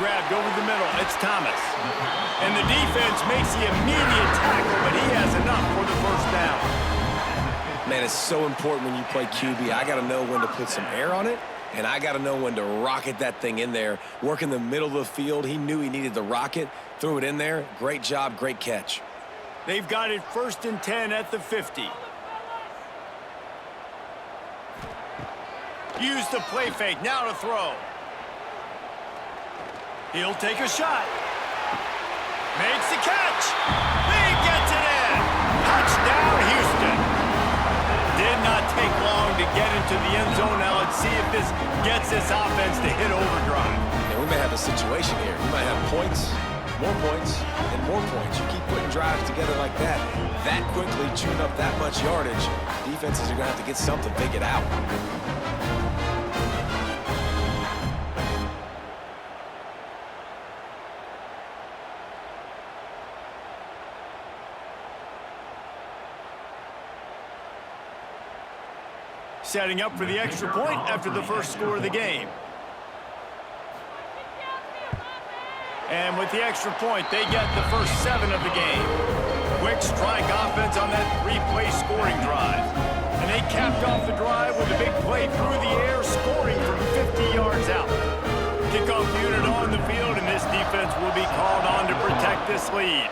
grabbed over the middle. It's Thomas. And the defense makes the immediate tackle, but he has enough for the first down. Man, it's so important when you play QB. I got to know when to put some air on it, and I got to know when to rocket that thing in there. Work in the middle of the field. He knew he needed the rocket, threw it in there. Great job, great catch. They've got it 1st and 10 at the 50. Use the play fake, now to throw. He'll take a shot. Makes the catch. He gets it in. Touchdown, Houston. Did not take long to get into the end zone. Now let's see if this gets this offense to hit overdrive. And we may have a situation here. We might have points, and more points. You keep putting drives together like that quickly, chewing up that much yardage, defenses are going to have to get something figured out. Setting up for the extra point after the first score of the game. And with the extra point, they get the first 7 of the game. Quick strike offense on that 3-play scoring drive. And they capped off the drive with a big play through the air, scoring from 50 yards out. Kickoff unit on the field, and this defense will be called on to protect this lead.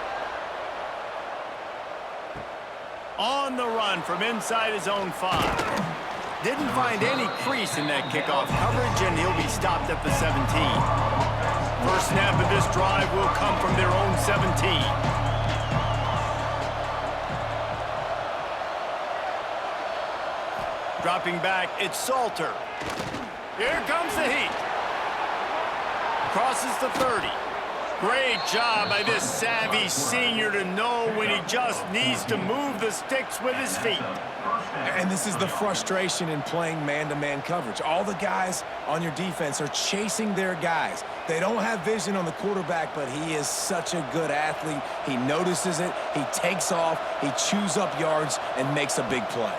On the run from inside his own 5. Didn't find any crease in that kickoff coverage, and he'll be stopped at the 17. First snap of this drive will come from their own 17. Dropping back, it's Salter. Here comes the heat. Crosses the 30. Great job by this savvy senior to know when he just needs to move the sticks with his feet. And this is the frustration in playing man-to-man coverage. All the guys on your defense are chasing their guys. They don't have vision on the quarterback, but he is such a good athlete. He notices it, he takes off, he chews up yards, and makes a big play.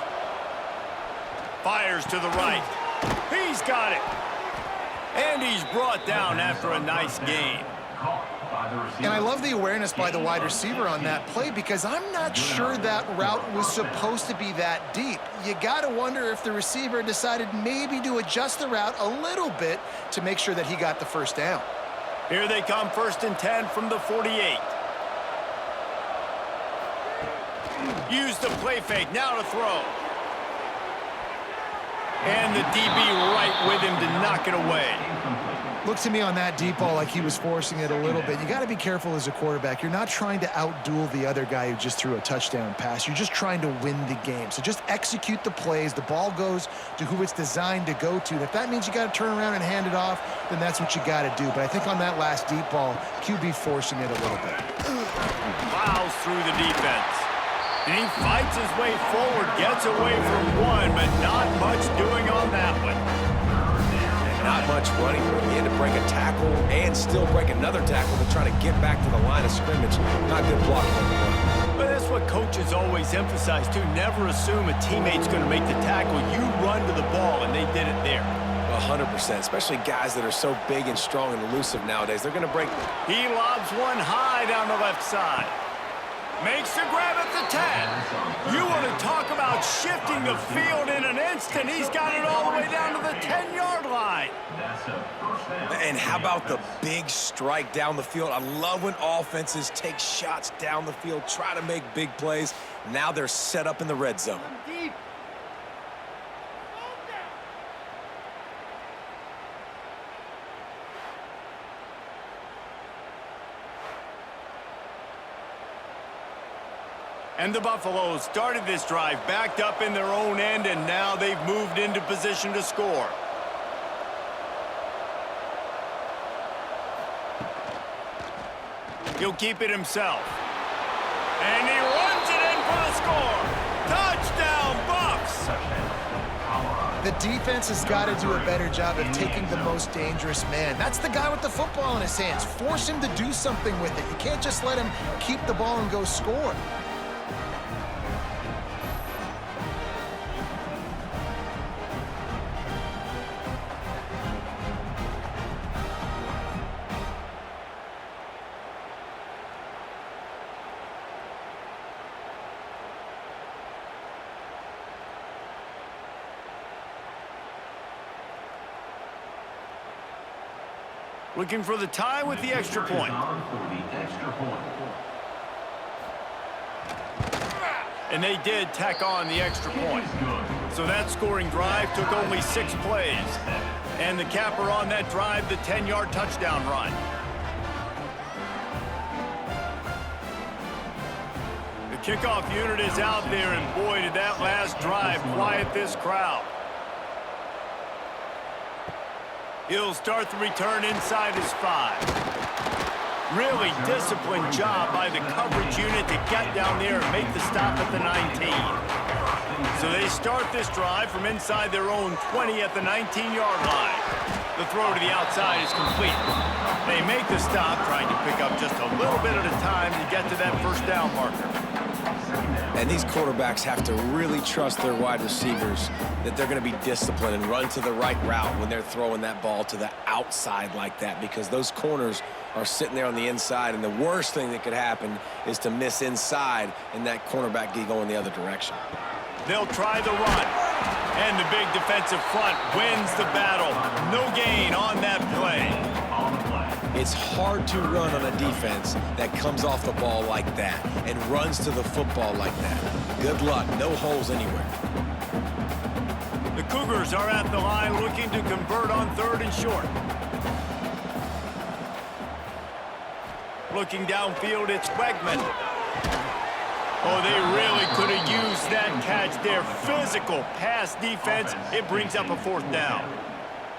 Fires to the right. He's got it. And he's brought down after a nice gain. And I love the awareness by the wide receiver on that play because I'm not sure that route was supposed to be that deep. You got to wonder if the receiver decided maybe to adjust the route a little bit to make sure that he got the first down. Here they come, 1st and 10 from the 48. Use the play fake, now to throw. And the DB right with him to knock it away. Looked to me on that deep ball like he was forcing it a little bit. You got to be careful as a quarterback. You're not trying to outduel the other guy who just threw a touchdown pass. You're just trying to win the game. So just execute the plays. The ball goes to who it's designed to go to. And if that means you got to turn around and hand it off, then that's what you got to do. But I think on that last deep ball, QB forcing it a little bit. Plows through the defense. And he fights his way forward, gets away from one, but not much doing on that one. Not much running. He had to break a tackle and still break another tackle to try to get back to the line of scrimmage. Not good blocking. But that's what coaches always emphasize, too. Never assume a teammate's going to make the tackle. You run to the ball, and they did it there. 100%, especially guys that are so big and strong and elusive nowadays. They're going to break. He lobs one high down the left side. Makes the grab at the 10. You want to talk about shifting the field in an instant. He's got it all the way down to the 10-yard line. And how about the big strike down the field? I love when offenses take shots down the field, try to make big plays. Now they're set up in the red zone. And the Buffaloes started this drive backed up in their own end, and now they've moved into position to score. He'll keep it himself. And he runs it in for the score. Touchdown, Buffs! The defense has got to do a better job of taking the most dangerous man. That's the guy with the football in his hands. Force him to do something with it. You can't just let him keep the ball and go score. Looking for the tie with the extra point. And they did tack on the extra point. So that scoring drive took only 6 plays. And the capper on that drive, the 10-yard touchdown run. The kickoff unit is out there, and boy, did that last drive quiet this crowd. He'll start the return inside his 5. Really disciplined job by the coverage unit to get down there and make the stop at the 19. So they start this drive from inside their own 20 at the 19-yard line. The throw to the outside is complete. They make the stop, trying to pick up just a little bit at a time to get to that first down marker. And these quarterbacks have to really trust their wide receivers that they're going to be disciplined and run to the right route when they're throwing that ball to the outside like that, because those corners are sitting there on the inside, and the worst thing that could happen is to miss inside and that cornerback be going the other direction. They'll try the run, and the big defensive front wins the battle. No gain on that play. It's hard to run on a defense that comes off the ball like that and runs to the football like that. Good luck. No holes anywhere. The Cougars are at the line looking to convert on 3rd and short. Looking downfield, it's Wegman. Oh, they really could have used that catch there. Physical pass defense. It brings up a 4th down.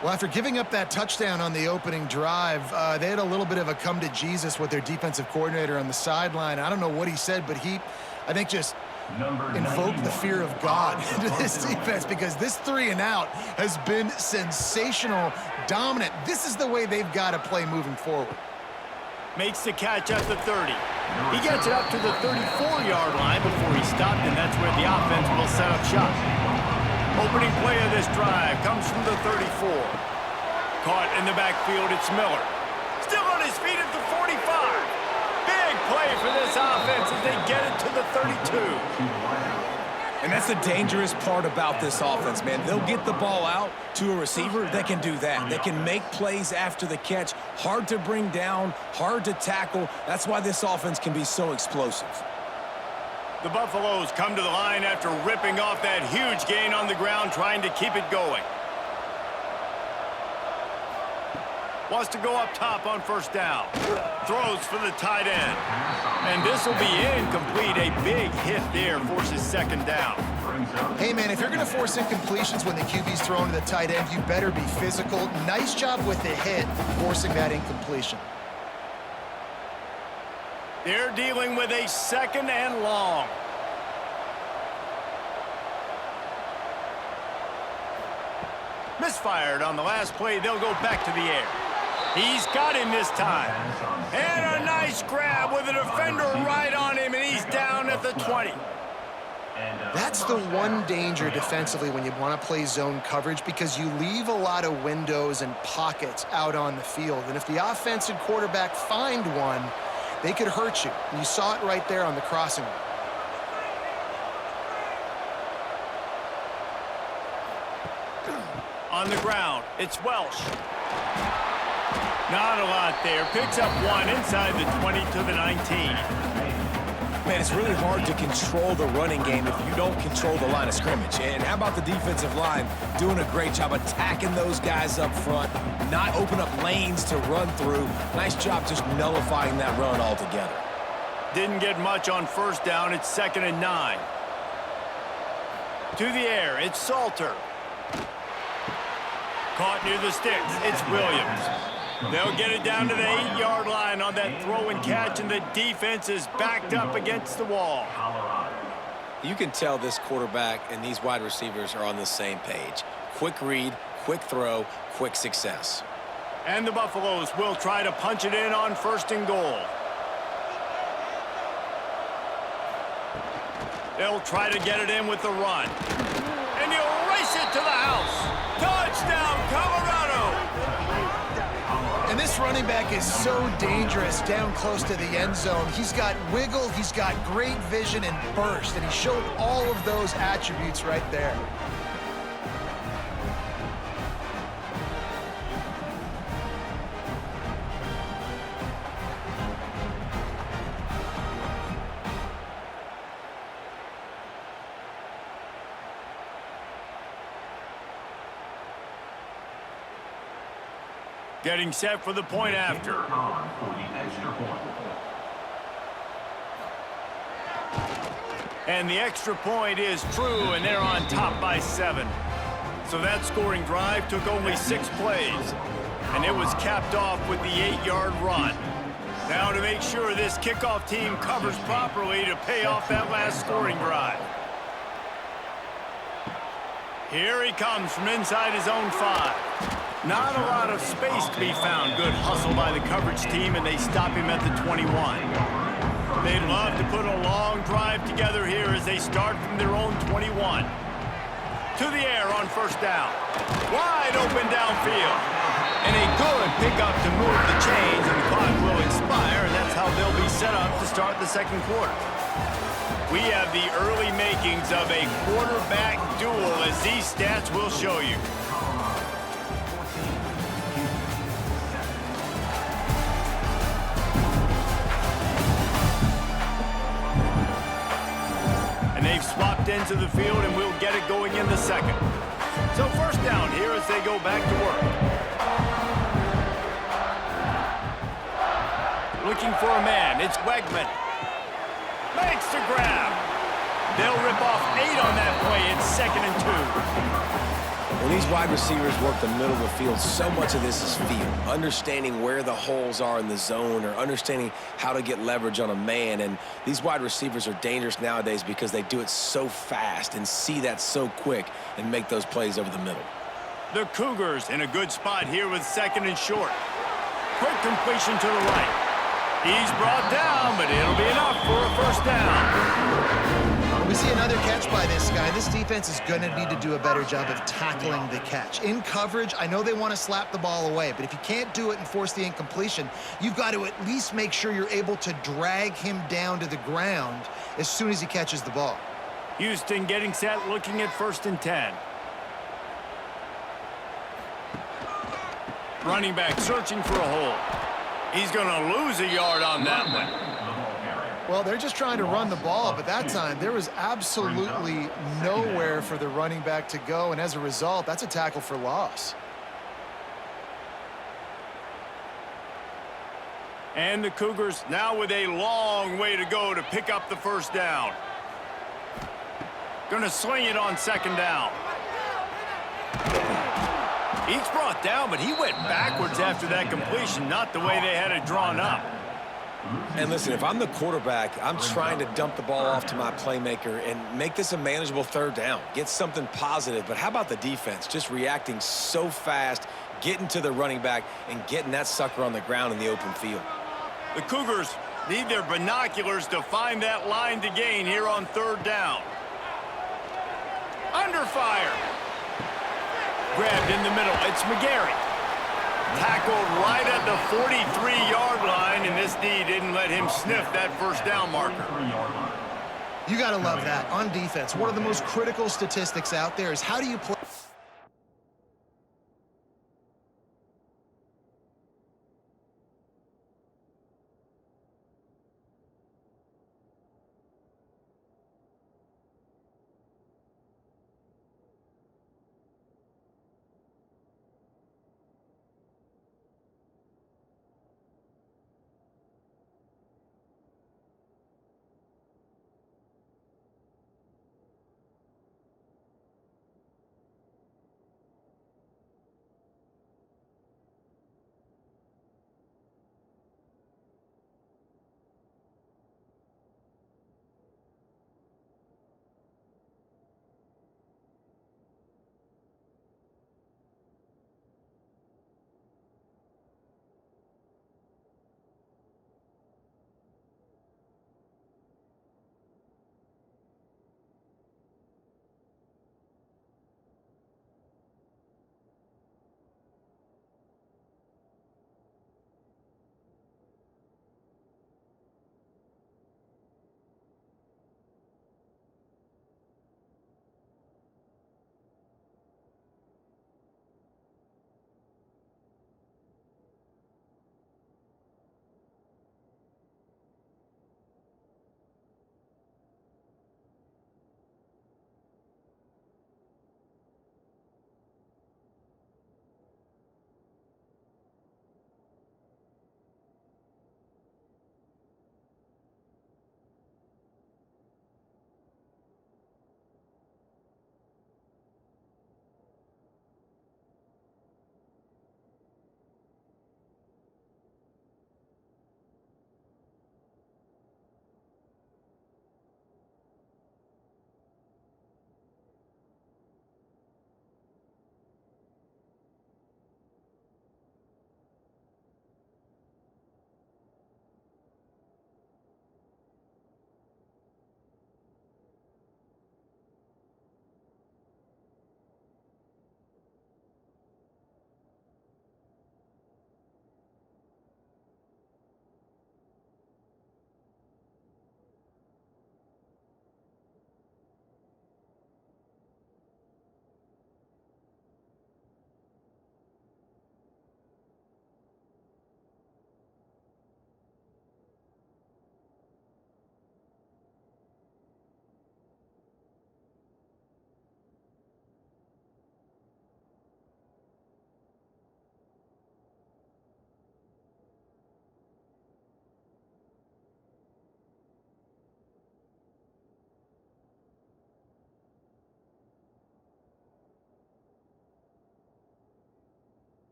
Well, after giving up that touchdown on the opening drive, they had a little bit of a come to Jesus with their defensive coordinator on the sideline. I don't know what he said, but I think, just invoked the fear of God into this defense, because this 3 and out has been sensational, dominant. This is the way they've got to play moving forward. Makes the catch at the 30. He gets it up to the 34-yard line before he stopped, and that's where the offense will set up shop. Opening play of this drive comes from the 34. Caught in the backfield, it's Miller. Still on his feet at the 45. Big play for this offense as they get it to the 32. And that's the dangerous part about this offense, man. They'll get the ball out to a receiver. They can do that. They can make plays after the catch. Hard to bring down, hard to tackle. That's why this offense can be so explosive. The Buffaloes come to the line after ripping off that huge gain on the ground, trying to keep it going. Wants to go up top on 1st down. Throws for the tight end. And this will be incomplete. A big hit there forces 2nd down. Hey, man, if you're going to force incompletions when the QB's thrown to the tight end, you better be physical. Nice job with the hit, forcing that incompletion. They're dealing with a 2nd and long. Misfired on the last play. They'll go back to the air. He's got him this time. And a nice grab with a defender right on him, and he's down at the 20. That's the one danger defensively when you want to play zone coverage, because you leave a lot of windows and pockets out on the field. And if the offensive quarterback find one, they could hurt you. And you saw it right there on the crossing. On the ground, it's Welsh. Not a lot there. Picks up 1 inside the 20 to the 19. Man, it's really hard to control the running game if you don't control the line of scrimmage. And how about the defensive line doing a great job attacking those guys up front, not open up lanes to run through. Nice job just nullifying that run altogether. Didn't get much on 1st down. It's 2nd and 9. To the air, it's Salter. Caught near the sticks, it's Williams. They'll get it down to the 8-yard line on that throw and catch, and the defense is backed up against the wall. You can tell this quarterback and these wide receivers are on the same page. Quick read, quick throw, quick success. And the Buffaloes will try to punch it in on 1st and goal. They'll try to get it in with the run. And he'll race it to the house. Touchdown, Colorado! And this running back is so dangerous down close to the end zone. He's got wiggle, he's got great vision and burst, and he showed all of those attributes right there. Getting set for the point after. And the extra point is true, and they're on top by 7. So that scoring drive took only 6 plays, and it was capped off with the 8-yard run. Now to make sure this kickoff team covers properly to pay off that last scoring drive. Here he comes from inside his own 5. Not a lot of space to be found. Good hustle by the coverage team, and they stop him at the 21. They'd love to put a long drive together here as they start from their own 21. To the air on first down. Wide open downfield. And a good pickup to move the chains, and the clock will expire, and that's how they'll be set up to start the second quarter. We have the early makings of a quarterback duel, as these stats will show you. And they've swapped into the field, and we'll get it going in the second. So first down here as they go back to work. Looking for a man, it's Wegman. Makes the grab. They'll rip off 8 on that play. It's 2nd and 2. When these wide receivers work the middle of the field, so much of this is feel. Understanding where the holes are in the zone, or understanding how to get leverage on a man. And these wide receivers are dangerous nowadays because they do it so fast and see that so quick and make those plays over the middle. The Cougars in a good spot here with 2nd and short. Quick completion to the right. He's brought down, but it'll be enough for a first down. We see another catch by this guy. This defense is going to need to do a better job of tackling the catch. In coverage, I know they want to slap the ball away, but if you can't do it and force the incompletion, you've got to at least make sure you're able to drag him down to the ground as soon as he catches the ball. Houston getting set, looking at 1st and 10. Running back searching for a hole. He's going to lose a yard on that one. Well, they're just trying to run the ball, but that time there was absolutely nowhere for the running back to go, and as a result, that's a tackle for loss. And the Cougars now with a long way to go to pick up the first down. Going to sling it on 2nd down. He's brought down, but he went backwards after that completion, not the way they had it drawn up. And listen, if I'm the quarterback, I'm trying to dump the ball off to my playmaker and make this a manageable 3rd down. Get something positive. But how about the defense? Just reacting so fast, getting to the running back, and getting that sucker on the ground in the open field. The Cougars need their binoculars to find that line to gain here on 3rd down. Under fire. Grabbed in the middle. It's McGarry. Tackled right at the 43-yard line, and this D didn't let him sniff that first down marker. You got to love that. On defense, one of the most critical statistics out there is how do you play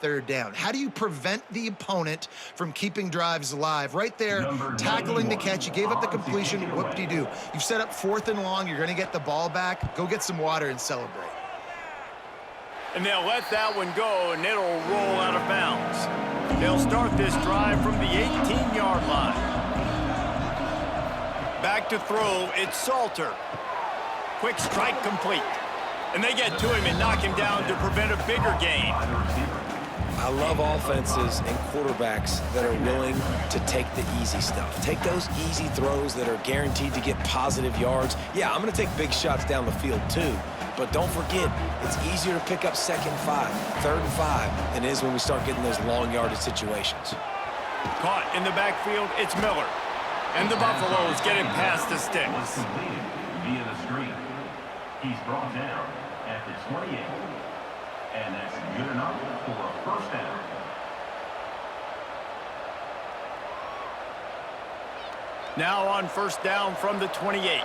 third down? How do you prevent the opponent from keeping drives alive? Right there, tackling the catch. You gave up the completion. Whoop-de-doo. You've set up 4th and long. You're going to get the ball back. Go get some water and celebrate. And they'll let that one go, and it'll roll out of bounds. They'll start this drive from the 18-yard line. Back to throw, it's Salter. Quick strike complete. And they get to him and knock him down to prevent a bigger gain. I love offenses and quarterbacks that are willing to take the easy stuff. Take those easy throws that are guaranteed to get positive yards. Yeah, I'm going to take big shots down the field too. But don't forget, it's easier to pick up 2nd and 5, 3rd and 5 than it is when we start getting those long yardage situations. Caught in the backfield, it's Miller. And the Buffaloes get him past the sticks. Via the screen. He's brought down at the 28. And that's good enough for a first down. Now on first down from the 28.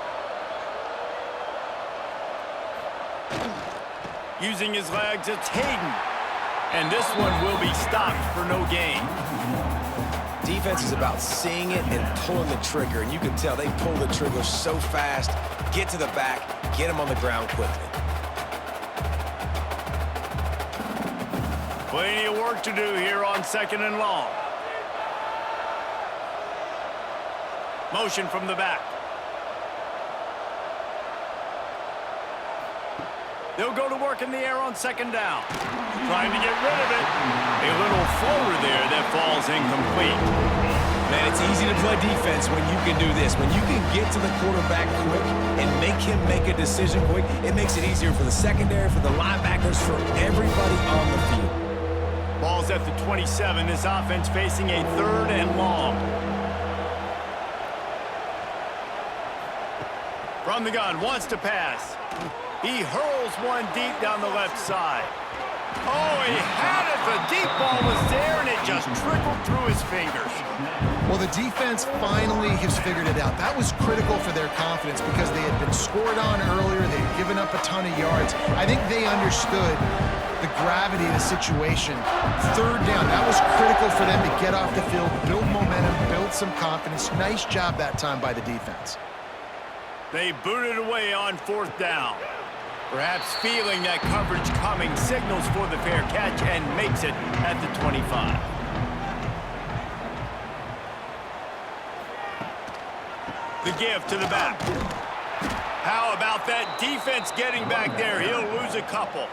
Using his legs, it's Hayden. And this one will be stopped for no gain. Defense is about seeing it and pulling the trigger, and you can tell they pull the trigger so fast, get to the back, get him on the ground quickly. Plenty of work to do here on 2nd and long. Motion from the back. They'll go to work in the air on 2nd down. Trying to get rid of it. A little floater there that falls incomplete. Man, it's easy to play defense when you can do this. When you can get to the quarterback quick and make him make a decision quick, it makes it easier for the secondary, for the linebackers, for everybody on the field. Ball's at the 27. This offense facing a 3rd and long. From the gun, wants to pass. He hurls one deep down the left side. Oh, he had it. The deep ball was there, and it just trickled through his fingers. Well, the defense finally has figured it out. That was critical for their confidence because they had been scored on earlier. They had given up a ton of yards. I think they understood the gravity of the situation. 3rd down, that was critical for them to get off the field, build momentum, build some confidence. Nice job that time by the defense. They booted away on 4th down. Perhaps feeling that coverage coming, signals for the fair catch and makes it at the 25. The give to the back. How about that defense getting back there? He'll lose a couple.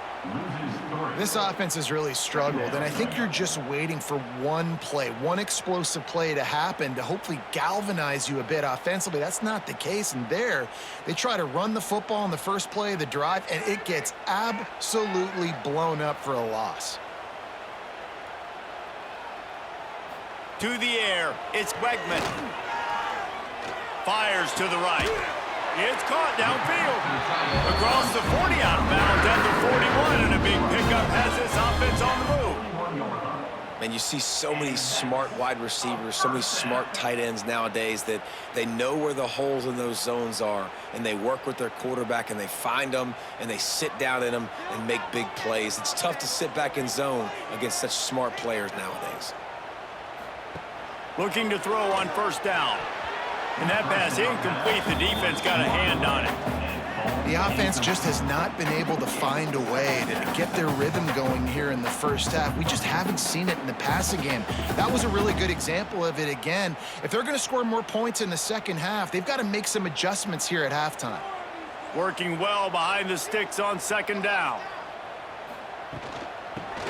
This offense has really struggled, and I think you're just waiting for one play, one explosive play to happen to hopefully galvanize you a bit offensively. That's not the case, and there, they try to run the football in the first play of the drive, and it gets absolutely blown up for a loss. To the air, it's Wegman. Fires to the right. It's caught downfield. Across the 40 out of bounds at the 41, and a big pickup has this offense on the move. Man, you see so many smart wide receivers, so many smart tight ends nowadays that they know where the holes in those zones are, and they work with their quarterback, and they find them, and they sit down in them and make big plays. It's tough to sit back in zone against such smart players nowadays. Looking to throw on first down. And that pass incomplete. The defense got a hand on it. The offense just has not been able to find a way to get their rhythm going here in the first half. We just haven't seen it in the passing game. That was a really good example of it again. If they're going to score more points in the second half, they've got to make some adjustments here at halftime. Working well behind the sticks on 2nd down.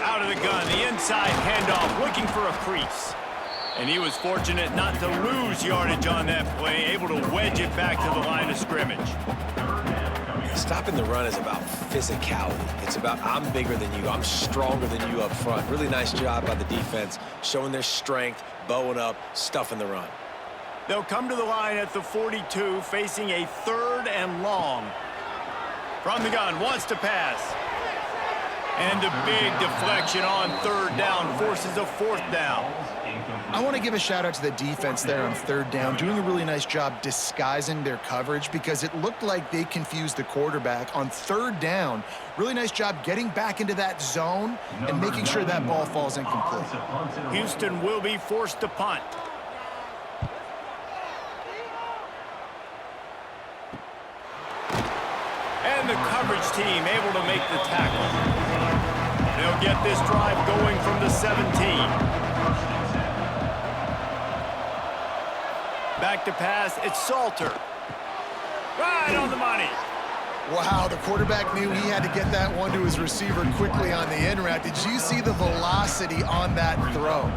Out of the gun, the inside handoff, looking for a crease. And he was fortunate not to lose yardage on that play, able to wedge it back to the line of scrimmage. Stopping the run is about physicality. It's about I'm bigger than you, I'm stronger than you up front. Really nice job by the defense, showing their strength, bowing up, stuffing the run. They'll come to the line at the 42, facing a 3rd and long. From the gun, wants to pass. And a big deflection on 3rd down forces a 4th down. I want to give a shout out to the defense there on third down, doing a really nice job disguising their coverage because it looked like they confused the quarterback on third down. Really nice job getting back into that zone and making sure that ball falls incomplete. Houston will be forced to punt. And the coverage team able to make the tackle. They'll get this drive going from the 17. Back to pass, it's Salter. Right on the money. Wow, the quarterback knew he had to get that one to his receiver quickly on the in route. Did you see the velocity on that throw?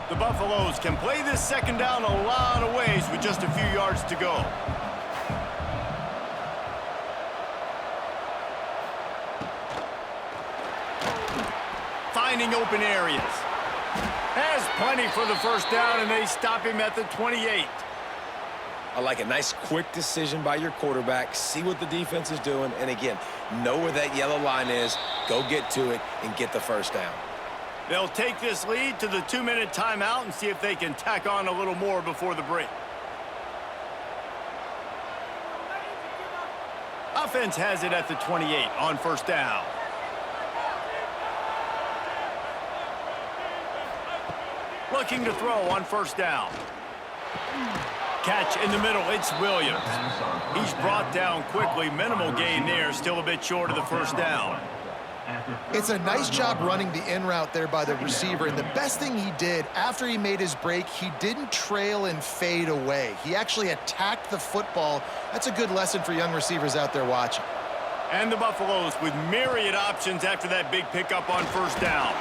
The Buffaloes can play this second down a lot of ways with just a few yards to go. Finding open areas. Has plenty for the first down, and they stop him at the 28. I like a nice quick decision by your quarterback. See what the defense is doing, and again, know where that yellow line is. Go get to it and get the first down. They'll take this lead to the 2-minute timeout and see if they can tack on a little more before the break. Offense has it at the 28 on first down. Looking to throw on first down. Catch in the middle, it's Williams. He's brought down quickly, minimal gain there, still a bit short of the first down. It's a nice job running the in route there by the receiver, and the best thing he did after he made his break, he didn't trail and fade away. He actually attacked the football. That's a good lesson for young receivers out there watching. And the Buffaloes with myriad options after that big pickup on first down.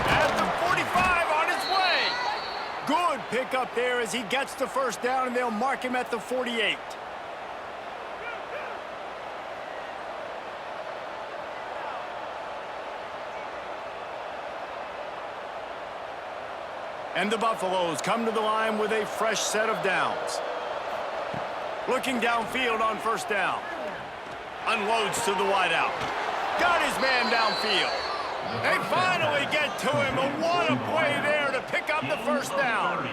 At the 45 on his way. Good pickup there as he gets the first down, and they'll mark him at the 48. And the Buffaloes come to the line with a fresh set of downs. Looking downfield on first down. Unloads to the wideout. Got his man downfield. They finally get to him, and what a play there to pick up the first down.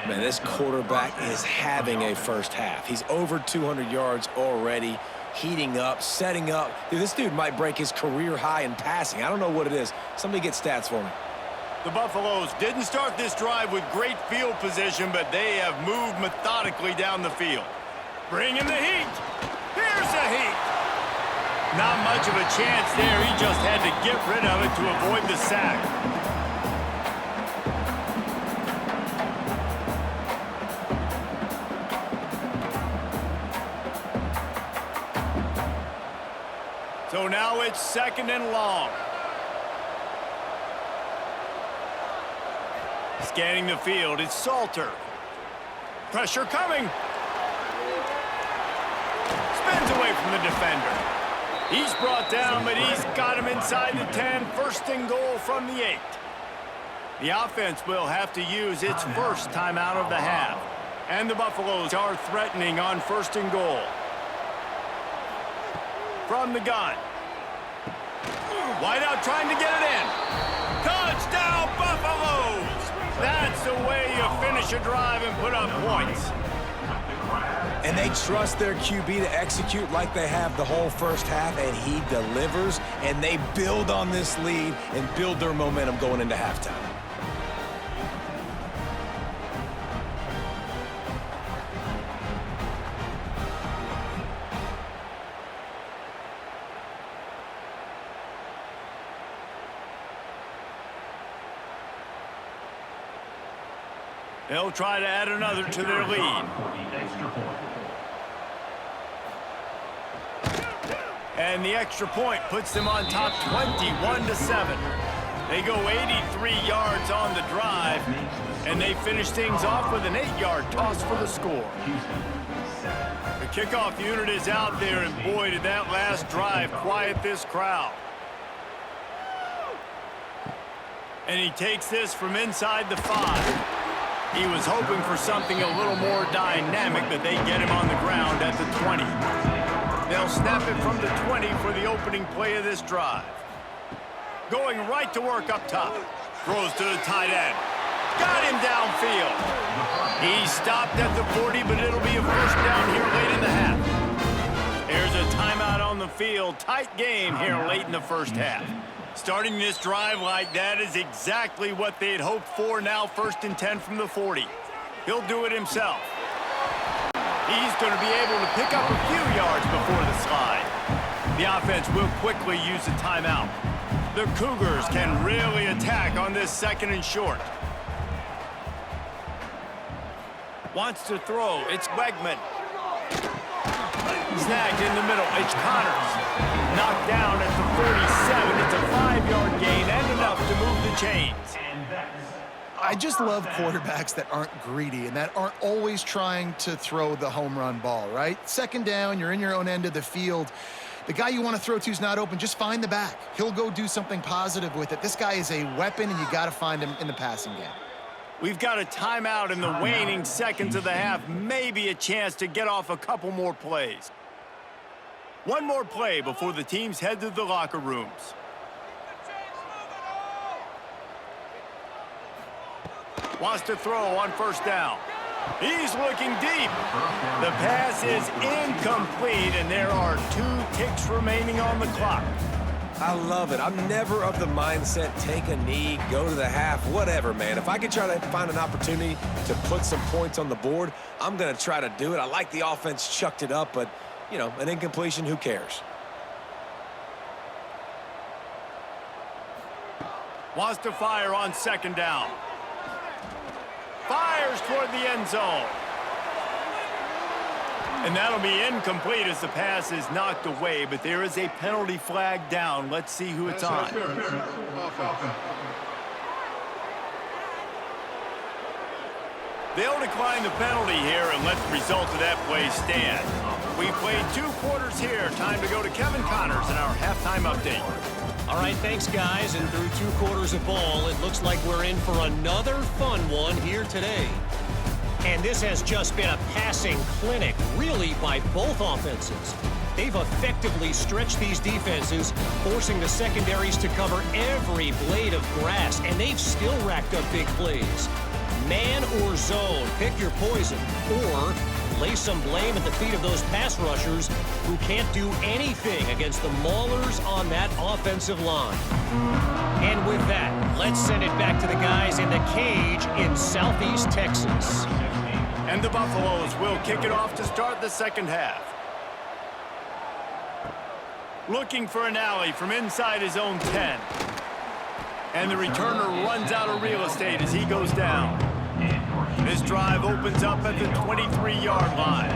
Man, this quarterback is having a first half. He's over 200 yards already, heating up, setting up. Dude, this dude might break his career high in passing. I don't know what it is. Somebody get stats for me. The Buffaloes didn't start this drive with great field position, but they have moved methodically down the field. Bringing the heat. Here's the heat. Not much of a chance there. He just had to get rid of it to avoid the sack. So now it's second and long. Scanning the field, it's Salter. Pressure coming. Spins away from the defender. He's brought down, but he's got him inside the 10. First and goal from the 8. The offense will have to use its first timeout of the half. And the Buffaloes are threatening on first and goal. From the gun. Wide out trying to get it in. Touchdown, Buffaloes! That's the way you finish a drive and put up points. And they trust their QB to execute like they have the whole first half, and he delivers, and they build on this lead and build their momentum going into halftime. They'll try to add another to their lead. And the extra point puts them on top 21-7. They go 83 yards on the drive, and they finish things off with an 8-yard toss for the score. The kickoff unit is out there, and boy, did that last drive quiet this crowd. And he takes this from inside the 5. He was hoping for something a little more dynamic, but they get him on the ground at the 20. They'll snap it from the 20 for the opening play of this drive. Going right to work up top. Throws to the tight end. Got him downfield. He stopped at the 40, but it'll be a first down here late in the half. There's a timeout on the field. Tight game here late in the first half. Starting this drive like that is exactly what they'd hoped for. Now 1st and 10 from the 40. He'll do it himself. He's going to be able to pick up a few yards before the slide. The offense will quickly use a timeout. The Cougars can really attack on this 2nd and short. Wants to throw. It's Wegman. Snagged in the middle. It's Connors. Knocked down at the 47. It's a 5-yard gain and enough to move the chains. I just love quarterbacks that aren't greedy and that aren't always trying to throw the home run ball, right? 2nd down, you're in your own end of the field. The guy you want to throw to is not open. Just find the back. He'll go do something positive with it. This guy is a weapon, and you got to find him in the passing game. We've got a timeout in the waning seconds of the half. Maybe a chance to get off a couple more plays. One more play before the teams head to the locker rooms. Wants to throw on 1st down. He's looking deep. The pass is incomplete, and there are 2 ticks remaining on the clock. I love it. I'm never of the mindset, take a knee, go to the half, whatever, man. If I can try to find an opportunity to put some points on the board, I'm going to try to do it. I like the offense chucked it up, but, you know, an incompletion, who cares? Wants to fire on 2nd down. Fires toward the end zone. And that'll be incomplete as the pass is knocked away, but there is a penalty flag down. Let's see who it's on. They'll decline the penalty here and let the result of that play stand. We played 2 quarters here. Time to go to Kevin Connors in our halftime update. All right, thanks, guys. And through 2 quarters of ball, it looks like we're in for another fun one here today. And this has just been a passing clinic, really, by both offenses. They've effectively stretched these defenses, forcing the secondaries to cover every blade of grass, and they've still racked up big plays. Man or zone, pick your poison, or lay some blame at the feet of those pass rushers who can't do anything against the maulers on that offensive line. And with that, let's send it back to the guys in the cage in Southeast Texas. And the Buffaloes will kick it off to start the 2nd half. Looking for an alley from inside his own 10. And the returner runs out of real estate as he goes down. This drive opens up at the 23-yard line.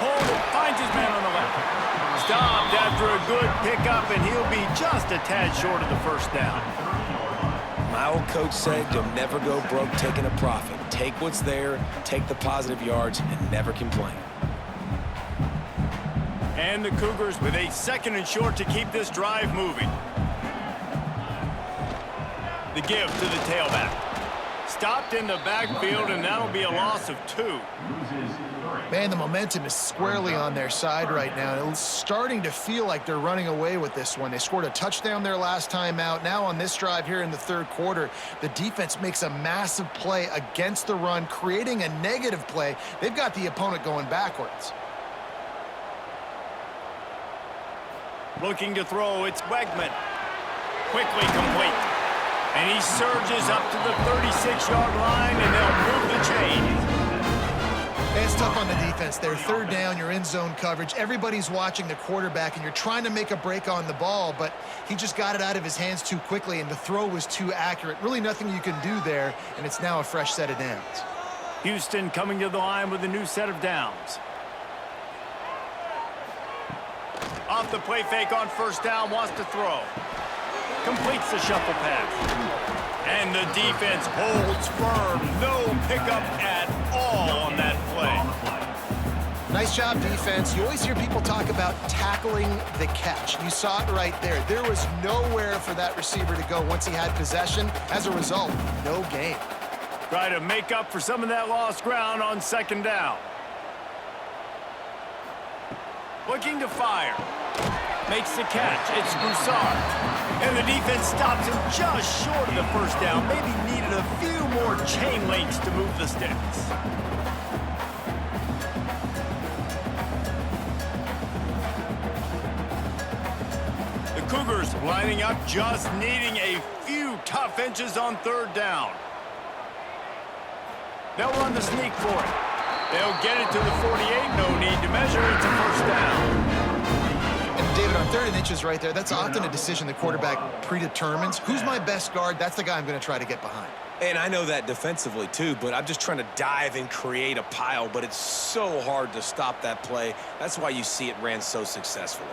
Hold, finds his man on the left. Stopped after a good pickup, and he'll be just a tad short of the 1st down. My old coach said you'll never go broke taking a profit. Take what's there, take the positive yards, and never complain. And the Cougars with a 2nd and short to keep this drive moving. The give to the tailback. Stopped in the backfield, and that'll be a loss of 2. Man, the momentum is squarely on their side right now. It's starting to feel like they're running away with this one. They scored a touchdown their last time out. Now on this drive here in the 3rd quarter, the defense makes a massive play against the run, creating a negative play. They've got the opponent going backwards. Looking to throw, it's Wegman. Quickly complete. And he surges up to the 36-yard line, and they'll move the chain. It's tough on the defense there. 3rd down, you're in zone coverage. Everybody's watching the quarterback, and you're trying to make a break on the ball, but he just got it out of his hands too quickly, and the throw was too accurate. Really nothing you can do there, and it's now a fresh set of downs. Houston coming to the line with a new set of downs. Off the play fake on 1st down, wants to throw. Completes the shuffle pass. And the defense holds firm. No pickup at all on that play. Nice job, defense. You always hear people talk about tackling the catch. You saw it right there. There was nowhere for that receiver to go once he had possession. As a result, no gain. Try to make up for some of that lost ground on 2nd down. Looking to fire. Makes the catch. It's Broussard. And the defense stops him just short of the first down. Maybe needed a few more chain links to move the sticks. The Cougars lining up, just needing a few tough inches on third down. They'll run the sneak for it. They'll get it to the 48. No need to measure. It's a first down. And David, on 3rd and inches right there, that's often a decision the quarterback predetermines. Who's my best guard? That's the guy I'm going to try to get behind. And I know that defensively, too, but I'm just trying to dive and create a pile, but it's so hard to stop that play. That's why you see it ran so successfully.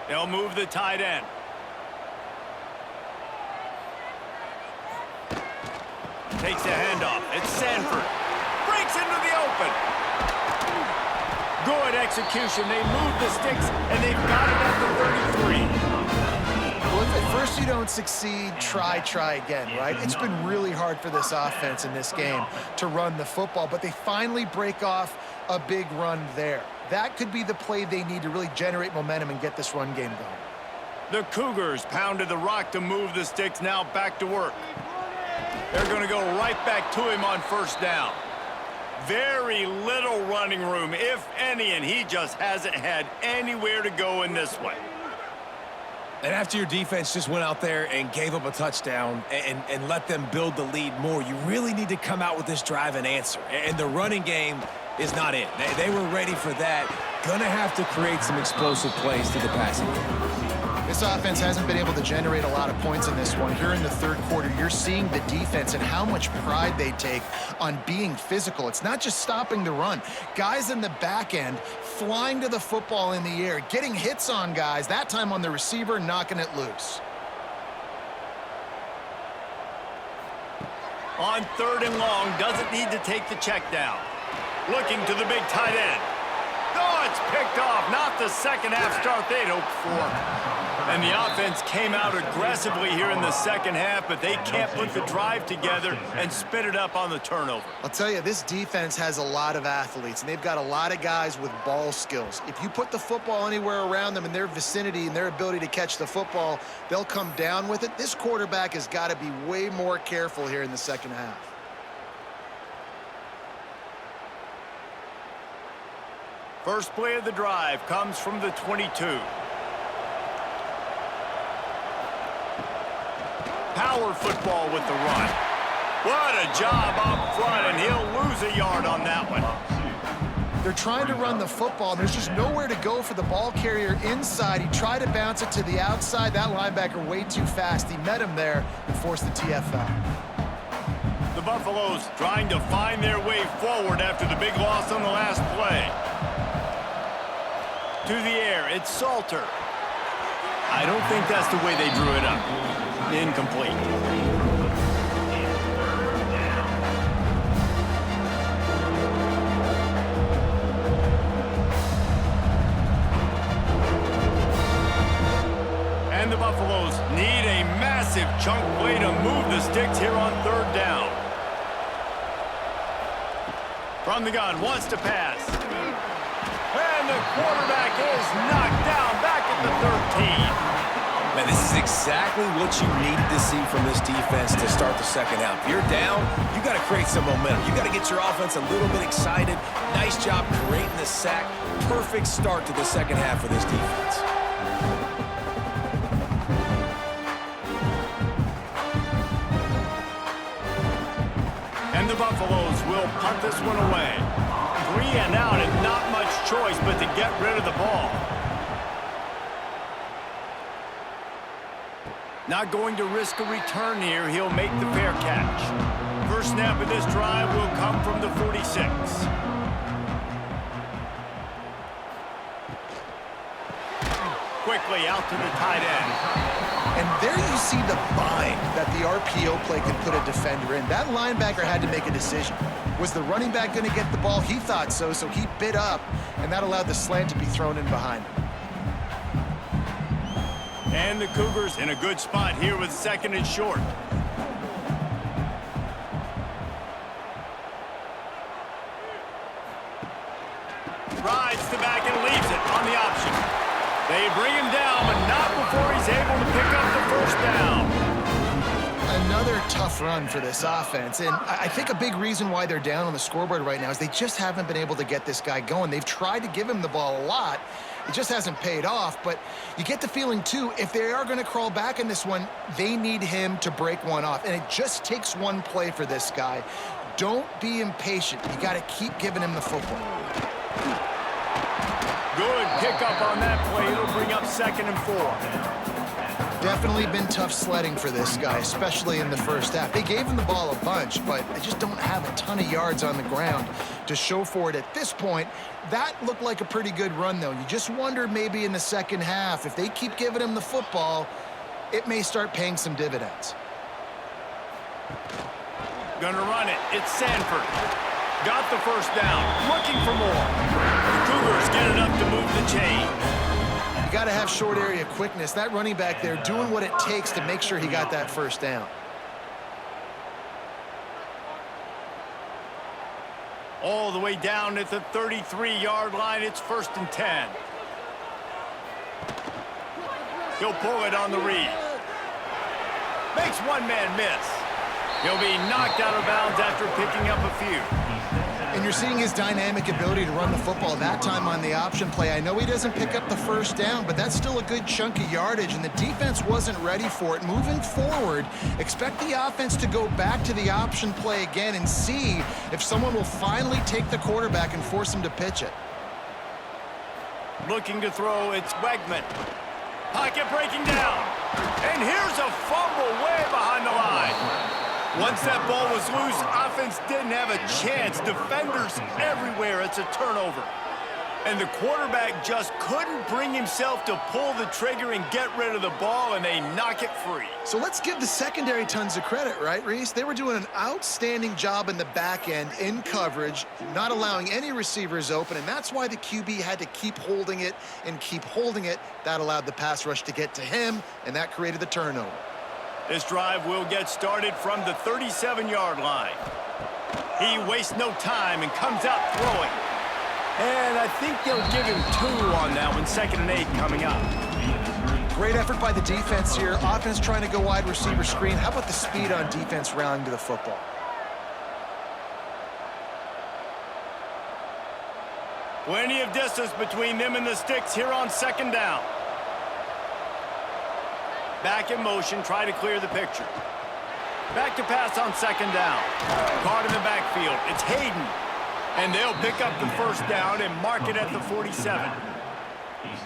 They'll move the tight end. Takes a handoff. It's Sanford. Breaks into the open. Good execution. They move the sticks, and they've got it at the 33. Well, if at first you don't succeed, try again, right? It's been really hard for this offense in this game to run the football, but they finally break off a big run there. That could be the play they need to really generate momentum and get this run game going. The Cougars pounded the rock to move the sticks. Now back to work. They're going to go right back to him on first down. Very little running room, if any, and he just hasn't had anywhere to go in this one. And after your defense just went out there and gave up a touchdown and let them build the lead more, you really need to come out with this drive and answer. And the running game is not it. They were ready for that. Gonna have to create some explosive plays to the passing game. This offense hasn't been able to generate a lot of points in this one. Here in the 3rd quarter, you're seeing the defense and how much pride they take on being physical. It's not just stopping the run. Guys in the back end flying to the football in the air, getting hits on guys, that time on the receiver, knocking it loose. On 3rd and long, doesn't need to take the check down. Looking to the big tight end. Oh, it's picked off. Not the second half start they'd hoped for. And the offense came out aggressively here in the second half, but they can't put the drive together and spit it up on the turnover. I'll tell you, this defense has a lot of athletes, and they've got a lot of guys with ball skills. If you put the football anywhere around them in their vicinity and their ability to catch the football, they'll come down with it. This quarterback has got to be way more careful here in the second half. First play of the drive comes from the 22. Power football with the run. What a job up front, and he'll lose a yard on that one. They're trying to run the football. There's just nowhere to go for the ball carrier inside. He tried to bounce it to the outside. That linebacker way too fast. He met him there and forced the TFL. The Buffaloes trying to find their way forward after the big loss on the last play. To the air, it's Salter. I don't think that's the way they drew it up. Incomplete. And the Buffaloes need a massive chunk play to move the sticks here on 3rd down. From the gun, wants to pass. And the quarterback is knocked down back at the 13. Man, this is exactly what you needed to see from this defense to start the second half. If you're down, you got to create some momentum. You got to get your offense a little bit excited. Nice job creating the sack. Perfect start to the second half for this defense. And the Buffaloes will punt this one away. 3 and out, and not much choice but to get rid of the ball. Not going to risk a return here. He'll make the fair catch. First snap of this drive will come from the 46. Quickly out to the tight end. And there you see the bind that the RPO play can put a defender in. That linebacker had to make a decision. Was the running back going to get the ball? He thought so, so he bit up, and that allowed the slant to be thrown in behind him. And the Cougars in a good spot here with 2nd and short. rides the back and leaves it on the option. They bring him down, but not before he's able to pick up the first down. Another tough run for this offense, and I think a big reason why they're down on the scoreboard right now is they just haven't been able to get this guy going. They've tried to give him the ball a lot. It just hasn't paid off, but you get the feeling, too, if they are going to crawl back in this one, they need him to break one off, and it just takes one play for this guy. Don't be impatient. You got to keep giving him the football. Good pickup on that play. It'll bring up 2nd and 4. Definitely been tough sledding for this guy, especially in the first half. They gave him the ball a bunch, but they just don't have a ton of yards on the ground to show for it at this point. That looked like a pretty good run, though. You just wonder maybe in the second half, if they keep giving him the football, it may start paying some dividends. Gonna run it. It's Sanford. Got the first down. Looking for more. The Cougars get enough to move the chain. You got to have short area quickness. That running back there doing what it takes to make sure he got that first down. All the way down at the 33-yard line. It's 1st and 10. He'll pull it on the read. Makes one man miss. He'll be knocked out of bounds after picking up a few. And you're seeing his dynamic ability to run the football that time on the option play. I know he doesn't pick up the first down, but that's still a good chunk of yardage, and the defense wasn't ready for it. Moving forward, expect the offense to go back to the option play again and see if someone will finally take the quarterback and force him to pitch it. Looking to throw, it's Wegman. Pocket breaking down. And here's a fumble way behind the line. Once that ball was loose, offense didn't have a chance. Defenders everywhere. It's a turnover. And the quarterback just couldn't bring himself to pull the trigger and get rid of the ball, and they knock it free. So let's give the secondary tons of credit, right, Reese? They were doing an outstanding job in the back end, in coverage, not allowing any receivers open, and that's why the QB had to keep holding it and keep holding it. That allowed the pass rush to get to him, and that created the turnover. This drive will get started from the 37-yard line. He wastes no time and comes out throwing. And I think they'll give him 2 on that one. 2nd and 8 coming up. Great effort by the defense here. Offense trying to go wide receiver screen. How about the speed on defense rallying to the football? Plenty of distance between them and the sticks here on 2nd down. Back in motion, try to clear the picture. Back to pass on 2nd down. Caught in the backfield. It's Hayden. And they'll pick up the first down and mark it at the 47.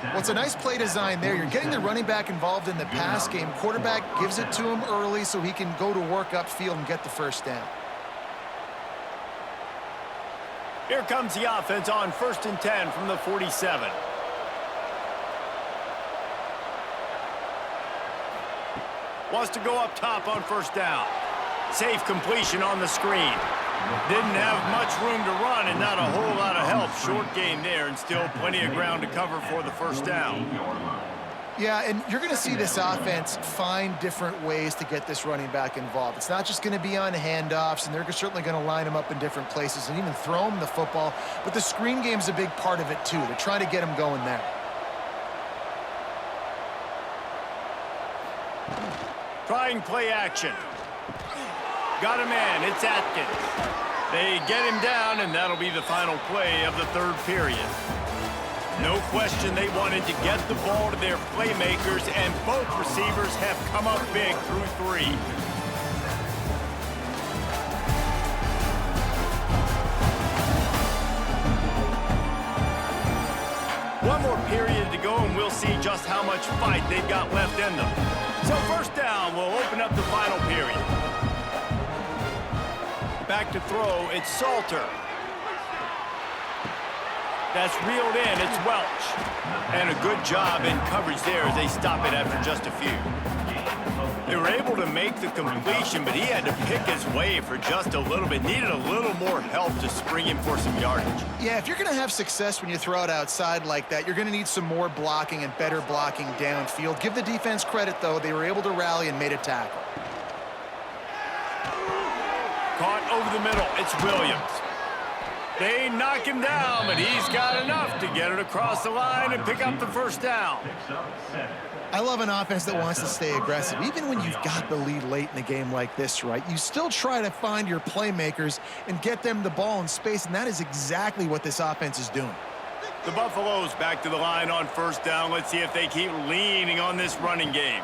Well, it's a nice play design there. You're getting the running back involved in the pass game. Quarterback gives it to him early so he can go to work upfield and get the first down. Here comes the offense on 1st and 10 from the 47. Wants to go up top on 1st down. Safe completion on the screen. Didn't have much room to run and not a whole lot of help. Short game there and still plenty of ground to cover for the first down. Yeah, and you're going to see this offense find different ways to get this running back involved. It's not just going to be on handoffs, and they're certainly going to line him up in different places and even throw him the football. But the screen game's a big part of it, too. They're trying to get him going there. Trying play action. Got a man. It's Atkins. They get him down, and that'll be the final play of the 3rd period. No question they wanted to get the ball to their playmakers, and both receivers have come up big through 3. One more period to go, and we'll see just how much fight they've got left in them. So 1st down will open up the final period. Back to throw, it's Salter. That's reeled in, it's Welch. And a good job in coverage there as they stop it after just a few. They were able to make the completion, but he had to pick his way for just a little bit. Needed a little more help to spring him for some yardage. Yeah, if you're going to have success when you throw it outside like that, you're going to need some more blocking and better blocking downfield. Give the defense credit, though. They were able to rally and made a tackle. Caught over the middle. It's Williams. They knock him down, but he's got enough to get it across the line and pick up the first down. I love an offense that wants to stay aggressive. Even when you've got the lead late in a game like this, right, you still try to find your playmakers and get them the ball in space, and that is exactly what this offense is doing. The Buffaloes back to the line on first down. Let's see if they keep leaning on this running game.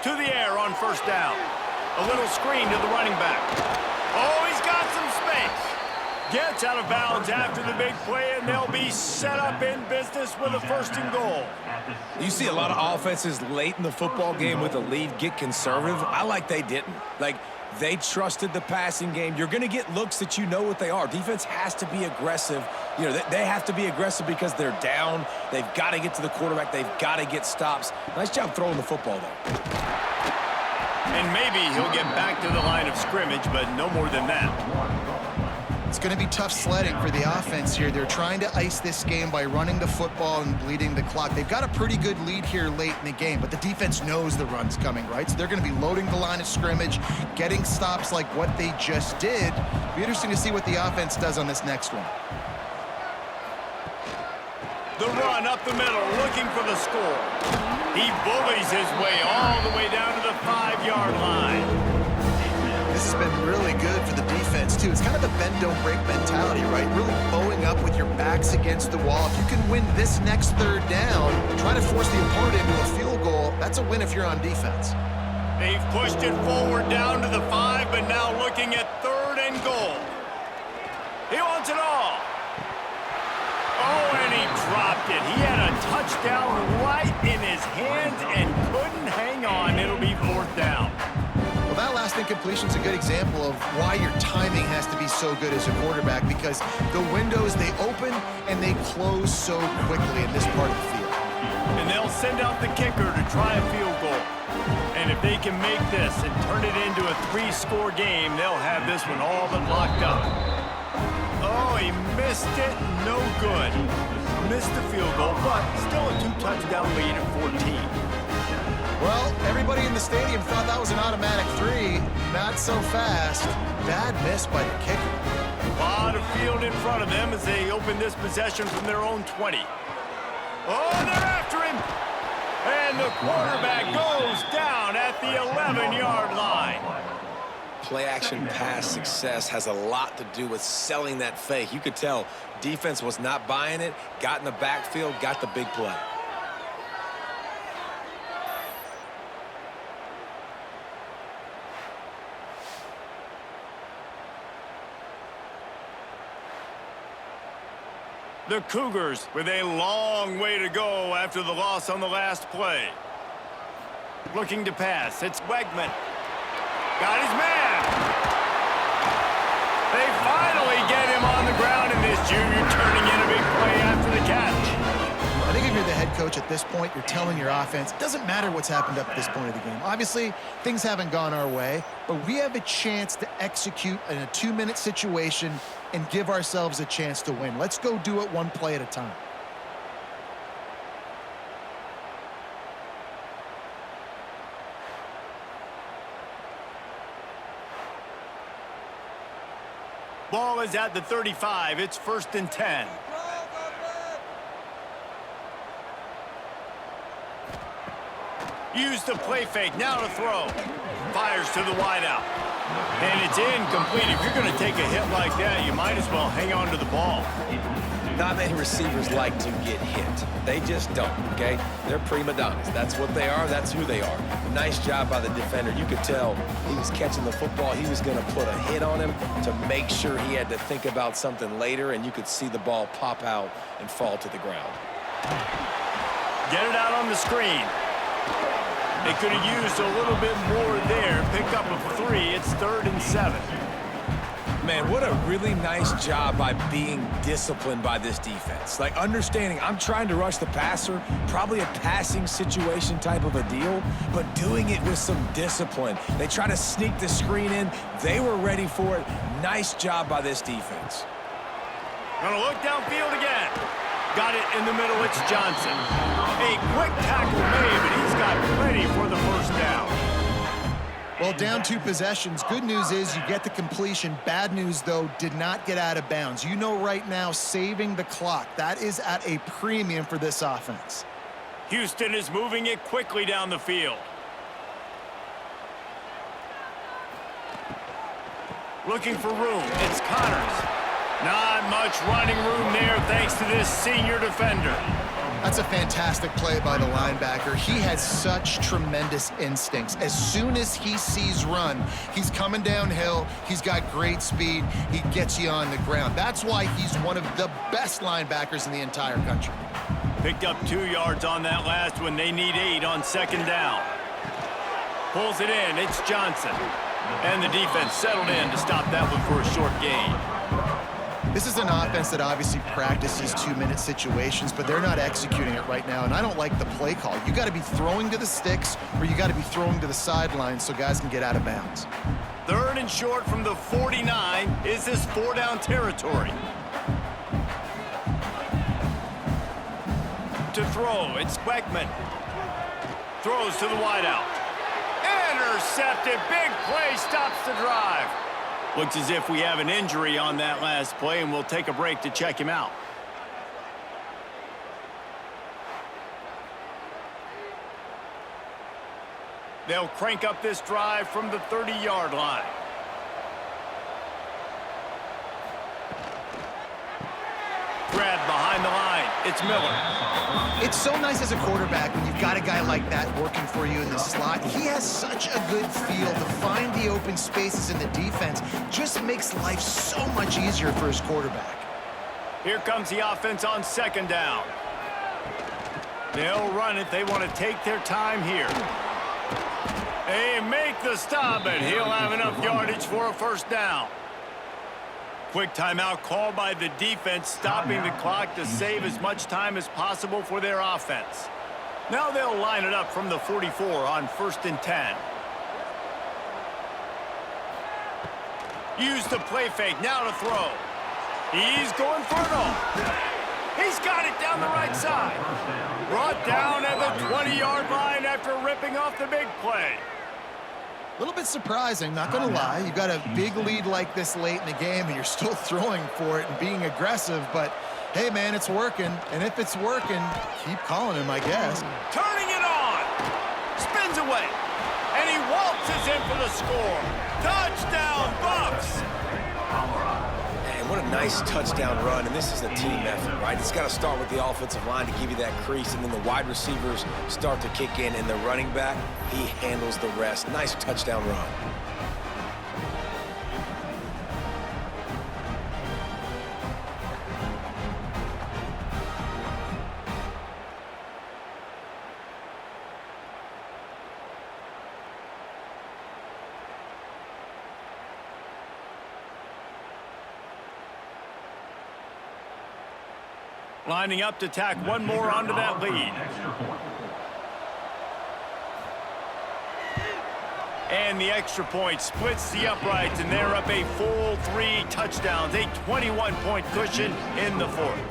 To the air on first down. A little screen to the running back. Oh, he's got some space. Gets out of bounds after the big play, and they'll be set up in business with a first and goal. You see a lot of offenses late in the football game with a lead get conservative. I like they didn't. Like, they trusted the passing game. You're going to get looks that you know what they are. Defense has to be aggressive. You know, they have to be aggressive because they're down. They've got to get to the quarterback. They've got to get stops. Nice job throwing the football, though. And maybe he'll get back to the line of scrimmage, but no more than that. It's going to be tough sledding for the offense here. They're trying to ice this game by running the football and bleeding the clock. They've got a pretty good lead here late in the game, but the defense knows the run's coming, right? So they're going to be loading the line of scrimmage, getting stops like what they just did. It'll be interesting to see what the offense does on this next one. The run up the middle, looking for the score. He bullies his way all the way down to the 5-yard line. This has been really good for the defense, too. It's kind of the bend-don't-break mentality, right? Really bowing up with your backs against the wall. If you can win this next third down, try to force the opponent into a field goal, that's a win if you're on defense. They've pushed it forward down to the 5, but now looking at third and goal. He wants it all. Oh, and he dropped it. He had a touchdown right in his hands and couldn't hang on. It'll be fourth down. Well, that last incompletion is a good example of why your timing has to be so good as a quarterback, because the windows, they open and they close so quickly in this part of the field. And they'll send out the kicker to try a field goal. And if they can make this and turn it into a 3-score game, they'll have this one all but locked up. Oh, he missed it. No good. Missed the field goal, but still a 2-touchdown lead at 14. Well, everybody in the stadium thought that was an automatic 3. Not so fast. Bad miss by the kicker. A lot of field in front of them as they open this possession from their own 20. Oh, they're after him. And the quarterback goes down at the 11-yard line. Play-action pass success has a lot to do with selling that fake. You could tell defense was not buying it, got in the backfield, got the big play. The Cougars with a long way to go after the loss on the last play. Looking to pass. It's Wegman. Got his man. They finally get him on the ground, and this junior turning in a big play after the catch. I think if you're the head coach at this point, you're telling your offense, it doesn't matter what's happened up at this point of the game. Obviously, things haven't gone our way, but we have a chance to execute in a 2-minute situation and give ourselves a chance to win. Let's go do it one play at a time. Ball is at the 35. It's 1st and 10. Use the play fake. Now to throw. Fires to the wideout. And it's incomplete. If you're going to take a hit like that, you might as well hang on to the ball. Not many receivers like to get hit. They just don't, okay? They're prima donnas. That's what they are. That's who they are. Nice job by the defender. You could tell he was catching the football. He was going to put a hit on him to make sure he had to think about something later, and you could see the ball pop out and fall to the ground. Get it out on the screen. They could have used a little bit more there. Pick up a 3. It's 3rd and 7. Man, what a really nice job by being disciplined by this defense. Like, understanding I'm trying to rush the passer, probably a passing situation type of a deal, but doing it with some discipline. They try to sneak the screen in. They were ready for it. Nice job by this defense. Gonna look downfield again. Got it in the middle. It's Johnson. A quick tackle made, but he's got plenty for the first down. Well, down 2 possessions. Good news is you get the completion. Bad news, though, did not get out of bounds. You know right now, saving the clock, that is at a premium for this offense. Houston is moving it quickly down the field. Looking for room. It's Connors. Not much running room there thanks to this senior defender. That's a fantastic play by the linebacker. He has such tremendous instincts. As soon as he sees run, he's coming downhill. He's got great speed. He gets you on the ground. That's why he's one of the best linebackers in the entire country. Picked up 2 yards on that last one. They need 8 on second down. Pulls it in. It's Johnson. And the defense settled in to stop that one for a short gain. This is an offense that obviously practices 2-minute situations, but they're not executing it right now, and I don't like the play call. You got to be throwing to the sticks, or you got to be throwing to the sidelines so guys can get out of bounds. 3rd and short from the 49. Is this 4-down territory? To throw, it's Weckman. Throws to the wideout. Intercepted. Big play stops the drive. Looks as if we have an injury on that last play, and we'll take a break to check him out. They'll crank up this drive from the 30-yard line. Thread behind the line. It's Miller. It's so nice as a quarterback when you've got a guy like that working for you in the slot. He has such a good feel to find the open spaces in the defense. Just makes life so much easier for his quarterback. Here comes the offense on second down. They'll run it. They want to take their time here. They make the stop, and he'll have enough yardage for a first down. Quick timeout called by the defense, stopping the clock to save as much time as possible for their offense. Now they'll line it up from the 44 on 1st and 10. Use the play fake, now to throw. He's going for it all. He's got it down the right side. Brought down at the 20-yard line after ripping off the big play. A little bit surprising, not going to lie. You've got a big lead like this late in the game, and you're still throwing for it and being aggressive. But, hey, man, it's working. And if it's working, keep calling him, I guess. Turning it on. Spins away. And he waltzes in for the score. Touchdown, Bucks. Man, what a nice touchdown run. And this is a team effort, right? It's got to start with the offensive line to give you that crease, and then the wide receivers start to kick in, and the running back, he handles the rest. Nice touchdown run. Lining up to tack one more onto that lead. And the extra point splits the uprights, and they're up a full 3 touchdowns, a 21-point cushion in the 4th.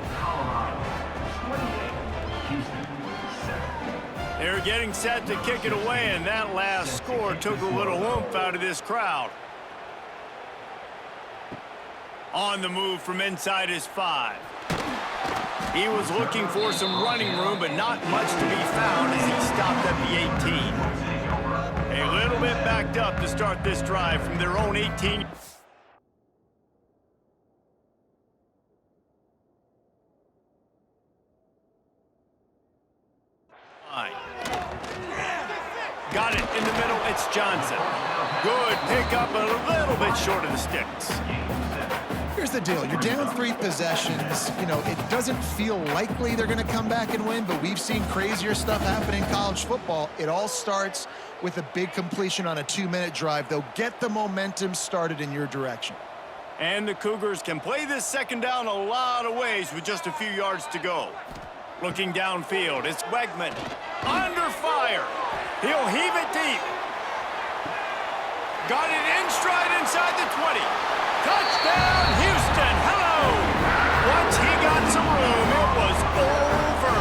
They're getting set to kick it away, and that last score took a little oomph out of this crowd. On the move from inside his 5. He was looking for some running room, but not much to be found as he stopped at the 18. A little bit backed up to start this drive from their own 18. Got it in the middle. It's Johnson. Good pickup, a little bit short of the sticks. Here's the deal. You're down 3 possessions. You know, it doesn't feel likely they're going to come back and win, but we've seen crazier stuff happen in college football. It all starts with a big completion on a 2-minute drive. They'll get the momentum started in your direction. And the Cougars can play this second down a lot of ways with just a few yards to go. Looking downfield, it's Weckman. Under fire. He'll heave it deep. Got it in stride inside the 20. Touchdown, Houston. Hello. Once he got some room, it was over.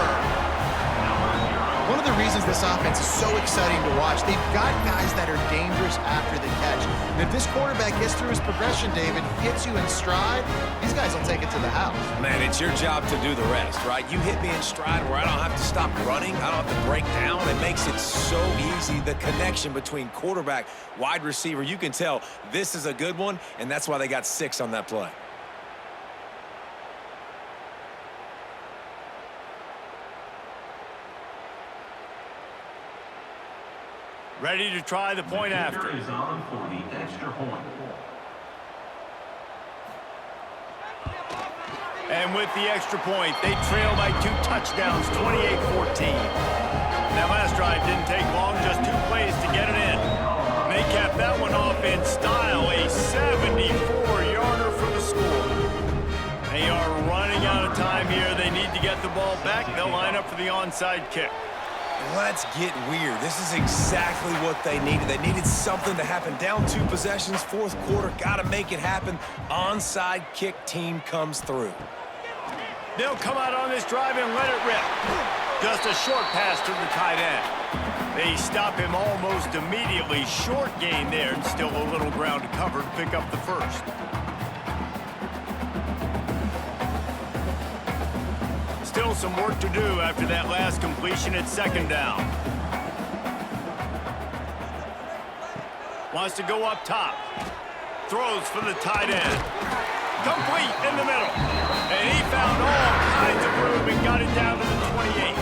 One of the reasons this offense offense is so exciting to watch. They've got guys that are dangerous after the catch. And if this quarterback gets through his progression, David, hits you in stride, these guys will take it to the house. Man, it's your job to do the rest, right? You hit me in stride where I don't have to stop running. I don't have to break down. It makes it so easy. The connection between quarterback, wide receiver, you can tell this is a good one, and that's why they got 6 on that play. Ready to try the point after. Is on for the extra point. And with the extra point, they trail by 2 touchdowns, 28-14. That last drive didn't take long, just 2 plays to get it in. And they capped that one off in style, a 74-yarder for the score. They are running out of time here. They need to get the ball back. They'll line up for the onside kick. Let's get weird. This is exactly what they needed. They needed something to happen. Down 2 possessions, 4th quarter, got to make it happen. Onside kick team comes through. They'll come out on this drive and let it rip. Just a short pass to the tight end. They stop him almost immediately. Short gain there, and still a little ground to cover to pick up the first. Still some work to do after that last completion at 2nd down. Wants to go up top. Throws for the tight end. Complete in the middle. And he found all kinds of room and got it down to the 28.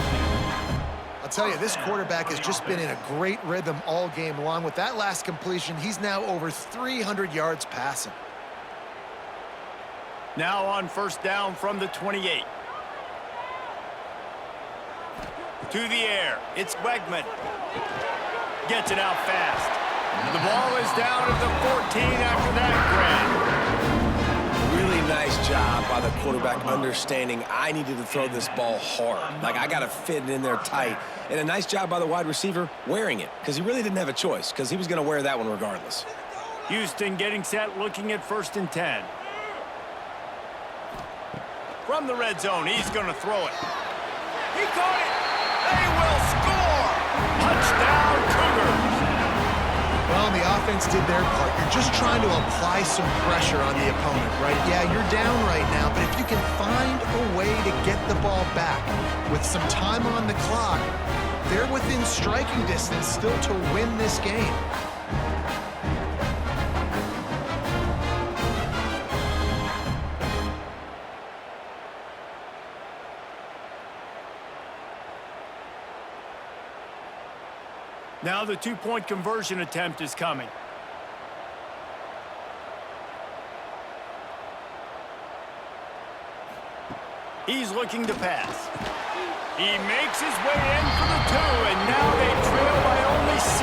I'll tell you, this quarterback has just been in a great rhythm all game long. With that last completion, he's now over 300 yards passing. Now on 1st down from the 28. To the air, it's Wegman. Gets it out fast. The ball is down at the 14 after that grab. Really nice job by the quarterback understanding I needed to throw this ball hard. Like, I got to fit it in there tight. And a nice job by the wide receiver wearing it, because he really didn't have a choice, because he was going to wear that one regardless. Houston getting set, looking at 1st and 10. From the red zone, he's going to throw it. He caught it. They will score. Touchdown, Cougars. Well, the offense did their part. You're just trying to apply some pressure on the opponent, right? Yeah, you're down right now, but if you can find a way to get the ball back with some time on the clock, they're within striking distance still to win this game. Now the 2-point conversion attempt is coming. He's looking to pass. He makes his way in for the 2, and now they trail by only 6.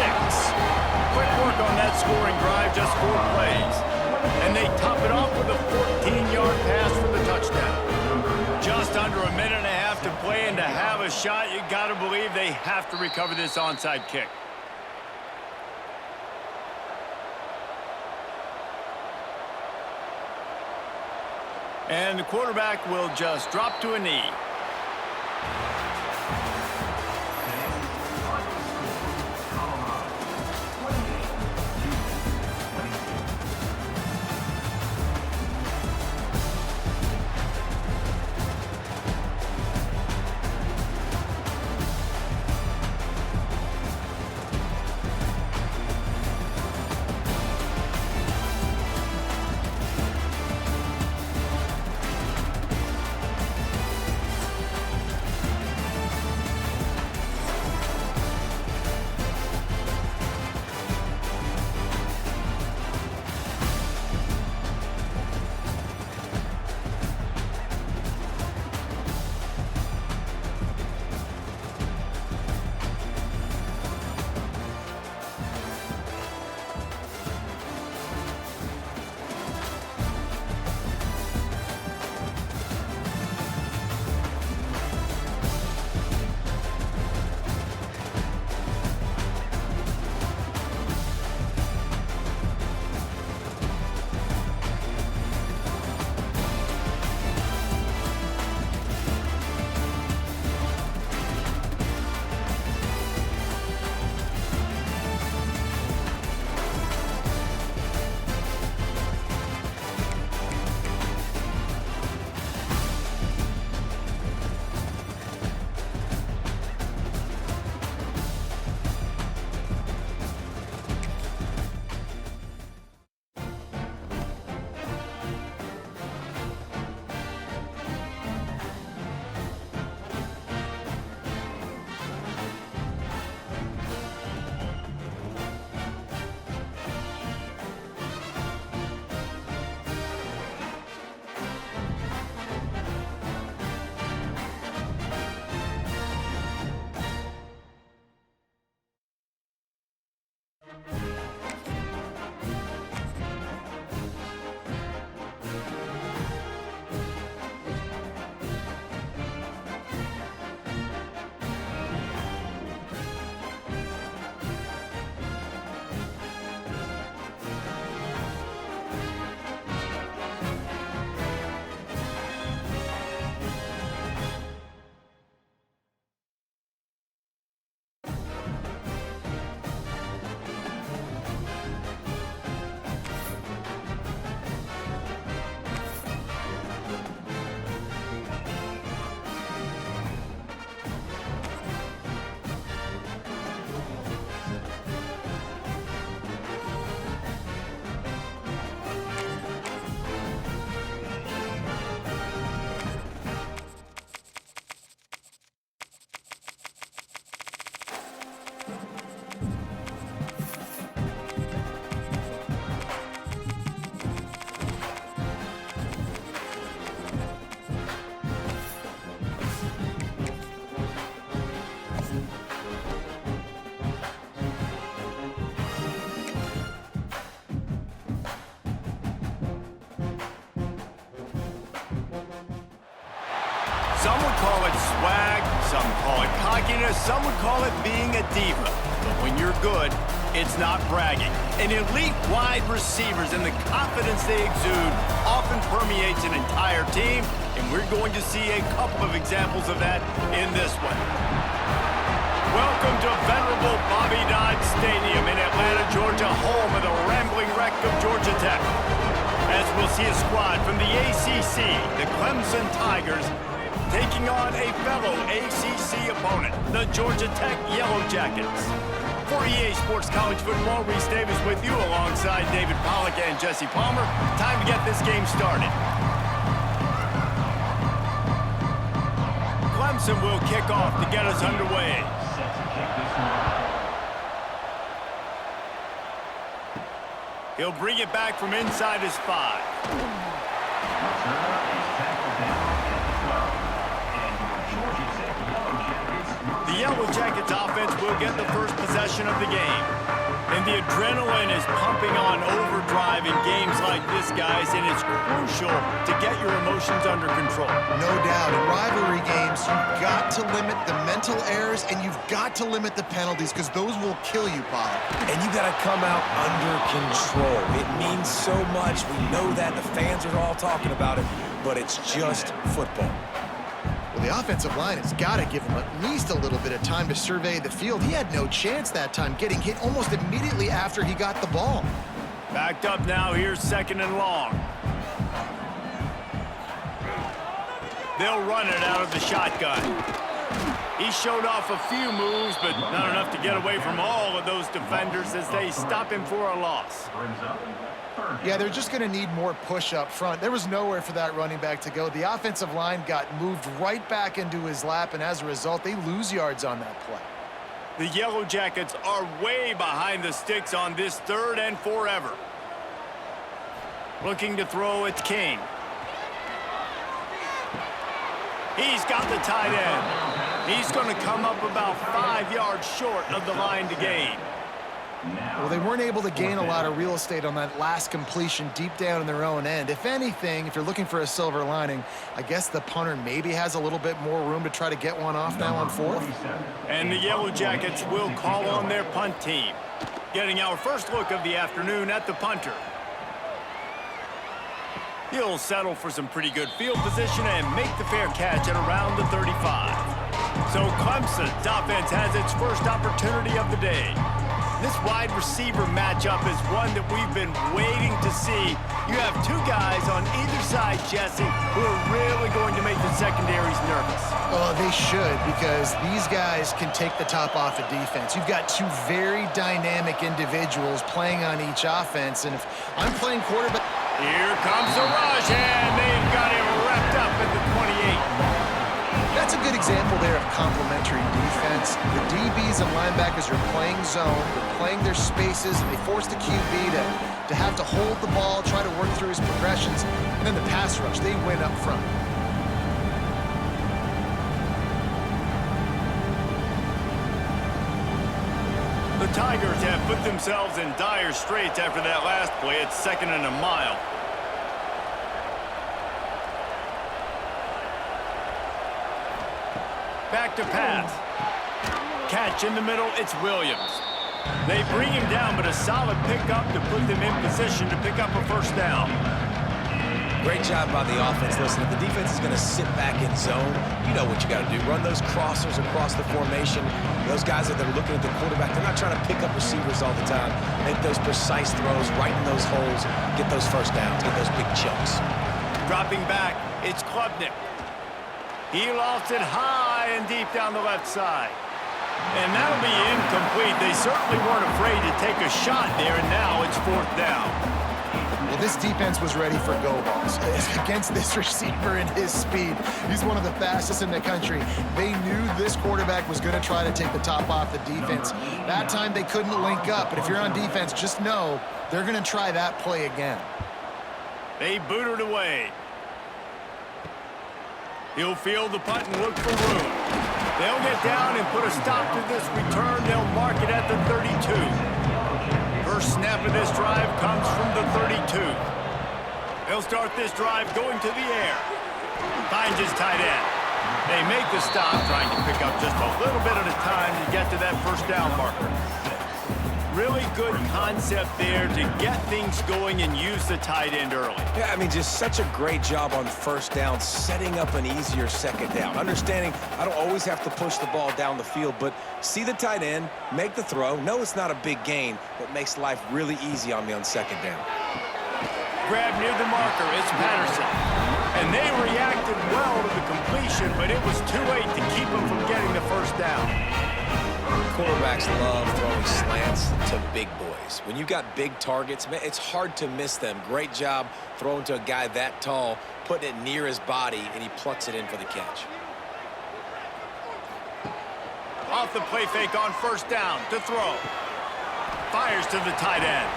Quick work on that scoring drive, just 4 plays. And they top it off with a 14-yard pass for the touchdown. Just under a minute and a half to play, and to have a shot, you got to believe they have to recover this onside kick. And the quarterback will just drop to a knee. would call it swag, some call it cockiness, some would call it being a diva. But when you're good, it's not bragging. And elite wide receivers and the confidence they exude often permeates an entire team, and we're going to see a couple of examples of that in this one. Welcome to venerable Bobby Dodd Stadium in Atlanta, Georgia, home of the rambling wreck of Georgia Tech. As we'll see a squad from the ACC, the Clemson Tigers, taking on a fellow ACC opponent, the Georgia Tech Yellow Jackets. For EA Sports College Football, Reese Davis with you alongside David Pollack and Jesse Palmer. Time to get this game started. Clemson will kick off to get us underway. He'll bring it back from inside his 5. The Yellow Jackets offense will get the first possession of the game. And the adrenaline is pumping on overdrive in games like this, guys, and it's crucial to get your emotions under control. No doubt. In rivalry games, you've got to limit the mental errors and you've got to limit the penalties because those will kill you, Bob. And you got to come out under control. It means so much. We know that. The fans are all talking about it, but it's just football. Well, the offensive line has got to give him at least a little bit of time to survey the field. He had no chance that time, getting hit almost immediately after he got the ball. Backed up now, here's 2nd and long. They'll run it out of the shotgun. He showed off a few moves, but not enough to get away from all of those defenders as they stop him for a loss. Yeah, they're just going to need more push up front. There was nowhere for that running back to go. The offensive line got moved right back into his lap, and as a result, they lose yards on that play. The Yellow Jackets are way behind the sticks on this 3rd and forever. Looking to throw, it's King. He's got the tight end. He's going to come up about 5 yards short of the line to gain. Well, they weren't able to gain a lot of real estate on that last completion deep down in their own end. If anything, if you're looking for a silver lining, I guess the punter maybe has a little bit more room to try to get one off now on 4th. And the Yellow Jackets will call on their punt team. Getting our first look of the afternoon at the punter. He'll settle for some pretty good field position and make the fair catch at around the 35. So Clemson's offense has its first opportunity of the day. This wide receiver matchup is one that we've been waiting to see. You have 2 guys on either side, Jesse, who are really going to make the secondaries nervous. Oh, they should, because these guys can take the top off of defense. You've got 2 very dynamic individuals playing on each offense, and if I'm playing quarterback... Here comes the rush, and they've got him wrapped up at the 28. That's a good example there of complementary defense. The DBs and linebackers are playing zone, they're playing their spaces, and they force the QB to have to hold the ball, try to work through his progressions, and then the pass rush, they win up front. The Tigers have put themselves in dire straits after that last play. It's 2nd and a mile. Back to pass. Catch in the middle, it's Williams. They bring him down, but a solid pickup to put them in position to pick up a first down. Great job by the offense. Listen, if the defense is going to sit back in zone, you know what you got to do. Run those crossers across the formation. Those guys that are looking at the quarterback, they're not trying to pick up receivers all the time. Make those precise throws, right in those holes, get those first downs, get those big chunks. Dropping back, it's Klubnik. He lofts it high and deep down the left side. And that'll be incomplete. They certainly weren't afraid to take a shot there, and now it's 4th down. Well, this defense was ready for go balls. Against this receiver and his speed, he's one of the fastest in the country. They knew this quarterback was going to try to take the top off the defense. That time they couldn't link up, but if you're on defense, just know they're going to try that play again. They boot it away. He'll field the punt and look for room. They'll get down and put a stop to this return. They'll mark it at the 32. First snap of this drive comes from the 32. They'll start this drive going to the air. Finds his tight end. They make the stop, trying to pick up just a little bit at a time to get to that first down marker. Really good concept there to get things going and use the tight end early. Yeah, I mean, just such a great job on first down, setting up an easier second down. Understanding I don't always have to push the ball down the field, but see the tight end, make the throw. No, it's not a big gain, but makes life really easy on me on second down. Grab near the marker, it's Patterson. And they reacted well to the completion, but it was too late to keep them from getting the first down. Quarterbacks love throwing slants to big boys. When you've got big targets, man, it's hard to miss them. Great job throwing to a guy that tall, putting it near his body, and he plucks it in for the catch. Off the play fake on first down to throw. Fires to the tight end.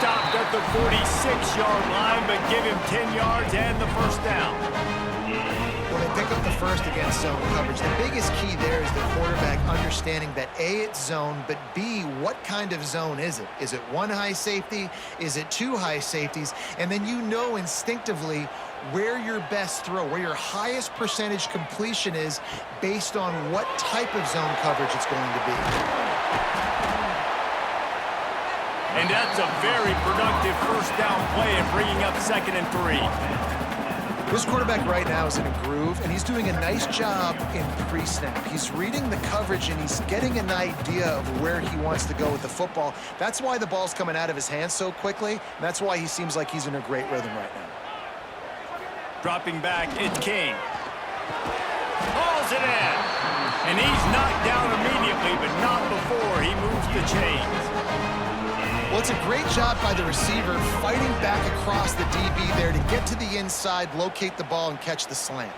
Stopped at the 46-yard line, but give him 10 yards and the first down. When they pick up the first against zone coverage, the biggest key there is the quarterback understanding that A, it's zone, but B, what kind of zone is it? Is it one high safety? Is it two high safeties? And then you know instinctively where your best throw, where your highest percentage completion is based on what type of zone coverage it's going to be. And that's a very productive first down play and bringing up 2nd and 3. This quarterback right now is in a groove, and he's doing a nice job in pre-snap. He's reading the coverage, and he's getting an idea of where he wants to go with the football. That's why the ball's coming out of his hands so quickly, and that's why he seems like he's in a great rhythm right now. Dropping back, it's King. Hauls it in. And he's knocked down immediately, but not before he moves the chains. Well, it's a great job by the receiver fighting back across the DB there to get to the inside, locate the ball, and catch the slant.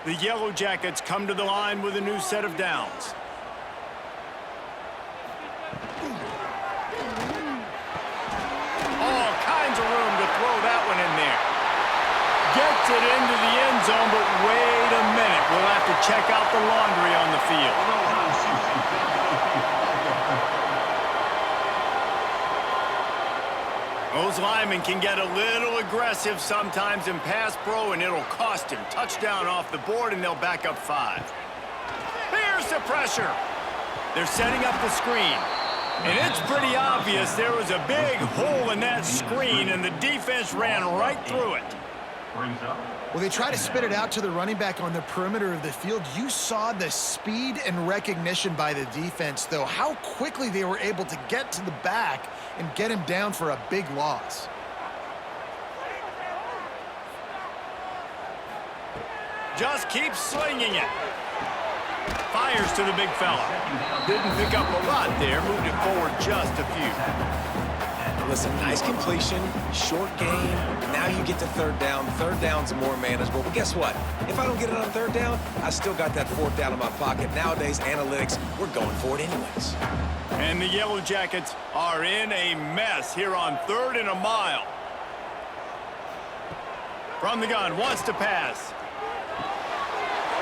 The Yellow Jackets come to the line with a new set of downs. All kinds of room to throw that one in there. Gets it into the end zone, but wait a minute. We'll have to check out the laundry on the field. Those linemen can get a little aggressive sometimes in pass pro, and it'll cost him. Touchdown off the board, and they'll back up 5. Here's the pressure. They're setting up the screen. And it's pretty obvious there was a big hole in that screen, and the defense ran right through it. Well, they try to spit it out to the running back on the perimeter of the field. You saw the speed and recognition by the defense, though, how quickly they were able to get to the back and get him down for a big loss. Just keep slinging it. Fires to the big fella. Didn't pick up a lot there, moved it forward just a few. Listen, nice completion, short game. Now you get to third down. Third down's more manageable. But guess what? If I don't get it on third down, I still got that fourth down in my pocket. Nowadays, analytics, we're going for it anyways. And the Yellow Jackets are in a mess here on 3rd and a mile. From the gun, wants to pass.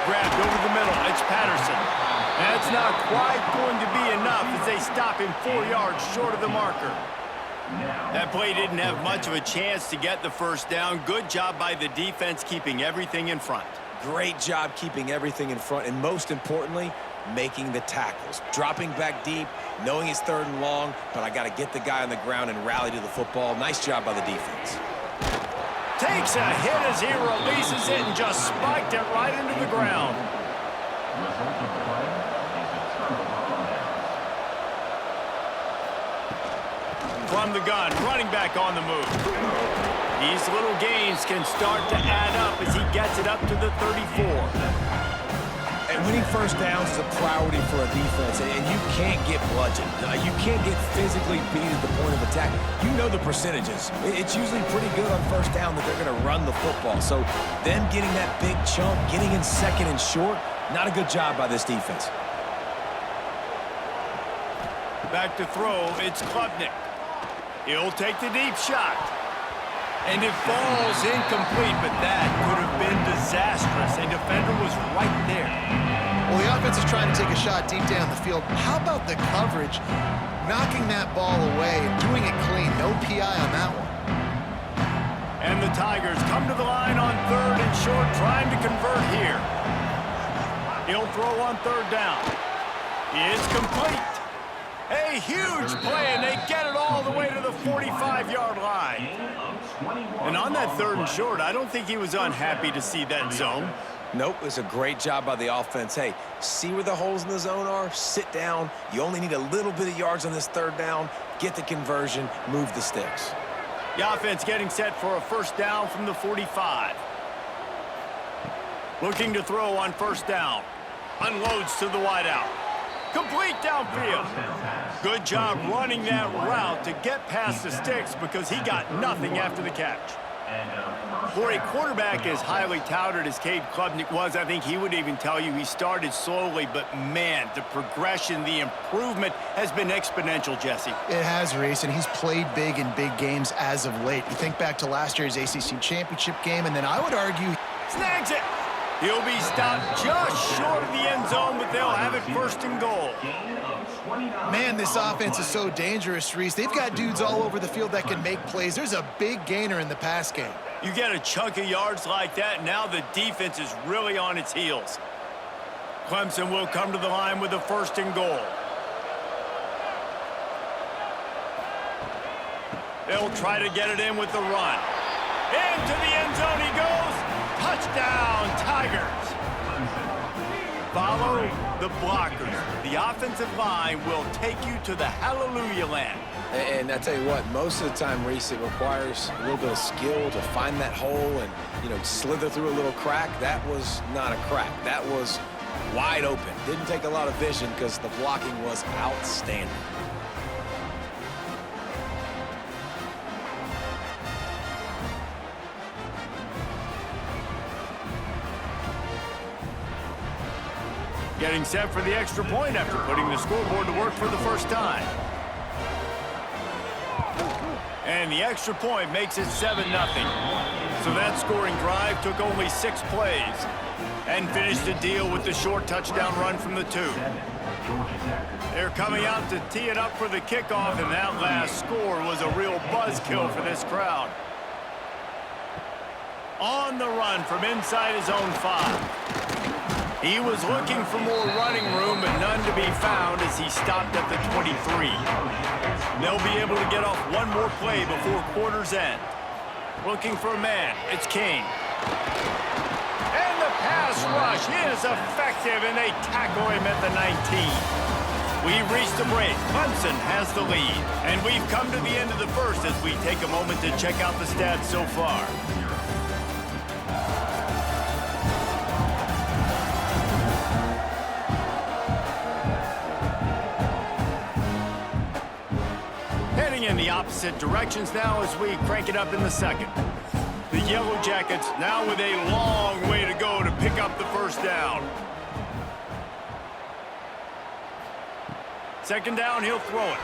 Grabbed over the middle, it's Patterson. That's not quite going to be enough as they stop him 4 yards short of the marker. That play didn't have much of a chance to get the first down. Good job by the defense keeping everything in front. Great job keeping everything in front, and most importantly, making the tackles. Dropping back deep, knowing it's 3rd and long, but I got to get the guy on the ground and rally to the football. Nice job by the defense. Takes a hit as he releases it and just spiked it right into the ground. From the gun, running back on the move. These little gains can start to add up as he gets it up to the 34. And winning first downs is a priority for a defense, and you can't get bludgeoned. You can't get physically beat at the point of attack. You know the percentages. It's usually pretty good on first down that they're going to run the football. So them getting that big chunk, getting in 2nd and short, not a good job by this defense. Back to throw, it's Klubnik. He'll take the deep shot. And it falls incomplete, but that could have been disastrous. A defender was right there. Well, the offense is trying to take a shot deep down the field. How about the coverage? Knocking that ball away and doing it clean. No PI on that one. And the Tigers come to the line on 3rd and short, trying to convert here. He'll throw on 3rd down. It's complete. A huge play, and they get it all the way to the 45-yard line. And on that 3rd and short, I don't think he was unhappy to see that zone. Nope, it was a great job by the offense. Hey, see where the holes in the zone are? Sit down. You only need a little bit of yards on this 3rd down. Get the conversion, move the sticks. The offense getting set for a 1st down from the 45. Looking to throw on 1st down. Unloads to the wideout. Complete downfield. Good job running that route to get past the sticks because he got nothing after the catch. For a quarterback as highly touted as Cade Klubnik was, I think he would even tell you he started slowly, but man, the progression, the improvement has been exponential, Jesse. It has, Reese, and he's played big in big games as of late. You think back to last year's ACC championship game, and then I would argue... Snags it! He'll be stopped just short of the end zone, but they'll have it 1st and goal. Man, this offense is so dangerous, Reese. They've got dudes all over the field that can make plays. There's a big gainer in the pass game. You get a chunk of yards like that, now the defense is really on its heels. Clemson will come to the line with a 1st and goal. They'll try to get it in with the run. Into the end zone he goes. Touchdown, Tigers. Follow the blockers. The offensive line will take you to the hallelujah land. And I tell you what, most of the time, Reese, it requires a little bit of skill to find that hole and, you know, slither through a little crack. That was not a crack. That was wide open. Didn't take a lot of vision because the blocking was outstanding. Getting set for the extra point after putting the scoreboard to work for the 1st time. And the extra point makes it 7-0. So that scoring drive took only 6 plays and finished the deal with the short touchdown run from the 2. They're coming out to tee it up for the kickoff, and that last score was a real buzzkill for this crowd. On the run from inside his own 5. He was looking for more running room, but none to be found as he stopped at the 23. They'll be able to get off one more play before quarter's end. Looking for a man, it's King. And the pass rush is effective, and they tackle him at the 19. We've reached the break. Clemson has the lead. And we've come to the end of the 1st as we take a moment to check out the stats so far. In the opposite directions now as we crank it up in the 2nd. The Yellow Jackets now with a long way to go to pick up the 1st down. 2nd down, he'll throw it.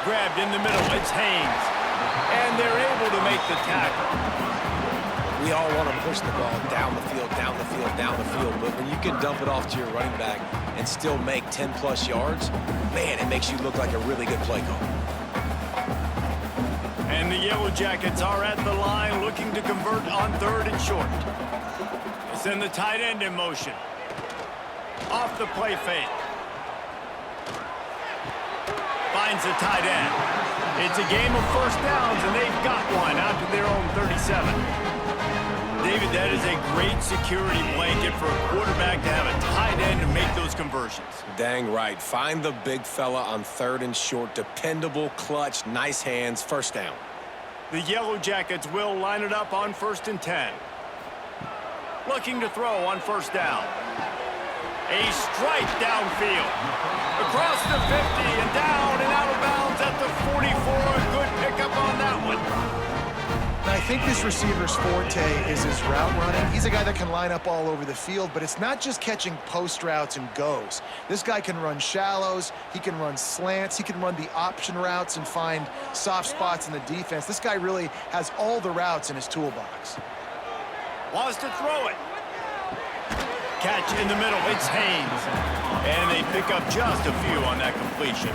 Grabbed in the middle, it's Haynes. And they're able to make the tackle. We all want to push the ball down the field, down the field, down the field, but when you can dump it off to your running back and still make 10-plus yards, man, it makes you look like a really good play call. And the Yellow Jackets are at the line looking to convert on 3rd and short. They send the tight end in motion. Off the play fake. Finds the tight end. It's a game of 1st downs, and they've got one out to their own 37. David, that is a great security blanket for a quarterback to have a tight end to make those conversions. Dang right. Find the big fella on 3rd and short. Dependable, clutch, nice hands, 1st down. The Yellow Jackets will line it up on 1st and 10. Looking to throw on 1st down. A strike downfield. Across the 50 and down and out of bounds at the 44. A good pickup on that one. I think this receiver's forte is his route running. He's a guy that can line up all over the field, but it's not just catching post routes and goes. This guy can run shallows, he can run slants, he can run the option routes and find soft spots in the defense. This guy really has all the routes in his toolbox. Wants to throw it. Catch in the middle, it's Haynes. And they pick up just a few on that completion.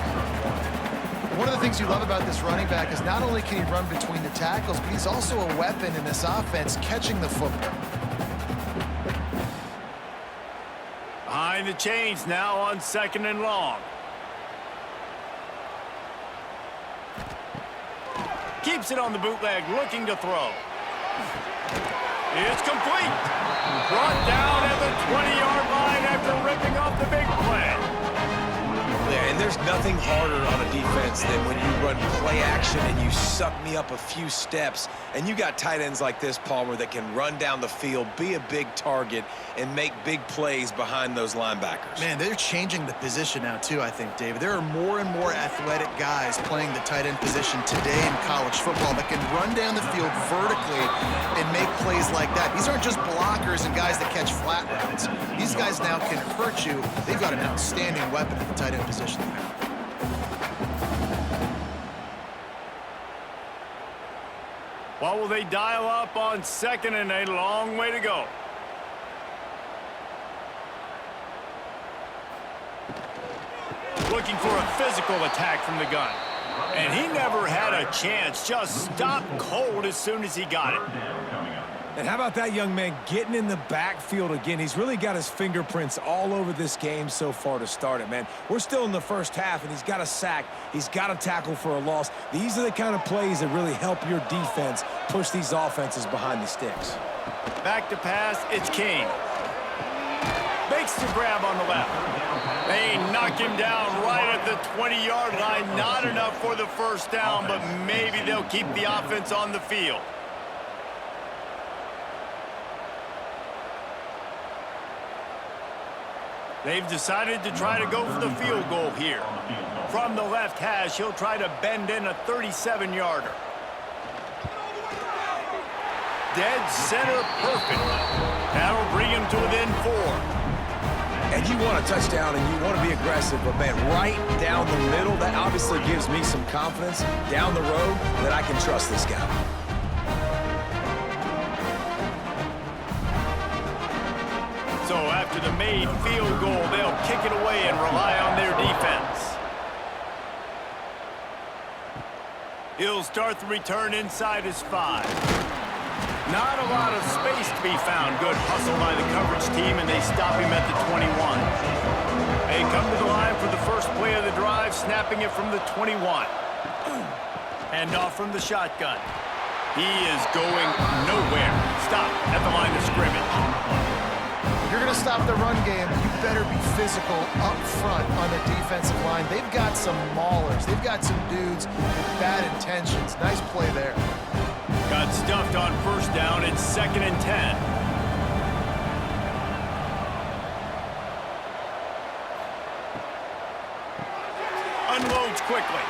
One of the things you love about this running back is not only can he run between the tackles, but he's also a weapon in this offense catching the football. Behind the chains now on 2nd and long. Keeps it on the bootleg, looking to throw. It's complete. Brought down at the 20-yard line after ripping off the big play. Yeah, and there's nothing harder on a defense than when you run play action and you suck me up a few steps. And you got tight ends like this, Palmer, that can run down the field, be a big target, and make big plays behind those linebackers. Man, they're changing the position now, too, I think, David. There are more and more athletic guys playing the tight end position today in college football that can run down the field vertically and make plays like that. These aren't just blockers and guys that catch flat routes. These guys now can hurt you. They've got an outstanding weapon at the tight end position there. What will they dial up on 2nd and a long way to go? Looking for a physical attack from the gun. And he never had a chance. Just stopped cold as soon as he got it. And how about that young man getting in the backfield again? He's really got his fingerprints all over this game so far to start it, man. We're still in the first half, and he's got a sack. He's got a tackle for a loss. These are the kind of plays that really help your defense push these offenses behind the sticks. Back to pass, it's King. Makes the grab on the left. They knock him down right at the 20-yard line. Not enough for the first down, but maybe they'll keep the offense on the field. They've decided to try to go for the field goal here. From the left hash, he'll try to bend in a 37-yarder. Dead center, perfect. That'll bring him to within 4. And you want a touchdown and you want to be aggressive, but man, right down the middle, that obviously gives me some confidence down the road that I can trust this guy. So after the made field goal, they'll kick it away and rely on their defense. He'll start the return inside his 5. Not a lot of space to be found. Good hustle by the coverage team, and they stop him at the 21. They come to the line for the first play of the drive, snapping it from the 21. Hand off from the shotgun. He is going nowhere. Stop at the line of scrimmage. If you're going to stop the run game, you better be physical up front on the defensive line. They've got some maulers. They've got some dudes with bad intentions. Nice play there. Got stuffed on first down. It's 2nd and 10. Unloads quickly.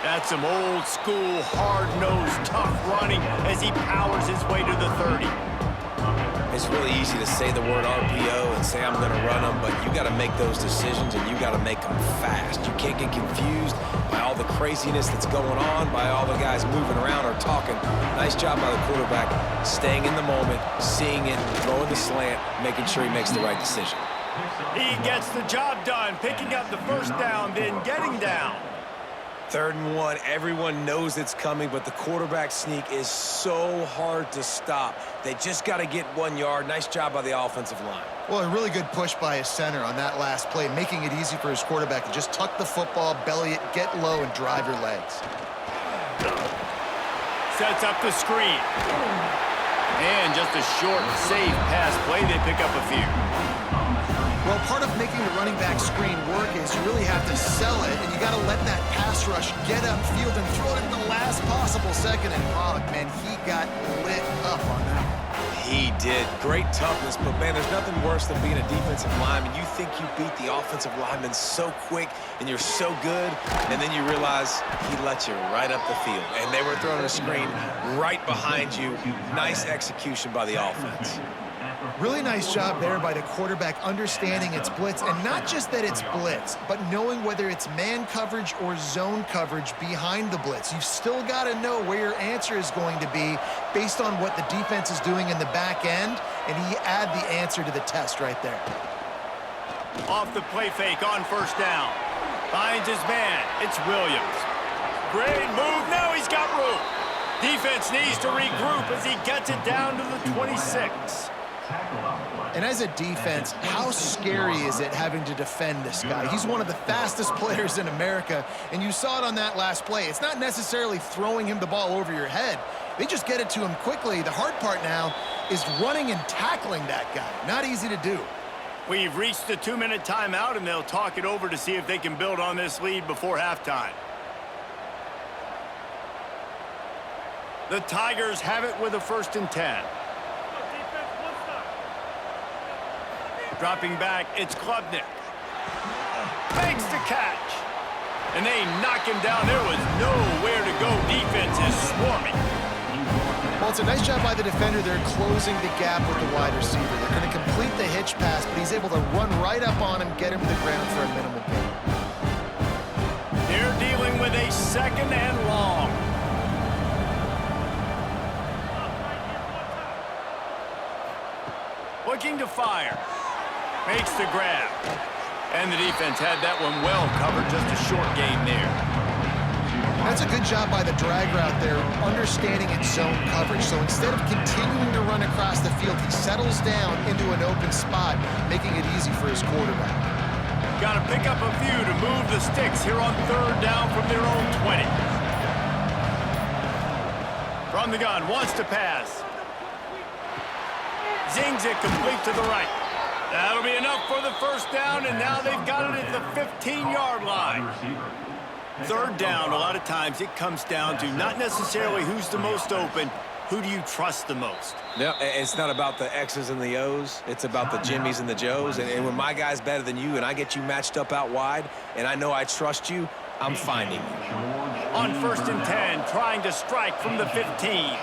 That's some old school, hard-nosed, tough running as he powers his way to the 30. It's really easy to say the word RPO and say I'm going to run them, but you got to make those decisions and you got to make them fast. You can't get confused by all the craziness that's going on, by all the guys moving around or talking. Nice job by the quarterback, staying in the moment, seeing it, throwing the slant, making sure he makes the right decision. He gets the job done, picking up the first down, then getting down. 3rd and 1, everyone knows it's coming, but the quarterback sneak is so hard to stop. They just got to get 1 yard. Nice job by the offensive line. Well, a really good push by his center on that last play, making it easy for his quarterback to just tuck the football, belly it, get low, and drive your legs. Sets up the screen. And just a short, safe pass play. They pick up a few. Well, part of making the running back screen work is you really have to sell it, and you got to let that pass rush get upfield and throw it at the last possible second. And Pollock, man, he got lit up on that one. He did. Great toughness, but man, there's nothing worse than being a defensive lineman. You think you beat the offensive lineman so quick, and you're so good, and then you realize he let you right up the field. And they were throwing a screen right behind you. Nice execution by the offense. Really nice job there by the quarterback understanding it's blitz, and not just that it's blitz, but knowing whether it's man coverage or zone coverage behind the blitz. You've still got to know where your answer is going to be based on what the defense is doing in the back end, and he add the answer to the test right there. Off the play fake on first down. Finds his man. It's Williams. Great move. Now he's got room. Defense needs to regroup as he gets it down to the 26. And as a defense, how scary is it having to defend this guy? He's one of the fastest players in America, and you saw it on that last play. It's not necessarily throwing him the ball over your head. They just get it to him quickly. The hard part now is running and tackling that guy. Not easy to do. We've reached the 2-minute timeout, and they'll talk it over to see if they can build on this lead before halftime. The Tigers have it with a 1st and 10. Dropping back, it's Klubnik. Makes the catch. And they knock him down. There was nowhere to go. Defense is swarming. Well, it's a nice job by the defender. They're closing the gap with the wide receiver. They're going to complete the hitch pass, but he's able to run right up on him, get him to the ground for a minimal gain. They're dealing with a 2nd and long. Looking to fire. Makes the grab. And the defense had that one well covered. Just a short gain there. That's a good job by the drag route there, understanding its zone coverage. So instead of continuing to run across the field, he settles down into an open spot, making it easy for his quarterback. Got to pick up a few to move the sticks here on 3rd down from their own 20. From the gun, wants to pass. Zings it complete to the right. That'll be enough for the 1st down, and now they've got it at the 15-yard line. 3rd down, a lot of times it comes down to not necessarily who's the most open, who do you trust the most? No, it's not about the X's and the O's. It's about the Jimmys and the Joes. And when my guy's better than you and I get you matched up out wide and I know I trust you, I'm finding you. On 1st and 10, trying to strike from the 15.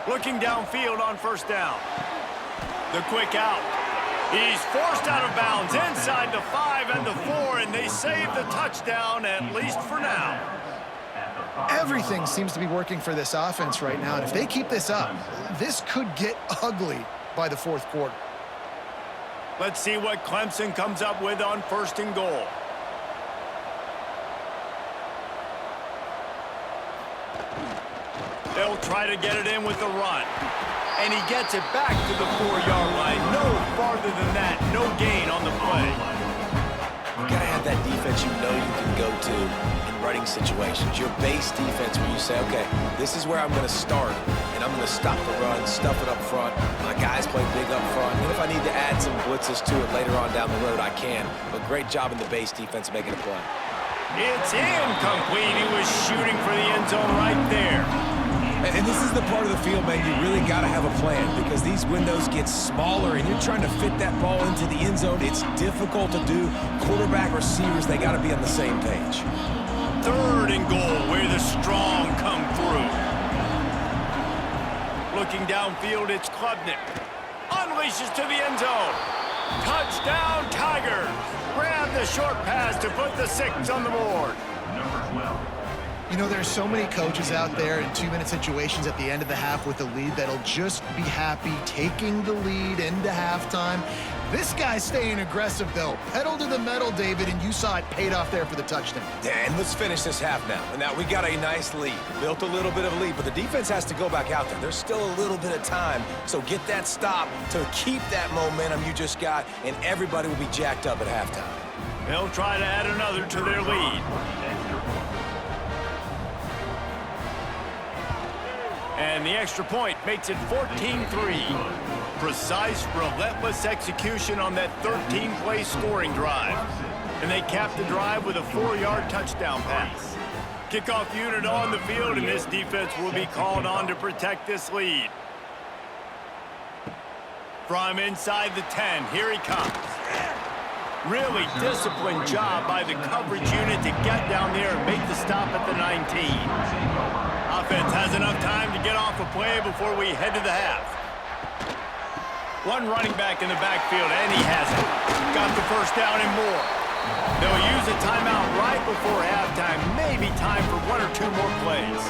Looking downfield on 1st down. The quick out. He's forced out of bounds inside the 5 and the 4, and they save the touchdown, at least for now. Everything seems to be working for this offense right now, and if they keep this up, this could get ugly by the 4th quarter. Let's see what Clemson comes up with on 1st and goal. They'll try to get it in with the run. And he gets it back to the 4-yard line. No farther than that. No gain on the play. You gotta have that defense you know you can go to in running situations. Your base defense where you say, okay, this is where I'm gonna start, and I'm gonna stop the run, stuff it up front. My guys play big up front. And if I need to add some blitzes to it later on down the road, I can. But great job in the base defense making a play. It's incomplete. He was shooting for the end zone right there. And this is the part of the field, man, you really got to have a plan because these windows get smaller and you're trying to fit that ball into the end zone. It's difficult to do. Quarterback, receivers, they got to be on the same page. 3rd and goal where the strong come through. Looking downfield, it's Klubnik. Unleashes to the end zone. Touchdown, Tigers. Grab the short pass to put the 6 on the board. Number 12. You know, there's so many coaches out there in 2-minute situations at the end of the half with the lead that'll just be happy taking the lead into halftime. This guy's staying aggressive, though. Pedal to the metal, David, and you saw it paid off there for the touchdown. And let's finish this half now. Now, we got a nice lead. Built a little bit of a lead, but the defense has to go back out there. There's still a little bit of time, so get that stop to keep that momentum you just got, and everybody will be jacked up at halftime. They'll try to add another to their lead. And the extra point makes it 14-3. Precise, relentless execution on that 13-play scoring drive. And they cap the drive with a 4-yard touchdown pass. Kickoff unit on the field, and this defense will be called on to protect this lead. From inside the 10, here he comes. Really disciplined job by the coverage unit to get down there and make the stop at the 19. Offense has enough time to get off a play before we head to the half. One running back in the backfield, and he has it. Got the 1st down and more. They'll use a timeout right before halftime. Maybe time for 1 or 2 more plays.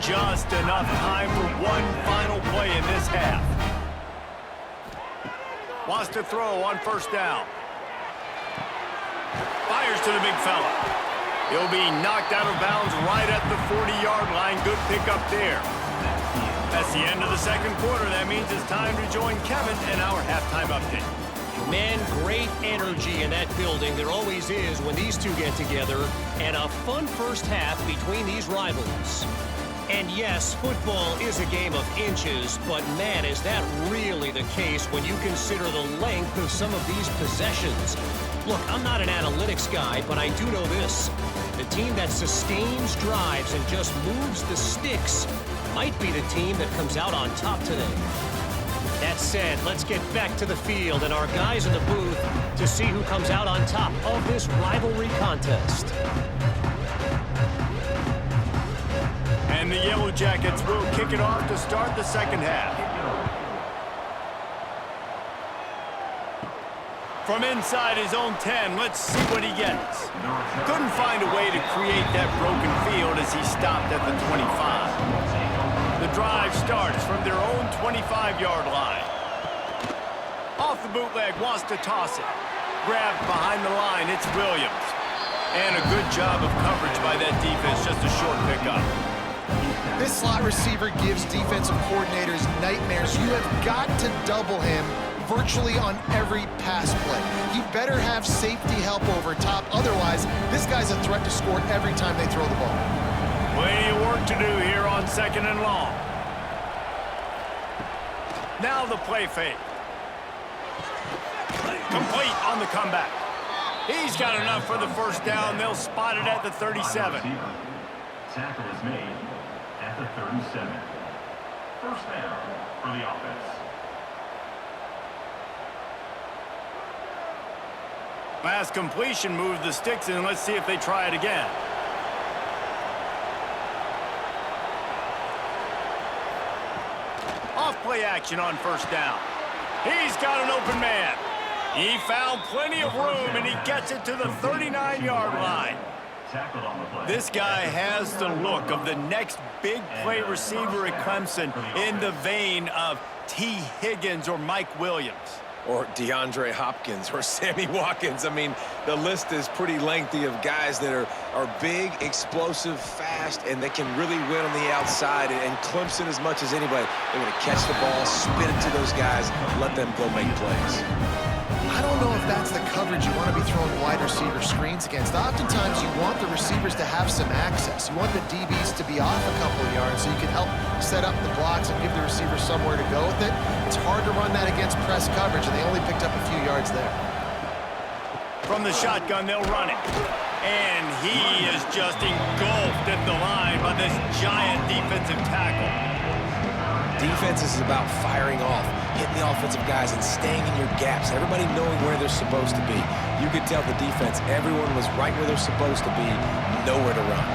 Just enough time for one final play in this half. Wants to throw on 1st down. Here's to the big fella. He'll be knocked out of bounds right at the 40-yard line. Good pickup there. That's the end of the second quarter. That means it's time to join Kevin and our halftime update. Man, great energy in that building. There always is when these two get together. And a fun first half between these rivals. And yes, football is a game of inches, but man, is that really the case when you consider the length of some of these possessions. Look, I'm not an analytics guy, but I do know this. The team that sustains drives and just moves the sticks might be the team that comes out on top today. That said, let's get back to the field and our guys in the booth to see who comes out on top of this rivalry contest. And the Yellow Jackets will kick it off to start the second half. From inside his own 10, let's see what he gets. Couldn't find a way to create that broken field as he stopped at the 25. The drive starts from their own 25-yard line. Off the bootleg, wants to toss it. Grabbed behind the line, it's Williams. And a good job of coverage by that defense, just a short pickup. This slot receiver gives defensive coordinators nightmares. You have got to double him virtually on every pass play. He better have safety help over top. Otherwise, this guy's a threat to score every time they throw the ball. Plenty of work to do here on second and long. Now the play fake. Complete on the comeback. He's got enough for the first down. They'll spot it at the 37. Tackle is made at the 37. First down for the offense. Pass completion moved the sticks in. Let's see if they try it again. Off play action on first down. He's got an open man. He found plenty of room, and he gets it to the 39-yard line. This guy has the look of the next big play receiver at Clemson in the vein of T. Higgins or Mike Williams. Or DeAndre Hopkins or Sammy Watkins. I mean, the list is pretty lengthy of guys that are big, explosive, fast, and they can really win on the outside. And Clemson, as much as anybody, they're going to catch the ball, spin it to those guys, let them go make plays. I don't know if that's the coverage you want to be throwing wide receiver screens against. Oftentimes, you want the receivers to have some access. You want the DBs to be off a couple of yards so you can help set up the blocks and give the receiver somewhere to go with it. It's hard to run that against press coverage, and they only picked up a few yards there. From the shotgun, they'll run it. And he is just engulfed at the line by this giant defensive tackle. Defense is about firing off, hitting the offensive guys, and staying in your gaps. Everybody knowing where they're supposed to be. You could tell the defense, everyone was right where they're supposed to be, nowhere to run.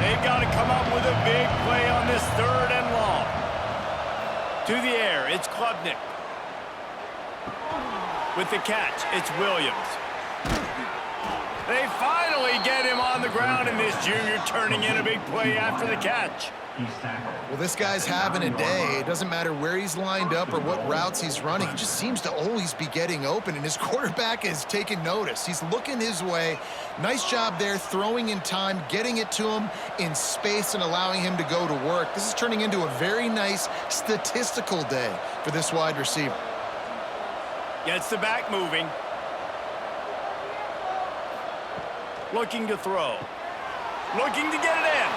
They've got to come up with a big play on this third and long. To the air, it's Klubnik. With the catch, it's Williams. They finally get him on the ground, and this junior turning in a big play after the catch. Well, this guy's having a day. It doesn't matter where he's lined up or what routes he's running. He just seems to always be getting open, and his quarterback is taking notice. He's looking his way. Nice job there, throwing in time, getting it to him in space and allowing him to go to work. This is turning into a very nice statistical day for this wide receiver. Gets the back moving. Looking to throw. Looking to get it in.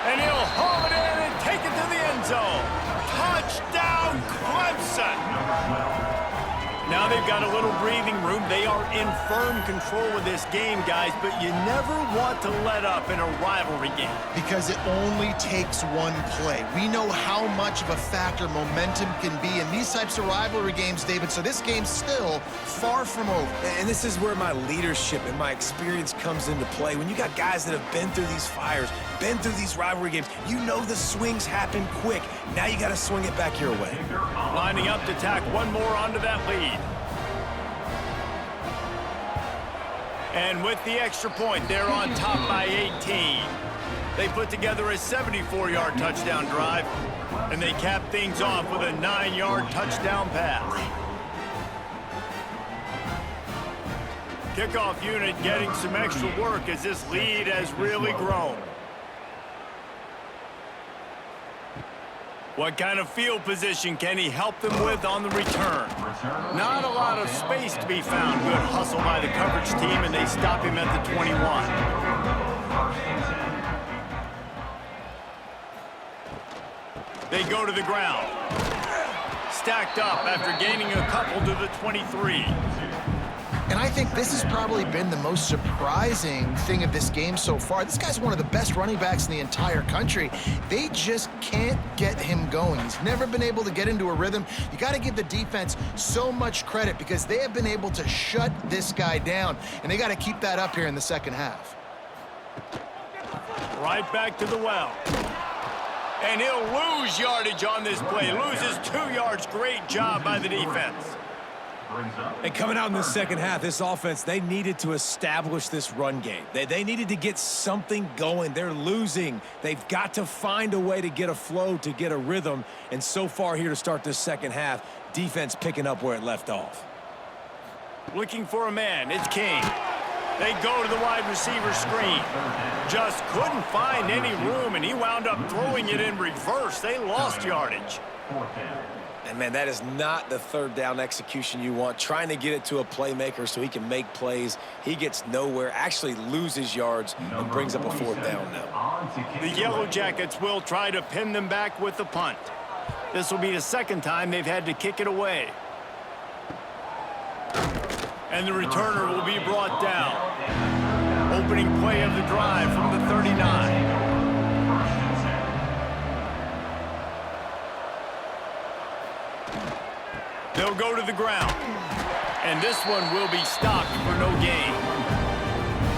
And he'll haul it in and take it to the end zone. Touchdown, Clemson! Now they've got a little breathing room. They are in firm control of this game, guys, but you never want to let up in a rivalry game. Because it only takes one play. We know how much of a factor momentum can be in these types of rivalry games, David, so this game's still far from over. And this is where my leadership and my experience comes into play. When you got guys that have been through these fires, been through these rivalry games, you know the swings happen quick. Now you got to swing it back your way. Lining up to tack one more onto that lead. And with the extra point, they're on top by 18. They put together a 74-yard touchdown drive, and they cap things off with a 9-yard touchdown pass. Kickoff unit getting some extra work as this lead has really grown. What kind of field position can he help them with on the return? Not a lot of space to be found. Good hustle by the coverage team, and they stop him at the 21. They go to the ground. Stacked up after gaining a couple to the 23. And I think this has probably been the most surprising thing of this game so far. This guy's one of the best running backs in the entire country. They just can't get him going. He's never been able to get into a rhythm. You got to give the defense so much credit because they have been able to shut this guy down, and they got to keep that up here in the second half. Right back to the well. And he'll lose yardage on this play. Loses 2 yards. Great job by the defense. And coming out in the second half, this offense, they needed to establish this run game. They needed to get something going. They're losing. They've got to find a way to get a flow, to get a rhythm. And so far here to start this second half, defense picking up where it left off. Looking for a man. It's King. They go to the wide receiver screen. Just couldn't find any room, and he wound up throwing it in reverse. They lost yardage. And, man, that is not the third down execution you want. Trying to get it to a playmaker so he can make plays. He gets nowhere, actually loses yards, and brings up a 4th down now. The Yellow Jackets will try to pin them back with the punt. This will be the second time they've had to kick it away. And the returner will be brought down. Opening play of the drive from the 39. They'll go to the ground. And this one will be stopped for no gain.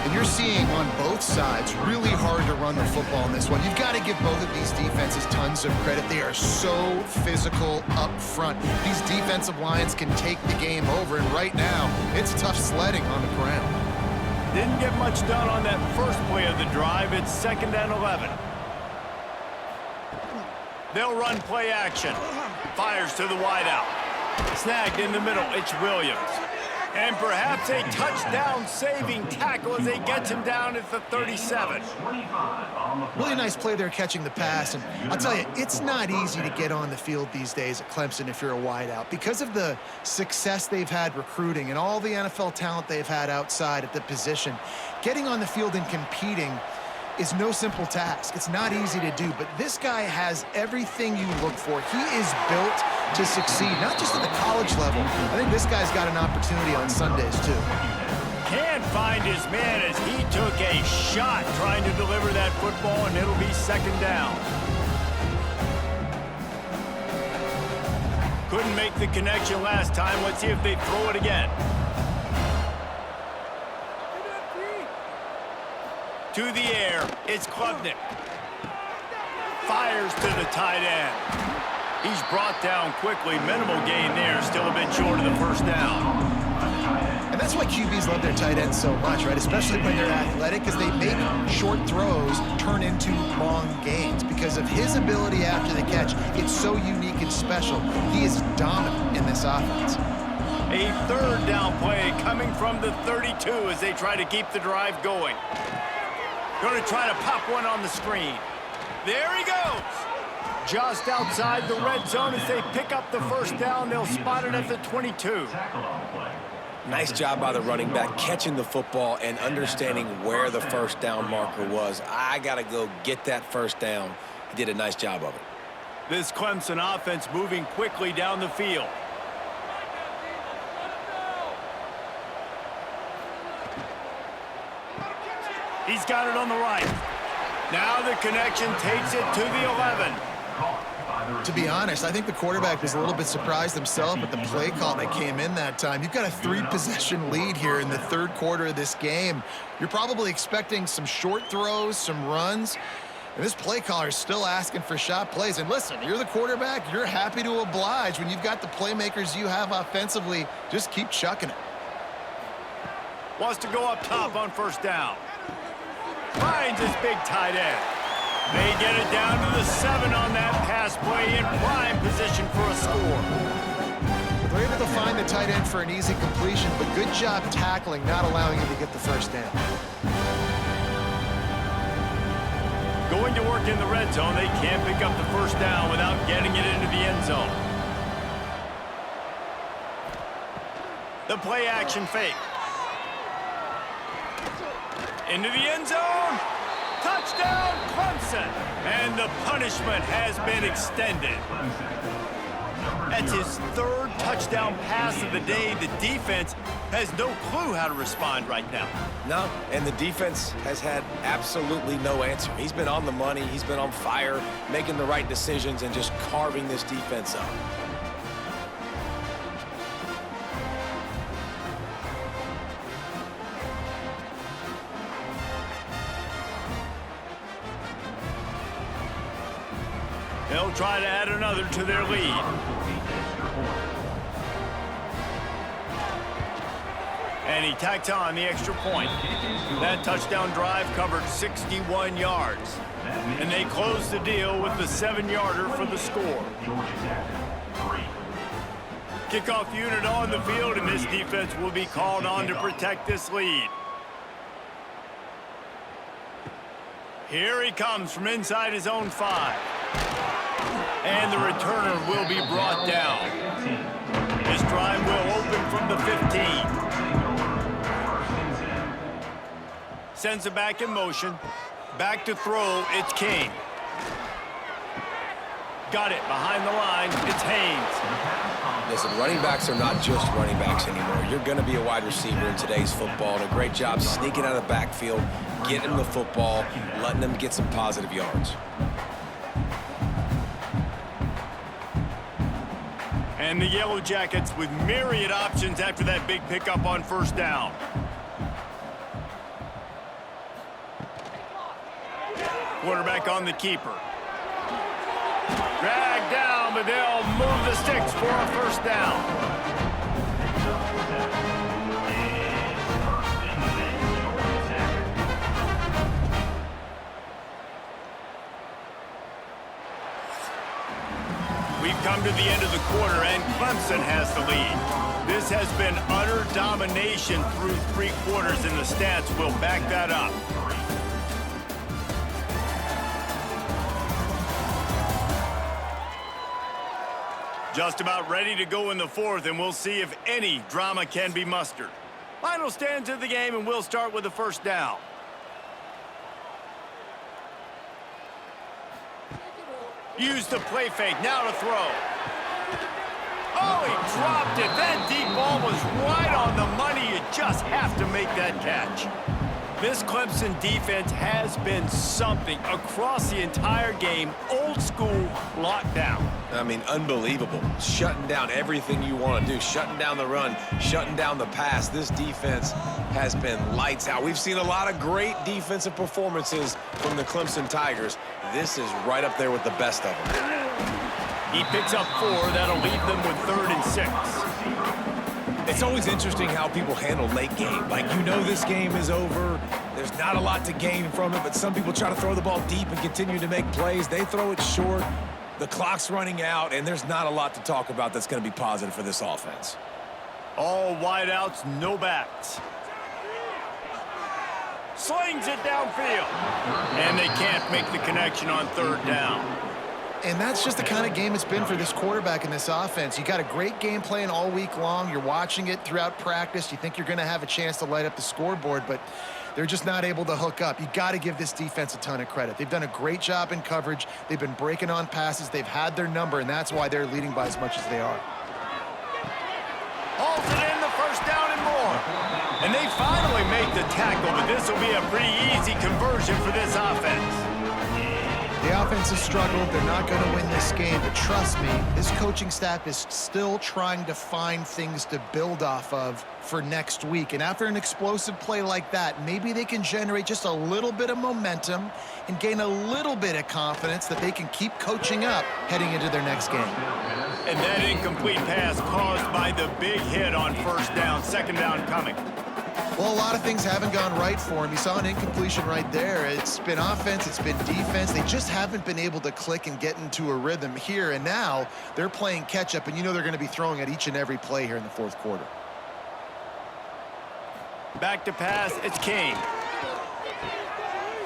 And you're seeing on both sides really hard to run the football in this one. You've got to give both of these defenses tons of credit. They are so physical up front. These defensive lines can take the game over, and right now, it's tough sledding on the ground. Didn't get much done on that first play of the drive. It's 2nd and 11. They'll run play action. Fires to the wideout. Snagged in the middle. It's Williams. And perhaps a touchdown-saving tackle as they get him down at the 37. Really nice play there catching the pass. And I'll tell you, it's not easy to get on the field these days at Clemson if you're a wideout. Because of the success they've had recruiting and all the NFL talent they've had outside at the position, getting on the field and competing is no simple task. It's not easy to do, but this guy has everything you look for. He is built to succeed, not just at the college level. I think this guy's got an opportunity on Sundays, too. Can't find his man as he took a shot trying to deliver that football, and it'll be 2nd down. Couldn't make the connection last time. Let's see if they throw it again. To the air, it's Klubnik. Fires to the tight end. He's brought down quickly. Minimal gain there. Still a bit short of the 1st down. And that's why QBs love their tight ends so much, right? Especially when they're athletic, because they make short throws turn into long gains. Because of his ability after the catch, it's so unique and special. He is dominant in this offense. A 3rd down play coming from the 32 as they try to keep the drive going. Going to try to pop one on the screen. There he goes. Just outside the red zone as they pick up the 1st down. They'll spot it at the 22. Nice job by the running back catching the football and understanding where the 1st down marker was. I got to go get that 1st down. He did a nice job of it. This Clemson offense moving quickly down the field. He's got it on the right. Now the connection takes it to the 11. To be honest, I think the quarterback was a little bit surprised himself at the play call that came in that time. You've got a 3-possession lead here in the 3rd quarter of this game. You're probably expecting some short throws, some runs. And this play caller is still asking for shot plays. And listen, you're the quarterback. You're happy to oblige. When you've got the playmakers you have offensively, just keep chucking it. Wants to go up top on 1st down. Finds his big tight end. They get it down to the 7 on that pass play in prime position for a score. With They're able to find the tight end for an easy completion, but good job tackling, not allowing him to get the first down. Going to work in the red zone, they can't pick up the first down without getting it into the end zone. The play action fake. Into the end zone. Touchdown, Clemson. And the punishment has been extended. That's his third touchdown pass of the day. The defense has no clue how to respond right now. No, and the defense has had absolutely no answer. He's been on the money. He's been on fire, making the right decisions and just carving this defense up. They'll try to add another to their lead. And he tacks on the extra point. That touchdown drive covered 61 yards. And they close the deal with the 7-yarder for the score. Kickoff unit on the field, and this defense will be called on to protect this lead. Here he comes from inside his own 5. And the returner will be brought down. This drive will open from the 15. Sends it back in motion. Back to throw, it's King. Got it behind the line, it's Haynes. Listen, running backs are not just running backs anymore. You're going to be a wide receiver in today's football. And a great job sneaking out of the backfield, getting them the football, letting them get some positive yards. And the Yellow Jackets with myriad options after that big pickup on first down. Quarterback on the keeper. Dragged down, but they'll move the sticks for a first down. We've come to the end of the quarter, and Clemson has the lead. This has been utter domination through 3 quarters, and the stats will back that up. Just about ready to go in the 4th, and we'll see if any drama can be mustered. Final stanza of the game, and we'll start with the first down. Use the play fake, now to throw. Oh, he dropped it. That deep ball was right on the money. You just have to make that catch. This Clemson defense has been something across the entire game. Old school lockdown. I mean, unbelievable. Shutting down everything you want to do. Shutting down the run, shutting down the pass. This defense has been lights out. We've seen a lot of great defensive performances from the Clemson Tigers. This is right up there with the best of them. He picks up 4. That'll leave them with 3rd and 6. It's always interesting how people handle late game. Like, you know this game is over. There's not a lot to gain from it, but some people try to throw the ball deep and continue to make plays. They throw it short. The clock's running out, and there's not a lot to talk about that's going to be positive for this offense. All wideouts, no backs. Slings it downfield. And they can't make the connection on 3rd down. And that's just the kind of game it's been for this quarterback in this offense. You got a great game plan all week long. You're watching it throughout practice. You think you're going to have a chance to light up the scoreboard, but they're just not able to hook up. You got to give this defense a ton of credit. They've done a great job in coverage. They've been breaking on passes. They've had their number, and that's why they're leading by as much as they are. Hauls it in, the first down and more. And they finally make the tackle, but this will be a pretty easy conversion for this offense. The offense has struggled. They're not going to win this game, but trust me, this coaching staff is still trying to find things to build off of for next week. And after an explosive play like that, maybe they can generate just a little bit of momentum and gain a little bit of confidence that they can keep coaching up heading into their next game. And that incomplete pass caused by the big hit on first down, 2nd down coming. Well, a lot of things haven't gone right for him. He saw an incompletion right there. It's been offense, it's been defense. They just haven't been able to click and get into a rhythm here. And now they're playing catch-up, and you know they're going to be throwing at each and every play here in the fourth quarter. Back to pass, it's King.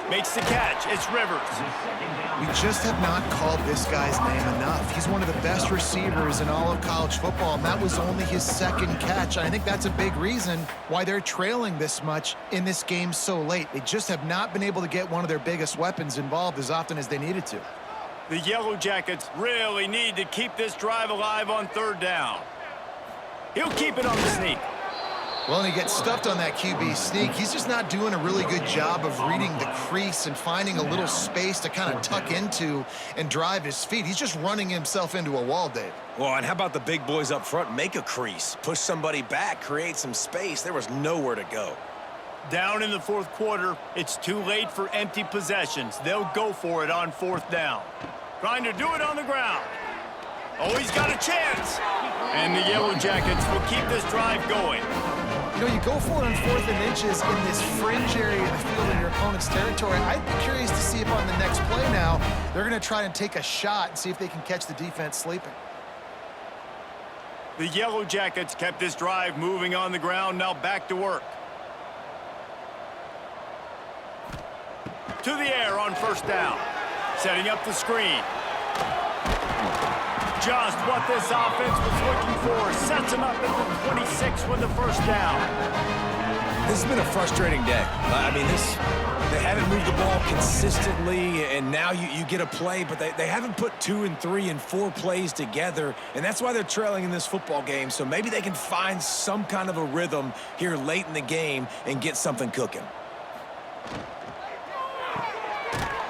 Makes the catch, it's Rivers. We just have not called this guy's name enough. He's one of the best receivers in all of college football, and that was only his second catch. I think that's a big reason why they're trailing this much in this game so late. They just have not been able to get one of their biggest weapons involved as often as they needed to. The Yellow Jackets really need to keep this drive alive on third down. He'll keep it on the sneak. Well, and he gets stuffed on that QB sneak. He's just not doing a really good job of reading the crease and finding a little space to kind of tuck into and drive his feet. He's just running himself into a wall, Dave. Well, and how about the big boys up front? Make a crease, push somebody back, create some space. There was nowhere to go. Down in the fourth quarter, it's too late for empty possessions. They'll go for it on fourth down. Trying to do it on the ground. Oh, he's got a chance. And the Yellow Jackets will keep this drive going. You know, you go for it on 4th and inches in this fringe area of the field in your opponent's territory. I'd be curious to see if on the next play now, they're going to try and take a shot and see if they can catch the defense sleeping. The Yellow Jackets kept this drive moving on the ground, now back to work. To the air on first down. Setting up the screen. Just what this offense was looking for. Sets them up at the 26 with the first down. This has been a frustrating day. I mean, they haven't moved the ball consistently, and now you get a play, but they haven't put 2 and 3 and 4 plays together, and that's why they're trailing in this football game. So maybe they can find some kind of a rhythm here late in the game and get something cooking.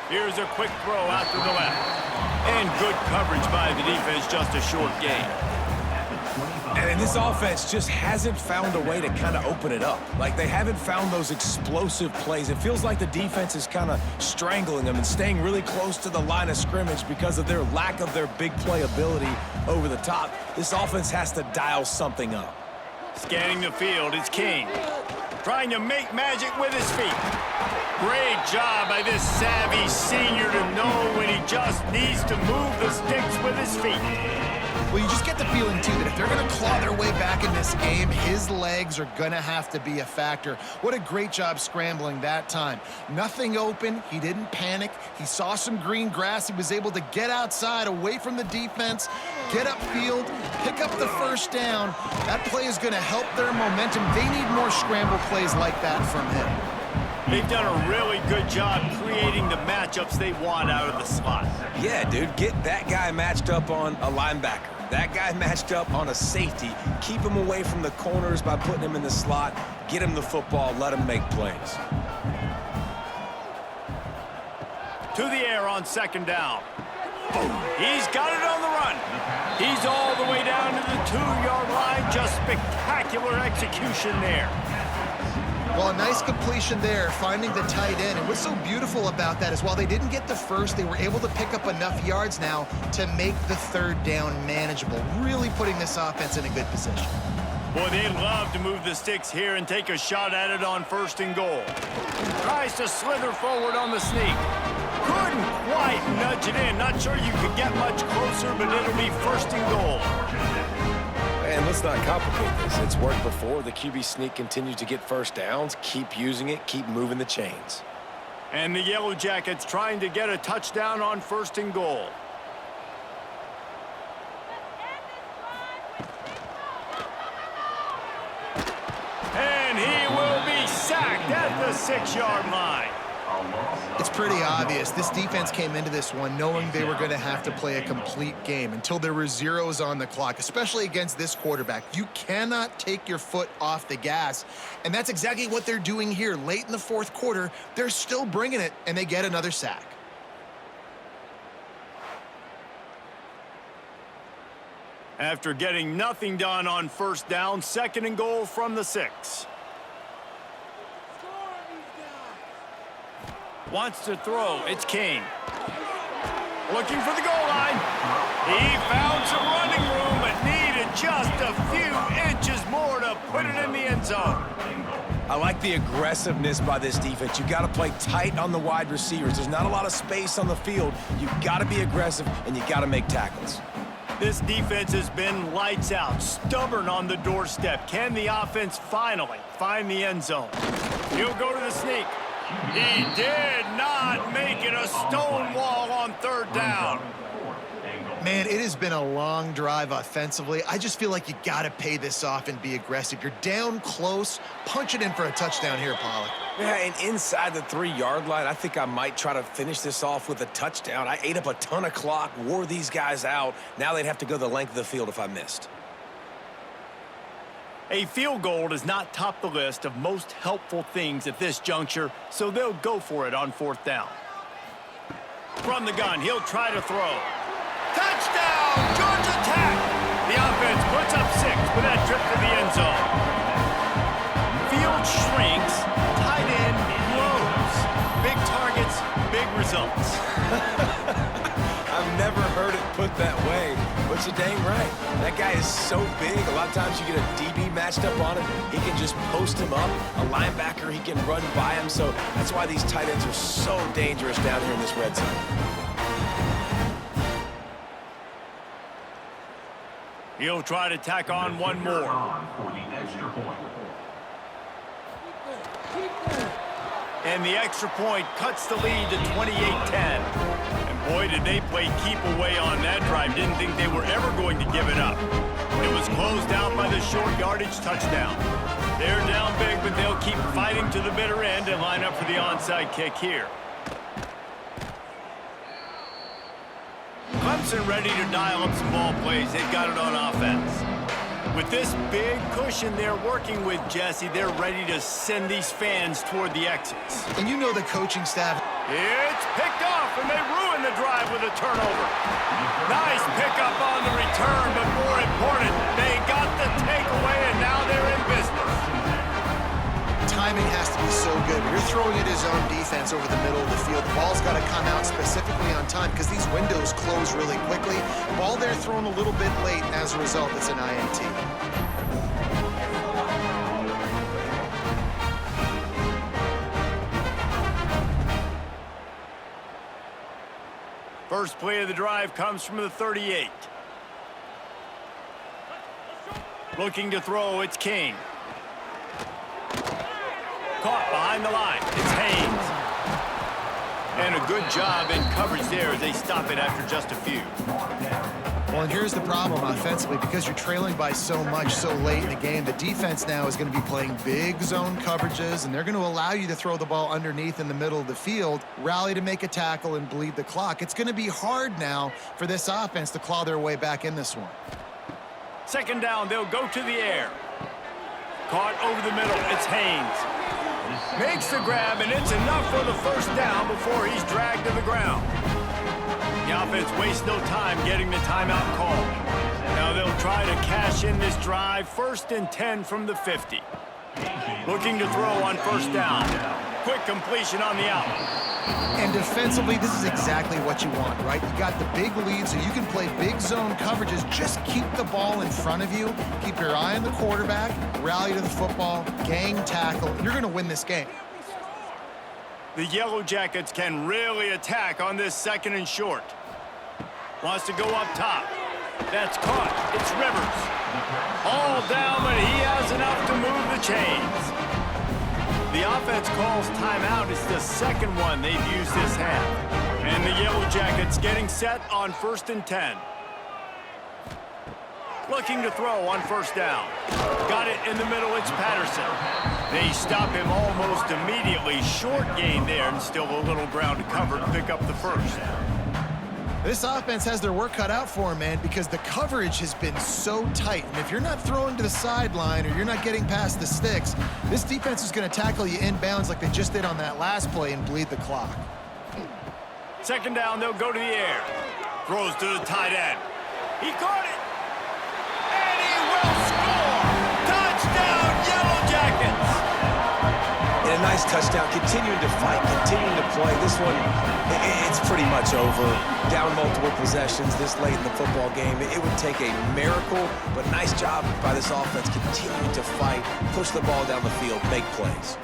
Here's a quick throw out to the left. And good coverage by the defense, just a short gain. And this offense just hasn't found a way to kind of open it up. Like, they haven't found those explosive plays. It feels like the defense is kind of strangling them and staying really close to the line of scrimmage because of their lack of their big play ability over the top. This offense has to dial something up. Scanning the field, it's King. Trying to make magic with his feet. Great job by this savvy senior to know when he just needs to move the sticks with his feet. Well, you just get the feeling, too, that if they're going to claw their way back in this game, his legs are going to have to be a factor. What a great job scrambling that time. Nothing open. He didn't panic. He saw some green grass. He was able to get outside, away from the defense, get upfield, pick up the first down. That play is going to help their momentum. They need more scramble plays like that from him. They've done a really good job creating the matchups they want out of the slot. Yeah, dude, get that guy matched up on a linebacker. That guy matched up on a safety. Keep him away from the corners by putting him in the slot. Get him the football. Let him make plays. To the air on second down. He's got it on the run. He's all the way down to the 2-yard line. Just spectacular execution there. Well, a nice completion there, finding the tight end. And what's so beautiful about that is while they didn't get the first, they were able to pick up enough yards now to make the third down manageable, really putting this offense in a good position. Boy, they'd love to move the sticks here and take a shot at it on first and goal. Tries to slither forward on the sneak. Couldn't quite nudge it in. Not sure you could get much closer, but it'll be first and goal. And let's not complicate this. It's worked before. The QB sneak continues to get first downs. Keep using it. Keep moving the chains. And the Yellow Jackets trying to get a touchdown on first and goal. And he will be sacked at the 6-yard line. It's pretty obvious. This defense came into this one knowing they were going to have to play a complete game until there were zeros on the clock, especially against this quarterback. You cannot take your foot off the gas, and that's exactly what they're doing here. Late in the fourth quarter, they're still bringing it, and they get another sack. After getting nothing done on first down, second and goal from the 6. Wants to throw. It's King. Looking for the goal line. He found some running room, but needed just a few inches more to put it in the end zone. I like the aggressiveness by this defense. You got to play tight on the wide receivers. There's not a lot of space on the field. You got to be aggressive, and you got to make tackles. This defense has been lights out, stubborn on the doorstep. Can the offense finally find the end zone? He'll go to the sneak. He did not make it a stone wall on third down. Man, it has been a long drive offensively. I just feel like you got to pay this off and be aggressive. You're down close. Punch it in for a touchdown here, Pollack. Yeah, and inside the 3-yard line, I think I might try to finish this off with a touchdown. I ate up a ton of clock, wore these guys out. Now they'd have to go the length of the field if I missed. A field goal does not top the list of most helpful things at this juncture, so they'll go for it on fourth down. From the gun, he'll try to throw. Touchdown, Georgia Tech! The offense puts up 6 with that trip to the end zone. Field shrinks, tight end grows. Big targets, big results. I've never heard it put that way, but you're dang right. That guy is so big. A lot of times you get a DB matched up on him. He can just post him up. A linebacker, he can run by him. So that's why these tight ends are so dangerous down here in this red zone. He'll try to tack on one more. For the extra point. And the extra point cuts the lead to 28-10. And boy, did they play keep away on that drive. Didn't think they were ever going to give it up. It was closed out by the short yardage touchdown. They're down big, but they'll keep fighting to the bitter end and line up for the onside kick here. Clemson ready to dial up some ball plays. They've got it on offense. With this big cushion they're working with, Jesse, they're ready to send these fans toward the exits. And you know the coaching staff. It's picked off, and they ruin the drive with a turnover. Nice pickup on the return, but more important, they got the takeaway, and now they're in business. Timing has to be so good. You're throwing it his own defense over the middle of the field. The ball's got to come out specifically on time because these windows close really quickly. Ball there thrown a little bit late, and as a result, it's an INT. First play of the drive comes from the 38. Looking to throw, it's King. Caught behind the line. It's Haynes. And a good job in coverage there as they stop it after just a few. Well, and here's the problem offensively. Because you're trailing by so much so late in the game, the defense now is going to be playing big zone coverages, and they're going to allow you to throw the ball underneath in the middle of the field, rally to make a tackle, and bleed the clock. It's going to be hard now for this offense to claw their way back in this one. Second down, they'll go to the air. Caught over the middle. It's Haynes. Makes the grab, and it's enough for the first down before he's dragged to the ground. The offense wastes no time getting the timeout call. Now they'll try to cash in this drive. 1st and 10 from the 50. Looking to throw on first down. Quick completion on the out. And defensively, this is exactly what you want, right? You got the big lead, so you can play big zone coverages. Just keep the ball in front of you. Keep your eye on the quarterback. Rally to the football. Gang tackle. You're going to win this game. The Yellow Jackets can really attack on this 2nd and short. Wants to go up top. That's caught. It's Rivers. All down, but he has enough to move the chains. The offense calls timeout. It's the 2nd one they've used this half. And the Yellow Jackets getting set on 1st and 10. Looking to throw on first down. Got it in the middle. It's Patterson. They stop him almost immediately. Short gain there, and still a little ground to cover to pick up the first. This offense has their work cut out for them, man, because the coverage has been so tight. And if you're not throwing to the sideline or you're not getting past the sticks, this defense is going to tackle you inbounds like they just did on that last play and bleed the clock. 2nd down, they'll go to the air. Throws to the tight end. He caught it. And he will score. Touchdown, Yellow Jackets. And a nice Nice touchdown, continuing to fight, continuing to play. This one, it's pretty much over. Down multiple possessions this late in the football game. It would take a miracle, but nice job by this offense continuing to fight, push the ball down the field, make plays.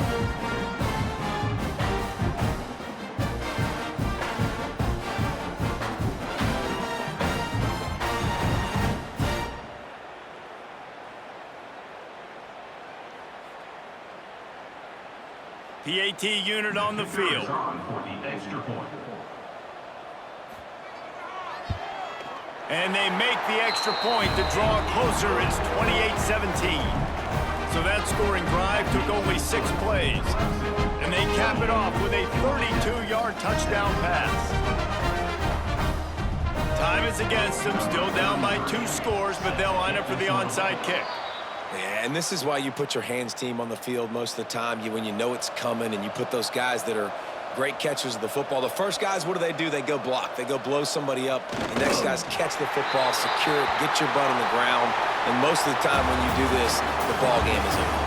PAT unit on the field. On for the extra point. And they make the extra point to draw closer. It's 28-17. So that scoring drive took only 6 plays. And they cap it off with a 32-yard touchdown pass. Time is against them, still down by 2 scores, but they'll line up for the onside kick. Yeah, and this is why you put your hands team on the field most of the time, when you know it's coming, and you put those guys that are great catchers of the football. The first guys, what do? They go block. They go blow somebody up. The next guys catch the football, secure it, get your butt on the ground. And most of the time when you do this, the ball game is over.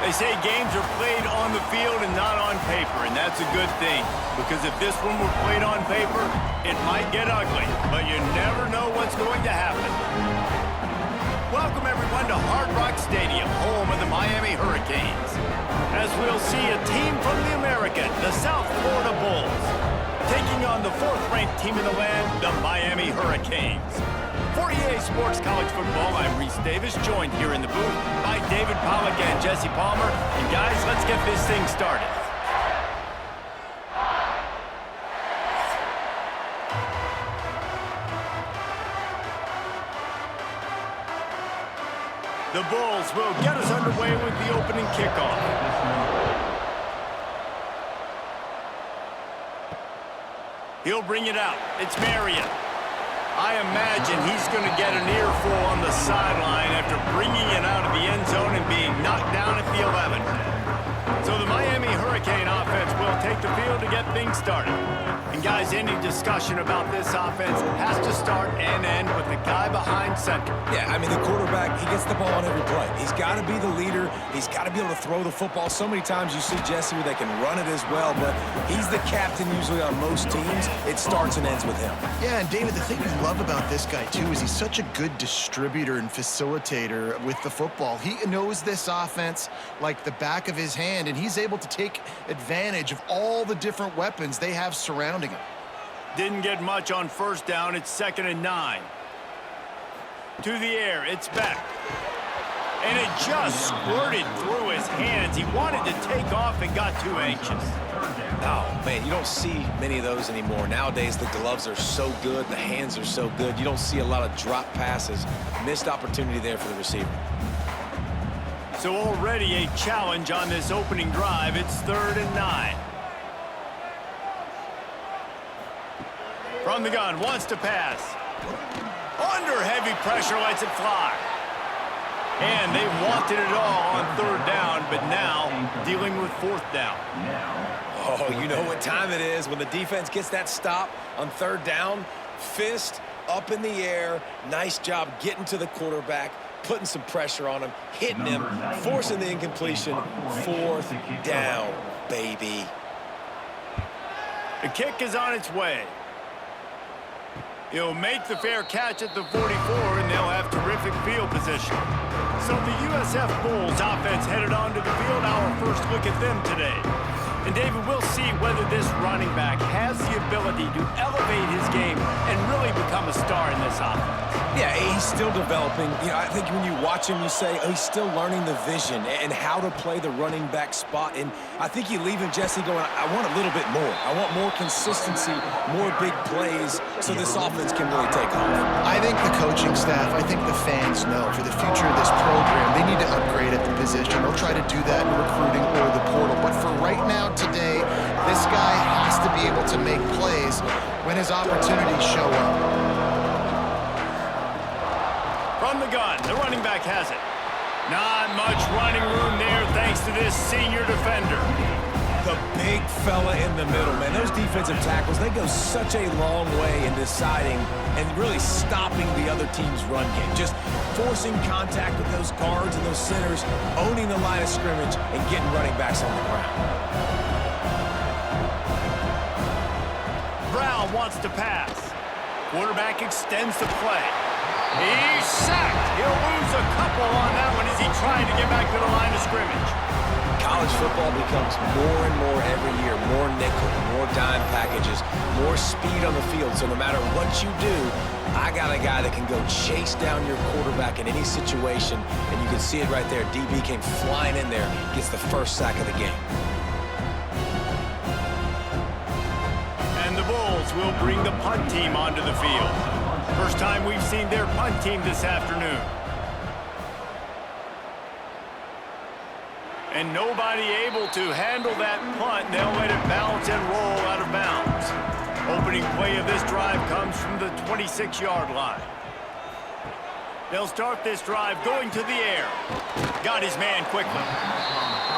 They say games are played on the field and not on paper, and that's a good thing. Because if this one were played on paper, it might get ugly, but you never know what's going to happen. Welcome, everyone, to Hard Rock Stadium, home of the Miami Hurricanes. As we'll see a team from the American, the South Florida Bulls, taking on the 4th-ranked team in the land, the Miami Hurricanes. For EA Sports College Football, I'm Reese Davis, joined here in the booth by David Pollack and Jesse Palmer. And guys, let's get this thing started. The Bulls will get us underway with the opening kickoff. He'll bring it out. It's Marion. I imagine he's going to get an earful on the sideline after bringing it out of the end zone and being knocked down at the 11. So the Miami Hurricane offense will take the field to get things started. And guys, any discussion about this offense has to start and end with the guy behind center. Yeah, I mean, the quarterback, he gets the ball on every play. He's got to be the leader. He's got to be able to throw the football. So many times you see Jesse where they can run it as well, but he's the captain usually on most teams. It starts and ends with him. Yeah, and David, the thing you love about this guy, too, is he's such a good distributor and facilitator with the football. He knows this offense like the back of his hand, and he's able to take advantage of all the different weapons they have surrounding him. Didn't get much on first down. It's 2nd and 9. To the air. It's back. And it just squirted through his hands. He wanted to take off and got too anxious. Oh, man, you don't see many of those anymore. Nowadays, the gloves are so good, the hands are so good. You don't see a lot of drop passes. Missed opportunity there for the receiver. So already a challenge on this opening drive. It's 3rd and 9. From the gun, wants to pass. Under heavy pressure, lets it fly. And they wanted it all on 3rd down, but now dealing with 4th down. Oh, you know what time it is when the defense gets that stop on 3rd down. Fist up in the air. Nice job getting to the quarterback, putting some pressure on him, hitting him, forcing the incompletion. 4th down, baby. The kick is on its way. He'll make the fair catch at the 44, and they'll have terrific field position. So the USF Bulls offense headed onto the field. Our first look at them today. And David, we'll see whether this running back has the ability to elevate his game and really become a star in this offense. Yeah, he's still developing. You know, I think when you watch him, you say, oh, he's still learning the vision and how to play the running back spot. And I think you leave him, Jesse, going, I want a little bit more. I want more consistency, more big plays so this offense can really take off. I think the coaching staff, I think the fans know for the future of this program, they need to upgrade at the position. They'll try to do that in recruiting or the portal. But for right now, today, this guy has to be able to make plays when his opportunities show up. From the gun, the running back has it. Not much running room there thanks to this senior defender. The big fella in the middle, man. Those defensive tackles, they go such a long way in deciding and really stopping the other team's run game. Just forcing contact with those guards and those centers, owning the line of scrimmage, and getting running backs on the ground. Brown wants to pass. Quarterback extends the play. He's sacked. He'll lose a couple on that one as he tried to get back to the line of scrimmage. College football becomes more and more every year, more nickel, more dime packages, more speed on the field. So no matter what you do, I got a guy that can go chase down your quarterback in any situation, and you can see it right there. DB came flying in there, gets the first sack of the game. And the Bulls will bring the punt team onto the field. First time we've seen their punt team this afternoon. And nobody able to handle that punt. They'll let it bounce and roll out of bounds. Opening play of this drive comes from the 26-yard line. They'll start this drive going to the air. Got his man quickly.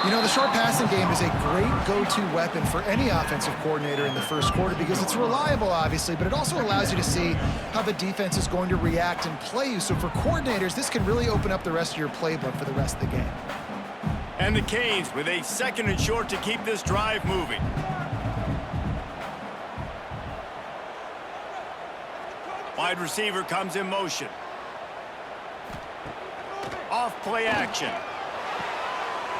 You know, the short passing game is a great go-to weapon for any offensive coordinator in the first quarter because it's reliable, obviously, but it also allows you to see how the defense is going to react and play you. So for coordinators, this can really open up the rest of your playbook for the rest of the game. And the Canes with a 2nd and short to keep this drive moving. Wide receiver comes in motion. Off play action.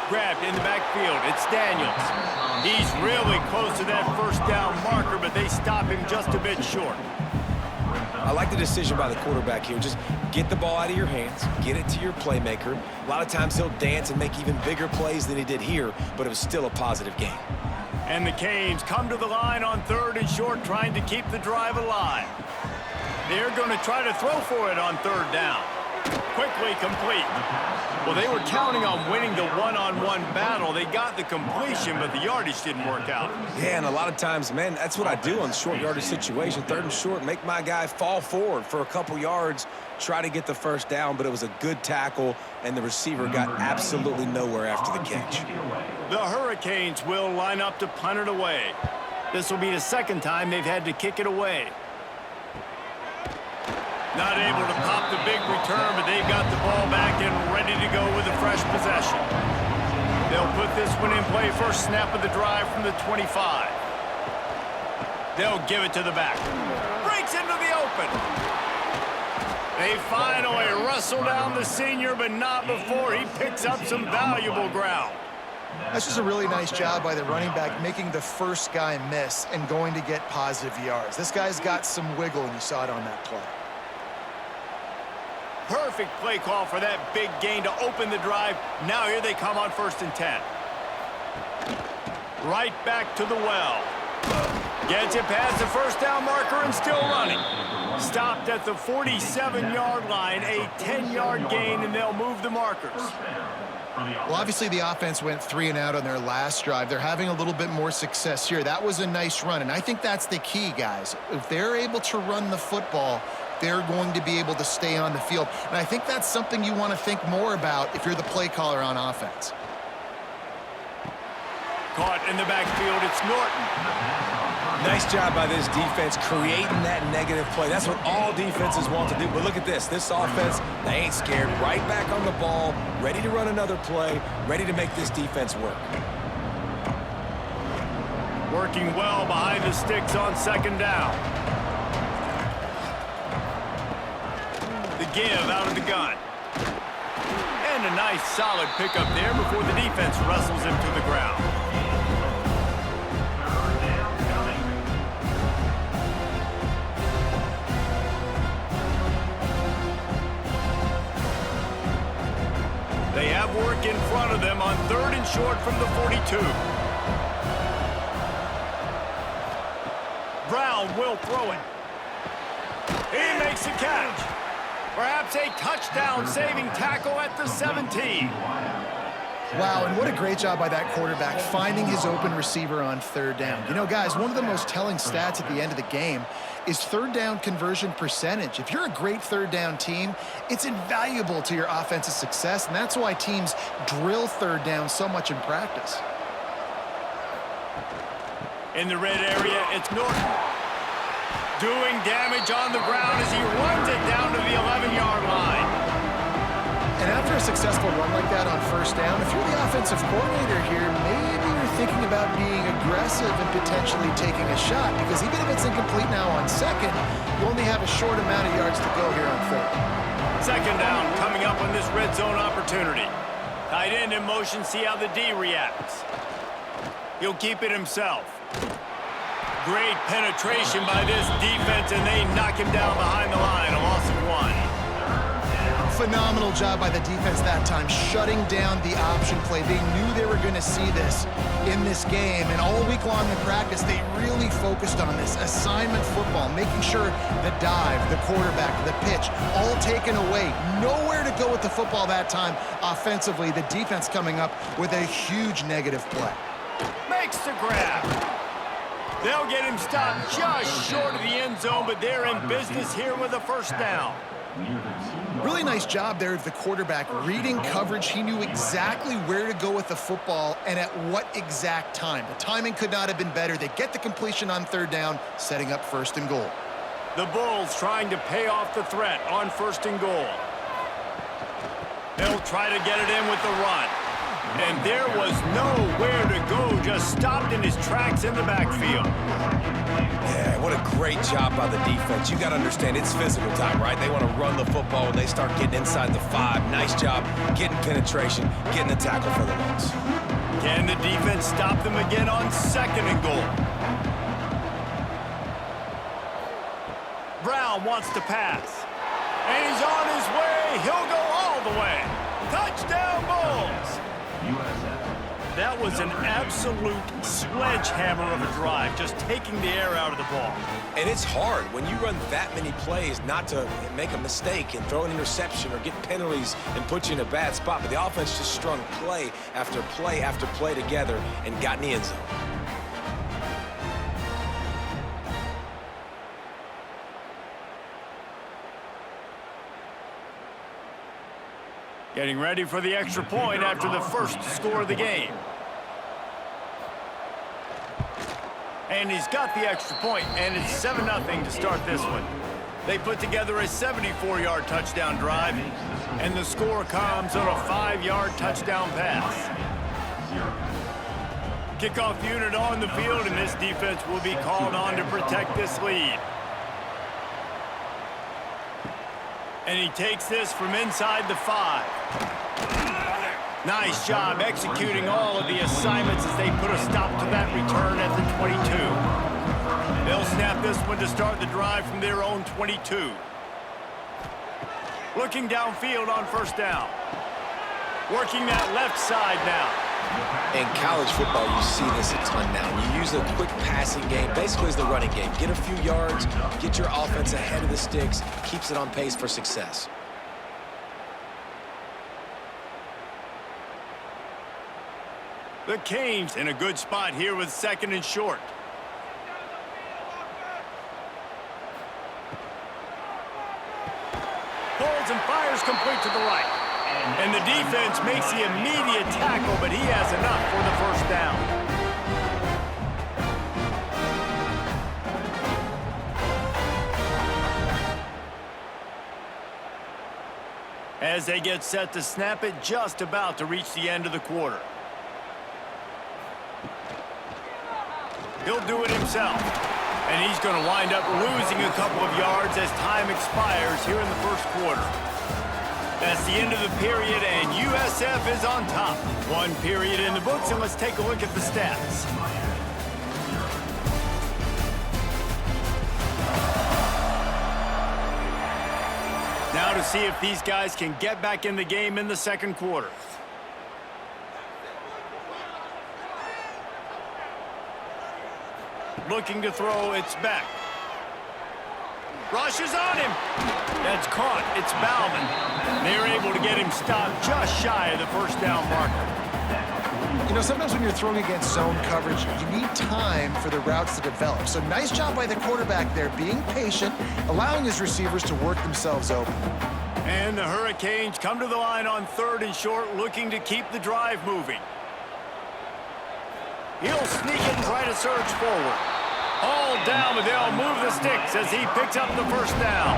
Grabbed in the backfield. It's Daniels. He's really close to that first down marker, but they stop him just a bit short. I like the decision by the quarterback here. Just get the ball out of your hands, get it to your playmaker. A lot of times he'll dance and make even bigger plays than he did here, but it was still a positive game. And the Canes come to the line on 3rd and short, trying to keep the drive alive. They're going to try to throw for it on 3rd down. Quickly complete. Well, they were counting on winning the one-on-one battle. They got the completion, but the yardage didn't work out. Yeah, and a lot of times, man, that's what I do on short yardage situation. 3rd and short, make my guy fall forward for a couple yards, try to get the first down, but it was a good tackle, and the receiver got absolutely nowhere after the catch. The Hurricanes will line up to punt it away. This will be the 2nd time they've had to kick it away. Not able to pop the big return, but they've got the ball back and ready to go with a fresh possession. They'll put this one in play. First snap of the drive from the 25. They'll give it to the back. Breaks into the open. They finally wrestle down the senior, but not before he picks up some valuable ground. That's just a really nice job by the running back, making the first guy miss and going to get positive yards. This guy's got some wiggle, and you saw it on that play. Perfect play call for that big gain to open the drive. Now here they come on 1st and 10. Right back to the well. Gets it past the first down marker and still running. Stopped at the 47-yard line, a 10-yard gain, and they'll move the markers. Well, obviously the offense went 3 and out on their last drive. They're having a little bit more success here. That was a nice run, and I think that's the key, guys. If they're able to run the football, they're going to be able to stay on the field. And I think that's something you want to think more about if you're the play caller on offense. Caught in the backfield, it's Norton. Nice job by this defense creating that negative play. That's what all defenses want to do. But look at this. This offense, they ain't scared. Right back on the ball, ready to run another play, ready to make this defense work. Working well behind the sticks on 2nd down. The give out of the gun. And a nice solid pickup there before the defense wrestles him to the ground. They have work in front of them on 3rd and short from the 42. Brown will throw it. He makes the catch. Perhaps a touchdown-saving tackle at the 17. Wow, and what a great job by that quarterback finding his open receiver on 3rd down. You know, guys, one of the most telling stats at the end of the game is 3rd down conversion percentage. If you're a great 3rd down team, it's invaluable to your offensive success, and that's why teams drill 3rd down so much in practice. In the red area, it's Norton. Doing damage on the ground as he runs it down to the 11-yard line. And after a successful run like that on 1st down, if you're the offensive coordinator here, maybe you're thinking about being aggressive and potentially taking a shot, because even if it's incomplete now on 2nd, you only have a short amount of yards to go here on 3rd. 2nd down coming up on this red zone opportunity. Tight end in motion, see how the D reacts. He'll keep it himself. Great penetration by this defense, and they knock him down behind the line, a loss of 1. Phenomenal job by the defense that time, shutting down the option play. They knew they were going to see this in this game, and all week long in practice, they really focused on this assignment football, making sure the dive, the quarterback, the pitch, all taken away. Nowhere to go with the football that time offensively. The defense coming up with a huge negative play. Makes the grab. They'll get him stopped just short of the end zone, but they're in business here with a 1st down. Really nice job there of the quarterback reading coverage. He knew exactly where to go with the football and at what exact time. The timing could not have been better. They get the completion on 3rd down, setting up 1st and goal. The Bulls trying to pay off the threat on 1st and goal. They'll try to get it in with the run. And there was nowhere to go, just stopped in his tracks in the backfield. Yeah, what a great job by the defense. You got to understand, it's physical time, right? They want to run the football when they start getting inside the 5. Nice job getting penetration, getting the tackle for the loss. Can the defense stop them again on 2nd and goal? Brown wants to pass. And he's on his way. He'll go all the way. Touchdown, Bulls! That was an absolute sledgehammer of a drive, just taking the air out of the ball. And it's hard when you run that many plays not to make a mistake and throw an interception or get penalties and put you in a bad spot. But the offense just strung play after play after play together and got in the end zone. Getting ready for the extra point after the 1st score of the game. And he's got the extra point, and it's 7-0 to start this one. They put together a 74-yard touchdown drive, and the score comes on a 5-yard touchdown pass. Kickoff unit on the field, and this defense will be called on to protect this lead. And he takes this from inside the 5. Nice job executing all of the assignments as they put a stop to that return at the 22. They'll snap this one to start the drive from their own 22. Looking downfield on first down. Working that left side now. In college football, you see this a ton now. You use a quick passing game, basically as the running game. Get a few yards, get your offense ahead of the sticks, keeps it on pace for success. The Canes in a good spot here with 2nd and short. Pulls and fires complete to the right. And the defense makes the immediate tackle, but he has enough for the first down. As they get set to snap it, just about to reach the end of the quarter. He'll do it himself. And he's going to wind up losing a couple of yards as time expires here in the first quarter. That's the end of the period, and USF is on top. 1 period in the books, and let's take a look at the stats. Now to see if these guys can get back in the game in the second quarter. Looking to throw, it's back. Rushes on him. That's caught. It's Bauman. They're able to get him stopped just shy of the first down marker. You know, sometimes when you're throwing against zone coverage, you need time for the routes to develop. So nice job by the quarterback there, being patient, allowing his receivers to work themselves open. And the Hurricanes come to the line on 3rd and short, looking to keep the drive moving. He'll sneak it and try to surge forward. All down, but they'll move the sticks as he picks up the first down.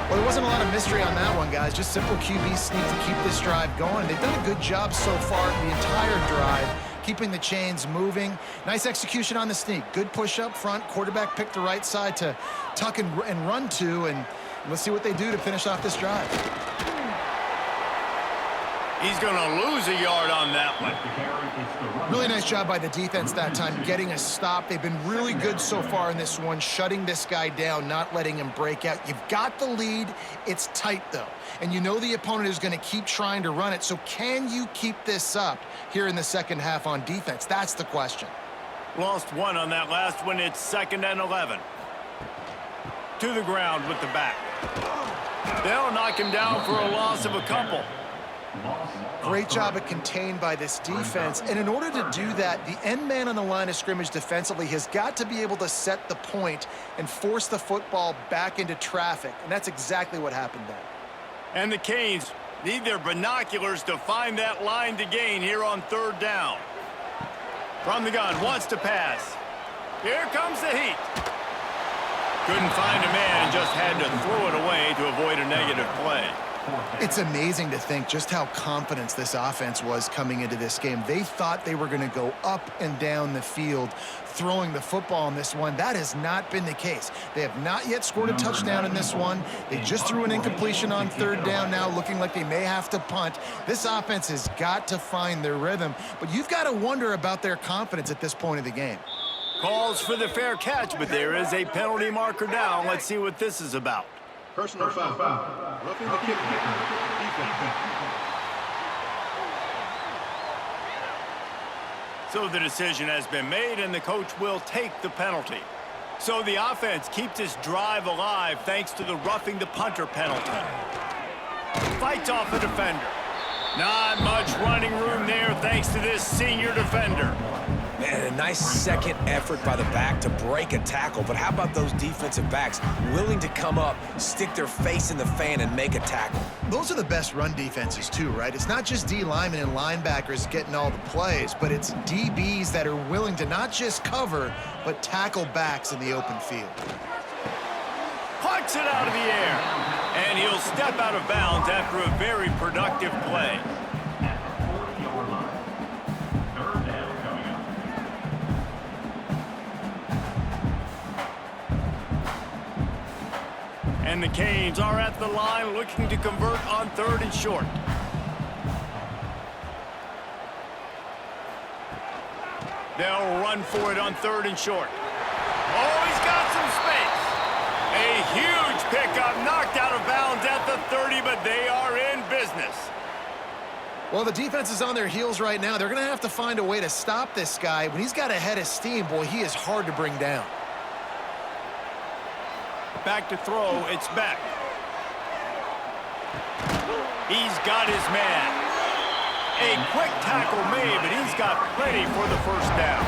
Well, there wasn't a lot of mystery on that one, guys. Just simple QB sneak to keep this drive going. They've done a good job so far the entire drive, keeping the chains moving. Nice execution on the sneak. Good push up front. Quarterback picked the right side to tuck and run to, and let's see what they do to finish off this drive. He's going to lose a yard on that one. Really nice job by the defense that time, getting a stop. They've been really good so far in this one, shutting this guy down, not letting him break out. You've got the lead. It's tight, though. And you know the opponent is going to keep trying to run it. So can you keep this up here in the second half on defense? That's the question. Lost 1 on that last one. It's 2nd and 11. To the ground with the back. They'll knock him down for a loss of a couple. Great job at contained by this defense. And in order to do that, the end man on the line of scrimmage defensively has got to be able to set the point and force the football back into traffic. And that's exactly what happened there. And the Canes need their binoculars to find that line to gain here on 3rd down. From the gun, wants to pass. Here comes the heat. Couldn't find a man and just had to throw it away to avoid a negative play. It's amazing to think just how confident this offense was coming into this game. They thought they were going to go up and down the field throwing the football in this one. That has not been the case. They have not yet scored a touchdown in this one. They just threw an incompletion on 3rd down now, looking like they may have to punt. This offense has got to find their rhythm, but you've got to wonder about their confidence at this point of the game. Calls for the fair catch, but there is a penalty marker down. Let's see what this is about. Personal foul. Roughing the kick. Defense. So the decision has been made, and the coach will take the penalty. So the offense keeps this drive alive thanks to the roughing the punter penalty. Fights off the defender. Not much running room there thanks to this senior defender. Man, a nice second effort by the back to break a tackle. But how about those defensive backs willing to come up, stick their face in the fan, and make a tackle? Those are the best run defenses, too, right? It's not just D linemen and linebackers getting all the plays, but it's DBs that are willing to not just cover, but tackle backs in the open field. Pucks it out of the air. And he'll step out of bounds after a very productive play. And the Canes are at the line looking to convert on 3rd and short. They'll run for it on 3rd and short. Oh, he's got some space. A huge pickup, knocked out of bounds at the 30, but they are in business. Well, the defense is on their heels right now. They're going to have to find a way to stop this guy. When he's got a head of steam, boy, he is hard to bring down. Back to throw, it's Beck. He's got his man. A quick tackle made, but he's got plenty for the first down.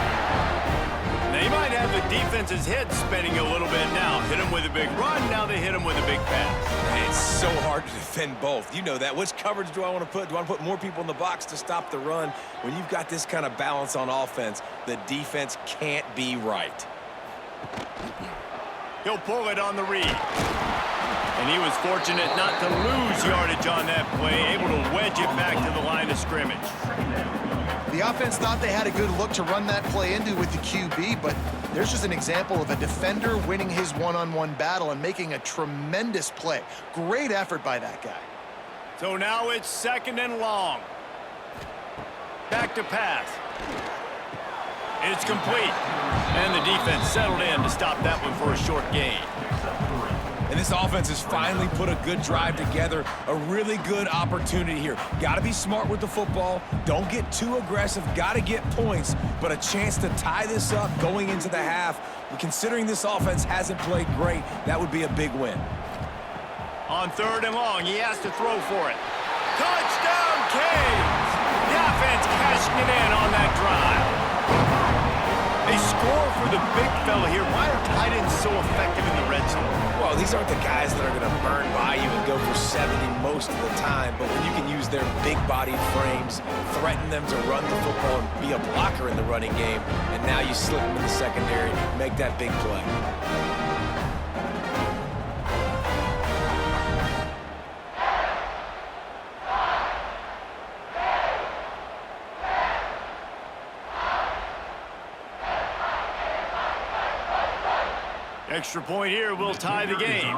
They might have the defense's head spinning a little bit now. Hit him with a big run, now they hit him with a big pass. It's so hard to defend both. You know that. Which coverage do I want to put? Do I want to put more people in the box to stop the run? When you've got this kind of balance on offense, the defense can't be right. He'll pull it on the read. And he was fortunate not to lose yardage on that play, able to wedge it back to the line of scrimmage. The offense thought they had a good look to run that play into with the QB, but there's just an example of a defender winning his one-on-one battle and making a tremendous play. Great effort by that guy. So now it's 2nd and long. Back to pass. It's complete. And the defense settled in to stop that one for a short gain. And this offense has finally put a good drive together, a really good opportunity here. Got to be smart with the football. Don't get too aggressive. Got to get points, but a chance to tie this up going into the half. And considering this offense hasn't played great, that would be a big win. On 3rd and long, he has to throw for it. Touchdown, Canes! The offense cashing it in on that drive. They score for the big fella here. Why are tight ends so effective in the red zone? Well, these aren't the guys that are going to burn by you and go for 70 most of the time, but when you can use their big-bodied frames, threaten them to run the football and be a blocker in the running game, and now you slip them in the secondary, make that big play. Extra point here will tie the game.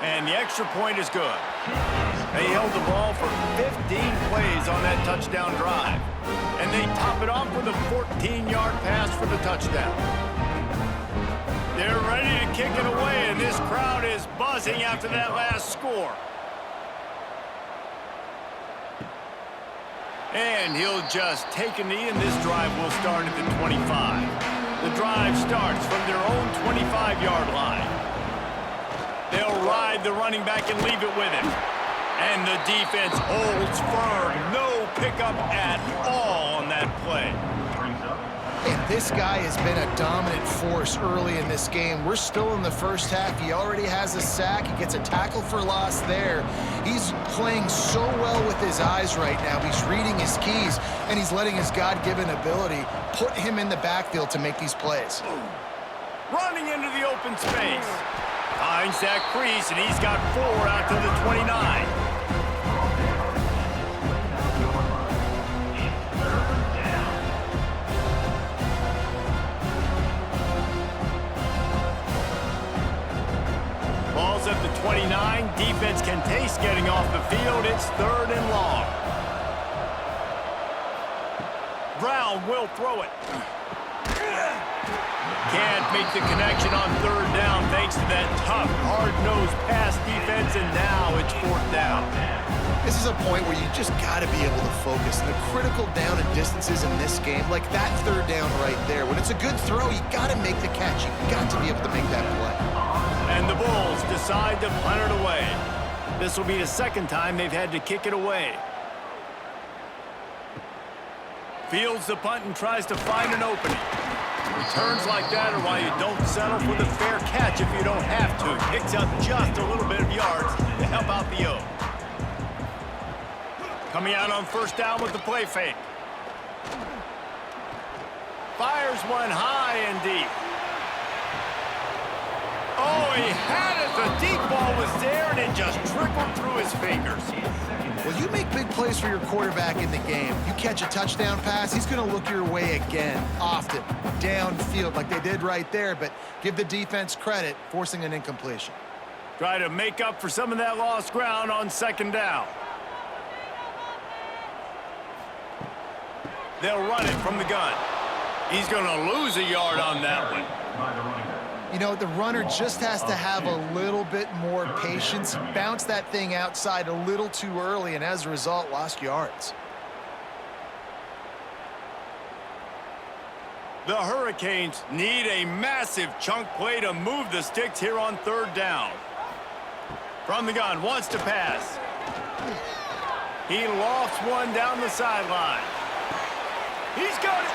And the extra point is good. They held the ball for 15 plays on that touchdown drive. And they top it off with a 14-yard pass for the touchdown. They're ready to kick it away, and this crowd is buzzing after that last score. And he'll just take a knee, and this drive will start at the 25. The drive starts from their own 25-yard line. They'll ride the running back and leave it with him. And the defense holds firm. No pickup at all on that play. And this guy has been a dominant force early in this game. We're still in the first half. He already has a sack. He gets a tackle for loss there. He's playing so well with his eyes right now. He's reading his keys, and he's letting his God-given ability put him in the backfield to make these plays. Running into the open space. Finds that crease, and he's got 4 out to the 29. Ball's at the 29. Defense can taste getting off the field. It's 3rd and long. Brown will throw it. Can't make the connection on 3rd down thanks to that tough, hard-nosed pass defense, and now it's 4th down. This is a point where you just got to be able to focus. The critical down and distances in this game, like that 3rd down right there, when it's a good throw, you got to make the catch. You got to be able to make that play. And the Bulls decide to punt it away. This will be the 2nd time they've had to kick it away. Fields the punt and tries to find an opening. Returns like that are why you don't settle for the fair catch if you don't have to. Picks up just a little bit of yards to help out the O. Coming out on 1st down with the play fake. Fires one high and deep. Oh, he had it. The deep ball was there, and it just trickled through his fingers. Well, you make big plays for your quarterback in the game. You catch a touchdown pass, he's going to look your way again, often, downfield like they did right there, but give the defense credit, forcing an incompletion. Try to make up for some of that lost ground on 2nd down. They'll run it from the gun. He's going to lose a yard on that one. By the running back. You know, the runner just has to have a little bit more patience. Bounce that thing outside a little too early, and as a result, lost yards. The Hurricanes need a massive chunk play to move the sticks here on 3rd down. From the gun, wants to pass. He lofts one down the sideline. He's got it.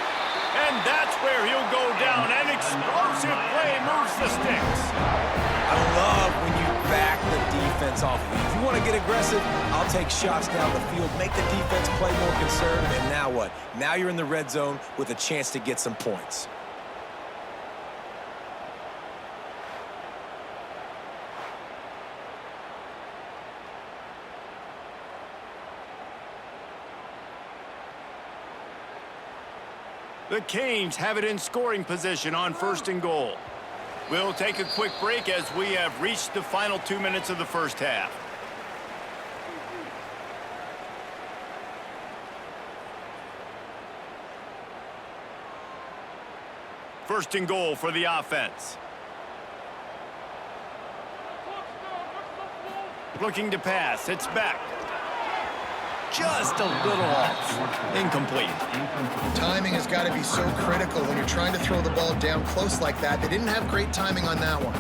And that's where he'll go down. An explosive play moves the sticks. I love when you back the defense off of you. If you want to get aggressive, I'll take shots down the field, make the defense play more conservative, and now what? Now you're in the red zone with a chance to get some points. The Canes have it in scoring position on 1st and goal. We'll take a quick break as we have reached the final 2 minutes of the first half. First and goal for the offense. Looking to pass. It's back. Just a little off. Incomplete. Timing has got to be so critical when you're trying to throw the ball down close like that. They didn't have great timing on that one.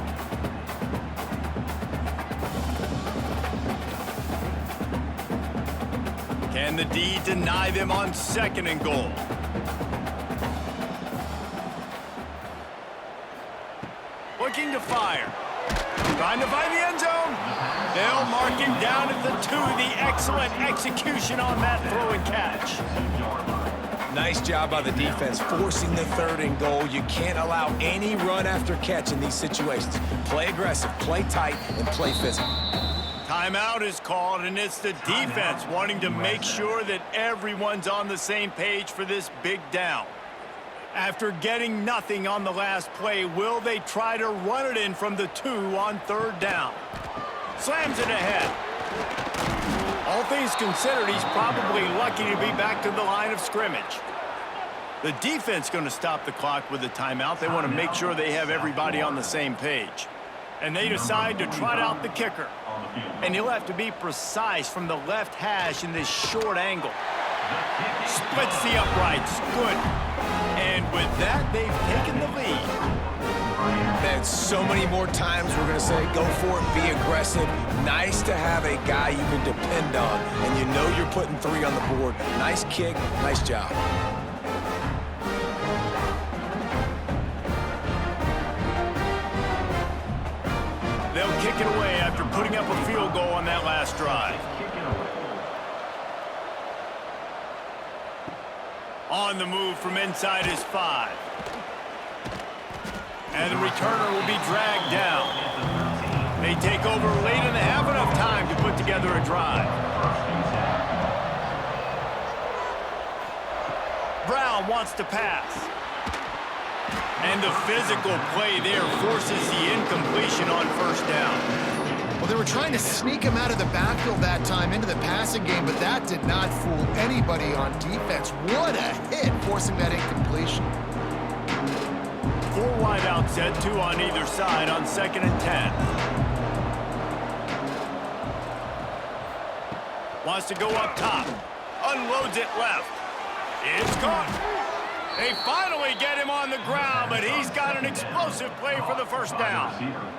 Can the D deny them on 2nd and goal? Looking to fire. Trying to find the end zone. They'll mark him down at the 2. The excellent execution on that throw and catch. Nice job by the defense forcing the 3rd and goal. You can't allow any run after catch in these situations. Play aggressive, play tight, and play physical. Timeout is called, and it's the defense wanting to make sure that everyone's on the same page for this big down. After getting nothing on the last play, will they try to run it in from the 2 on 3rd down? Slams it ahead. All things considered, he's probably lucky to be back to the line of scrimmage. The defense going to stop the clock with a timeout. They want to make sure they have everybody on the same page. And they decide to trot out the kicker. And he'll have to be precise from the left hash in this short angle. Splits the uprights. Good. And with that, they've taken the lead. And so many more times we're going to say, go for it, be aggressive. Nice to have a guy you can depend on, and you know you're putting 3 on the board. Nice kick, nice job. They'll kick it away after putting up a field goal on that last drive. On the move from inside his 5. And the returner will be dragged down. They take over late in the half, enough time to put together a drive. Brown wants to pass. And the physical play there forces the incompletion on 1st down. Well, they were trying to sneak him out of the backfield that time into the passing game, but that did not fool anybody on defense. What a hit, forcing that incompletion. 4 wide out set, 2 on either side on 2nd and 10. Wants to go up top. Unloads it left. It's caught. They finally get him on the ground, but he's got an explosive play for the 1st down.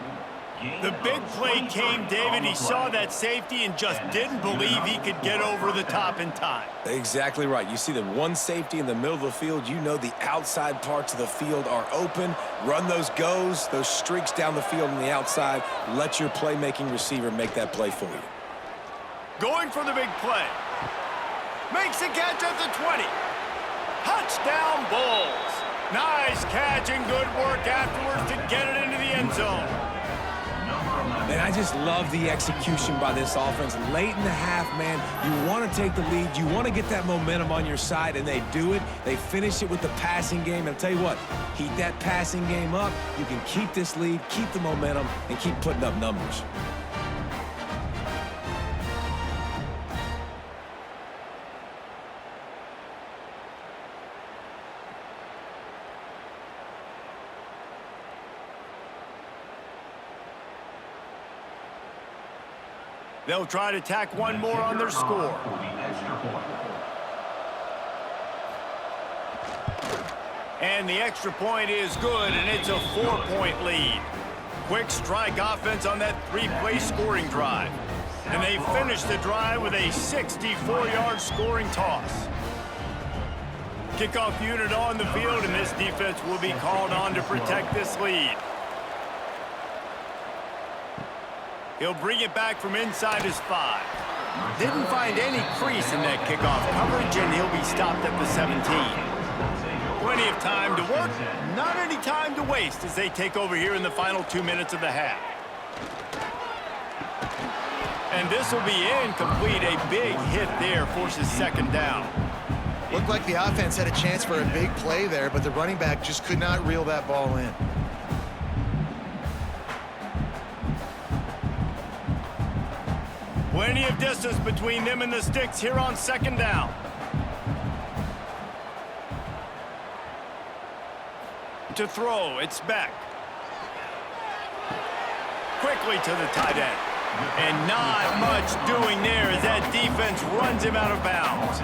The big play came, David. He saw that safety and just didn't believe he could get over the top in time. Exactly right. You see the one safety in the middle of the field. You know the outside parts of the field are open. Run those goes, those streaks down the field on the outside. Let your playmaking receiver make that play for you. Going for the big play. Makes a catch at the 20. Touchdown Bulls. Nice catch and good work afterwards to get it into the end zone. And I just love the execution by this offense. Late in the half, man, you want to take the lead. You want to get that momentum on your side, and they do it. They finish it with the passing game. And I'll tell you what, heat that passing game up. You can keep this lead, keep the momentum, and keep putting up numbers. They'll try to tack one more on their score. For the extra point. And the extra point is good, and it's a 4-point lead. Quick strike offense on that 3-play scoring drive. And they finish the drive with a 64-yard scoring toss. Kickoff unit on the field, and this defense will be called on to protect this lead. He'll bring it back from inside his 5. Didn't find any crease in that kickoff coverage, and he'll be stopped at the 17. Plenty of time to work, not any time to waste as they take over here in the final 2 minutes of the half. And this will be incomplete. A big hit there forces second down. Looked like the offense had a chance for a big play there, but the running back just could not reel that ball in. Plenty of distance between them and the sticks here on second down. To throw, it's Beck. Quickly to the tight end. And not much doing there as that defense runs him out of bounds.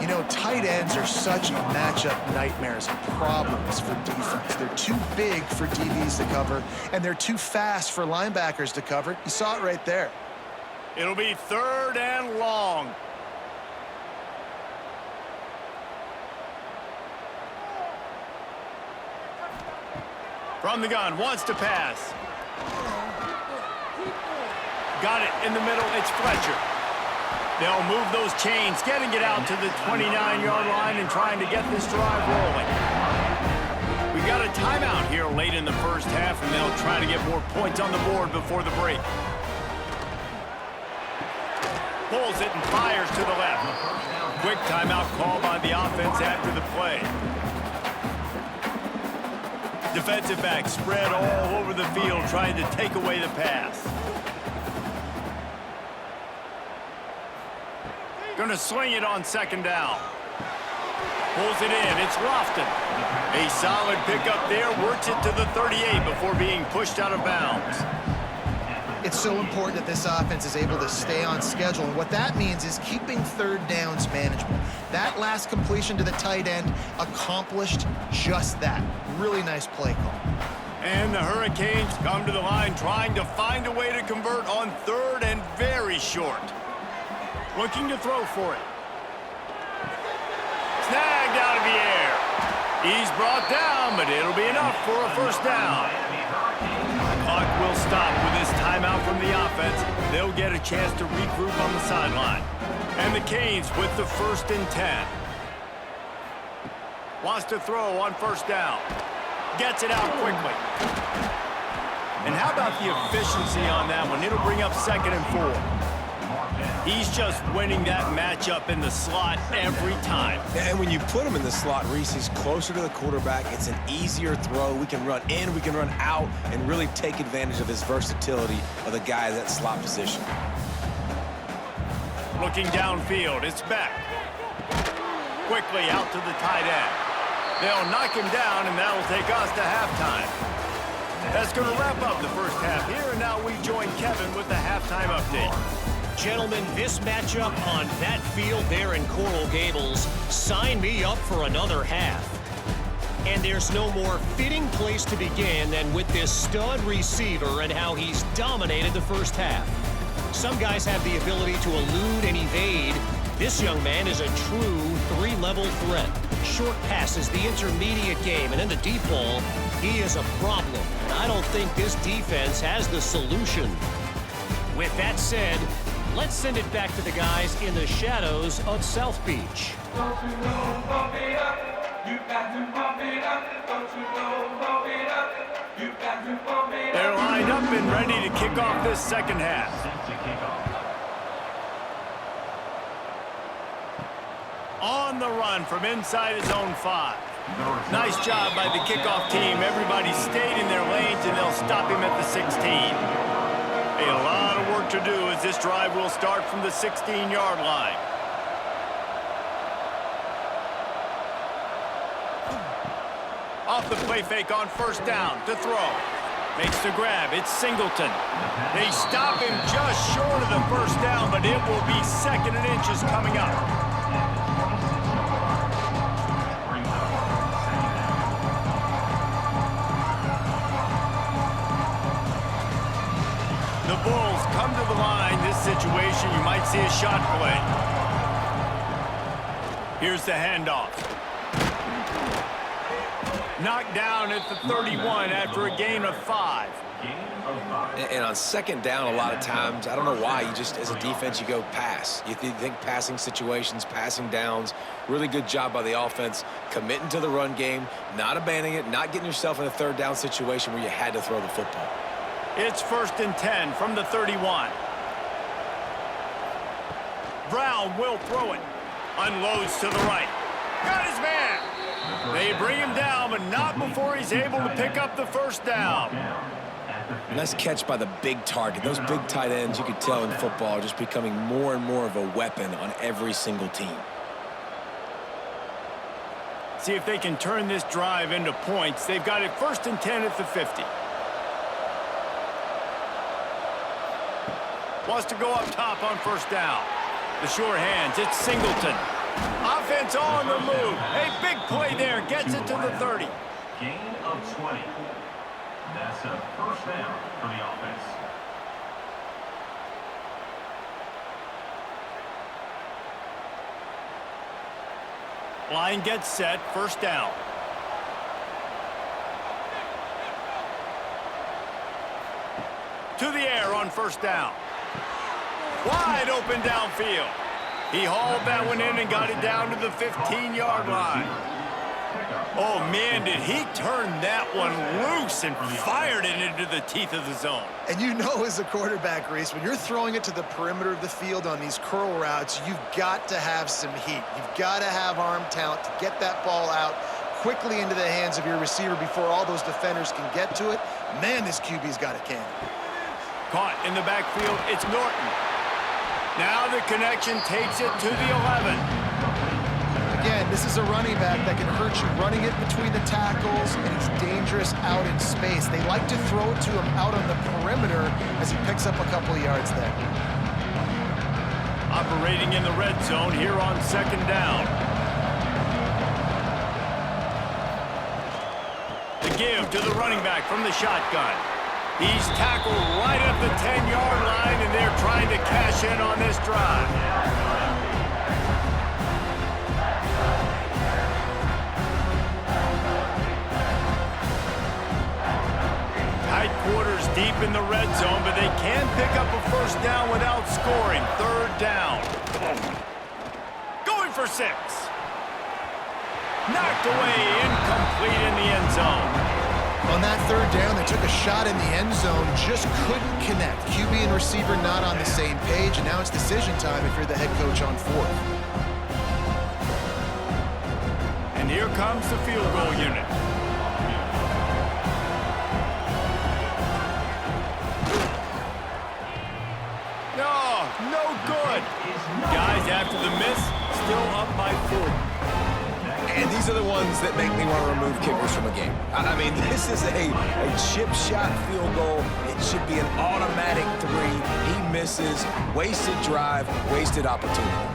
You know, tight ends are such matchup nightmares and problems for defense. They're too big for DBs to cover, and they're too fast for linebackers to cover. You saw it right there. It'll be 3rd and long. From the gun, wants to pass. Got it in the middle, it's Fletcher. They'll move those chains, getting it out to the 29-yard line and trying to get this drive rolling. We've got a timeout here late in the first half, and they'll try to get more points on the board before the break. Pulls it and fires to the left. Quick timeout call by the offense after the play. Defensive back spread all over the field trying to take away the pass. Going to sling it on second down. Pulls it in. It's Lofton. A solid pickup there. Works it to the 38 before being pushed out of bounds. It's so important that this offense is able to stay on schedule. And what that means is keeping third downs manageable. That last completion to the tight end accomplished just that. Really nice play call. And the Hurricanes come to the line trying to find a way to convert on 3rd and very short. Looking to throw for it. Snagged out of the air. He's brought down, but it'll be enough for a first down. The clock will stop with this timeout from the offense. They'll get a chance to regroup on the sideline. And the Canes with the 1st and 10. Wants to throw on first down. Gets it out quickly. And how about the efficiency on that one? It'll bring up 2nd and 4. He's just winning that matchup in the slot every time. And when you put him in the slot, Reese, he's closer to the quarterback. It's an easier throw. We can run in, we can run out, and really take advantage of his versatility of the guy at that slot position. Looking downfield, it's Beck. Quickly out to the tight end. They'll knock him down, and that'll take us to halftime. That's going to wrap up the first half here, and now we join Kevin with the halftime update. Gentlemen, this matchup on that field there in Coral Gables, sign me up for another half. And there's no more fitting place to begin than with this stud receiver and how he's dominated the first half. Some guys have the ability to elude and evade. This young man is a true 3-level threat. Short passes, the intermediate game, and then the deep ball, he is a problem. And I don't think this defense has the solution. With that said, let's send it back to the guys in the shadows of South Beach. Don't you know, pump it up. You got to pump it up. Don't you know, pump it up. You got to pump it up. They're lined up and ready to kick off this second half. On the run from inside his own 5. Nice job by the kickoff team. Everybody stayed in their lanes, and they'll stop him at the 16. A lot of work to do as this drive will start from the 16-yard line. Off the play fake on first down to throw. Makes the grab. It's Singleton. They stop him just short of the first down, but it will be 2nd and inches coming up. The Bulls come to the line. This situation, you might see a shot play. Here's the handoff. Knocked down at the 31 after a gain of 5. And on 2nd down, a lot of times, I don't know why, you just, as a defense, you go pass. You think passing situations, passing downs. Really good job by the offense, committing to the run game, not abandoning it, not getting yourself in a 3rd down situation where you had to throw the football. It's 1st and 10 from the 31. Brown will throw it. Unloads to the right. Got his man. They bring him down, but not before he's able to pick up the 1st down. Nice catch by the big target. Those big tight ends, you could tell in football, are just becoming more and more of a weapon on every single team. See if they can turn this drive into points. They've got it 1st and 10 at the 50. Wants to go up top on 1st down. The short hands, it's Singleton. Offense on the move. A big play there, gets it to the 30. Gain of 20. That's a 1st down for the offense. Line gets set, 1st down. To the air on 1st down. Wide open downfield. He hauled that one in and got it down to the 15-yard line. Oh, man, did he turn that one loose and fired it into the teeth of the zone. And you know, as a quarterback, Reese, when you're throwing it to the perimeter of the field on these curl routes, you've got to have some heat. You've got to have arm talent to get that ball out quickly into the hands of your receiver before all those defenders can get to it. Man, this QB's got a cannon. Caught in the backfield, it's Norton. Now the connection takes it to the 11. Again, this is a running back that can hurt you running it between the tackles, and he's dangerous out in space. They like to throw it to him out on the perimeter as he picks up a couple of yards there. Operating in the red zone here on 2nd down. The give to the running back from the shotgun. He's tackled right up the 10-yard line, and they're trying to cash in on this drive. Tight quarters deep in the red zone, but they can pick up a 1st down without scoring. 3rd down. Going for 6. Knocked away, incomplete in the end zone. On that 3rd down, they took a shot in the end zone, just couldn't connect. QB and receiver not on the same page, and now it's decision time if you're the head coach on 4th. And here comes the field goal unit. No good. Guys, after the miss, still up by 4. And these are the ones that make me want to remove kickers from a game. I mean, this is a chip shot field goal. It should be an automatic 3. He misses. Wasted drive, wasted opportunity.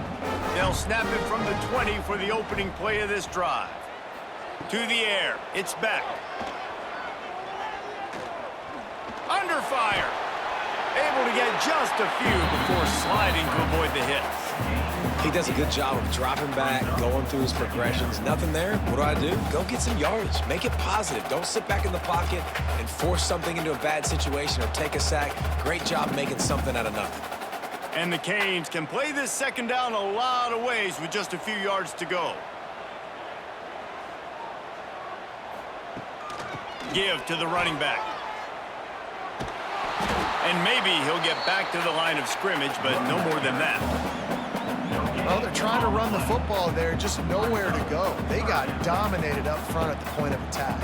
They'll snap it from the 20 for the opening play of this drive. To the air. It's back. Under fire. Able to get just a few before sliding to avoid the hit. He does a good job of dropping back, going through his progressions. Nothing there. What do? Go get some yardage. Make it positive. Don't sit back in the pocket and force something into a bad situation or take a sack. Great job making something out of nothing. And the Canes can play this 2nd down a lot of ways with just a few yards to go. Give to the running back. And maybe he'll get back to the line of scrimmage, but no more than that. Well, they're trying to run the football there, just nowhere to go. They got dominated up front at the point of attack.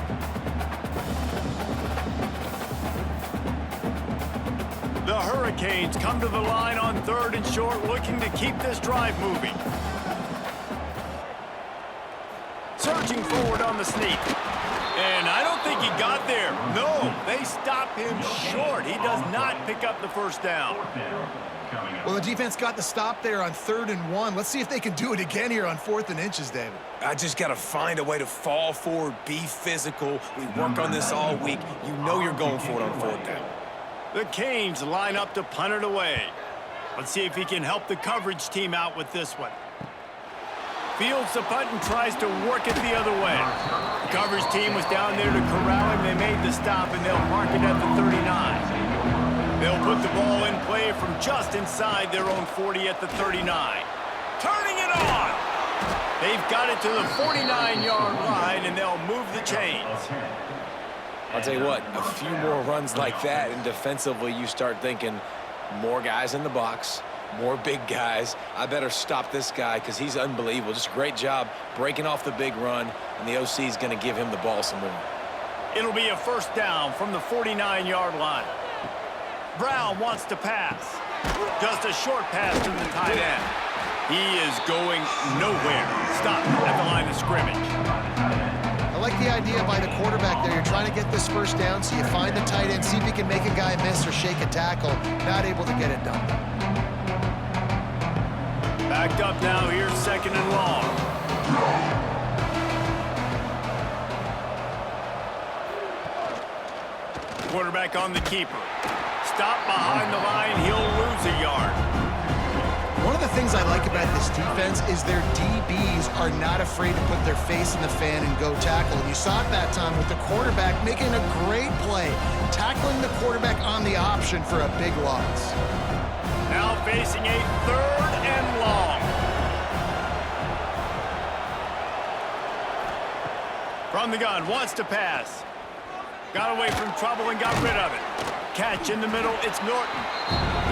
The Hurricanes come to the line on 3rd and short, looking to keep this drive moving. Searching forward on the sneak. And I don't think he got there. No, they stop him short. He does not pick up the first down. Well, the defense got the stop there on 3rd and 1. Let's see if they can do it again here on 4th and inches, David. I just got to find a way to fall forward, be physical. We work on this all week. You know you're going for it on 4th down. The Canes line up to punt it away. Let's see if he can help the coverage team out with this one. Fields the punt and tries to work it the other way. The coverage team was down there to corral him. They made the stop, and they'll mark it at the 39. They'll put the ball in play from just inside their own 40 at the 39. Turning it on! They've got it to the 49-yard line, and they'll move the chains. I'll tell you what, a few more runs like that, and defensively you start thinking more guys in the box, more big guys. I better stop this guy because he's unbelievable. Just a great job breaking off the big run, and the OC is going to give him the ball some more. It'll be a first down from the 49-yard line. Brown wants to pass. Just a short pass to the tight end. He is going nowhere. Stop at the line of scrimmage. I like the idea by the quarterback there. You're trying to get this first down, so you find the tight end, see if he can make a guy miss or shake a tackle. Not able to get it done. Backed up now. Here's 2nd and long. Quarterback on the keeper. Stop behind the line. He'll lose a yard. One of the things I like about this defense is their DBs are not afraid to put their face in the fan and go tackle. And you saw it that time with the quarterback making a great play, tackling the quarterback on the option for a big loss. Now facing a 3rd and long. From the gun, wants to pass. Got away from trouble and got rid of it. Catch in the middle, it's Norton.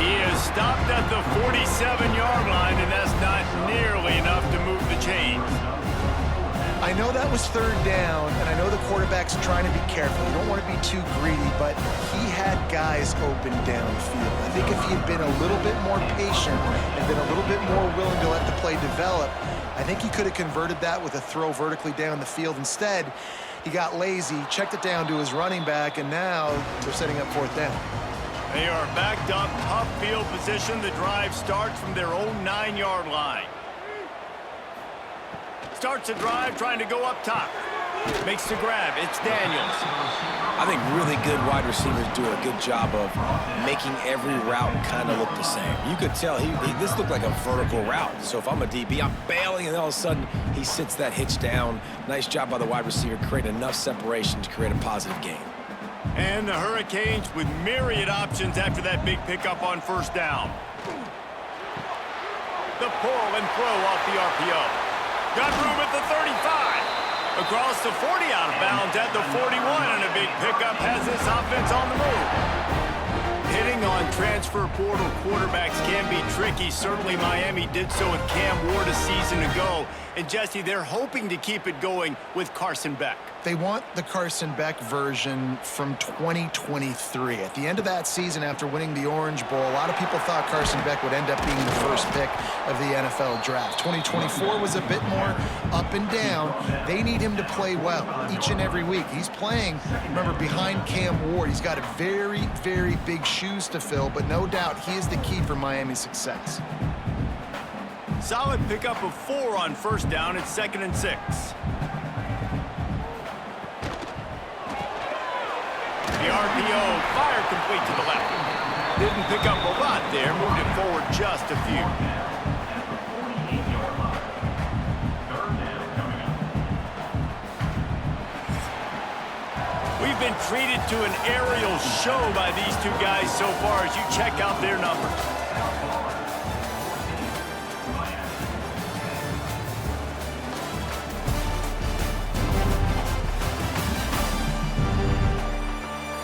He is stopped at the 47-yard line, and that's not nearly enough to move the chains. I know that was 3rd down, and I know the quarterback's trying to be careful. You don't want to be too greedy, but he had guys open downfield. I think if he had been a little bit more patient and been a little bit more willing to let the play develop, I think he could have converted that with a throw vertically down the field. Instead, he got lazy, checked it down to his running back, and now they're setting up 4th down. They are backed up, tough field position. The drive starts from their own 9-yard line. Starts a drive trying to go up top. Makes the grab. It's Daniels. I think really good wide receivers do a good job of making every route kind of look the same. You could tell this looked like a vertical route. So if I'm a DB, I'm bailing, and all of a sudden he sits that hitch down. Nice job by the wide receiver, create enough separation to create a positive gain. And the Hurricanes with myriad options after that big pickup on 1st down. The pull and throw off the RPO. Got room at the 35. Across the 40, out of bounds at the 41, and a big pickup has this offense on the move. Hitting on transfer portal quarterbacks can be tricky. Certainly Miami did so with Cam Ward a season ago. And Jesse, they're hoping to keep it going with Carson Beck. They want the Carson Beck version from 2023. At the end of that season, after winning the Orange Bowl, a lot of people thought Carson Beck would end up being the first pick of the NFL draft. 2024 was a bit more up and down. They need him to play well each and every week. He's playing, remember, behind Cam Ward. He's got a very, very big shoes to fill, but no doubt he is the key for Miami's success. Solid pickup of 4 on 1st down. It's 2nd and 6. The RPO, fire complete to the left. Didn't pick up a lot there, moved it forward just a few. We've been treated to an aerial show by these two guys so far as you check out their numbers.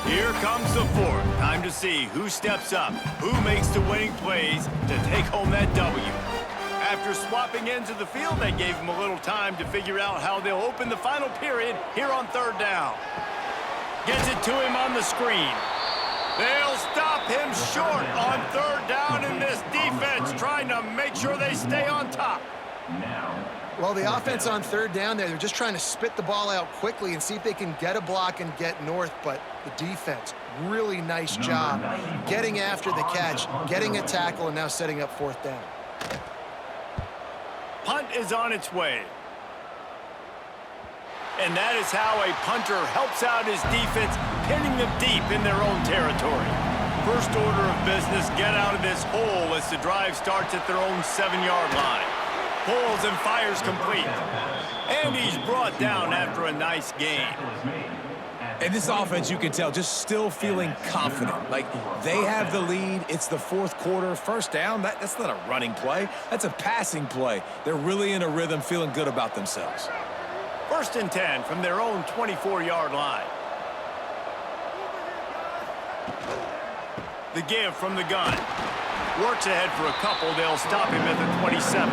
Here comes the 4th. Time to see who steps up, who makes the winning plays to take home that W. After swapping ends of the field, that gave them a little time to figure out how they'll open the final period here on 3rd down. Gets it to him on the screen. They'll stop him short on 3rd down, and this defense trying to make sure they stay on top. Now, Well, the offense on third down there, they're just trying to spit the ball out quickly and see if they can get a block and get north, but the defense, really nice job getting after the catch, getting a tackle, and now setting up fourth down. Punt is on its way. And that is how a punter helps out his defense, pinning them deep in their own territory. First order of business, get out of this hole as the drive starts at their own 7-yard line. Pulls and fires complete. And he's brought down after a nice gain. And this offense, you can tell, just still feeling confident. Like, they have the lead. It's the fourth quarter. First down, that's not a running play. That's a passing play. They're really in a rhythm, feeling good about themselves. First and 10 from their own 24-yard line. The give from the gun. Works ahead for a couple. They'll stop him at the 27.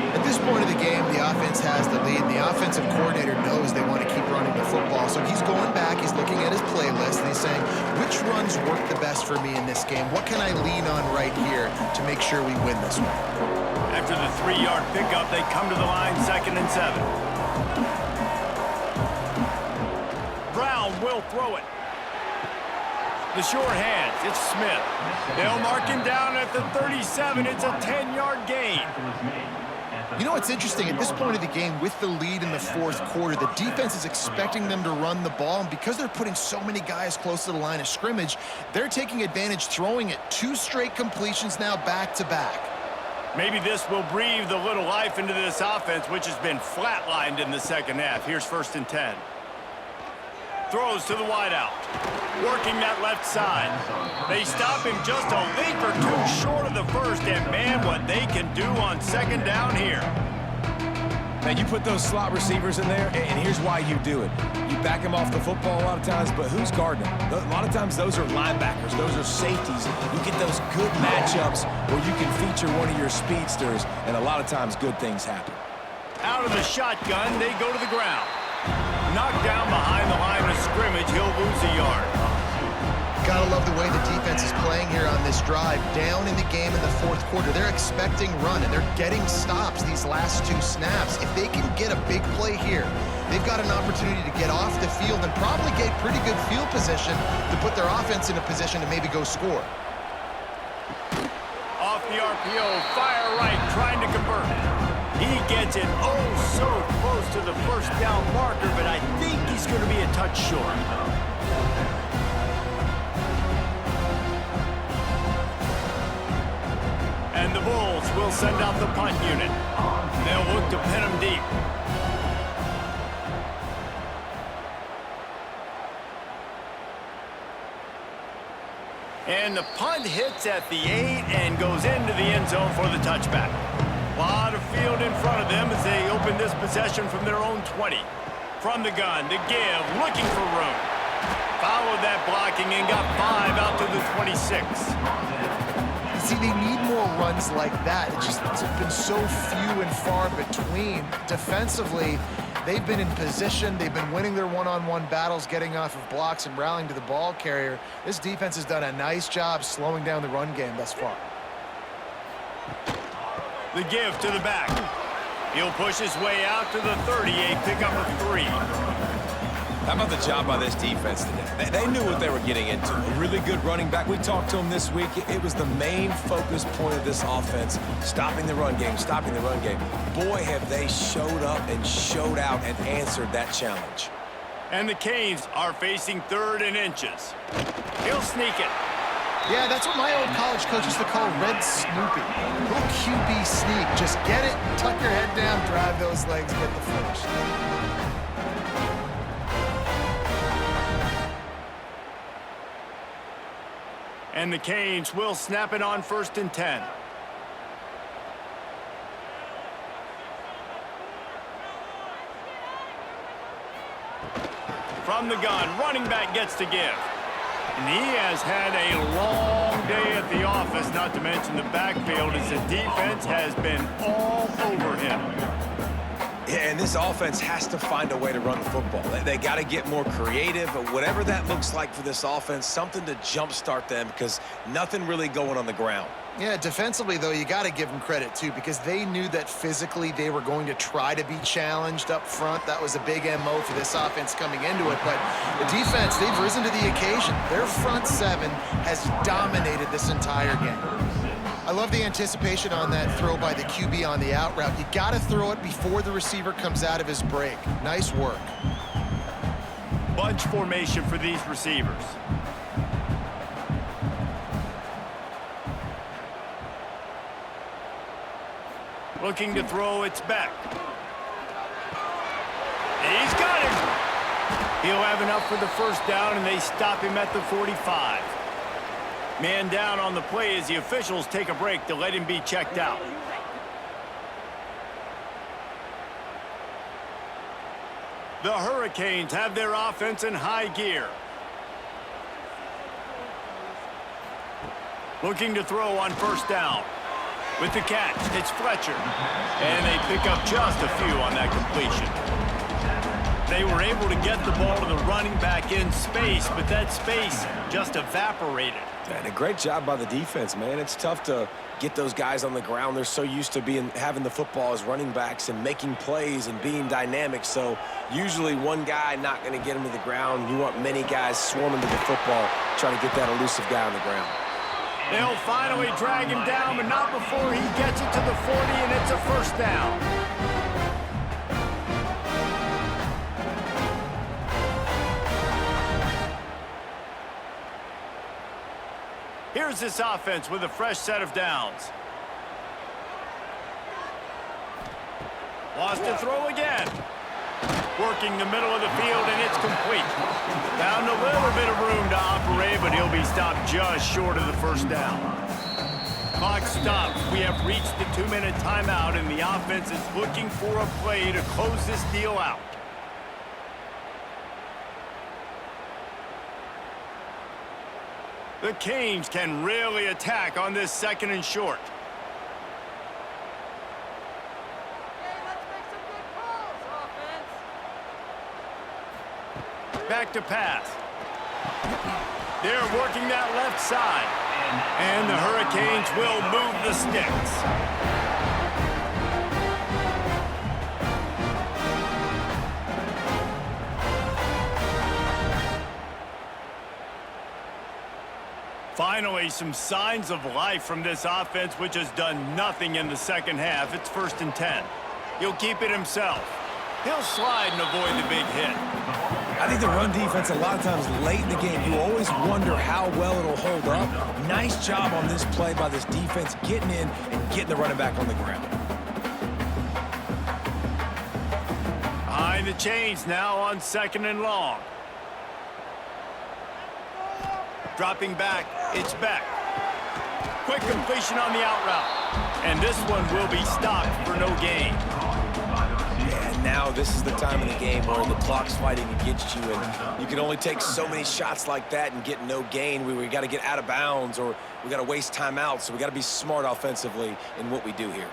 At this point of the game, the offense has the lead, and the offensive coordinator knows they want to keep running the football. So he's going back, he's looking at his playlist, and he's saying, which runs work the best for me in this game? What can I lean on right here to make sure we win this one? After the 3-yard pickup, they come to the line, 2nd and 7. Brown will throw it. The short hands, it's Smith. They'll mark him down at the 37. It's a 10-yard gain. You know what's interesting? At this point of the game, with the lead in the fourth quarter, the defense is expecting them to run the ball, and because they're putting so many guys close to the line of scrimmage, they're taking advantage, throwing it 2 straight completions now back-to-back. Maybe this will breathe a little life into this offense, which has been flatlined in the second half. Here's 1st and 10. Throws to the wideout. Working that left side. They stop him just a leap or 2 short of the first, and man, what they can do on 2nd down here. Now, you put those slot receivers in there, and here's why you do it. You back them off the football a lot of times, but who's guarding them? A lot of times those are linebackers. Those are safeties. You get those good matchups where you can feature one of your speedsters, and a lot of times good things happen. Out of the shotgun, they go to the ground. Knocked down behind the line of scrimmage, he'll lose a yard. Gotta love the way the defense is playing here on this drive. Down in the game in the fourth quarter, they're expecting run, and they're getting stops these last 2 snaps. If they can get a big play here, they've got an opportunity to get off the field and probably get pretty good field position to put their offense in a position to maybe go score. Off the RPO, fire right, trying to convert. He gets it so close to the first down marker, but I think he's going to be a touch short. And the Bulls will send out the punt unit. They'll look to pin him deep. And the punt hits at the 8 and goes into the end zone for the touchback. A lot of field in front of them as they open this possession from their own 20. From the gun, the give, looking for room. Followed that blocking and got 5 out to the 26. See, they need more runs like that. It's been so few and far between. Defensively, they've been in position. They've been winning their one-on-one battles, getting off of blocks and rallying to the ball carrier. This defense has done a nice job slowing down the run game thus far. The give to the back. He'll push his way out to the 38, pick up a 3. How about the job by this defense today? They knew what they were getting into. A really good running back. We talked to him this week. It was the main focus point of this offense, stopping the run game, stopping the run game. Boy, have they showed up and showed out and answered that challenge. And the Canes are facing 3rd and inches. He'll sneak it. Yeah, that's what my old college coach used to call Red Snoopy. Little QB sneak. Just get it, tuck your head down, drive those legs, get the finish. And the Canes will snap it on 1st and 10. From the gun, running back gets to give. And he has had a long day at the office, not to mention the backfield, as the defense has been all over him. Yeah, and this offense has to find a way to run the football. They got to get more creative, but whatever that looks like for this offense, something to jumpstart them because nothing really going on the ground. Yeah, defensively, though, you got to give them credit, too, because they knew that physically they were going to try to be challenged up front. That was a big MO for this offense coming into it. But the defense, they've risen to the occasion. Their front seven has dominated this entire game. I love the anticipation on that throw by the QB on the out route. You got to throw it before the receiver comes out of his break. Nice work. Bunch formation for these receivers. Looking to throw, it's Beck. He's got him. He'll have enough for the first down, and they stop him at the 45. Man down on the play as the officials take a break to let him be checked out. The Hurricanes have their offense in high gear. Looking to throw on first down. With the catch, it's Fletcher. And they pick up just a few on that completion. They were able to get the ball to the running back in space, but that space just evaporated. And a great job by the defense, man. It's tough to get those guys on the ground. They're so used to having the football as running backs and making plays and being dynamic. So usually one guy not going to get him to the ground. You want many guys swarming to the football, trying to get that elusive guy on the ground. They'll finally drag him down, but not before he gets it to the 40, and it's a first down. Here's this offense with a fresh set of downs. Lost to throw again. Working the middle of the field, and it's complete. Found a little bit of room to operate, but he'll be stopped just short of the first down. Clock stops. We have reached the 2-minute timeout, and the offense is looking for a play to close this deal out. The Canes can really attack on this 2nd and short. Back to pass. They're working that left side. And the Hurricanes will move the sticks. Finally, some signs of life from this offense, which has done nothing in the second half. It's 1st and 10. He'll keep it himself. He'll slide and avoid the big hit. I think the run defense, a lot of times late in the game, you always wonder how well it'll hold up. Nice job on this play by this defense, getting in and getting the running back on the ground. Behind the chains now on 2nd and long. Dropping back, it's Beck. Quick completion on the out route. And this one will be stopped for no gain. And now this is the time of the game where the clock's fighting against you, and you can only take so many shots like that and get no gain. We got to get out of bounds, or we got to waste timeouts, so we got to be smart offensively in what we do here.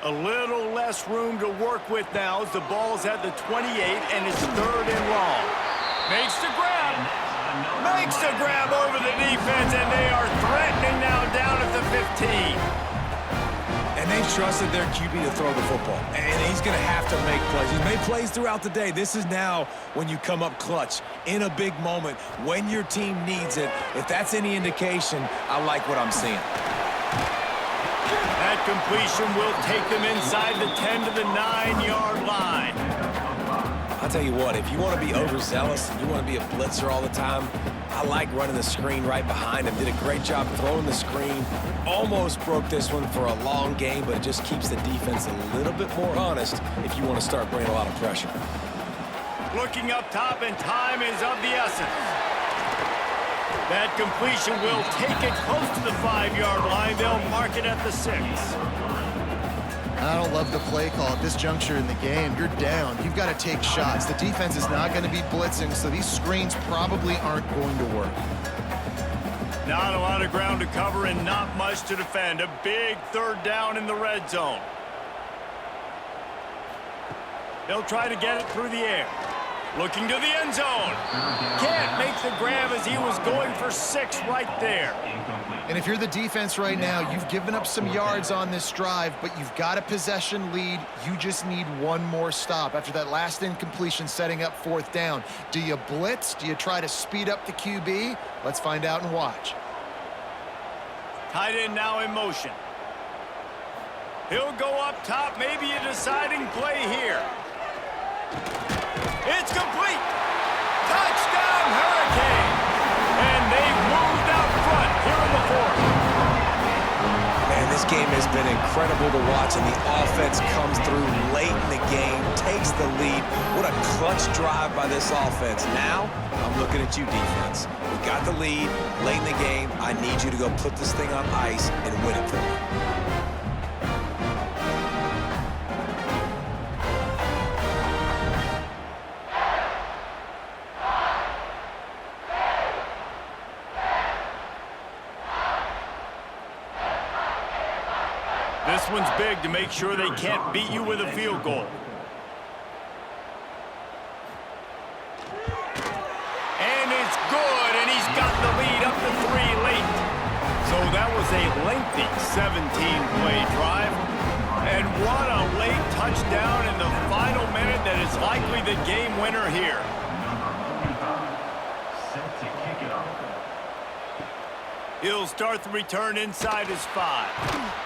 A little less room to work with now as the ball's at the 28 and it's 3rd and long. Makes the grab. Makes the grab over the defense, and they are threatening now down at the 15. And they've trusted their QB to throw the football. And he's going to have to make plays. He's made plays throughout the day. This is now when you come up clutch in a big moment when your team needs it. If that's any indication, I like what I'm seeing. That completion will take them inside the 10 to the 9-yard line. I'll tell you what, if you want to be overzealous and you want to be a blitzer all the time, I like running the screen right behind him. Did a great job throwing the screen. Almost broke this one for a long game, but it just keeps the defense a little bit more honest if you want to start bringing a lot of pressure. Looking up top, and time is of the essence. That completion will take it close to the 5-yard line. They'll mark it at the 6. I don't love the play call at this juncture in the game. You're down. You've got to take shots. The defense is not going to be blitzing, so these screens probably aren't going to work. Not a lot of ground to cover and not much to defend. A big 3rd down in the red zone. They'll try to get it through the air. Looking to the end zone. Can't make the grab as he was going for 6 right there. And if you're the defense right now, you've given up some yards on this drive, but you've got a possession lead. You just need one more stop after that last incompletion setting up 4th down. Do you blitz? Do you try to speed up the QB? Let's find out and watch. Tight end now in motion. He'll go up top, maybe a deciding play here. It's complete. Touchdown, Hurricane. And they've moved out front here in the 4th. Man, this game has been incredible to watch, and the offense comes through late in the game, takes the lead. What a clutch drive by this offense. Now, I'm looking at you, defense. We got the lead late in the game. I need you to go put this thing on ice and win it for me. This one's big to make sure they can't beat you with a field goal. And it's good, and he's got the lead up to 3 late. So that was a lengthy 17-play drive. And what a late touchdown in the final minute that is likely the game winner here. Set to kick it off. He'll start the return inside his 5.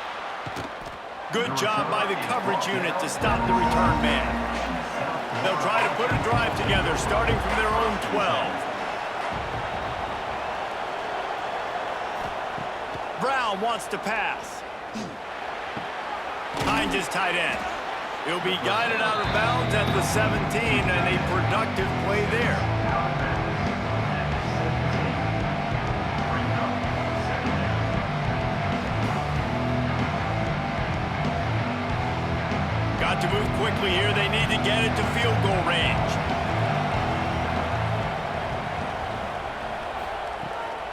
Good job by the coverage unit to stop the return man. They'll try to put a drive together, starting from their own 12. Brown wants to pass. Finds his tight end. He'll be guided out of bounds at the 17, and a productive play there. Got to move quickly here. They need to get it to field goal range.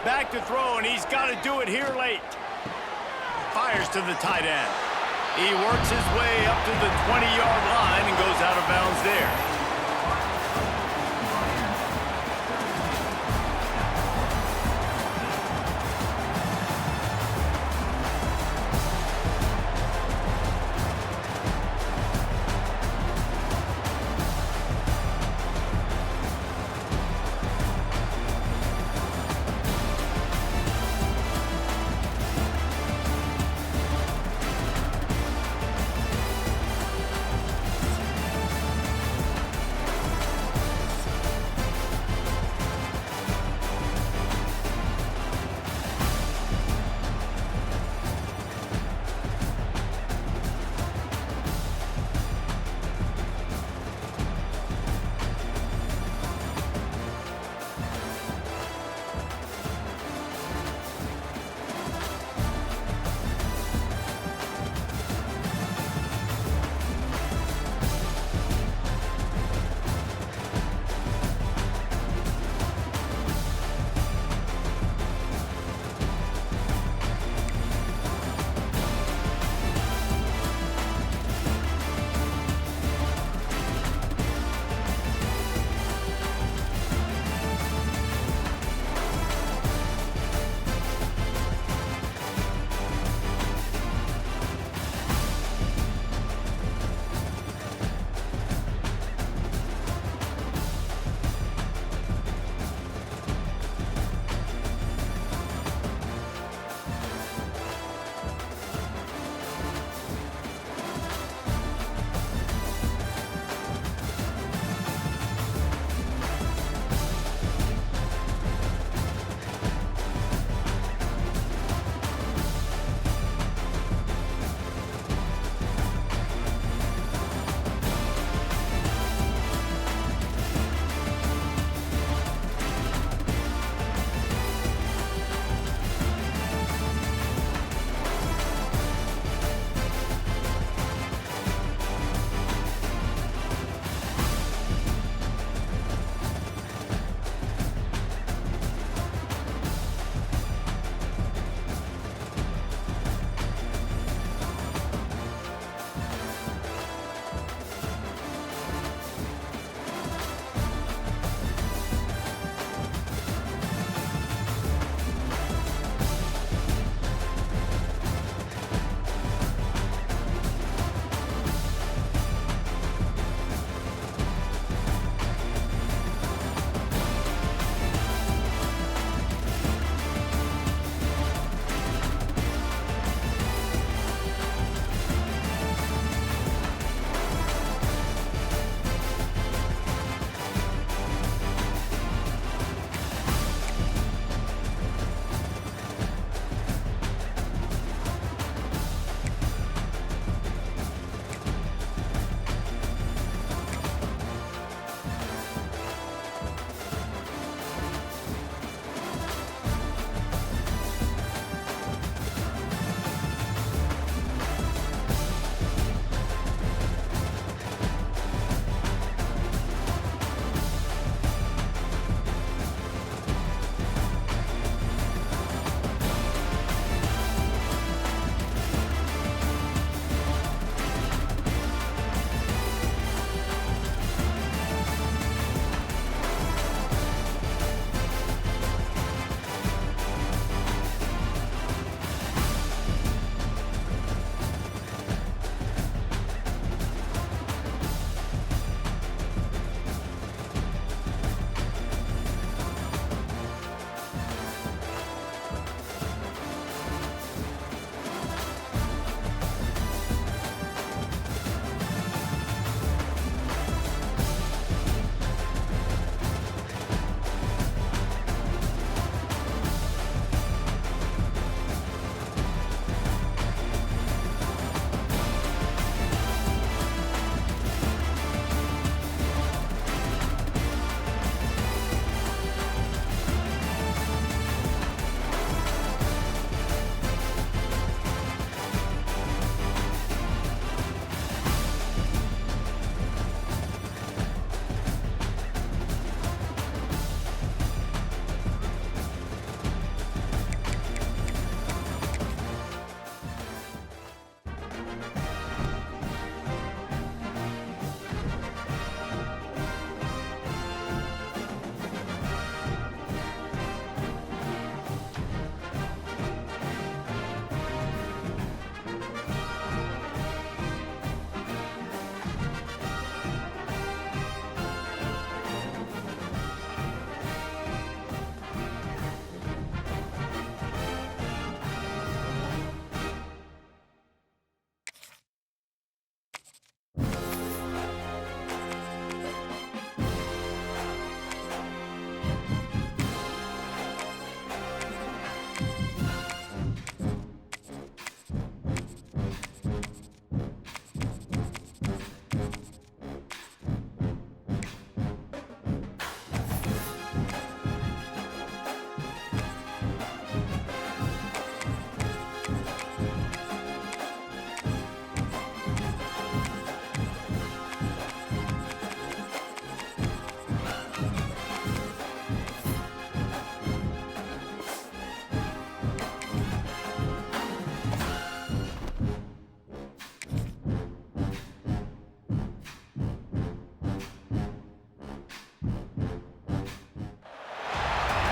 Back to throw, and he's got to do it here late. Fires to the tight end. He works his way up to the 20-yard line and goes out of bounds there.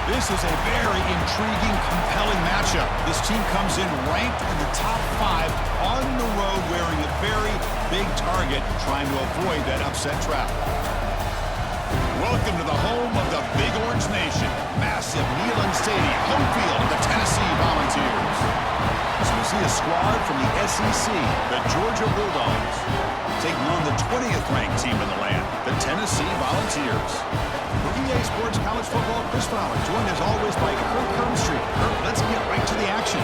This is a very intriguing, compelling matchup. This team comes in ranked in the top 5 on the road wearing a very big target, trying to avoid that upset trap. Welcome to the home of the Big Orange Nation. Massive Neyland Stadium, home field of the Tennessee Volunteers. So we see a squad from the SEC, the Georgia Bulldogs, taking on the 20th ranked team in the land, the Tennessee Volunteers. For EA Sports College Football, Chris Fowler, joined as always by Kirk Herbstreit. Kirk, let's get right to the action.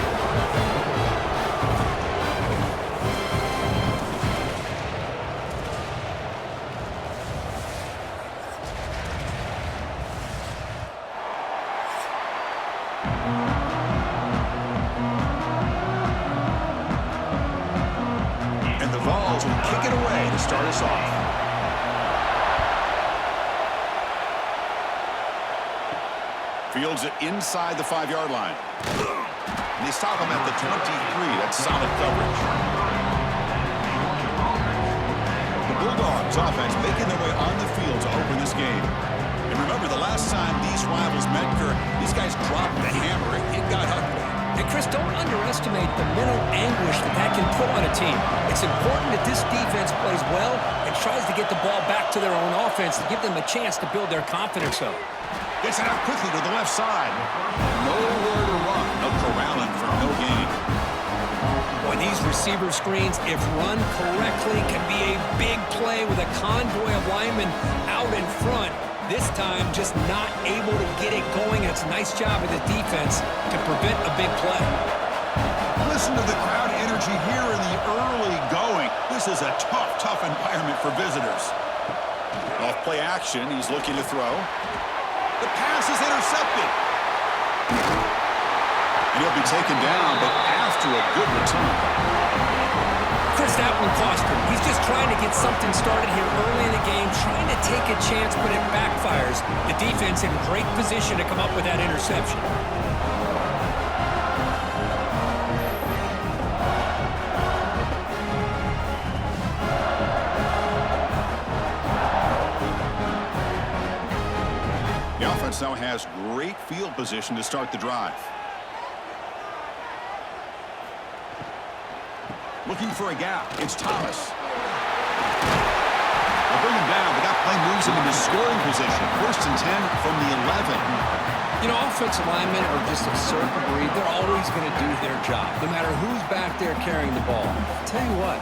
And the Vols will kick it away to start us off. Fields it inside the 5-yard line. And they stop him at the 23. That's solid coverage. The Bulldogs offense making their way on the field to open this game. And remember, the last time these rivals met, Kirk, these guys dropped the hammer. It got ugly. And Chris, don't underestimate the mental anguish that can put on a team. It's important that this defense plays well and tries to get the ball back to their own offense to give them a chance to build their confidence up. Gets it out quickly to the left side. Nowhere to run. No corralling for no gain. Boy, these receiver screens, if run correctly, can be a big play with a convoy of linemen out in front. This time, just not able to get it going. It's a nice job of the defense to prevent a big play. Listen to the crowd energy here in the early going. This is a tough environment for visitors. Off play action, he's looking to throw. The pass is intercepted. And he'll be taken down, but after a good return. Chris, that one cost him. He's just trying to get something started here early in the game, trying to take a chance, but it backfires. The defense in great position to come up with that interception. The offense now has great field position to start the drive. Looking for a gap. It's Thomas. They'll bring him down, but that play moves him into scoring position. 1st and 10 from the 11. You know, offensive linemen are just a certain breed. They're always going to do their job, no matter who's back there carrying the ball. I'll tell you what,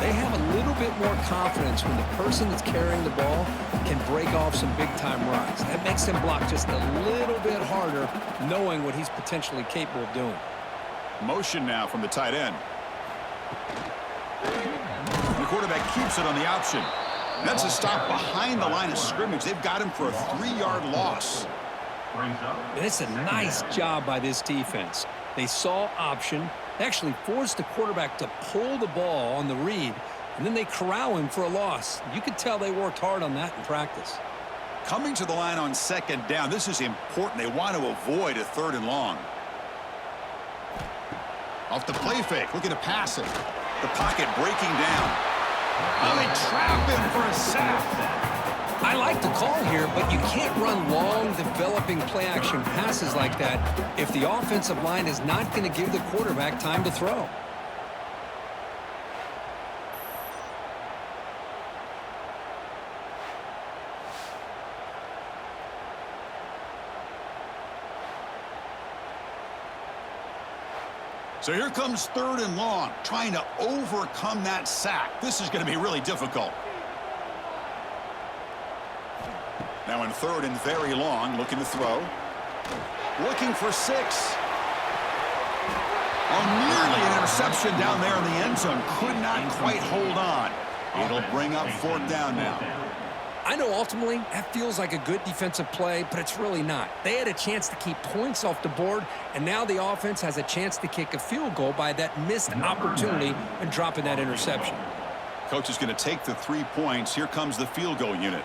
they have a little bit more confidence when the person that's carrying the ball can break off some big-time runs. That makes them block just a little bit harder, knowing what he's potentially capable of doing. Motion now from the tight end. The quarterback keeps it on the option. That's a stop behind the line of scrimmage. They've got him for a 3-yard loss. And it's a nice job by this defense. They saw option. They actually forced the quarterback to pull the ball on the read, and then they corral him for a loss. You could tell they worked hard on that in practice. Coming to the line on 2nd down, this is important. They want to avoid a 3rd and long. Off the play fake, looking to pass it. The pocket breaking down. Oh, they trap him for a sack. I like the call here, but you can't run long, developing play-action passes like that if the offensive line is not going to give the quarterback time to throw. So here comes 3rd and long, trying to overcome that sack. This is going to be really difficult. Now in 3rd and very long, looking to throw. Looking for 6. Oh, nearly an interception down there in the end zone. Could not quite hold on. It'll bring up 4th down now. I know ultimately that feels like a good defensive play, but it's really not. They had a chance to keep points off the board, and now the offense has a chance to kick a field goal by that missed opportunity and dropping that interception. Coach is going to take the 3 points. Here comes the field goal unit.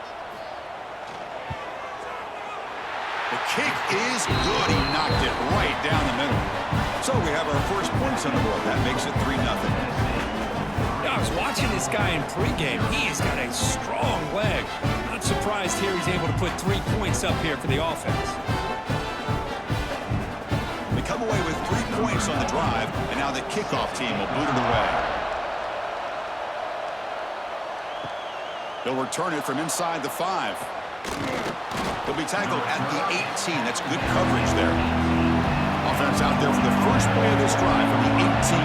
The kick is good. He knocked it right down the middle. So we have our first points on the board. That makes it 3-0. I was watching this guy in pregame. He has got a strong leg. Not surprised here he's able to put 3 points up here for the offense. come away with 3 points on the drive, and now the kickoff team will boot it away. They'll return it from inside the 5. He'll be tackled at the 18. That's good coverage there. Offense out there for the first play of this drive from the 18.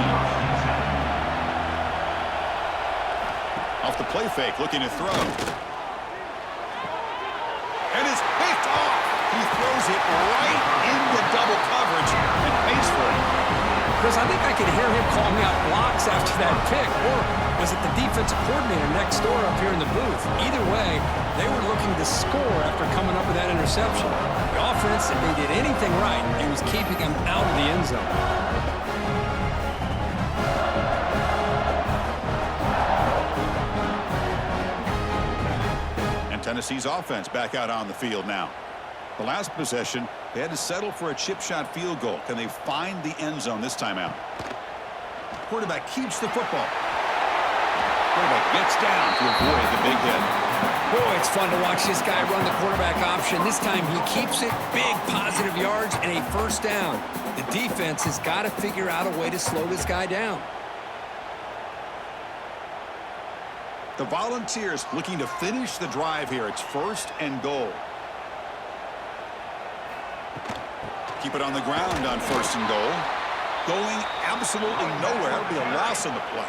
Off the play fake, looking to throw. And it's picked off. He throws it right into double coverage and pays for it. Chris, I think I could hear him calling out blocks after that pick. Or was it the defensive coordinator next door up here in the booth? Either way, they were looking to score after coming up with that interception. The offense, if they did anything right, it was keeping them out of the end zone. And Tennessee's offense back out on the field now. The last possession, they had to settle for a chip shot field goal. Can they find the end zone this time out? Quarterback keeps the football. Quarterback gets down to avoid the big hit. Boy, it's fun to watch this guy run the quarterback option. This time he keeps it, big positive yards, and a first down. The defense has got to figure out a way to slow this guy down. The Volunteers looking to finish the drive here. It's 1st and goal. Keep it on the ground on 1st and goal. Going absolutely nowhere. It'll be a loss on the play.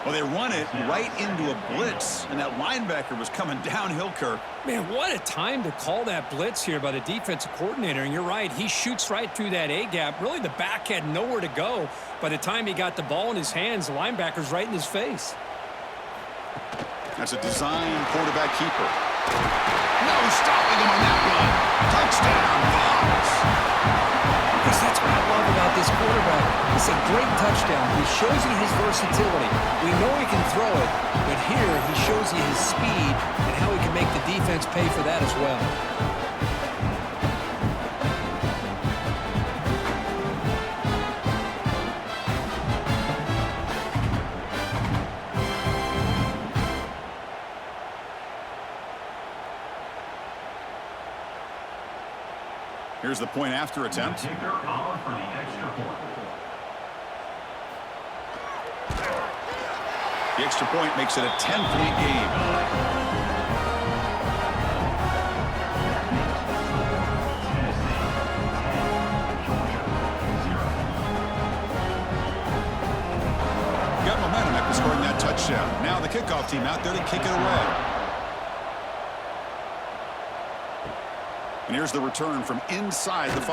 Well, they run it right into a blitz, and that linebacker was coming downhill, Kirk. Man, what a time to call that blitz here by the defensive coordinator. And you're right, he shoots right through that A-gap. Really, the back had nowhere to go. By the time he got the ball in his hands, the linebacker's right in his face. That's a design quarterback keeper. No stopping him on that one. Touchdown, Vols. Because that's what I love about this quarterback. It's a great touchdown. He shows you his versatility. We know he can throw it, but here he shows you his speed and how he can make the defense pay for that as well. Here's the point after attempt. Kicker on for the extra point. The extra point makes it a 10-point game. Got momentum after scoring that touchdown. Now the kickoff team out there to kick it away. And here's the return from inside the 5.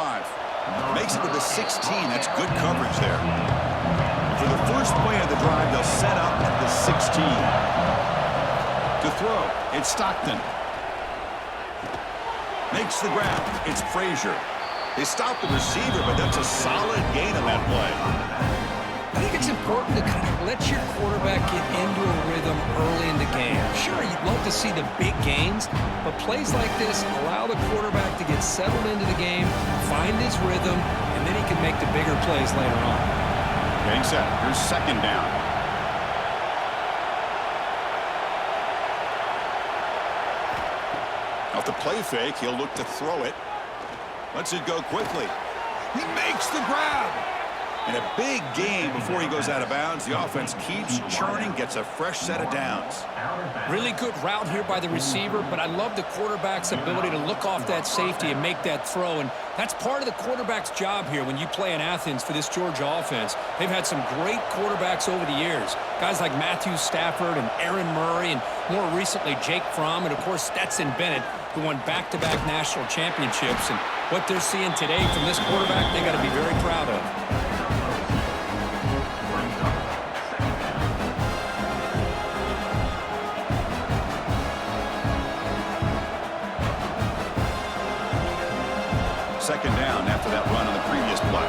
Makes it to the 16. That's good coverage there. For the first play of the drive, they'll set up at the 16. To throw, it's Stockton. Makes the grab. It's Frazier. They stop the receiver, but that's a solid gain on that play. I think it's important to kind of let your quarterback get into a rhythm early in the game. Sure, you'd love to see the big gains, but plays like this allow the quarterback to get settled into the game, find his rhythm, and then he can make the bigger plays later on. Getting set. Here's 2nd down. Off the play fake, he'll look to throw it. Lets it go quickly. He makes the grab. And a big gain before he goes out of bounds. The offense keeps churning, gets a fresh set of downs. Really good route here by the receiver, but I love the quarterback's ability to look off that safety and make that throw. And that's part of the quarterback's job here when you play in Athens for this Georgia offense. They've had some great quarterbacks over the years. Guys like Matthew Stafford and Aaron Murray, and more recently Jake Fromm, and of course Stetson Bennett, who won back-to-back national championships. And what they're seeing today from this quarterback, they got to be very proud of. Second down after that run on the previous play.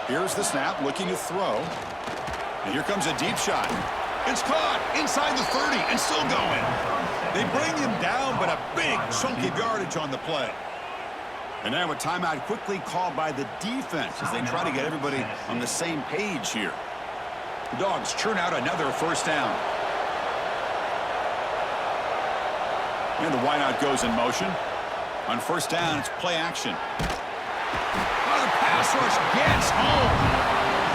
Here's the snap, looking to throw. And here comes a deep shot. It's caught inside the 30 and still going. They bring him down, but a big chunk of yardage on the play. And now a timeout quickly called by the defense as they try to get everybody on the same page here. The Dogs churn out another first down. And the wideout goes in motion. On first down, it's play action. Oh, the pass rush gets home.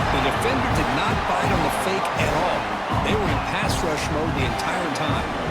The defender did not bite on the fake at all. They were in pass rush mode the entire time.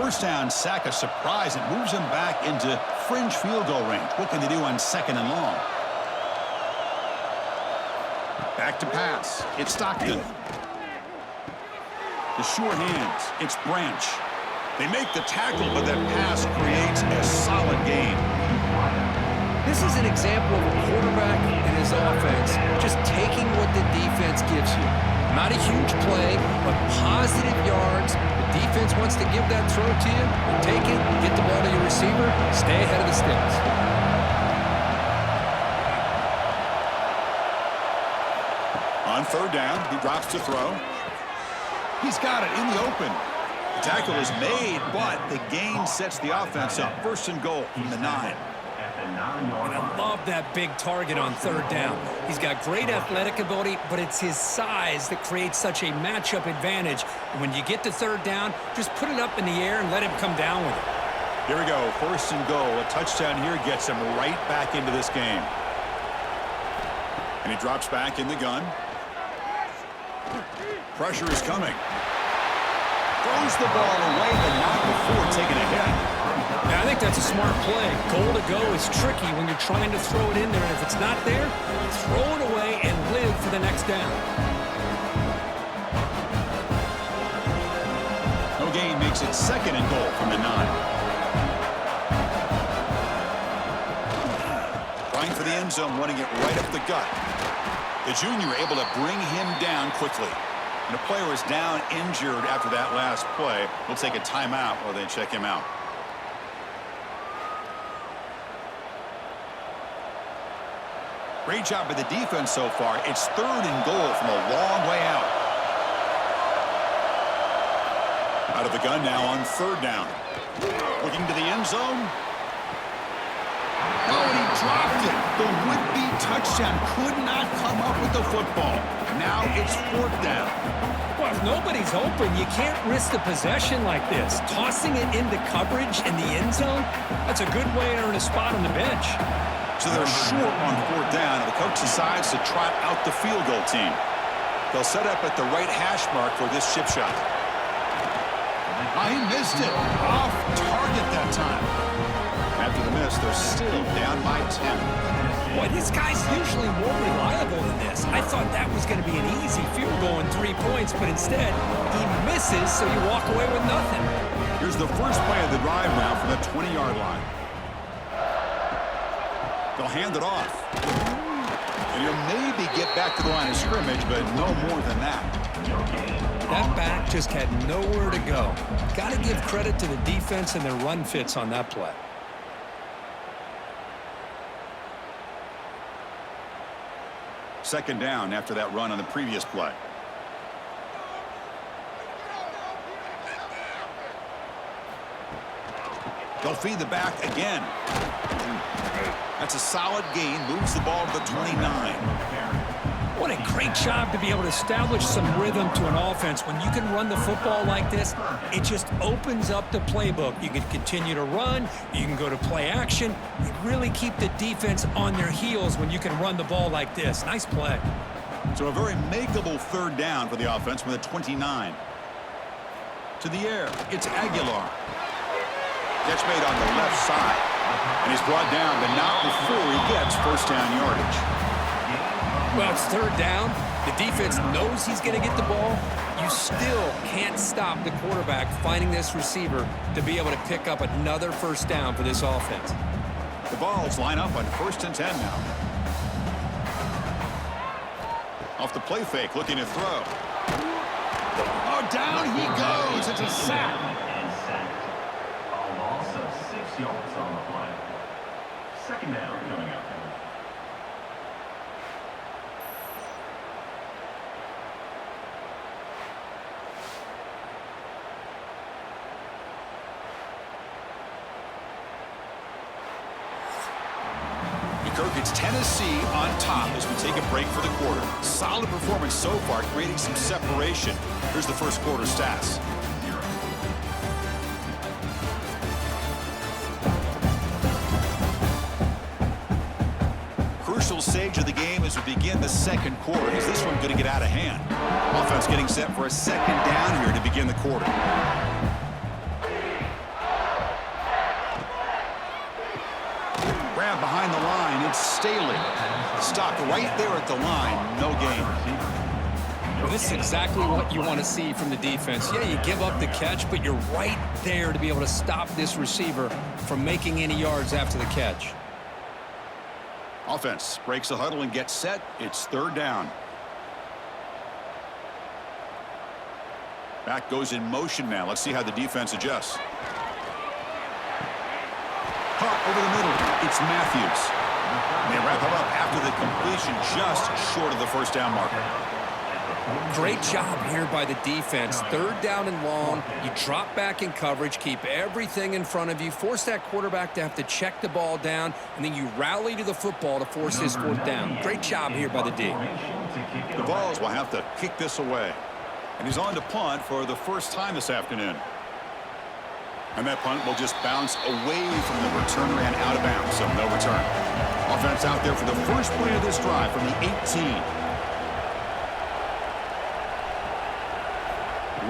first down sack, a surprise. It moves him back into fringe field goal range. What can they do on 2nd and long? Back to pass. It's Stockton. The sure hands. It's Branch. They make the tackle, but that pass creates a solid gain. This is an example of a quarterback and his offense just taking what the defense gives you. Not a huge play, but positive yards. The defense wants to give that throw to you. You take it, get the ball to your receiver, stay ahead of the sticks. On 3rd down, he drops to throw. He's got it in the open. The tackle is made, but the gain sets the offense up. 1st and goal from the 9. And I love that big target on 3rd down. He's got great athletic ability, but it's his size that creates such a matchup advantage. And when you get to 3rd down, just put it up in the air and let him come down with it. Here we go, 1st and goal. A touchdown here gets him right back into this game. And he drops back in the gun. Pressure is coming. Throws the ball away, but not before taking a hit. Yeah, I think that's a smart play. Goal to go is tricky when you're trying to throw it in there. And if it's not there, throw it away and live for the next down. No gain makes it 2nd and goal from the 9. Trying for the end zone, running it right up the gut. The junior able to bring him down quickly. And the player is down injured after that last play. We'll take a timeout while they check him out. Great job by the defense so far. It's 3rd and goal from a long way out. Out of the gun now on 3rd down. Looking to the end zone. Oh, and he dropped it. The would-be touchdown could not come up with the football. Now it's 4th down. Well, if nobody's open, you can't risk the possession like this. Tossing it into coverage in the end zone, that's a good way to earn a spot on the bench. So they're short on 4th down, and the coach decides to trot out the field goal team. They'll set up at the right hash mark for this chip shot. He missed it. Off target that time. After the miss, they're still down by 10. Boy, this guy's usually more reliable than this. I thought that was going to be an easy field goal in 3 points, but instead, he misses, so you walk away with nothing. Here's the first play of the drive now from the 20-yard line. They'll hand it off. And he'll maybe get back to the line of scrimmage, but no more than that. That back just had nowhere to go. Got to give credit to the defense and their run fits on that play. Second down after that run on the previous play. They'll feed the back again. That's a solid gain. Moves the ball to the 29. What a great job to be able to establish some rhythm to an offense. When you can run the football like this, it just opens up the playbook. You can continue to run. You can go to play action. You really keep the defense on their heels when you can run the ball like this. Nice play. So a very makeable 3rd down for the offense with a 29. To the air. It's Aguilar. Catch made on the left side. And he's brought down, but not before he gets 1st down yardage. Well, it's 3rd down. The defense knows he's going to get the ball. You still can't stop the quarterback finding this receiver to be able to pick up another 1st down for this offense. The Vols line up on 1st and 10 now. Off the play fake, looking to throw. Oh, down he goes. It's a sack. A loss of 6 yards on the play. 2nd down coming up. Kirk, it's Tennessee on top as we take a break for the quarter. Solid performance so far, creating some separation. Here's the first quarter stats. Crucial stage of the game as we begin the 2nd quarter. Is this one going to get out of hand? Offense getting set for a 2nd down here to begin the quarter. stopped right there at the line. No gain. Well, this is exactly what you want to see from the defense. Yeah, you give up the catch, but you're right there to be able to stop this receiver from making any yards after the catch. Offense breaks the huddle and gets set. It's third down. Back goes in motion now. Let's see how the defense adjusts. Caught over the middle. It's Matthews. They wrap him up after the completion, just short of the first down marker. Great job here by the defense. Third down and long. You drop back in coverage, keep everything in front of you, force that quarterback to have to check the ball down, and then you rally to the football to force this fourth down. Great job here by the D. The Vols will have to kick this away. And he's on to punt for the first time this afternoon. And that punt will just bounce away from the returner and out of bounds, so no return. Offense out there for the first play of this drive from the 18.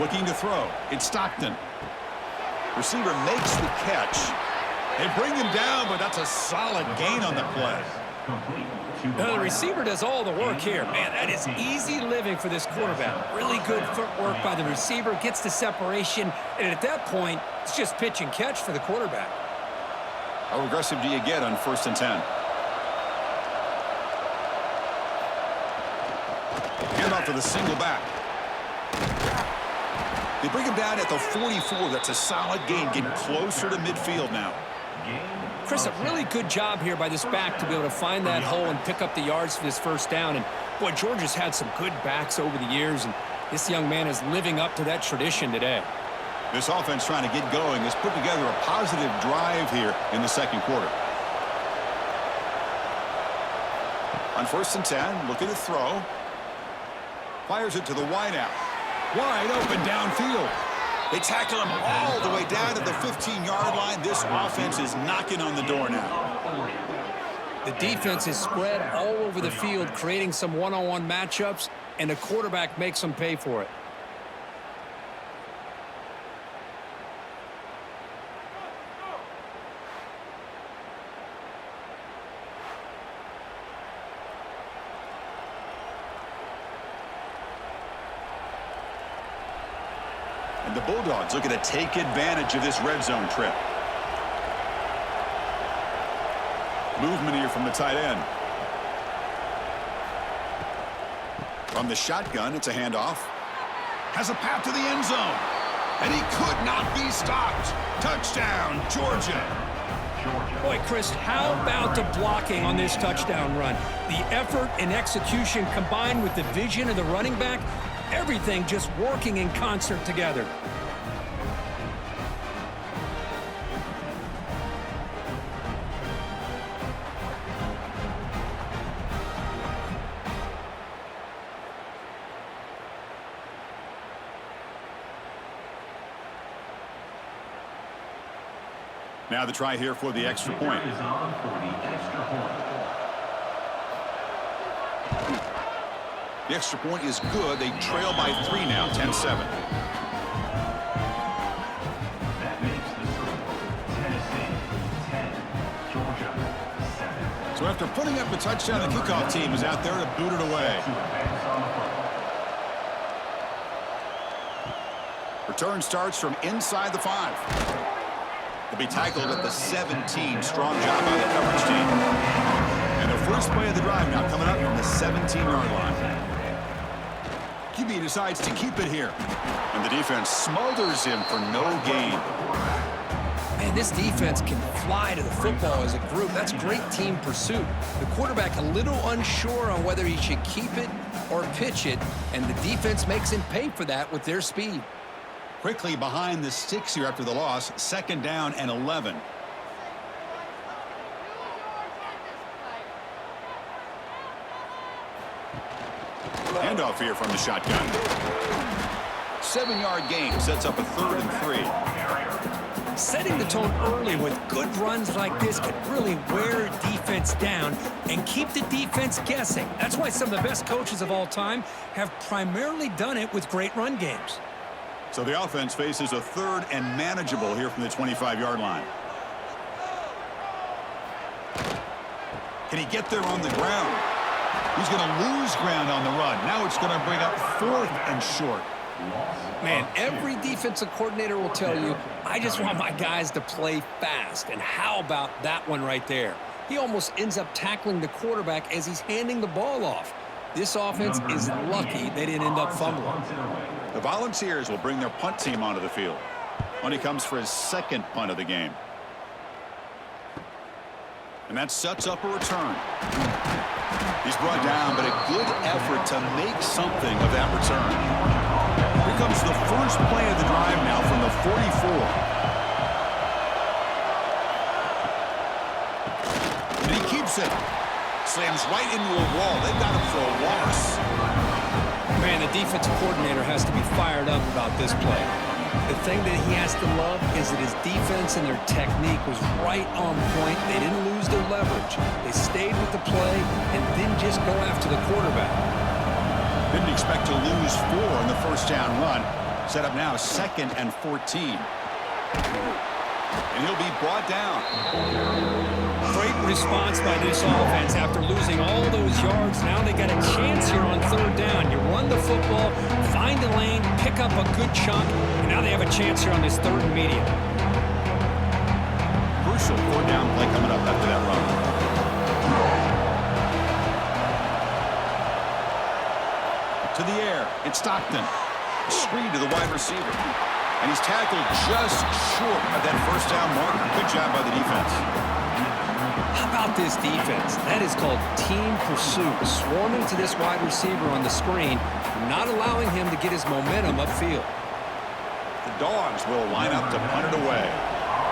Looking to throw. It's Stockton. Receiver makes the catch. They bring him down, but that's a solid gain on the play. Now, the receiver does all the work here. Man, that is easy living for this quarterback. Really good footwork by the receiver, gets the separation, and at that point, it's just pitch and catch for the quarterback. How aggressive do you get on 1st and 10? Handoff to the single back. They bring him down at the 44. That's a solid gain, getting closer to midfield now. Chris, a really good job here by this back to be able to find that hole and pick up the yards for this first down. And, boy, Georgia's had some good backs over the years, and this young man is living up to that tradition today. This offense trying to get going has put together a positive drive here in the second quarter. On 1st and 10, looking to throw. Fires it to the wideout. Wide open downfield. They tackle him all the way down to the 15-yard line. This offense is knocking on the door now. The defense is spread all over the field, creating some one-on-one matchups, and the quarterback makes them pay for it. The Bulldogs looking to take advantage of this red zone trip. Movement here from the tight end. From the shotgun, it's a handoff. Has a path to the end zone. And he could not be stopped. Touchdown, Georgia. Boy, Chris, how about the blocking on this touchdown run? The effort and execution combined with the vision of the running back, everything just working in concert together. Now the try here for the extra point. The extra point is good. They trail by 3 now, 10-7. That makes the score Tennessee 10, Georgia 7. So after putting up a touchdown, the kickoff team is out there to boot it away. Return starts from inside the 5. He'll be tackled at the 17. Strong job by the coverage team. And the first play of the drive now coming up from the 17-yard line. QB decides to keep it here. And the defense smothers him for no gain. Man, this defense can fly to the football as a group. That's great team pursuit. The quarterback a little unsure on whether he should keep it or pitch it, and the defense makes him pay for that with their speed. Quickly behind the sticks here after the loss. 2nd down and 11. Handoff here from the shotgun. 7-yard gain sets up a 3rd and 3. Setting the tone early with good runs like this can really wear a defense down and keep the defense guessing. That's why some of the best coaches of all time have primarily done it with great run games. So the offense faces a 3rd and manageable here from the 25-yard line. Can he get there on the ground? He's going to lose ground on the run. Now it's going to bring up 4th and short. Man, every defensive coordinator will tell you, I just want my guys to play fast. And how about that one right there? He almost ends up tackling the quarterback as he's handing the ball off. This offense is lucky they didn't end up fumbling. The Volunteers will bring their punt team onto the field when he comes for his 2nd punt of the game. And that sets up a return. He's brought down, but a good effort to make something of that return. Here comes the first play of the drive now from the 44. And he keeps it. Slams right into a wall. They've got him for a loss. Man, the defensive coordinator has to be fired up about this play. The thing that he has to love is that his defense and their technique was right on point. They didn't lose their leverage. They stayed with the play and didn't just go after the quarterback. Didn't expect to lose 4 in the first down run. Set up now 2nd and 14. And he'll be brought down. Great response by this offense after losing all those yards. Now they got a chance here on 3rd down. You run the football, find a lane, pick up a good chunk, and now they have a chance here on this 3rd and medium. Crucial 4th down play coming up after that run. To the air, it's Stockton. Screen to the wide receiver. And he's tackled just short of that first down marker. Good job by the defense. How about this defense? That is called team pursuit. Swarming to this wide receiver on the screen, not allowing him to get his momentum upfield. The Dogs will line up to punt it away.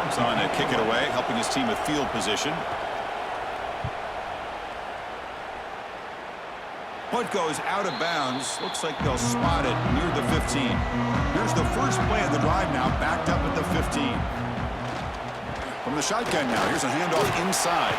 He's on to kick it away, helping his team with field position. Punt goes out of bounds. Looks like they'll spot it near the 15. Here's the first play of the drive now, backed up at the 15. From the shotgun now, here's a handoff inside.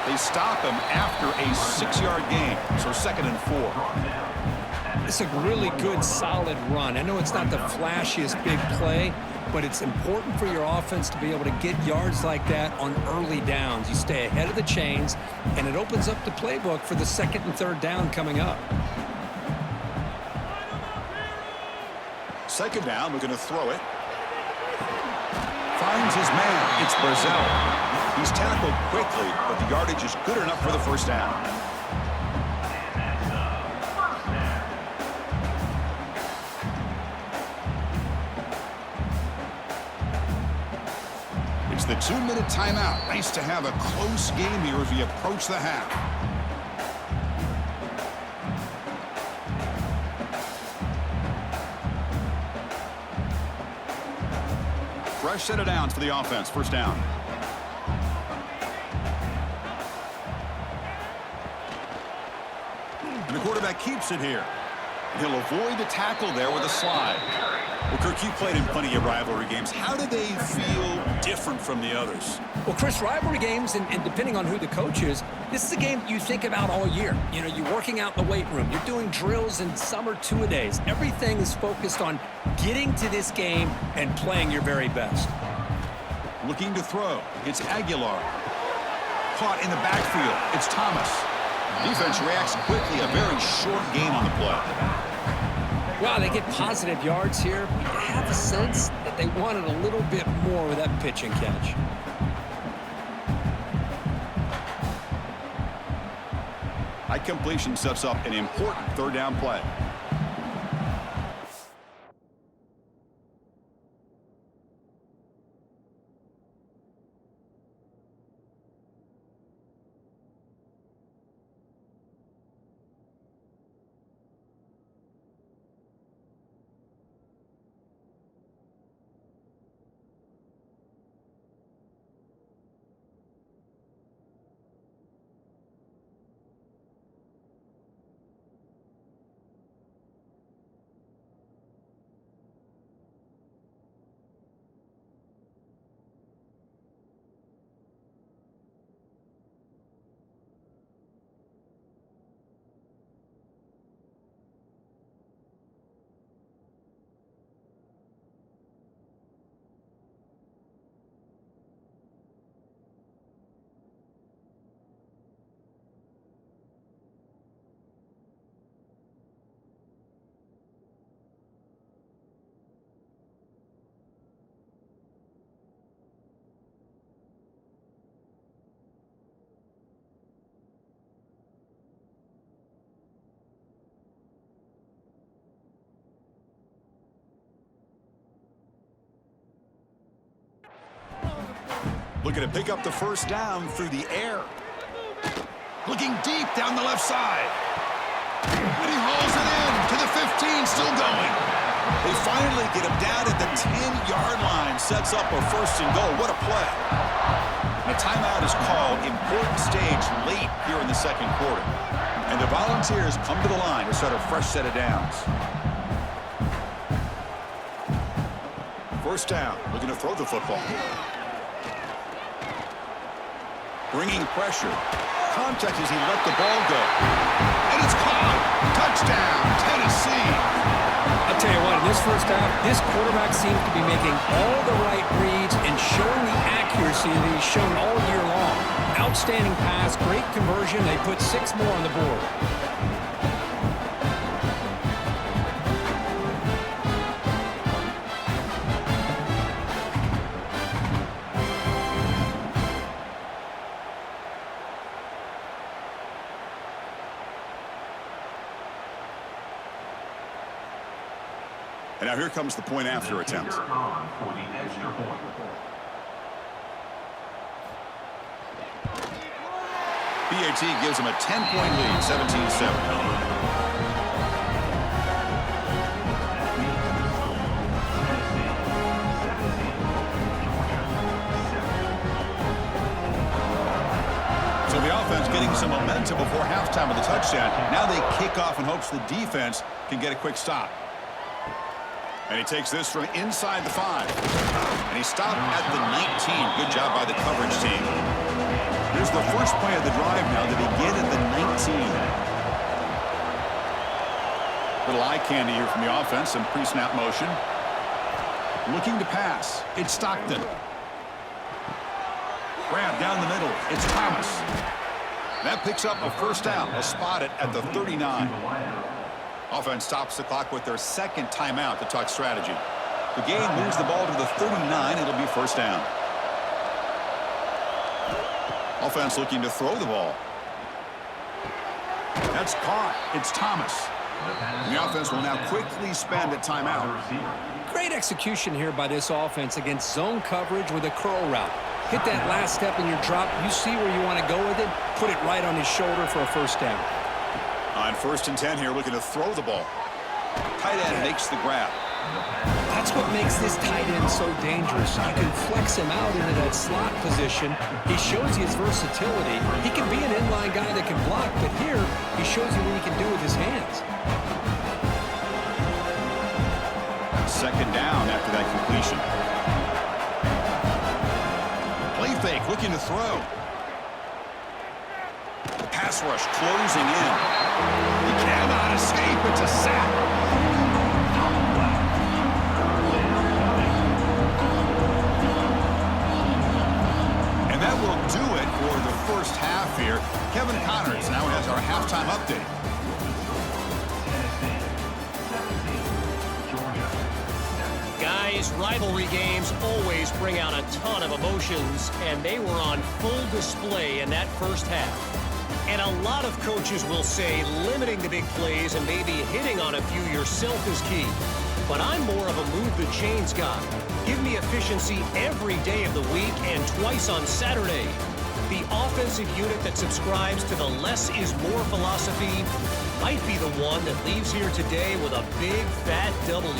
They stop him after a 6-yard gain, so 2nd and 4. It's a really good, solid run. I know it's not the flashiest big play, but it's important for your offense to be able to get yards like that on early downs. You stay ahead of the chains, and it opens up the playbook for the 2nd and 3rd down coming up. 2nd down, we're going to throw it. Finds his man. It's Brazzell. He's tackled quickly, but the yardage is good enough for the first down. It's the 2-minute timeout. Nice to have a close game here as we approach the half. Fresh set of downs for the offense. First down. And the quarterback keeps it here. He'll avoid the tackle there with a slide. Well, Kirk, you played in plenty of rivalry games. How do they feel different from the others? Well, Chris, rivalry games, and depending on who the coach is, this is a game you think about all year. You know, you're working out in the weight room. You're doing drills in summer 2-a-days. Everything is focused on getting to this game and playing your very best. Looking to throw. It's Aguilar. Caught in the backfield. It's Thomas. Defense reacts quickly. A very short gain on the play. Well, they get positive yards here. You have a sense that they wanted a little bit more with that pitch and catch. High completion sets up an important 3rd down play. looking to pick up the first down through the air. Looking deep down the left side. And he hauls it in to the 15, still going. They finally get him down at the 10-yard line. Sets up a first and goal. What a play. And a timeout is called. Important stage late here in the second quarter. And the Volunteers come to the line to start a fresh set of downs. First down, looking to throw the football. Bringing pressure. Contact as he let the ball go. And it's caught. Touchdown, Tennessee. I'll tell you what, in this first half, this quarterback seems to be making all the right reads and showing the accuracy that he's shown all year long. Outstanding pass, great conversion. They put 6 more on the board. And now here comes the point after attempt. For the extra point. BAT gives him a 10-point lead, 17-7. So the offense getting some momentum before halftime with the touchdown. Now they kick off in hopes the defense can get a quick stop. And he takes this from inside the 5. And he stopped at the 19. Good job by the coverage team. Here's the first play of the drive now. They begin at the 19. Little eye candy here from the offense. Some pre-snap motion. Looking to pass. It's Stockton. Grab down the middle. It's Thomas. That picks up a first down. They'll spot it at the 39. Offense stops the clock with their second timeout to talk strategy. The game moves the ball to the 39. It'll be first down. Offense looking to throw the ball. That's caught. It's Thomas. And the offense will now quickly spend a timeout. Great execution here by this offense against zone coverage with a curl route. Hit that last step in your drop. You see where you want to go with it. Put it right on his shoulder for a first down. On 1st and 10 here, looking to throw the ball. Tight end makes the grab. That's what makes this tight end so dangerous. You can flex him out into that slot position. He shows you his versatility. He can be an inline guy that can block, but here he shows you what he can do with his hands. Second down after that completion. Play fake, looking to throw. Pass rush closing in. He cannot escape. It's a sack. And that will do it for the first half here. Kevin Connors now has our halftime update. Guys, rivalry games always bring out a ton of emotions, and they were on full display in that first half. And a lot of coaches will say limiting the big plays and maybe hitting on a few yourself is key. But I'm more of a move the chains guy. Give me efficiency every day of the week and twice on Saturday. The offensive unit that subscribes to the less is more philosophy might be the one that leaves here today with a big fat W.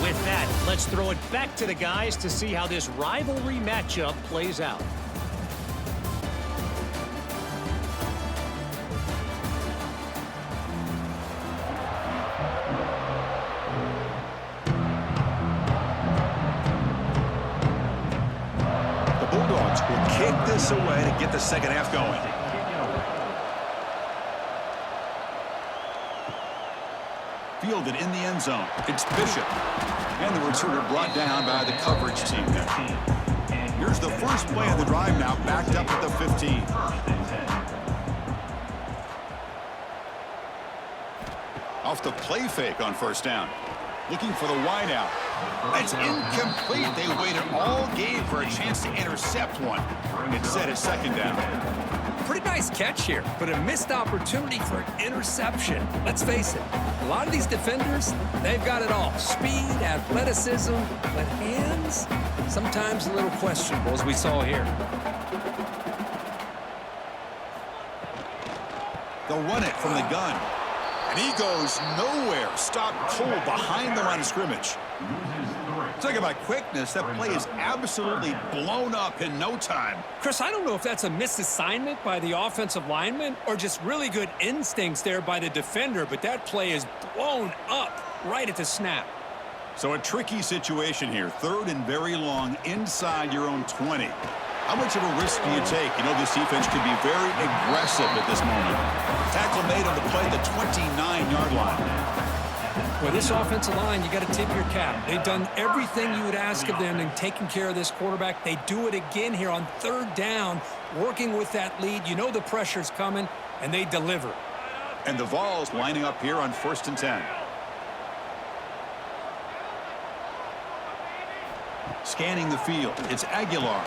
With that, let's throw it back to the guys to see how this rivalry matchup plays out. Will kick this away to get the second half going. Fielded in the end zone. It's Bishop. And the returner brought down by the coverage team there. Here's the first play of the drive now, backed up at the 15. Off the play fake on first down. Looking for the wideout. It's incomplete. They waited all game for a chance to intercept one. It's set at second down. Pretty nice catch here, but a missed opportunity for an interception. Let's face it, a lot of these defenders, they've got it all. Speed, athleticism, but hands, sometimes a little questionable, as we saw here. They'll run it from the gun. And he goes nowhere. Stopped cold behind the line of scrimmage. Talking about quickness, that play is absolutely blown up in no time. Chris, I don't know if that's a misassignment by the offensive lineman or just really good instincts there by the defender, but that play is blown up right at the snap. So a tricky situation here. 3rd and very long inside your own 20. How much of a risk do you take? You know, this defense could be very aggressive at this moment. Tackle made on the play, the 29-yard line. Well, this offensive line, you got to tip your cap. They've done everything you would ask of them in taking care of this quarterback. They do it again here on 3rd down, working with that lead. You know the pressure's coming, and they deliver. And the Vols lining up here on 1st and 10. Scanning the field, it's Aguilar.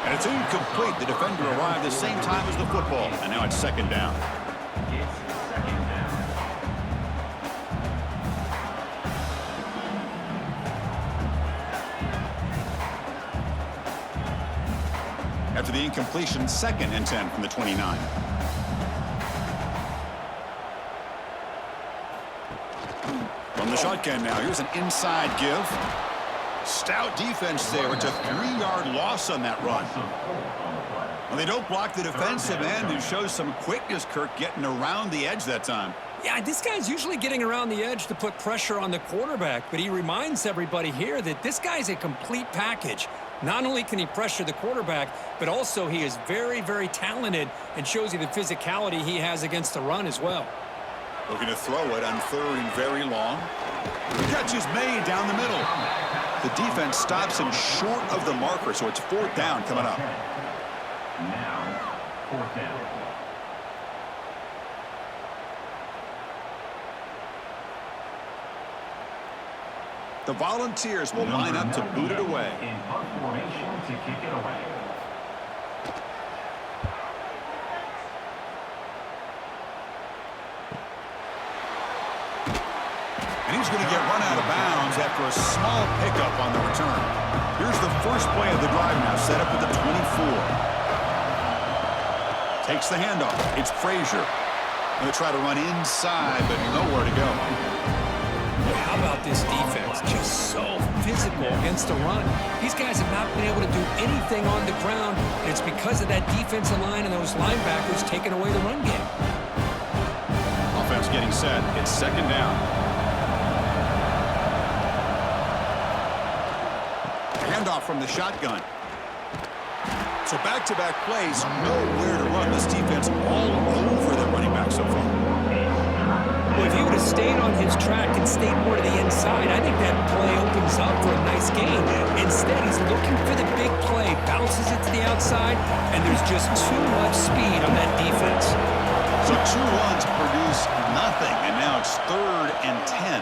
And it's incomplete. The defender arrived the same time as the football. And now it's 2nd down. After the incompletion, 2nd and 10 from the 29. From the shotgun now, here's an inside give. Stout defense there. It's a 3-yard loss on that run. Well, they don't block the defensive end, who shows some quickness, Kirk, getting around the edge that time. Yeah, this guy's usually getting around the edge to put pressure on the quarterback, but he reminds everybody here that this guy's a complete package. Not only can he pressure the quarterback, but also he is very, very talented and shows you the physicality he has against the run as well. Looking to throw it on 3rd and very long. The catch is made down the middle. The defense stops him short of the marker, so it's 4th down coming up. Now, 4th down. The Volunteers will line up to boot it away. In punt formation to kick it away. And he's going to get run out of bounds after a small pickup on the return. Here's the first play of the drive now, set up at the 24. Takes the handoff. It's Frazier. Going to try to run inside, but nowhere to go. How about this defense? Just so physical against the run. These guys have not been able to do anything on the ground, and it's because of that defensive line and those linebackers taking away the run game. Offense getting set. It's 2nd down. Handoff from the shotgun. So back-to-back plays, nowhere to run. This defense all over the running back so far. Well, if he would have stayed on his track and stayed more to the inside, I think that play opens up for a nice gain. Instead, he's looking for the big play, bounces it to the outside, and there's just too much speed on that defense. So 2 runs produce nothing, and now it's 3rd and 10.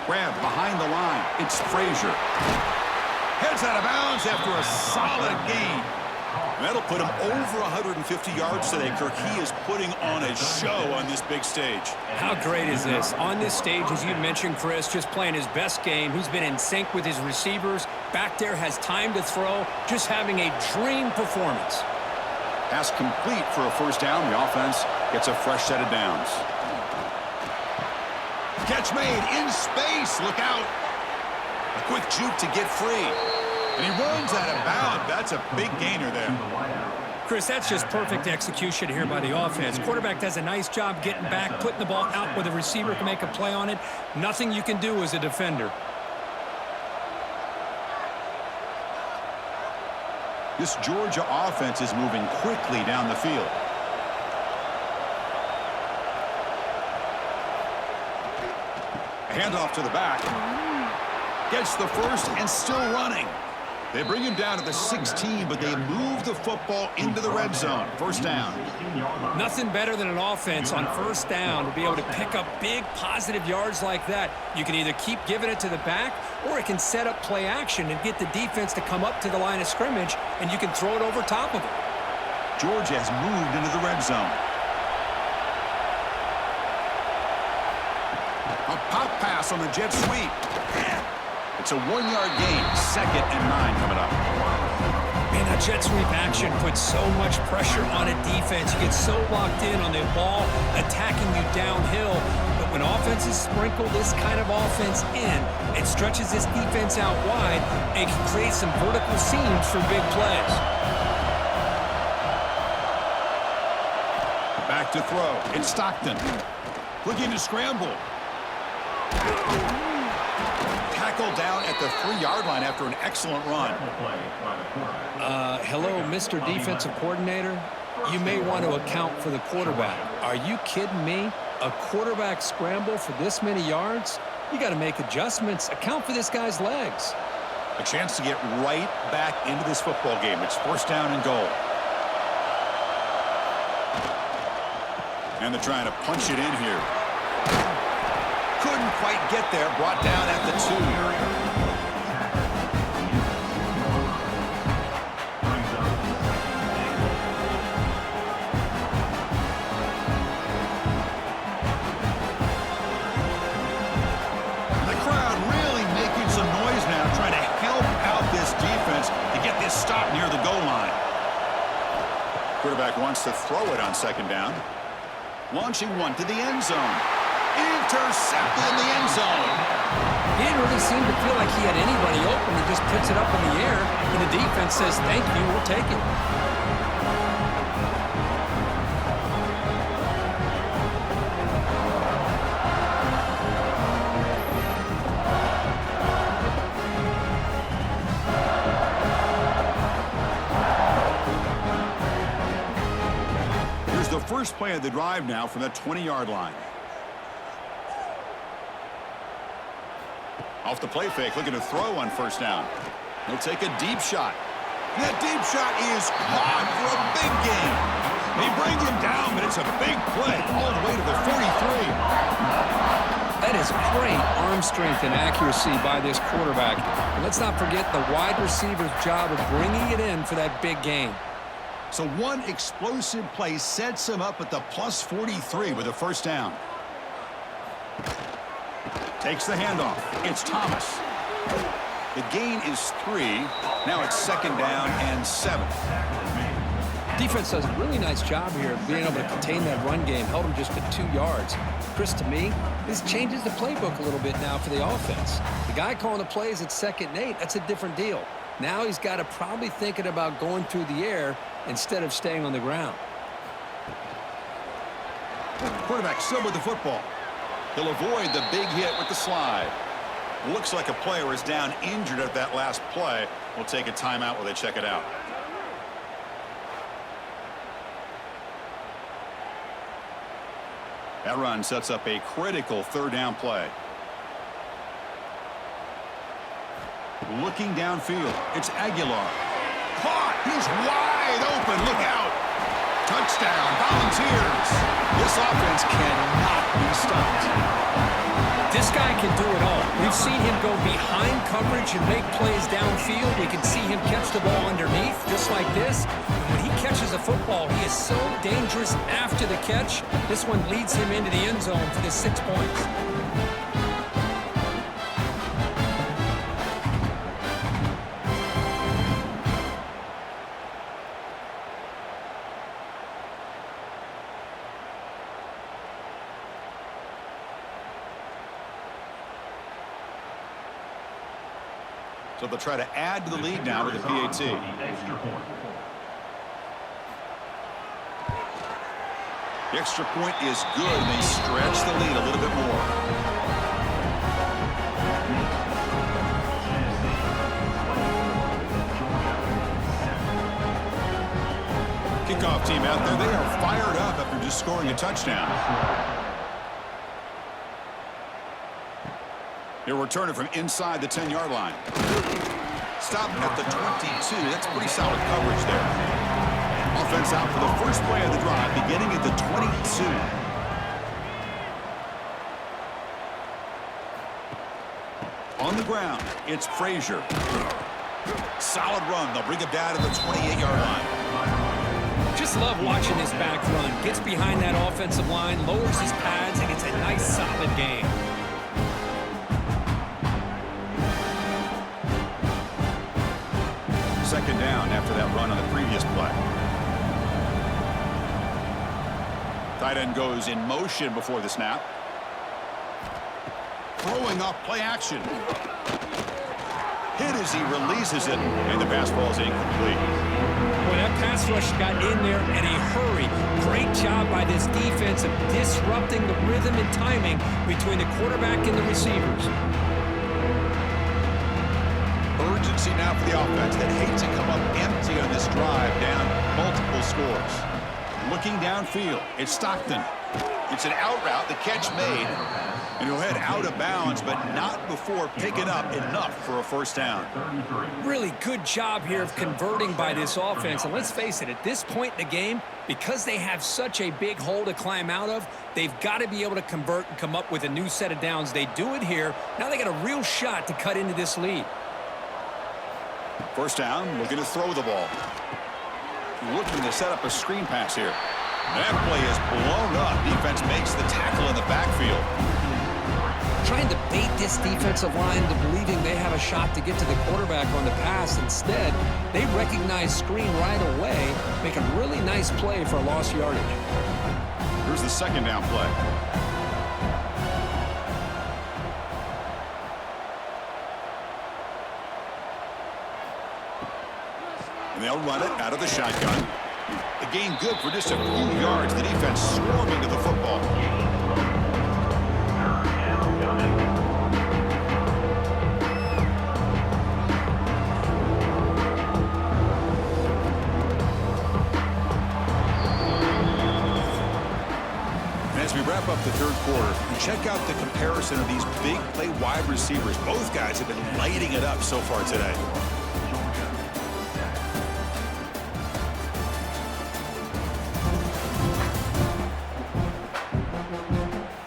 Grab behind the line. It's Frazier. Heads out of bounds after a solid gain. That'll put him over 150 yards today, Kirk. He is putting on a show on this big stage. How great is this? On this stage, as you mentioned, Chris, just playing his best game. He's been in sync with his receivers. Back there, has time to throw. Just having a dream performance. Pass complete for a 1st down. The offense gets a fresh set of downs. Catch made in space. Look out. A quick juke to get free. And he runs out of bounds. That's a big gainer there. Chris, that's just perfect execution here by the offense. Quarterback does a nice job getting back, putting the ball out where the receiver can make a play on it. Nothing you can do as a defender. This Georgia offense is moving quickly down the field. Handoff to the back. Gets the first and still running. They bring him down to the 16, but they move the football into the red zone. 1st down. Nothing better than an offense on 1st down to be able to pick up big positive yards like that. You can either keep giving it to the back, or it can set up play action and get the defense to come up to the line of scrimmage, and you can throw it over top of it. Georgia has moved into the red zone. A pop pass on the jet sweep. It's a 1-yard gain. 2nd and 9 coming up. Man, that jet sweep action puts so much pressure on a defense. You get so locked in on the ball attacking you downhill. But when offenses sprinkle this kind of offense in, it stretches this defense out wide and can create some vertical seams for big plays. Back to throw. It's Stockton. Looking to scramble. Tackled down at the 3-yard line after an excellent run. Hello, Mr. Defensive Coordinator. You may want to account for the quarterback. Are you kidding me? A quarterback scramble for this many yards? You got to make adjustments. Account for this guy's legs. A chance to get right back into this football game. It's 1st down and goal. And they're trying to punch it in here. Couldn't quite get there. Brought down at the 2. The crowd really making some noise now, trying to help out this defense to get this stop near the goal line. Quarterback wants to throw it on 2nd down. Launching one to the end zone. Intercepted in the end zone. He didn't really seem to feel like he had anybody open. He just puts it up in the air, and the defense says, thank you, we'll take it. Here's the first play of the drive now from the 20-yard line. Off the play fake, looking to throw on 1st down. He'll take a deep shot. That deep shot is caught for a big gain. They bring him down, but it's a big play all the way to the 43. That is great arm strength and accuracy by this quarterback. And let's not forget the wide receiver's job of bringing it in for that big gain. So one explosive play sets him up at the plus 43 with a 1st down. Takes the handoff. It's Thomas. The gain is 3. Now it's 2nd down and 7. Defense does a really nice job here of being able to contain that run game. Held him just to 2 yards. Chris, to me, this changes the playbook a little bit now for the offense. The guy calling the plays at 2nd and 8, that's a different deal. Now he's got to probably thinking about going through the air instead of staying on the ground. Quarterback still with the football. He'll avoid the big hit with the slide. Looks like a player is down injured at that last play. We'll take a timeout while they check it out. That run sets up a critical 3rd down play. Looking downfield. It's Aguilar. Caught. He's wide open. Look out. Touchdown. Volunteers. This offense cannot be stopped. This guy can do it all. We've seen him go behind coverage and make plays downfield. We can see him catch the ball underneath, just like this. When he catches a football, he is so dangerous after the catch. This one leads him into the end zone for the 6 points. So they'll try to add to the lead now with the PAT. The extra point is good, and they stretch the lead a little bit more. Kickoff team out there, they are fired up after just scoring a touchdown. He'll return it from inside the 10-yard line. Stop at the 22. That's pretty solid coverage there. Offense out for the first play of the drive, beginning at the 22. On the ground, it's Frazier. Solid run. They'll bring it down to the 28-yard line. Just love watching this back run. Gets behind that offensive line, lowers his pads, and it's a nice, solid game. Second down after that run on the previous play. Tight end goes in motion before the snap. Throwing off play action. Hit as he releases it, and the pass ball is incomplete. Boy, that pass rush got in there in a hurry. Great job by this defense of disrupting the rhythm and timing between the quarterback and the receivers. Urgency now for the offense that hates to come up empty on this drive, down multiple scores. Looking downfield, it's Stockton. It's an out route, the catch made, and he'll head out of bounds, but not before picking up enough for a first down. Really good job here of converting by this offense. And let's face it, at this point in the game, because they have such a big hole to climb out of, they've got to be able to convert and come up with a new set of downs. They do it here. Now they got a real shot to cut into this lead. First down, looking to throw the ball. Looking to set up a screen pass here. That play is blown up. Defense makes the tackle in the backfield. Trying to bait this defensive line into believing they have a shot to get to the quarterback on the pass. Instead, they recognize screen right away, make a really nice play for a lost yardage. Here's the second down play. And they'll run it out of the shotgun. The gain good for just a few yards. The defense swarming to the football. And as we wrap up the third quarter, check out the comparison of these big play wide receivers. Both guys have been lighting it up so far today.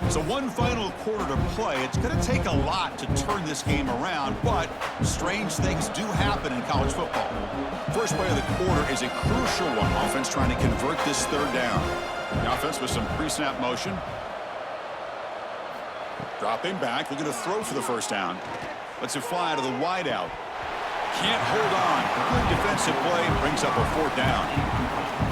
So one final quarter to play. It's going to take a lot to turn this game around, but strange things do happen in college football. First play of the quarter is a crucial one. Offense trying to convert this third down. The offense with some pre-snap motion. Dropping back, looking to throw for the first down. Lets it fly to the wideout. Can't hold on. Good defensive play, brings up a fourth down.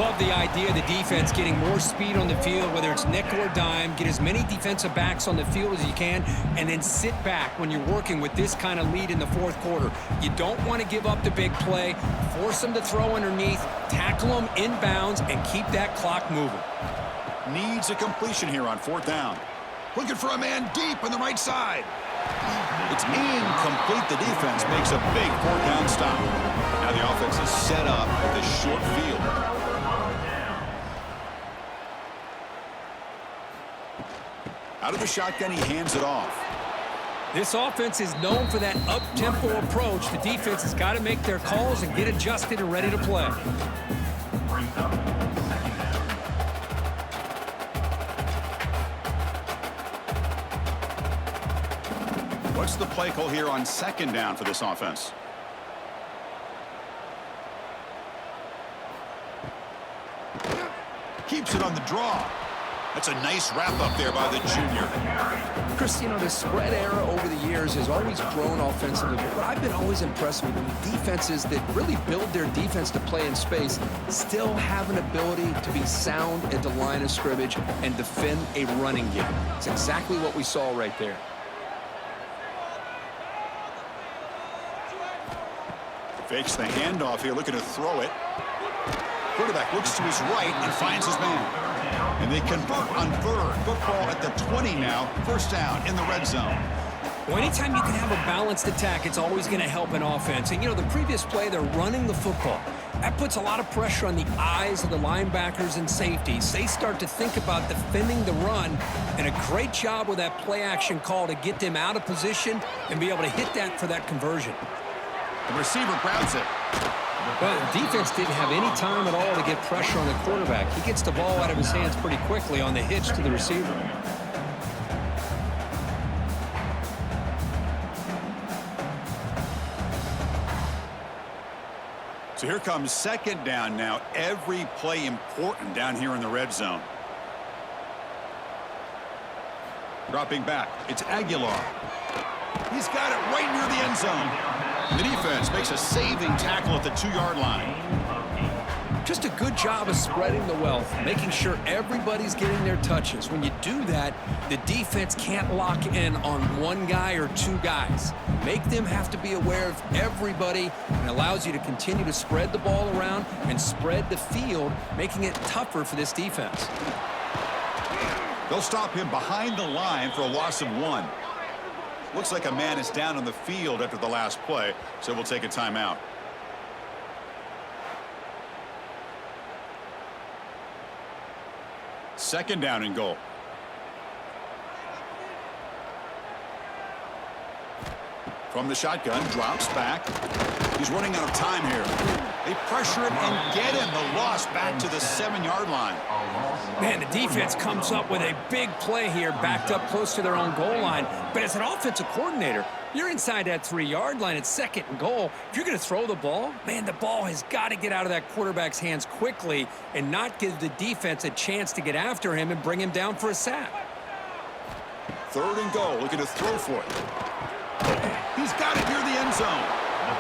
Love the idea of the defense getting more speed on the field, whether it's nickel or dime. Get as many defensive backs on the field as you can, and then sit back when you're working with this kind of lead in the fourth quarter. You don't want to give up the big play. Force them to throw underneath, tackle them inbounds, and keep that clock moving. Needs a completion here on fourth down. Looking for a man deep on the right side. It's incomplete. The defense makes a big fourth down stop. Now the offense is set up with a short field. Out of the shotgun, he hands it off. This offense is known for that up-tempo approach. The defense has got to make their calls and get adjusted and ready to play. What's the play call here on second down for this offense? Keeps it on the draw. That's a nice wrap up there by the junior. Chris, you know, the spread era over the years has always grown offensively, but I've been always impressed with defenses that really build their defense to play in space, still have an ability to be sound at the line of scrimmage and defend a running game. It's exactly what we saw right there. Fakes the handoff here, looking to throw it. Quarterback looks to his right and finds his man. And they convert on third. Football at the 20 now. First down in the red zone. Well, anytime you can have a balanced attack, it's always going to help an offense. And, you know, the previous play, they're running the football. That puts a lot of pressure on the eyes of the linebackers and safeties. They start to think about defending the run, and a great job with that play-action call to get them out of position and be able to hit that for that conversion. The receiver grabs it. Well, the defense didn't have any time at all to get pressure on the quarterback. He gets the ball out of his hands pretty quickly on the hitch to the receiver. So here comes second down now. Every play important down here in the red zone. Dropping back, it's Aguilar. He's got it right near the end zone. The defense makes a saving tackle at the 2-yard line. Just a good job of spreading the wealth, making sure everybody's getting their touches. When you do that, the defense can't lock in on one guy or two guys. Make them have to be aware of everybody, and allows you to continue to spread the ball around and spread the field, making it tougher for this defense. They'll stop him behind the line for a loss of 1. Looks like a man is down on the field after the last play, so we'll take a timeout. Second down and goal. From the shotgun, drops back. He's running out of time here. They pressure him and get him. The loss back to the 7-yard line. Man, the defense comes up with a big play here, backed up close to their own goal line. But as an offensive coordinator, you're inside that 3-yard line at second and goal. If you're going to throw the ball, man, the ball has got to get out of that quarterback's hands quickly and not give the defense a chance to get after him and bring him down for a sack. Third and goal, looking to throw for it. He's got it near the end zone.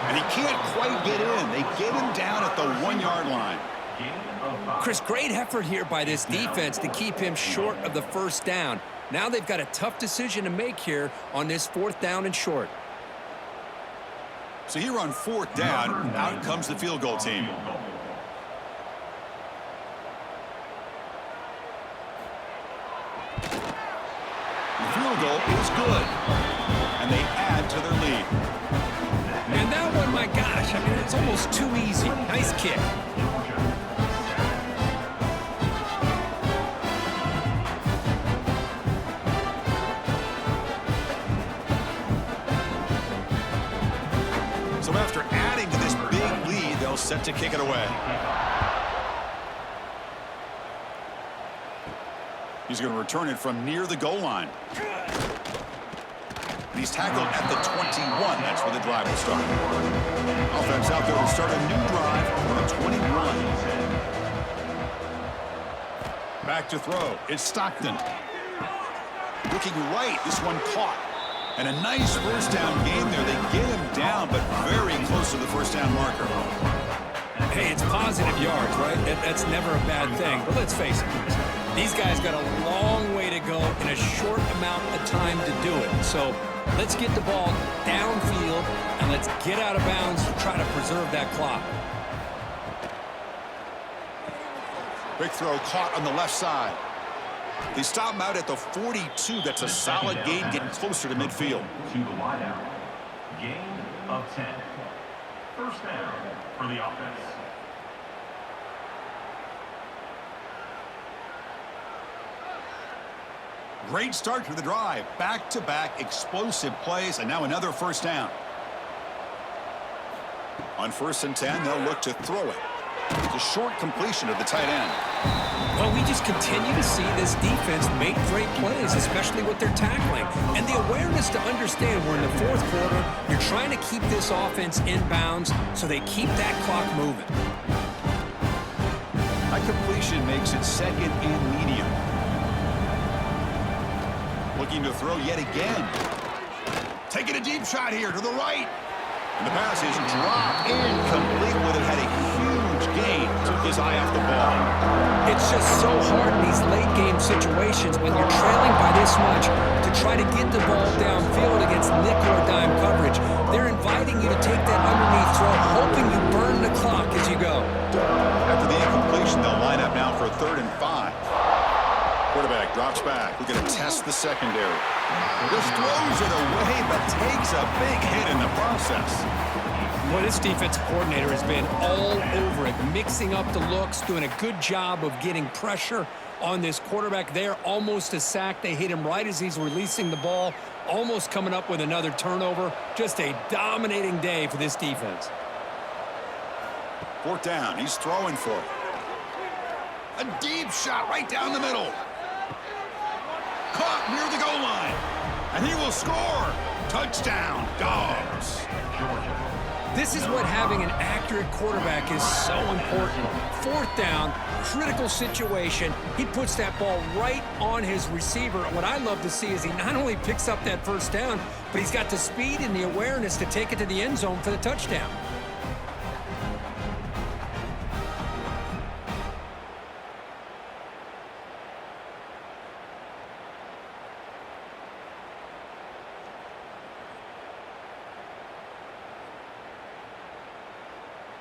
And he can't quite get in. They get him down at the 1-yard line. Chris, great effort here by this defense to keep him short of the first down. Now they've got a tough decision to make here on this 4th down and short. So here on 4th down, out comes the field goal team. The field goal is good. And they add to their lead. And that one, my gosh, I mean, it's almost too easy. Nice kick. So after adding to this big lead, they'll set to kick it away. He's going to return it from near the goal line. And he's tackled at the 21. That's where the drive will start. Offense out there to start a new drive from the 21. Back to throw. It's Stockton. Looking right. This one caught. And a nice first down game there. They get him down, but very close to the first down marker. Hey, it's positive yards, right? That's never a bad thing. But let's face it, these guys got a long way to go in a short amount of time to do it. So let's get the ball downfield, and let's get out of bounds to try to preserve that clock. Big throw caught on the left side. They stop him out at the 42. That's a solid gain, getting closer to midfield. To the wideout. Gain of 10. First down for the offense. Great start to the drive. Back-to-back explosive plays, and now another first down. On 1st and 10, they'll look to throw it. It's a short completion of the tight end. Well, we just continue to see this defense make great plays, especially with their tackling. And the awareness to understand we're in the 4th quarter, you're trying to keep this offense in bounds so they keep that clock moving. High completion makes it second and medium. Looking to throw yet again. Taking a deep shot here to the right. And the pass is dropped incomplete. Would have had a huge gain. Took his eye off the ball. It's just so hard in these late-game situations when you're trailing by this much to try to get the ball downfield against nickel or dime coverage. They're inviting you to take that underneath throw, hoping you burn the clock as you go. After the incompletion, they'll line up now for a 3rd and 5. Quarterback drops back. We're going to test the secondary. Just throws it away, but takes a big hit in the process. Well, this defensive coordinator has been all over it, mixing up the looks, doing a good job of getting pressure on this quarterback there. Almost a sack. They hit him right as he's releasing the ball, almost coming up with another turnover. Just a dominating day for this defense. 4th down. He's throwing for it. A deep shot right down the middle. Caught near the goal line. And he will score. Touchdown, Dogs. This is what having an accurate quarterback is so important. Fourth down, critical situation. He puts that ball right on his receiver. What I love to see is he not only picks up that first down, but he's got the speed and the awareness to take it to the end zone for the touchdown.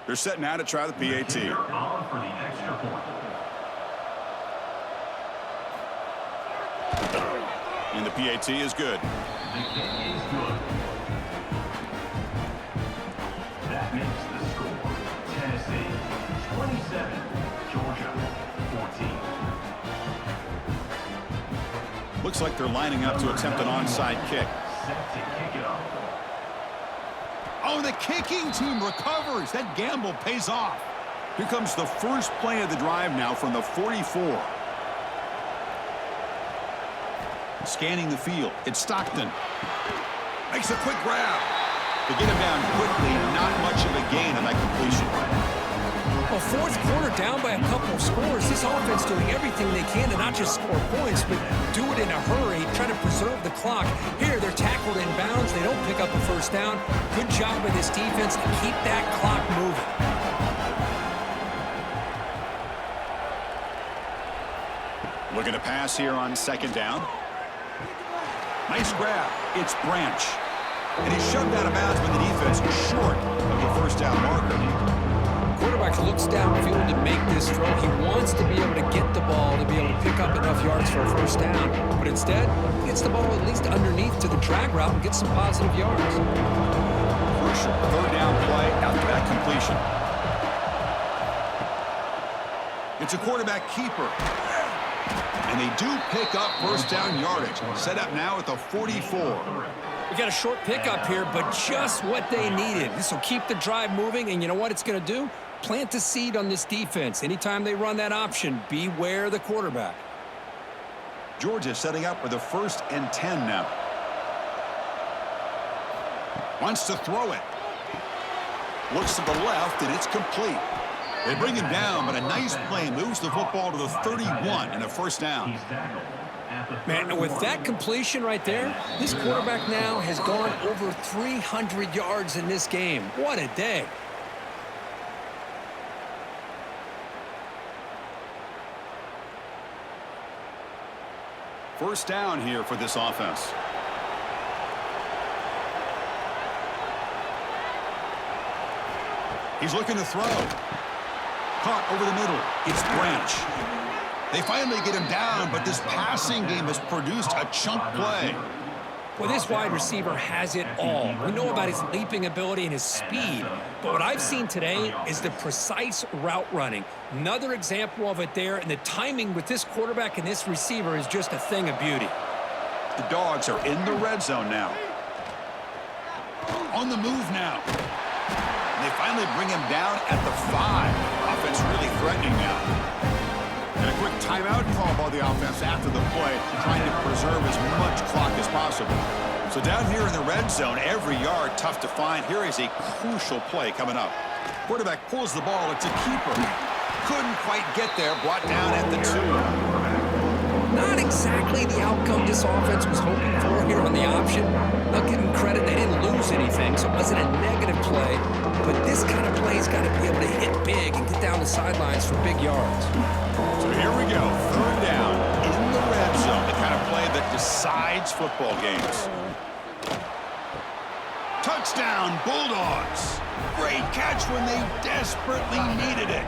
They're setting now to try the PAT. They're on for the extra point. And the PAT is good. The kick is good. That makes the score Tennessee 27, Georgia 14. Looks like they're lining up to attempt an onside kick. Set to kick it off. Oh, the kicking team recovers. That gamble pays off. Here comes the first play of the drive now from the 44. Scanning the field. It's Stockton. Makes a quick grab. To get him down quickly, not much of a gain on that completion. Well, fourth quarter down by a couple of scores. This offense doing everything they can to not just score points, but do it in a hurry, try to preserve the clock. Here, they're tackled in bounds. They don't pick up a first down. Good job by this defense to keep that clock moving. Looking to pass here on second down. Nice grab. It's Branch. And he's shoved out of bounds when the defense is short of the first down marker. Quarterback looks downfield to make this throw. He wants to be able to get the ball to be able to pick up enough yards for a first down. But instead, he gets the ball at least underneath to the drag route and gets some positive yards. Crucial third down play after that completion. It's a quarterback keeper. And they do pick up first down yardage. Set up now at the 44. We got a short pickup here, but just what they needed. This will keep the drive moving, and you know what it's going to do? Plant a seed on this defense. Anytime they run that option, beware the quarterback. Georgia setting up for the 1st and 10 now. Wants to throw it. Looks to the left, and it's complete. They bring him down, but a nice play moves the football to the 31 and a first down. Man, with that completion right there, this quarterback now has gone over 300 yards in this game. What a day. First down here for this offense. He's looking to throw. Caught over the middle. It's Branch. They finally get him down, but this passing game has produced a chunk play. Well, this wide receiver has it all. We know about his leaping ability and his speed, but what I've seen today is the precise route running. Another example of it there, and the timing with this quarterback and this receiver is just a thing of beauty. The Dogs are in the red zone now. On the move now. And they finally bring him down at the 5. Offense really threatening now. And a quick timeout call by the offense after the play, trying to preserve as much clock as possible. So down here in the red zone, every yard tough to find. Here is a crucial play coming up. Quarterback pulls the ball. It's a keeper. Couldn't quite get there. Brought down at the 2. Not exactly the outcome this offense was hoping for here on the option. Not giving credit, they didn't lose anything, so it wasn't a negative play. But this kind of play's got to be able to hit big and get down the sidelines for big yards. So here we go, third down in the red zone, the kind of play that decides football games. Touchdown, Bulldogs. Great catch when they desperately needed it.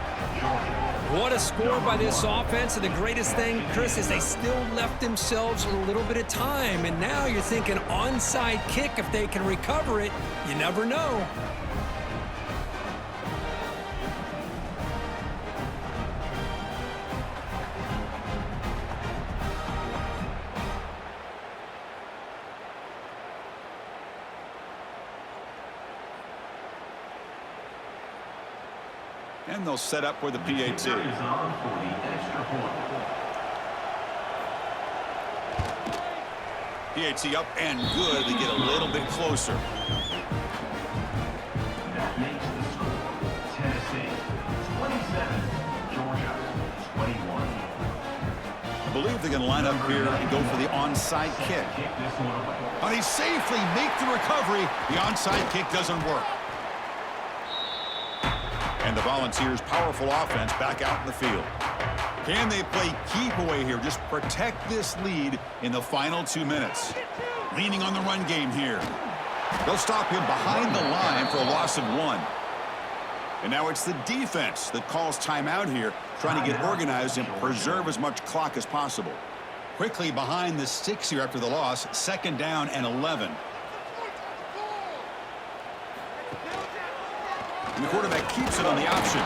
What a score by this offense, and the greatest thing, Chris, is they still left themselves a little bit of time, and now you're thinking onside kick if they can recover it. You never know. And they'll set up for the PAT. PAT up and good. They get a little bit closer. if they're going to line up here and go for the onside kick. And they safely make the recovery. The onside kick doesn't work. And the Volunteers' powerful offense back out in the field. Can they play keep away here? Just protect this lead in the final 2 minutes. Leaning on the run game here. They'll stop him behind the line for a loss of 1. And now it's the defense that calls timeout here, trying to get organized and preserve as much clock as possible. Quickly behind the sticks here after the loss, 2nd down and 11. And the quarterback keeps it on the option.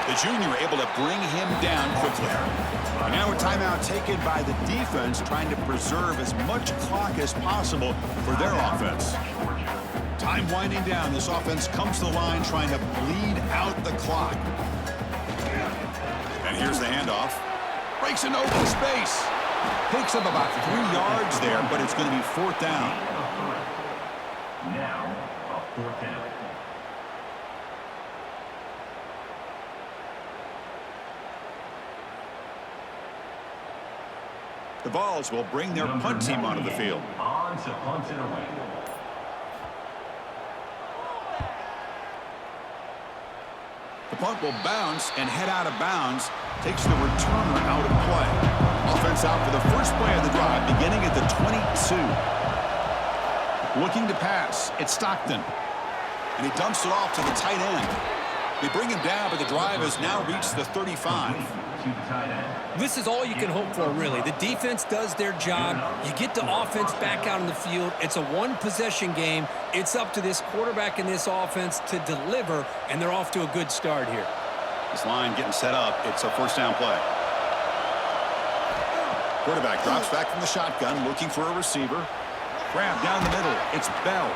The junior able to bring him down quickly. And now a timeout taken by the defense, trying to preserve as much clock as possible for their offense. Time winding down. This offense comes to the line trying to bleed out the clock. And here's the handoff. Breaks an open space. Picks up about 3 yards there, but it's going to be 4th down. Now, a 4th down. The Vols will bring their punt team onto the field. On to punt it away. The punt will bounce and head out of bounds. Takes the returner out of play. Offense out for the first play of the drive, beginning at the 22. Looking to pass. It's Stockton. And he dumps it off to the tight end. They bring him down, but the drive has now reached the 35. This is all you can hope for, really. The defense does their job. You get the offense back out on the field. It's a one-possession game. It's up to this quarterback and this offense to deliver, and they're off to a good start here. This line getting set up. It's a 1st down play. Quarterback drops back from the shotgun, looking for a receiver. Grab down the middle. It's Bell.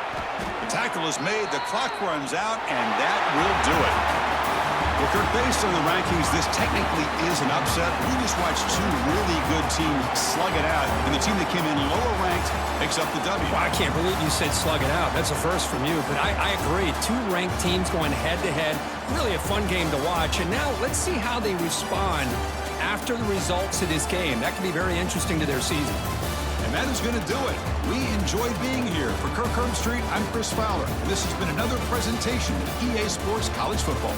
The tackle is made. The clock runs out, and that will do it. Well, Kirk, based on the rankings, this technically is an upset. We just watched 2 really good teams slug it out, and the team that came in lower ranked picks up the W. Well, I can't believe you said slug it out. That's a first from you, but I agree. 2 ranked teams going head-to-head. Really a fun game to watch, and now let's see how they respond after the results of this game. That can be very interesting to their season. And that is going to do it. We enjoyed being here. For Kirk Herbstreit, I'm Chris Fowler. And this has been another presentation of EA Sports College Football.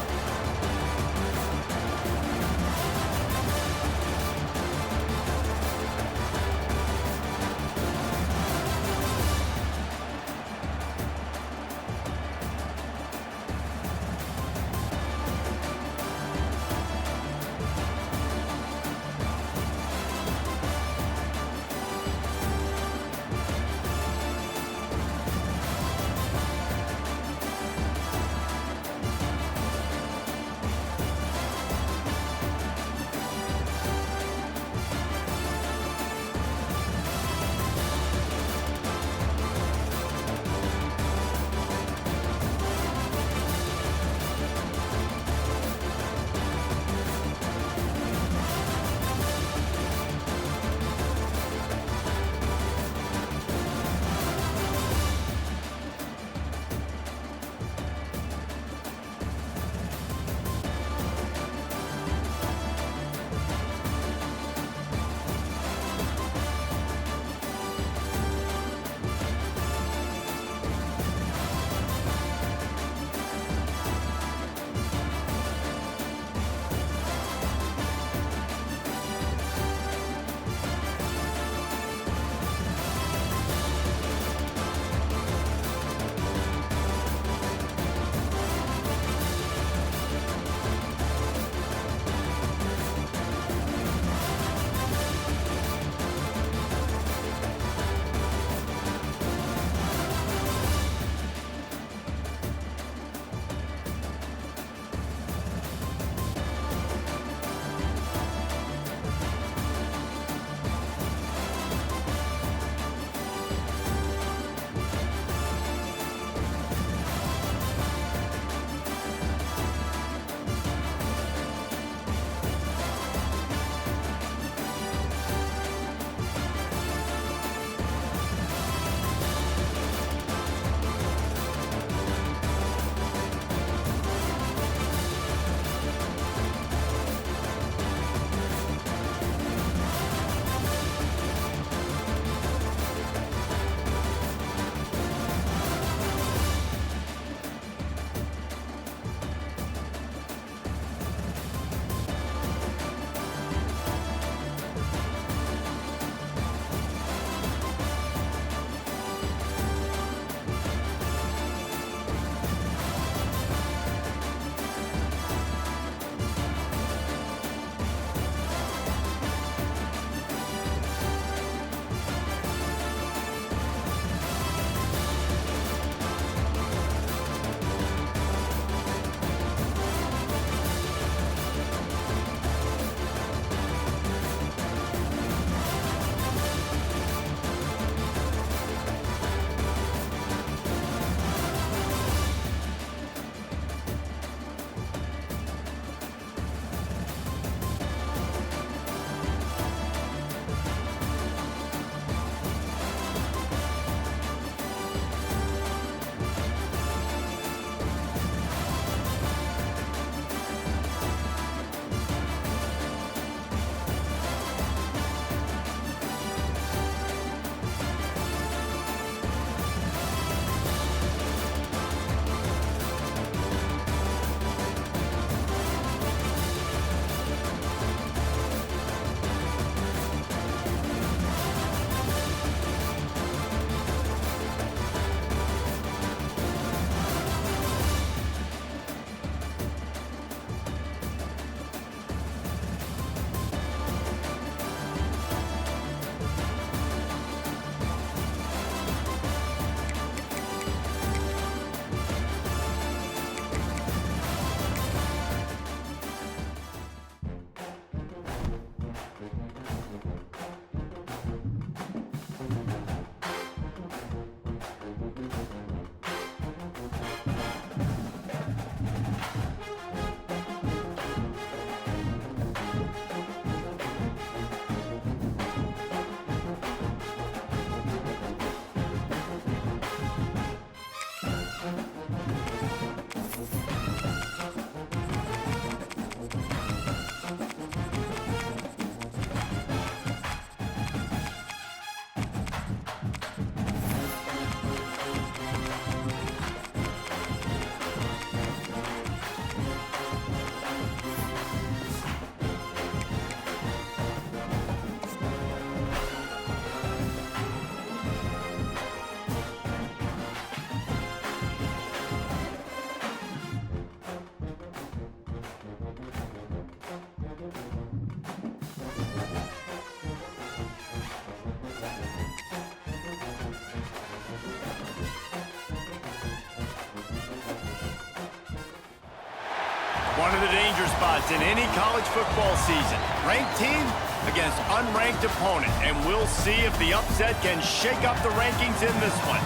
One of the danger spots in any college football season. Ranked team against unranked opponent. And we'll see if the upset can shake up the rankings in this one.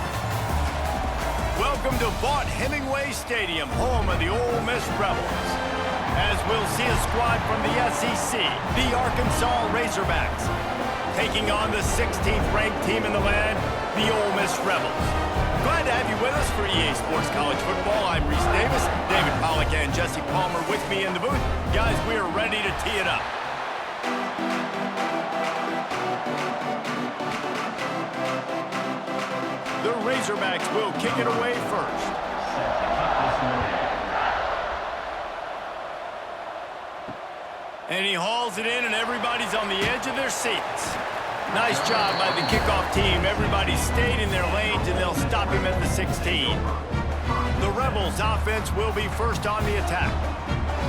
Welcome to Vaught-Hemingway Stadium, home of the Ole Miss Rebels. As we'll see a squad from the SEC, the Arkansas Razorbacks, taking on the 16th ranked team in the land, the Ole Miss Rebels. Glad to have you with us for EA Sports College Football. I'm Reese Davis, David Pollack and Jesse Palmer with me in the booth. Guys, we are ready to tee it up. The Razorbacks will kick it away first. And he hauls it in, and everybody's on the edge of their seats. Nice job by the kickoff team. Everybody stayed in their lanes, and they'll stop him at the 16. The Rebels' offense will be first on the attack.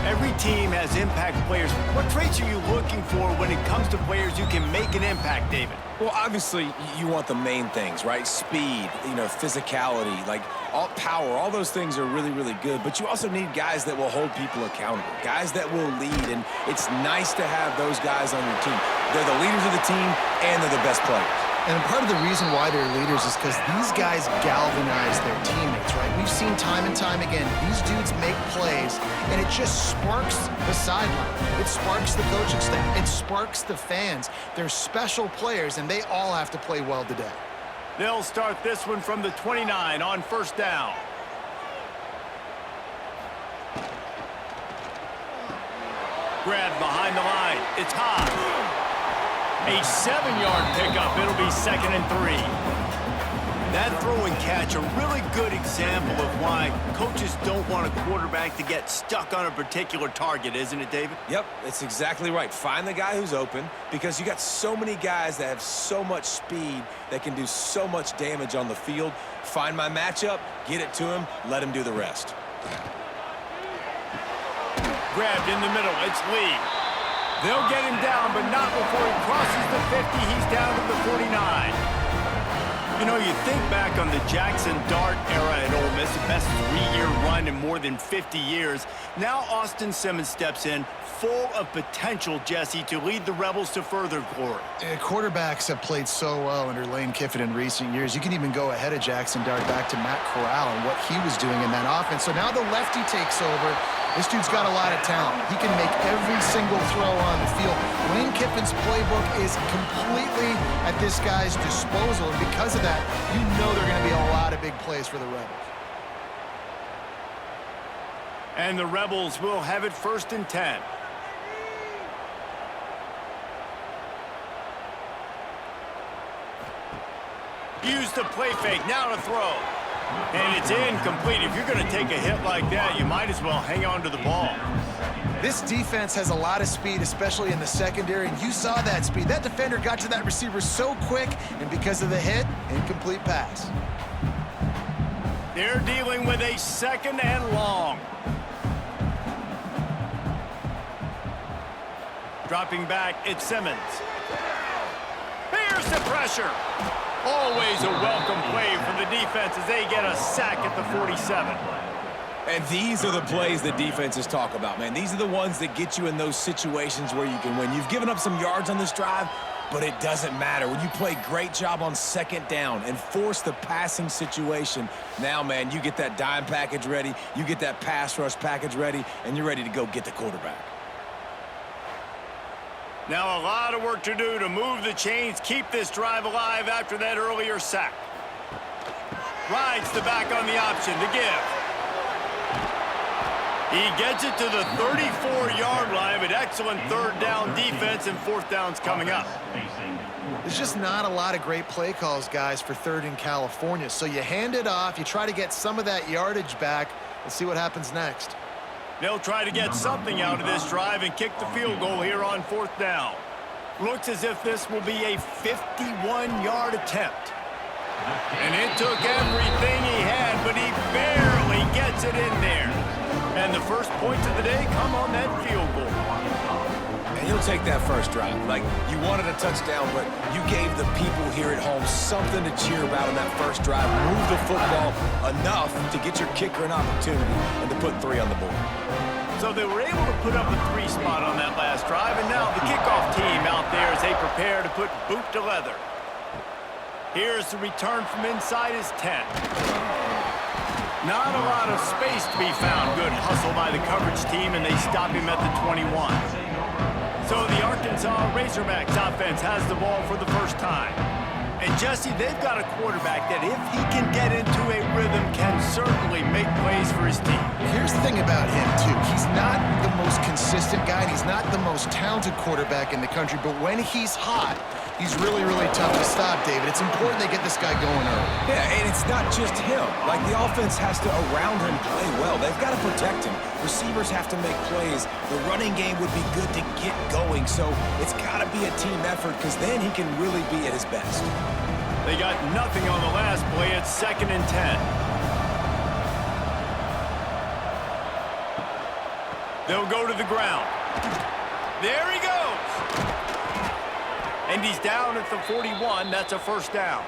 Every team has impact players. What traits are you looking for when it comes to players who can make an impact, David? Well, obviously, you want the main things, right? Speed, physicality, all power, all those things are really, really good. But you also need guys that will hold people accountable, guys that will lead. And it's nice to have those guys on your team. They're the leaders of the team, and they're the best players. And part of the reason why they're leaders is because these guys galvanize their teammates, right? We've seen time and time again, these dudes make plays, and it just sparks the sideline. It sparks the coaching staff. It sparks the fans. They're special players, and they all have to play well today. They'll start this one from the 29 on first down. Grab behind the line. It's high. A 7-yard pickup. It'll be 2nd and 3. That throw and catch, a really good example of why coaches don't want a quarterback to get stuck on a particular target, isn't it, David? Yep, it's exactly right. Find the guy who's open, because you got so many guys that have so much speed that can do so much damage on the field. Find my matchup, get it to him, let him do the rest. Grabbed in the middle. It's Lee. They'll get him down, but not before he crosses the 50. He's down to the 49. You think back on the Jackson Dart era at Ole Miss, the best 3-year run in more than 50 years. Now Austin Simmons steps in, full of potential, Jesse, to lead the Rebels to further glory. Quarterbacks have played so well under Lane Kiffin in recent years. You can even go ahead of Jackson Dart back to Matt Corral and what he was doing in that offense. So now the lefty takes over. This dude's got a lot of talent. He can make every single throw on the field. Lane Kiffin's playbook is completely at this guy's disposal, and because of that, you know there are going to be a lot of big plays for the Rebels. And the Rebels will have it 1st and 10. Use the play fake, now to throw. And it's incomplete. If you're going to take a hit like that, you might as well hang on to the ball. This defense has a lot of speed, especially in the secondary, and you saw that speed. That defender got to that receiver so quick, and because of the hit, incomplete pass. They're dealing with a 2nd and long. Dropping back, it's Simmons. Here's the pressure. Always a welcome play from the defense as they get a sack at the 47. And these are the plays that defenses talk about, man. These are the ones that get you in those situations where you can win. You've given up some yards on this drive, but it doesn't matter. When you play great job on 2nd down and force the passing situation, now, man, you get that dime package ready, you get that pass rush package ready, and you're ready to go get the quarterback. Now a lot of work to do to move the chains, keep this drive alive after that earlier sack. Rides the back on the option to give. He gets it to the 34-yard line, but excellent 3rd down defense, and 4th down's coming up. There's just not a lot of great play calls, guys, for 3rd in California. So you hand it off, you try to get some of that yardage back, and see what happens next. They'll try to get something out of this drive and kick the field goal here on 4th down. Looks as if this will be a 51-yard attempt. And it took everything he had, but he barely gets it in there. And the first points of the day come on that field goal. And you'll take that first drive. You wanted a touchdown, but you gave the people here at home something to cheer about in that first drive. Move the football enough to get your kicker an opportunity and to put 3 on the board. So they were able to put up a 3 spot on that last drive, and now the kickoff team out there as they prepare to put boot to leather. Here's the return from inside his 10. Not a lot of space to be found. Good hustle by the coverage team, and they stop him at the 21. So the Arkansas Razorbacks offense has the ball for the first time. And Jesse, they've got a quarterback that if he can get into a rhythm can certainly make plays for his team. Here's the thing about him, too. He's not the most consistent guy, and he's not the most talented quarterback in the country, but when he's hot, he's really, really tough to stop, David. It's important they get this guy going early. Yeah, and it's not just him. Like, the offense has to, around him, play well. They've got to protect him. Receivers have to make plays. The running game would be good to get going, so it's got to be a team effort because then he can really be at his best. They got nothing on the last play. It's 2nd and 10. They'll go to the ground. There he goes. And he's down at the 41. That's a first down.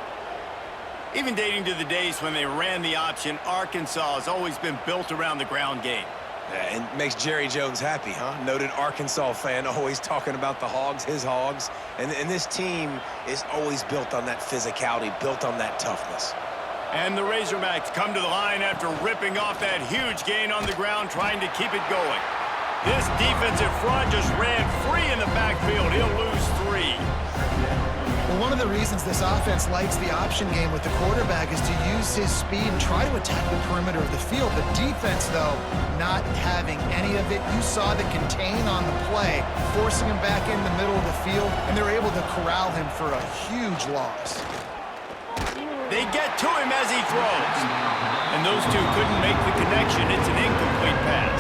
Even dating to the days when they ran the option, Arkansas has always been built around the ground game. Yeah, and makes Jerry Jones happy, huh? Noted Arkansas fan, always talking about the Hogs, his Hogs. And this team is always built on that physicality, built on that toughness. And the Razorbacks come to the line after ripping off that huge gain on the ground, trying to keep it going. This defensive front just ran free in the backfield. He'll lose 3. Well, one of the reasons this offense likes the option game with the quarterback is to use his speed and try to attack the perimeter of the field. The defense, though, not having any of it. You saw the contain on the play, forcing him back in the middle of the field, and they're able to corral him for a huge loss. They get to him as he throws. And those two couldn't make the connection. It's an incomplete pass.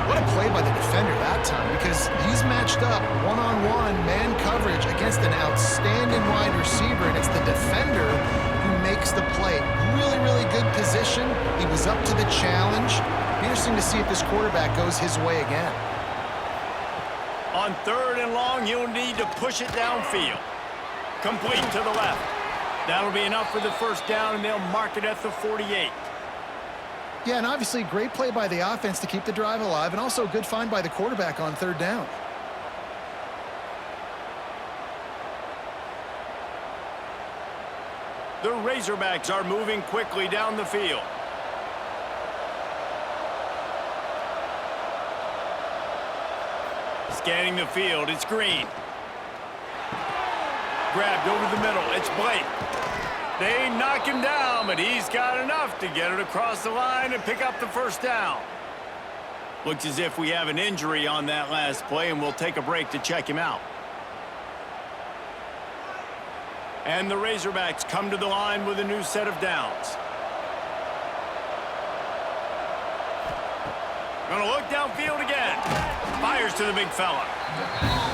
What a play by the defender that time, because he's matched up one-on-one man coverage against an outstanding wide receiver, and it's the defender who makes the play. Really, really good position. He was up to the challenge. Interesting to see if this quarterback goes his way again. On 3rd and long, he'll need to push it downfield. Complete to the left. That'll be enough for the first down, and they'll mark it at the 48. Yeah, and obviously great play by the offense to keep the drive alive, and also a good find by the quarterback on 3rd down. The Razorbacks are moving quickly down the field. Scanning the field, it's Green. Grabbed over the middle, it's Blake. They knock him down, but he's got enough to get it across the line and pick up the first down. Looks as if we have an injury on that last play, and we'll take a break to check him out. And the Razorbacks come to the line with a new set of downs. Gonna look downfield again. Fires to the big fella.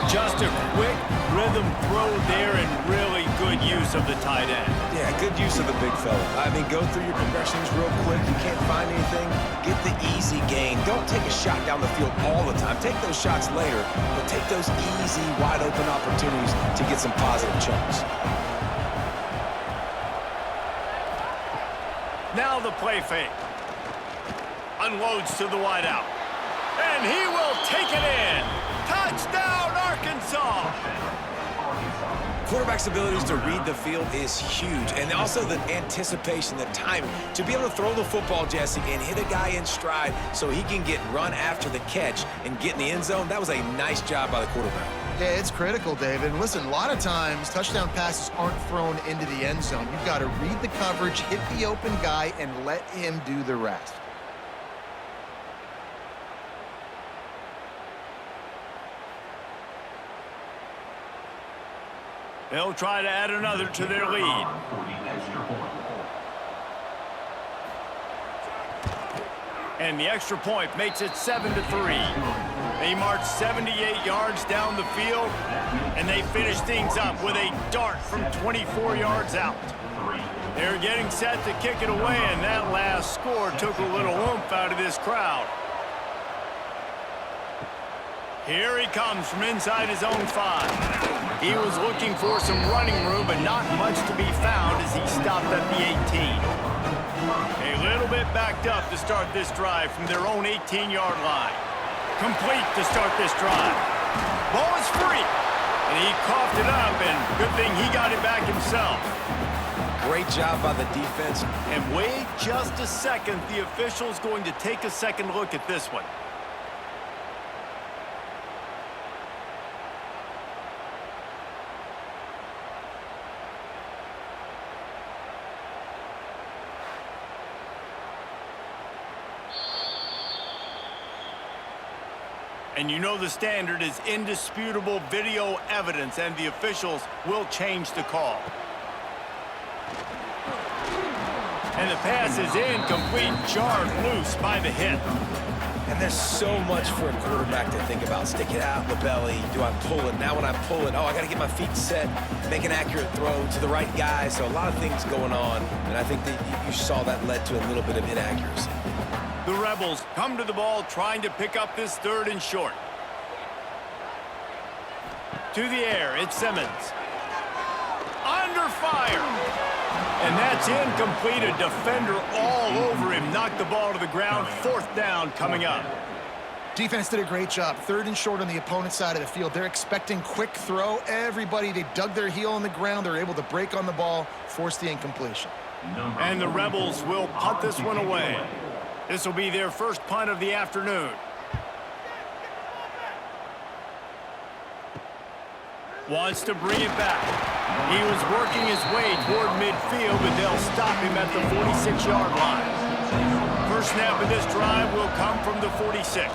Just a quick rhythm throw there and really good use of the tight end. Yeah, good use of the big fella. I mean, go through your progressions real quick. You can't find anything, get the easy gain. Don't take a shot down the field all the time. Take those shots later, but take those easy, wide-open opportunities to get some positive chunks. Now the play fake. Unloads to the wideout. And he will take it in. Touchdown, Arkansas! Quarterback's abilities to read the field is huge, and also the anticipation, the timing. To be able to throw the football, Jesse, and hit a guy in stride so he can get run after the catch and get in the end zone, that was a nice job by the quarterback. Yeah, it's critical, David. And listen, a lot of times touchdown passes aren't thrown into the end zone. You've got to read the coverage, hit the open guy, and let him do the rest. They'll try to add another to their lead. And the extra point makes it 7-3. They march 78 yards down the field, and they finish things up with a dart from 24 yards out. They're getting set to kick it away, and that last score took a little oomph out of this crowd. Here he comes from inside his own 5. He was looking for some running room, but not much to be found as he stopped at the 18. A little bit backed up to start this drive from their own 18-yard line. Complete to start this drive. Ball is free. And he coughed it up, and good thing he got it back himself. Great job by the defense. And wait just a second. The official's going to take a second look at this one. And you know the standard is indisputable video evidence, and the officials will change the call. And the pass is incomplete, jarred loose by the hit. And there's so much for a quarterback to think about. Stick it out in the belly. Do I pull it? Now when I pull it, oh, I got to get my feet set, make an accurate throw to the right guy. So a lot of things going on, and I think that you saw that led to a little bit of inaccuracy. The Rebels come to the ball trying to pick up this 3rd and short. To the air, it's Simmons. Under fire. And that's incomplete. A defender all over him. Knocked the ball to the ground. 4th down coming up. Defense did a great job. 3rd and short on the opponent's side of the field. They're expecting quick throw. Everybody, they dug their heel on the ground. They're able to break on the ball, force the incompletion. And the Rebels will punt this one away. This will be their first punt of the afternoon. Wants to bring it back. He was working his way toward midfield, but they'll stop him at the 46-yard line. First snap of this drive will come from the 46.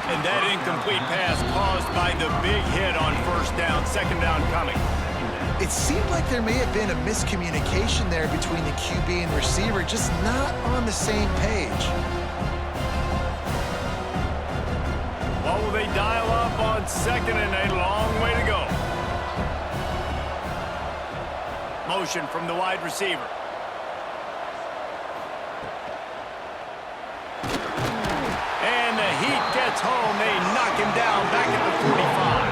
And that incomplete pass caused by the big hit on 1st down, 2nd down coming. It seemed like there may have been a miscommunication there between the QB and receiver, just not on the same page. What will they dial up on 2nd and a long way to go? Motion from the wide receiver. And the Heat gets home. They knock him down back at the 45.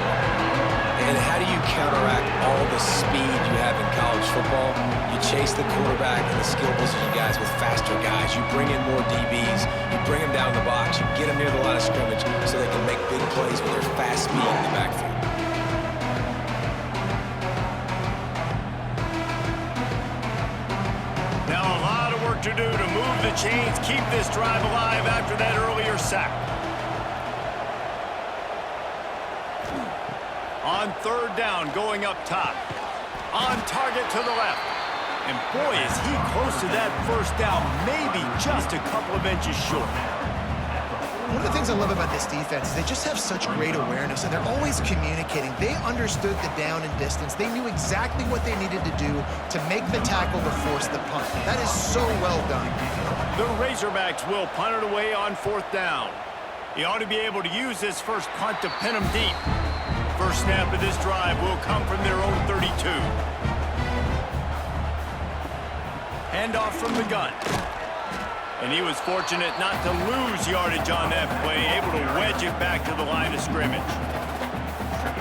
And how do you counteract all the speed you have in college football? You chase the quarterback and the skill position guys with faster guys. You bring in more DBs. You bring them down the box. You get them near the line of scrimmage so they can make big plays with their fast speed in the backfield. Now a lot of work to do to move the chains, keep this drive alive after that earlier sack. On 3rd down, going up top. On target to the left. And boy, is he close to that 1st down, maybe just a couple of inches short. One of the things I love about this defense is they just have such great awareness, and they're always communicating. They understood the down and distance. They knew exactly what they needed to do to make the tackle to force the punt. That is so well done. The Razorbacks will punt it away on 4th down. He ought to be able to use this first punt to pin him deep. First snap of this drive will come from their own 32. Handoff from the gun. And he was fortunate not to lose yardage on that play, able to wedge it back to the line of scrimmage.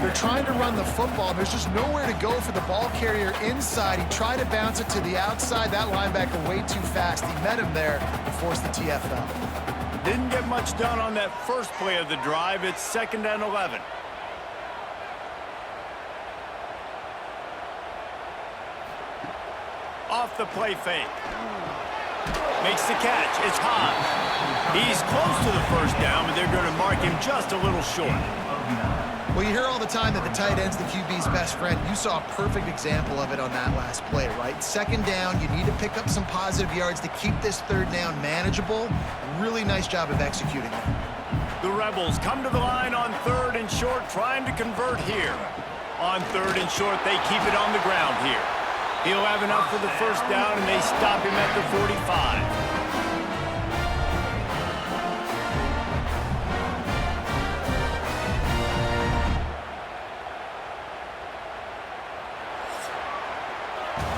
They're trying to run the football. There's just nowhere to go for the ball carrier inside. He tried to bounce it to the outside. That linebacker way too fast. He met him there and forced the TFL. Didn't get much done on that first play of the drive. It's 2nd and 11. Off the play fake. Makes the catch. It's Hodge. He's close to the 1st down, but they're going to mark him just a little short. Well, you hear all the time that the tight end's the QB's best friend. You saw a perfect example of it on that last play, right? 2nd down, you need to pick up some positive yards to keep this 3rd down manageable. Really nice job of executing it. The Rebels come to the line on 3rd and short, trying to convert here. On 3rd and short, they keep it on the ground here. He'll have enough for the 1st down, and they stop him at the 45.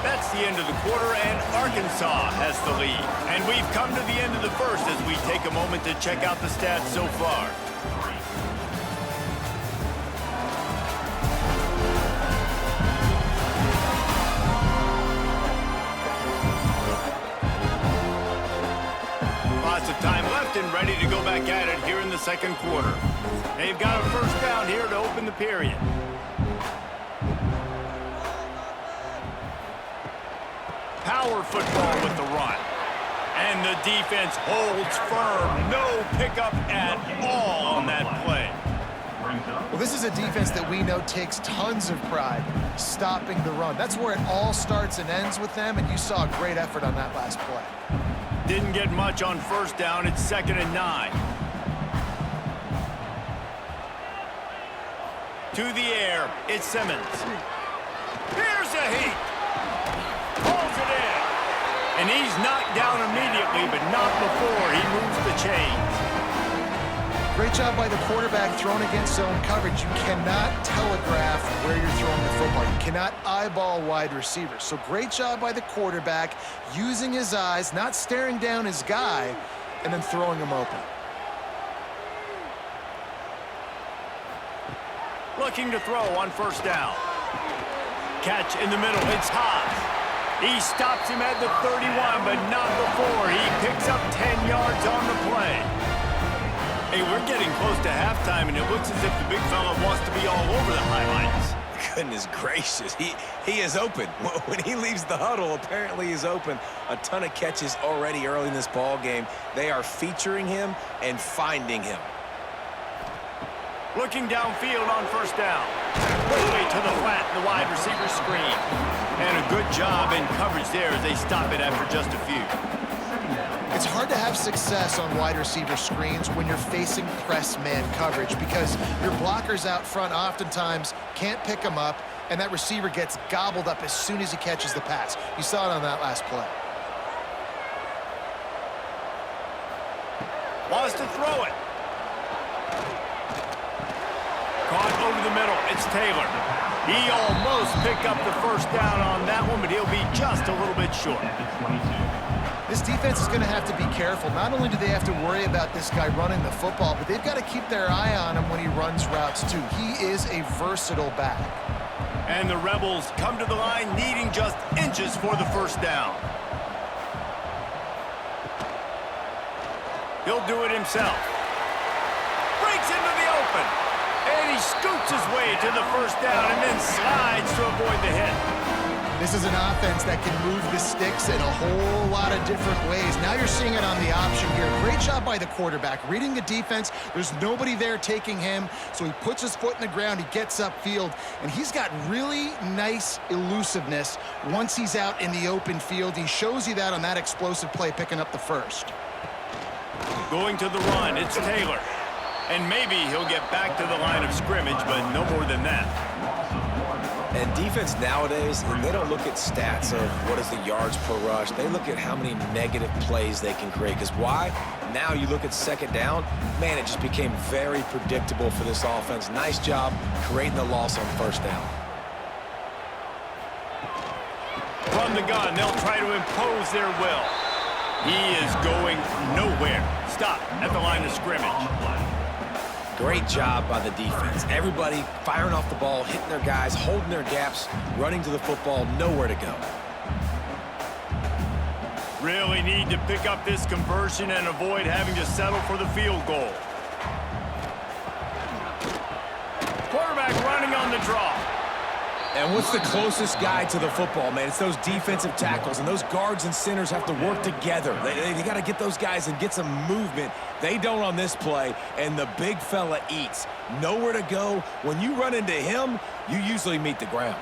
That's the end of the quarter, and Arkansas has the lead. And we've come to the end of the first as we take a moment to check out the stats so far. Lots of time left and ready to go back at it here in the second quarter. They've got a first down here to open the period. Power football with the run. And the defense holds firm. No pickup at all on that play. Well, this is a defense that we know takes tons of pride stopping the run. That's where it all starts and ends with them, and you saw a great effort on that last play. Didn't get much on first down. It's 2nd and 9. To the air, it's Simmons. Here's a heat. Pulls it in. And he's knocked down immediately, but not before he moves the chains. Great job by the quarterback throwing against zone coverage. You cannot telegraph where you're throwing the football. You cannot eyeball wide receivers. So great job by the quarterback using his eyes, not staring down his guy, and then throwing him open. Looking to throw on first down. Catch in the middle. It's Haas. He stops him at the 31, but not before. He picks up 10 yards on the play. Hey, we're getting close to halftime, and it looks as if the big fella wants to be all over the highlights. Goodness gracious, he is open. When he leaves the huddle, apparently he's open. A ton of catches already early in this ball game. They are featuring him and finding him. Looking downfield on first down. Quickly to the flat, the wide receiver screen. And a good job in coverage there as they stop it after just a few. It's hard to have success on wide receiver screens when you're facing press man coverage because your blockers out front oftentimes can't pick them up, and that receiver gets gobbled up as soon as he catches the pass. You saw it on that last play. Wants to throw it. Caught over the middle. It's Taylor. He almost picked up the first down on that one, but he'll be just a little bit short. This defense is going to have to be careful. Not only do they have to worry about this guy running the football, but they've got to keep their eye on him when he runs routes too. He is a versatile back. And the Rebels come to the line needing just inches for the first down. He'll do it himself. Breaks into the open. And he scoots his way to the first down and then slides to avoid the hit. This is an offense that can move the sticks in a whole lot of different ways. Now you're seeing it on the option here. Great job by the quarterback. Reading the defense, there's nobody there taking him, so he puts his foot in the ground, he gets upfield, and he's got really nice elusiveness once he's out in the open field. He shows you that on that explosive play, picking up the first. Going to the run, it's Taylor. And maybe he'll get back to the line of scrimmage, but no more than that. And defense nowadays, they don't look at stats of what is the yards per rush. They look at how many negative plays they can create. Because why? Now you look at second down, man, it just became very predictable for this offense. Nice job creating the loss on first down. From the gun, they'll try to impose their will. He is going nowhere. Stop at the line of scrimmage. Great job by the defense. Everybody firing off the ball, hitting their guys, holding their gaps, running to the football, nowhere to go. Really need to pick up this conversion and avoid having to settle for the field goal. Quarterback running on the draw. And what's the closest guy to the football, man? It's those defensive tackles, and those guards and centers have to work together. They got to get those guys and get some movement. They don't on this play, and the big fella eats. Nowhere to go. When you run into him, you usually meet the ground.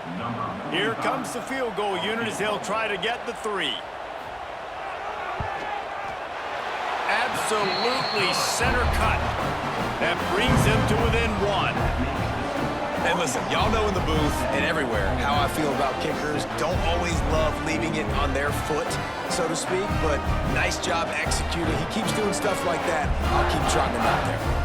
Here comes the field goal unit as they'll try to get the 3. Absolutely center cut. That brings them to within 1. And listen, y'all know in the booth and everywhere how I feel about kickers. Don't always love leaving it on their foot, so to speak, but nice job executing. He keeps doing stuff like that. I'll keep trotting him out there.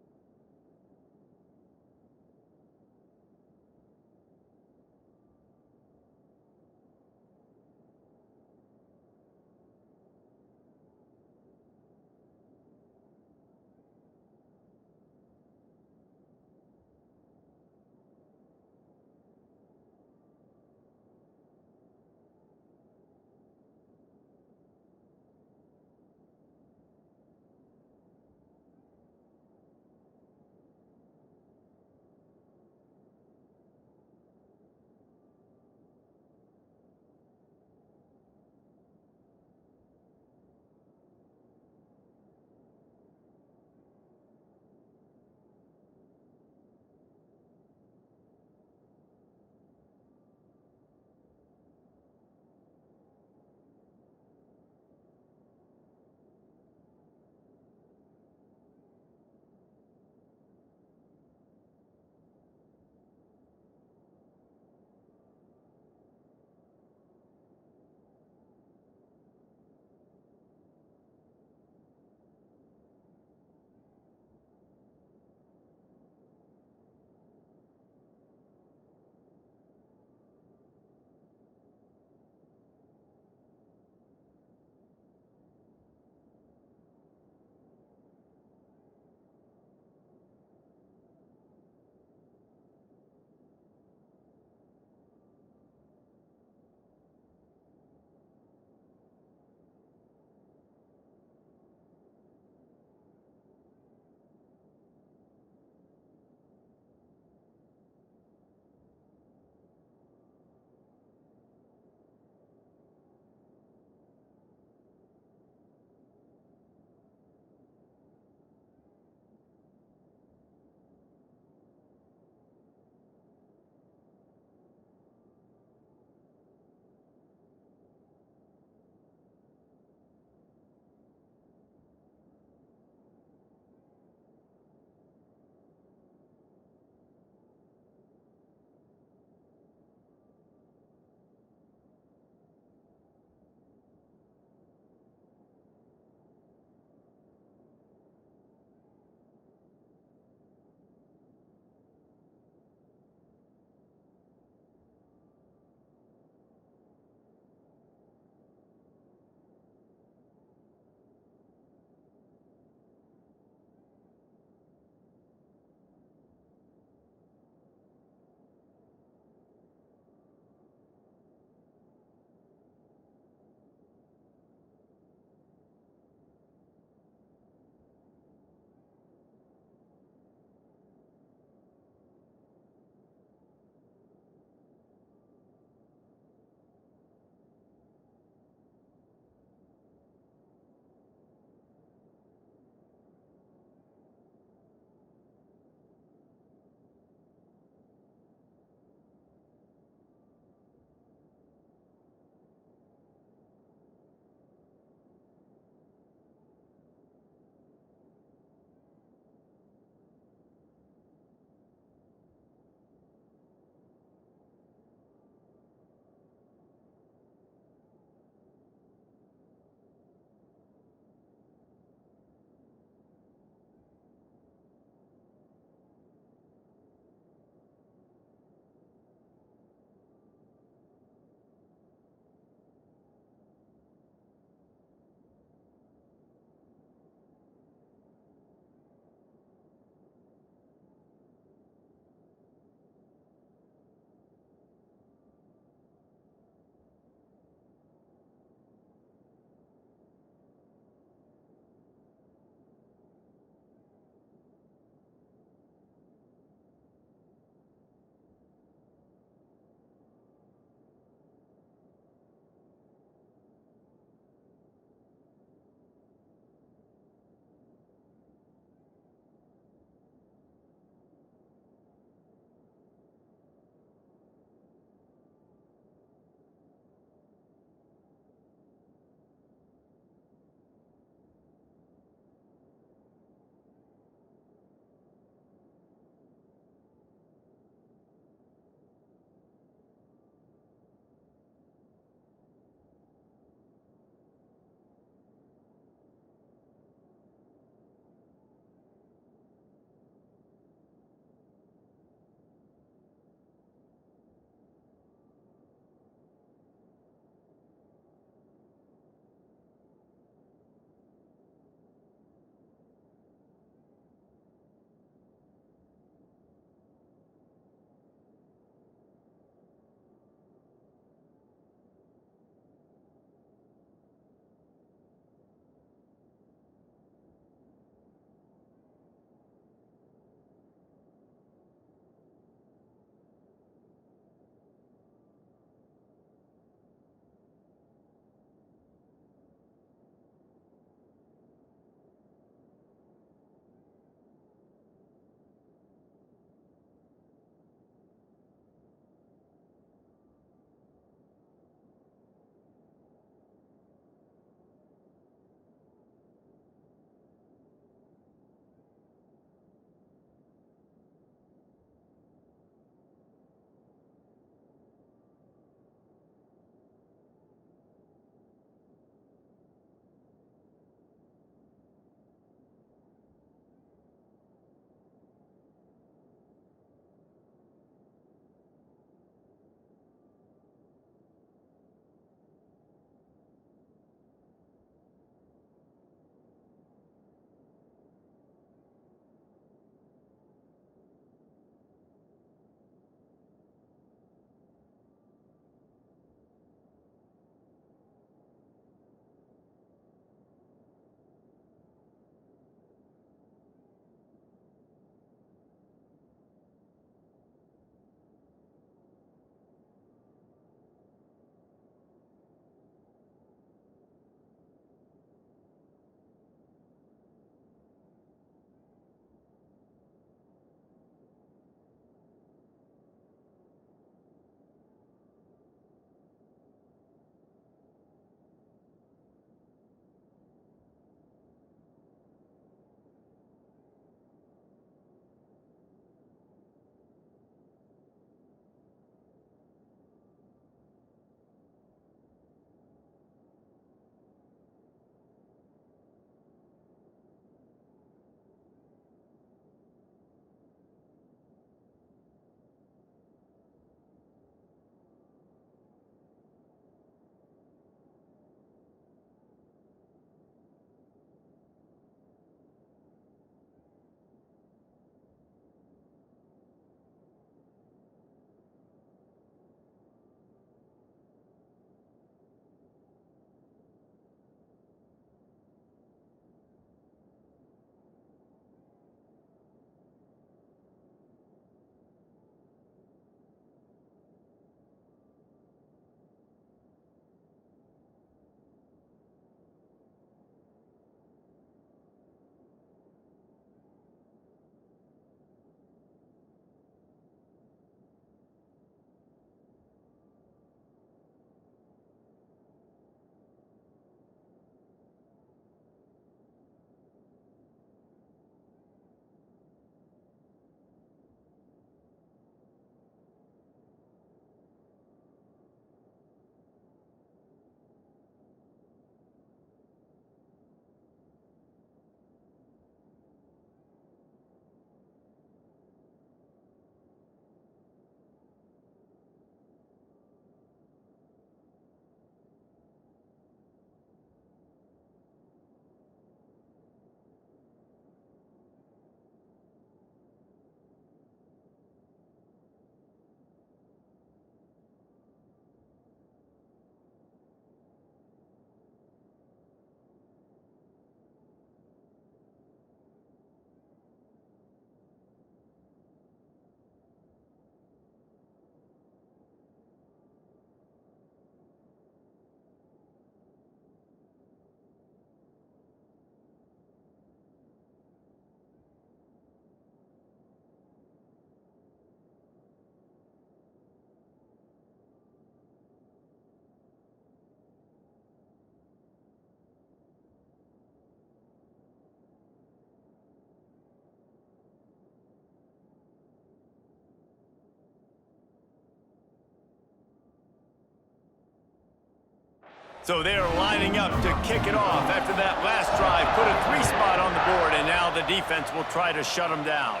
So they're lining up to kick it off after that last drive. Put a 3 spot on the board, and now the defense will try to shut them down.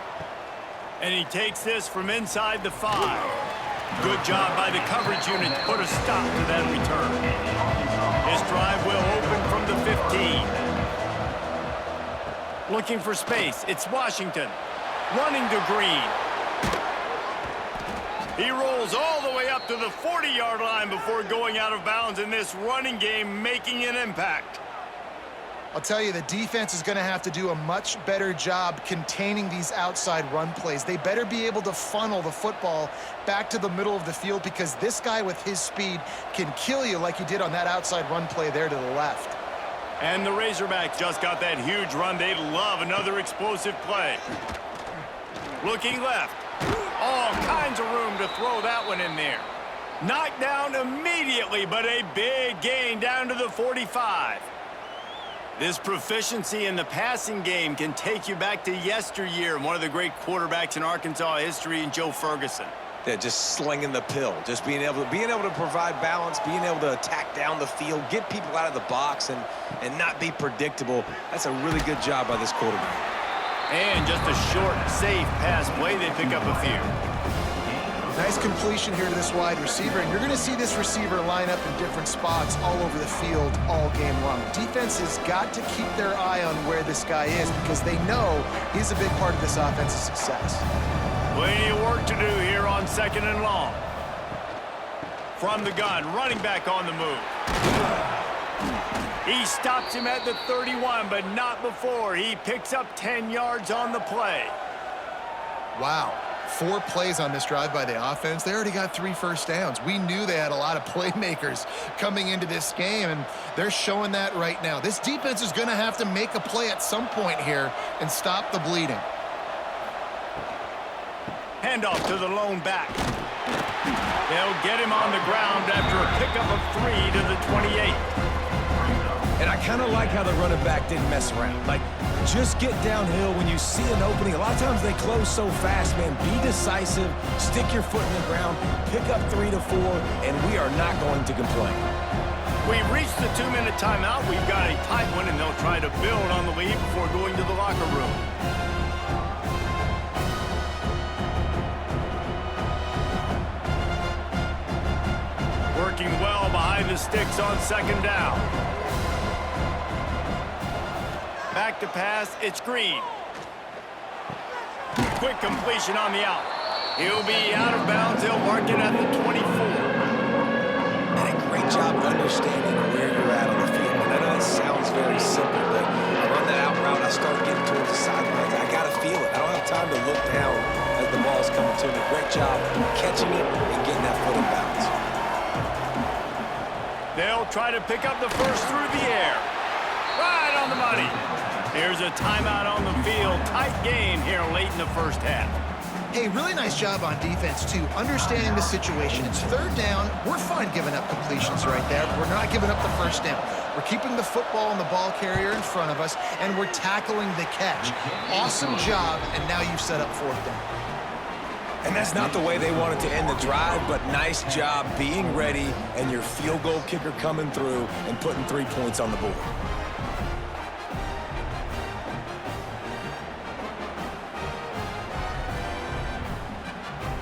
And he takes this from inside the 5. Good job by the coverage unit to put a stop to that return. His drive will open from the 15. Looking for space. It's Washington. Running to Green. He rolls all the way up to the 40-yard line before going out of bounds in this running game, making an impact. I'll tell you, the defense is going to have to do a much better job containing these outside run plays. They better be able to funnel the football back to the middle of the field because this guy with his speed can kill you like he did on that outside run play there to the left. And the Razorbacks just got that huge run. They love another explosive play. Looking left. All kinds of room to throw that one in there. Knocked down immediately, but a big gain down to the 45. This proficiency in the passing game can take you back to yesteryear and one of the great quarterbacks in Arkansas history in Joe Ferguson. Yeah, just slinging the pill, just being able to provide balance, being able to attack down the field, get people out of the box, and not be predictable. That's a really good job by this quarterback. And just a short, safe pass play. They pick up a few. Nice completion here to this wide receiver, and you're going to see this receiver line up in different spots all over the field all game long. Defense has got to keep their eye on where this guy is because they know he's a big part of this offense's success. Plenty of work to do here on 2nd and long. From the gun, running back on the move. He stops him at the 31, but not before. He picks up 10 yards on the play. Wow. 4 plays on this drive by the offense. They already got 3 first downs. We knew they had a lot of playmakers coming into this game, and they're showing that right now. This defense is going to have to make a play at some point here and stop the bleeding. Handoff to the lone back. They'll get him on the ground after a pickup of 3 to the 28. And I kind of like how the running back didn't mess around. Like, just get downhill when you see an opening. A lot of times they close so fast, man. Be decisive, stick your foot in the ground, pick up 3 to 4, and we are not going to complain. We've reached the 2-minute timeout. We've got a tight one, and they'll try to build on the lead before going to the locker room. Working well behind the sticks on 2nd down. Back to pass, it's Green. Quick completion on the out. He'll be out of bounds. He'll mark it at the 24. And a great job understanding where you're at on the field. And I know it sounds very simple, but I run that out route, I start getting towards the sidelines. I got to feel it. I don't have time to look down as the ball's coming to me. Great job catching it and getting that foot in bounds. They'll try to pick up the first through the air. Right on the money. Here's a timeout on the field. Tight game here late in the first half. Hey, really nice job on defense, too, understanding the situation. It's 3rd down. We're fine giving up completions right there. We're not giving up the first down. We're keeping the football and the ball carrier in front of us, and we're tackling the catch. Awesome job, and now you've set up 4th down. And that's not the way they wanted to end the drive, but nice job being ready and your field goal kicker coming through and putting 3 points on the board.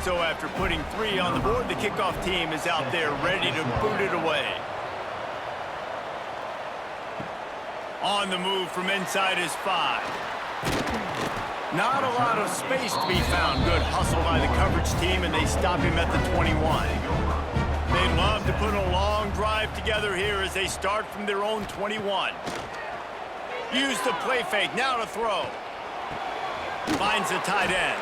So after putting 3 on the board, the kickoff team is out there ready to boot it away. On the move from inside his 5. Not a lot of space to be found. Good hustle by the coverage team, and they stop him at the 21. They'd love to put a long drive together here as they start from their own 21. Use the play fake, now to throw. Finds the tight end.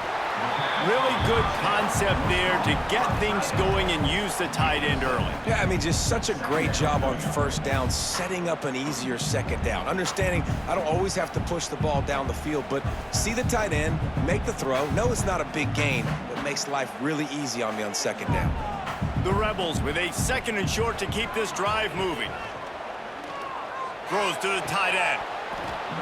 Really good concept there to get things going and use the tight end early. Yeah, I mean, just such a great job on 1st down, setting up an easier 2nd down. Understanding I don't always have to push the ball down the field, but see the tight end, make the throw. No, it's not a big gain, but makes life really easy on me on 2nd down. The Rebels with a 2nd and short to keep this drive moving. Throws to the tight end.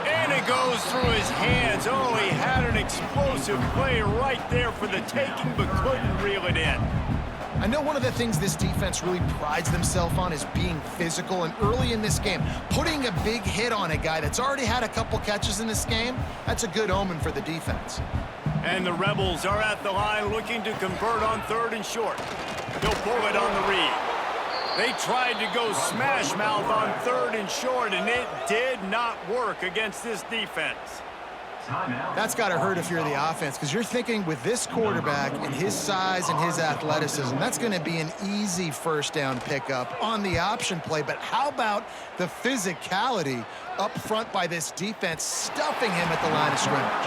And it goes through his hands. Oh, he had an explosive play right there for the taking, but couldn't reel it in. I know one of the things this defense really prides themselves on is being physical, and early in this game, putting a big hit on a guy that's already had a couple catches in this game, that's a good omen for the defense. And the Rebels are at the line looking to convert on 3rd and short. They'll pull it on the read. They tried to go smash mouth on 3rd and short, and it did not work against this defense. That's got to hurt if you're the offense, because you're thinking with this quarterback and his size and his athleticism, that's going to be an easy first down pickup on the option play. But how about the physicality up front by this defense, stuffing him at the line of scrimmage?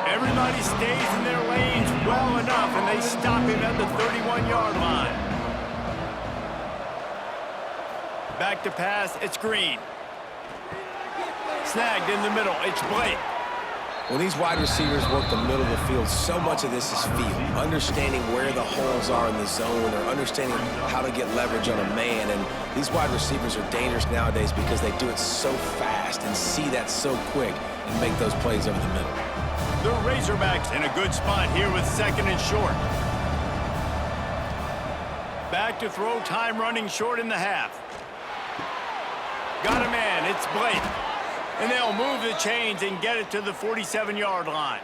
Everybody stays in their lanes well enough, and they stop him at the 31-yard line. Back to pass, it's Green. Snagged in the middle, it's Blake. When these wide receivers work the middle of the field, so much of this is feel. Understanding where the holes are in the zone or understanding how to get leverage on a man. And these wide receivers are dangerous nowadays because they do it so fast and see that so quick and make those plays over the middle. The Razorbacks in a good spot here with 2nd and short. Back to throw, time running short in the half. Got a man, it's Blake. And they'll move the chains and get it to the 47-yard line.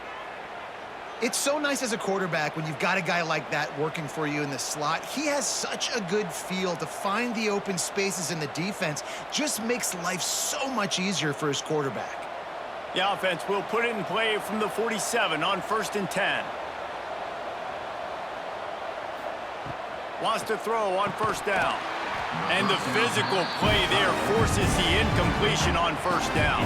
It's so nice as a quarterback when you've got a guy like that working for you in the slot. He has such a good feel to find the open spaces in the defense. Just makes life so much easier for his quarterback. The offense will put it in play from the 47 on 1st and 10. Wants to throw on 1st down. And the physical play there forces the incompletion on 1st down.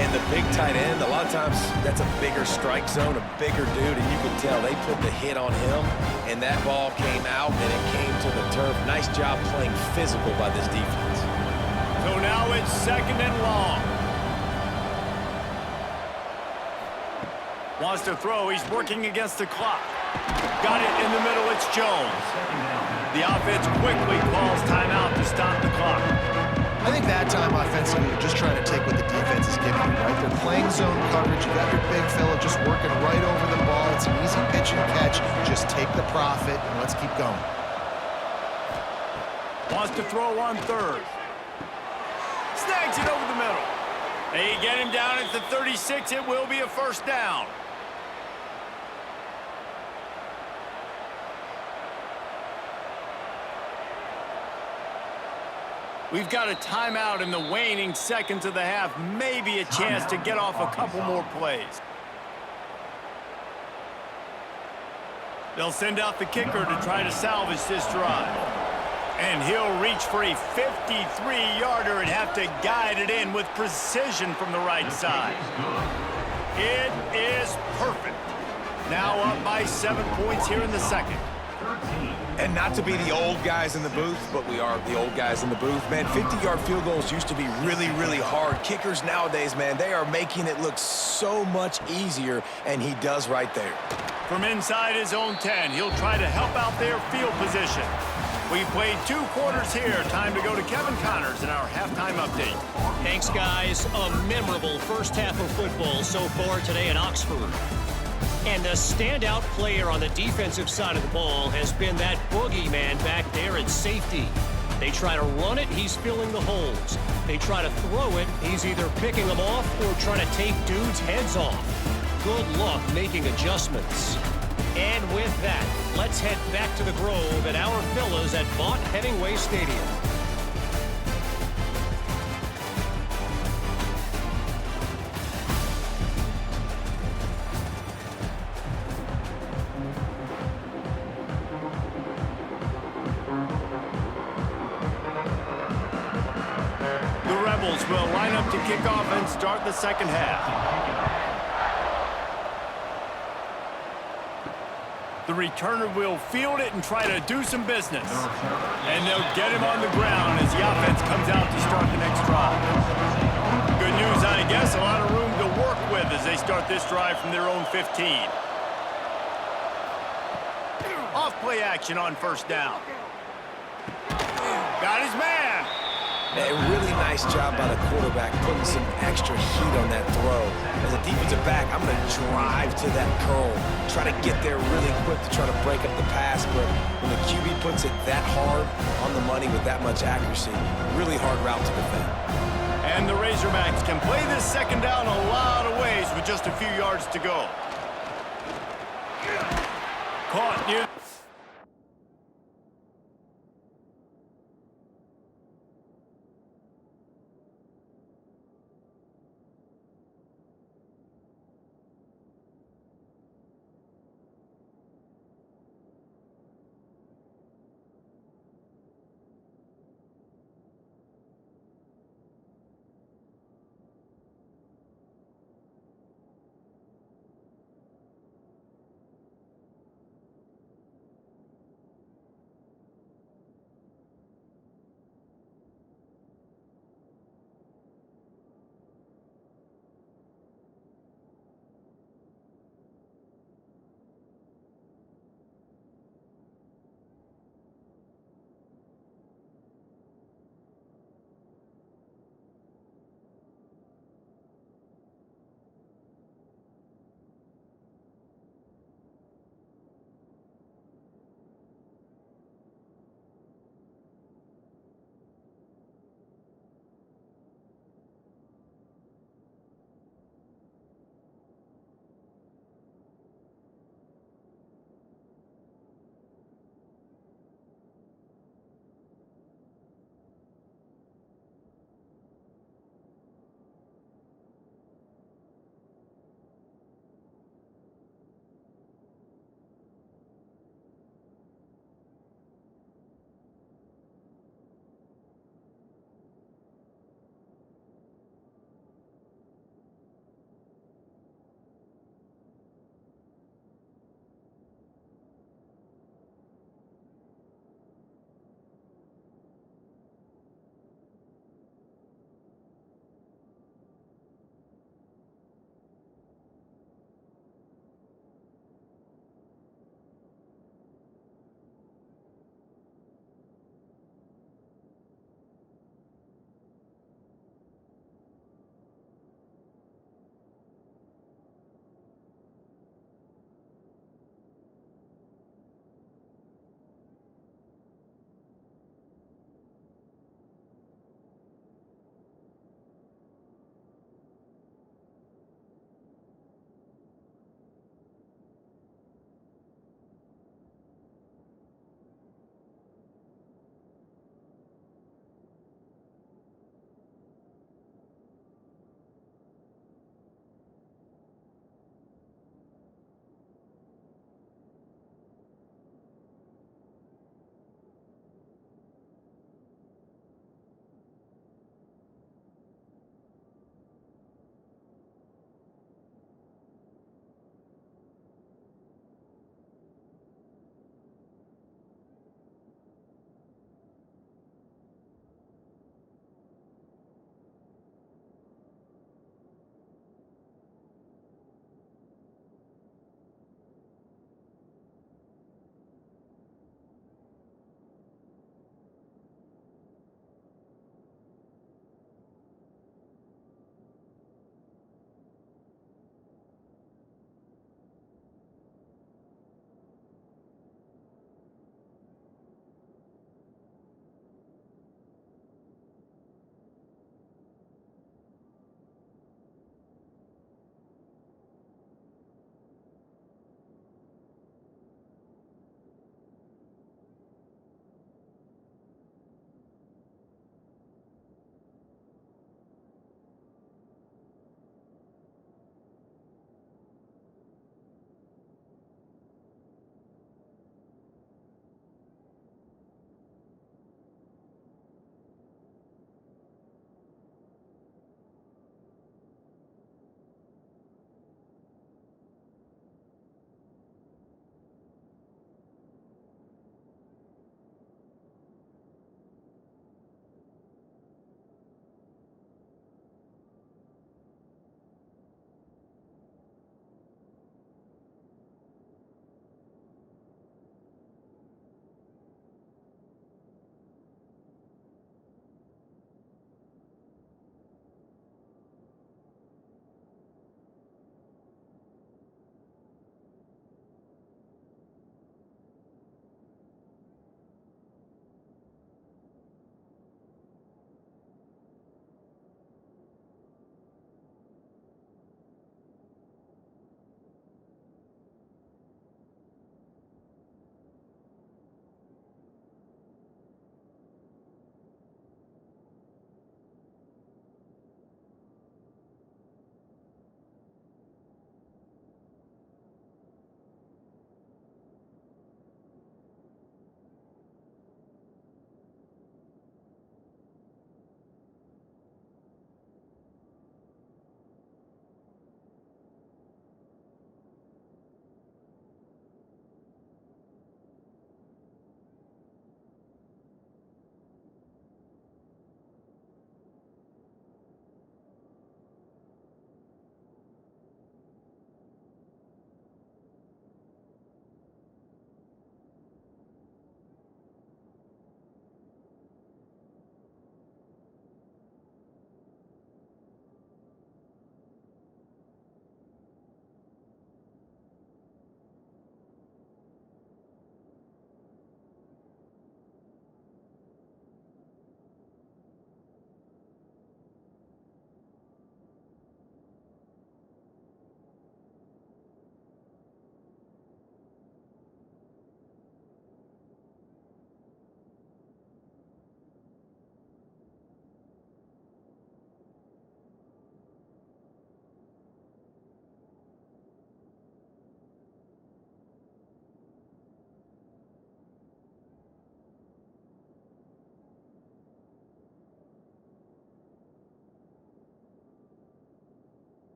And the big tight end, a lot of times that's a bigger strike zone, a bigger dude, and you can tell they put the hit on him, and that ball came out, and it came to the turf. Nice job playing physical by this defense. So now it's 2nd and long. Wants to throw, he's working against the clock. Got it in the middle, it's Jones. The offense quickly calls timeout to stop the clock. I think that time offensively, you're just trying to take what the defense is giving you, right? They're playing zone coverage. You got your big fella just working right over the ball. It's an easy pitch and catch. Just take the profit and let's keep going. Wants to throw on 3rd. Snags it over the middle. They get him down at the 36. It will be a 1st down. We've got a timeout in the waning seconds of the half. Maybe a chance to get off a couple more plays. They'll send out the kicker to try to salvage this drive. And he'll reach for a 53-yarder and have to guide it in with precision from the right side. It is perfect. Now up by 7 points here in the 2nd. And not to be the old guys in the booth, but we are the old guys in the booth. Man, 50-yard field goals used to be really, really hard. Kickers nowadays, man, they are making it look so much easier, and he does right there. From inside his own 10, he'll try to help out their field position. We played 2 quarters here. Time to go to Kevin Connors in our halftime update. Thanks, guys. A memorable first half of football so far today in Oxford. And the standout player on the defensive side of the ball has been that boogeyman back there at safety. They try to run it, he's filling the holes. They try to throw it, he's either picking them off or trying to take dudes' heads off. Good luck making adjustments. And with that, let's head back to the Grove at our fellas at Vaught Hemingway Stadium. Will line up to kick off and start the 2nd half. The returner will field it and try to do some business. And they'll get him on the ground as the offense comes out to start the next drive. Good news, I guess, a lot of room to work with as they start this drive from their own 15. Off play action on 1st down. Got his man. A really nice job by the quarterback putting some extra heat on that throw. As a defensive back, I'm going to drive to that curl, try to get there really quick to try to break up the pass, but when the QB puts it that hard on the money with that much accuracy, really hard route to defend. And the Razorbacks can play this second down a lot of ways with just a few yards to go. Caught near.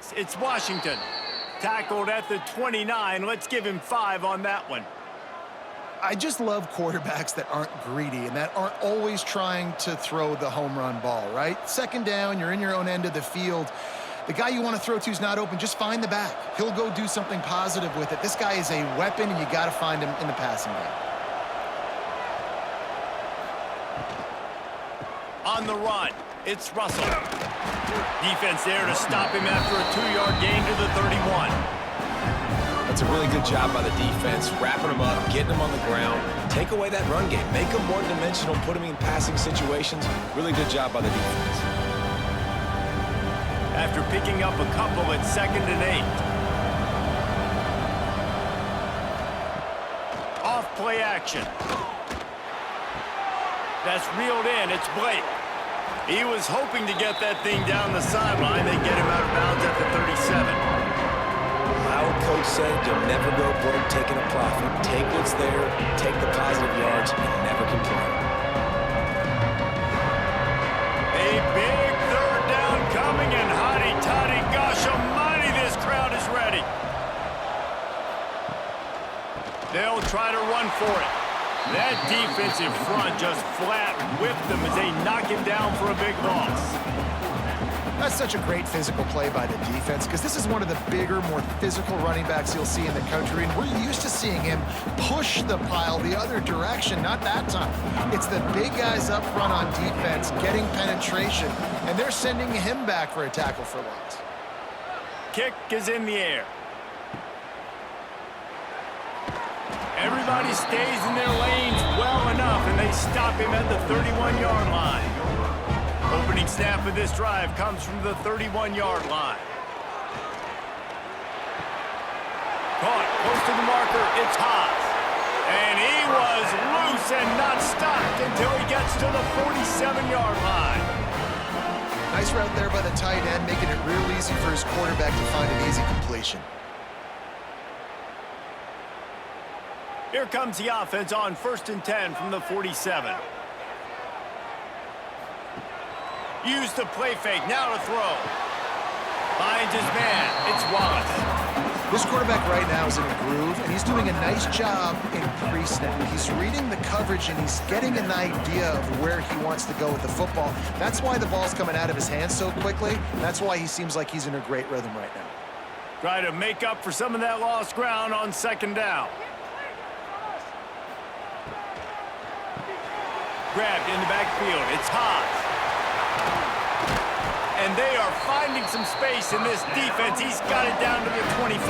6. It's Washington. Tackled at the 29. Let's give him 5 on that one. I just love quarterbacks that aren't greedy and that aren't always trying to throw the home run ball, right? Second down, you're in your own end of the field. The guy you want to throw to is not open. Just find the back. He'll go do something positive with it. This guy is a weapon, and you got to find him in the passing game. On the run, it's Russell. Defense there to stop him after a 2-yard gain to the 31. That's a really good job by the defense, wrapping him up, getting him on the ground. Take away that run game. Make him more dimensional, put him in passing situations. Really good job by the defense. After picking up a couple at 2nd and 8. Off play action. That's reeled in. It's Blake. He was hoping to get that thing down the sideline. They get him out of bounds at the 37. My old coach said you'll never go broke taking a profit. Take what's there, take the positive yards, and never complain. A big 3rd down coming, and hotty-toddy, gosh almighty, this crowd is ready. They'll try to run for it. That defensive front just flat whipped them as they knock him down for a big loss. That's such a great physical play by the defense because this is one of the bigger, more physical running backs you'll see in the country, and we're used to seeing him push the pile the other direction. Not that time. It's the big guys up front on defense getting penetration, and they're sending him back for a tackle for loss. Kick is in the air. Everybody stays in their lanes well enough, and they stop him at the 31-yard line. Opening snap of this drive comes from the 31-yard line. Caught close to the marker. It's Haas. And he was loose and not stopped until he gets to the 47-yard line. Nice route there by the tight end, making it real easy for his quarterback to find an easy completion. Here comes the offense on 1st and 10 from the 47. Use the play fake, now to throw. Finds his man, it's Wallace. This quarterback right now is in a groove, and he's doing a nice job in pre-snap. He's reading the coverage, and he's getting an idea of where he wants to go with the football. That's why the ball's coming out of his hands so quickly. That's why he seems like he's in a great rhythm right now. Try to make up for some of that lost ground on 2nd down. Grabbed in the backfield. It's Haas. And they are finding some space in this defense. He's got it down to the 25.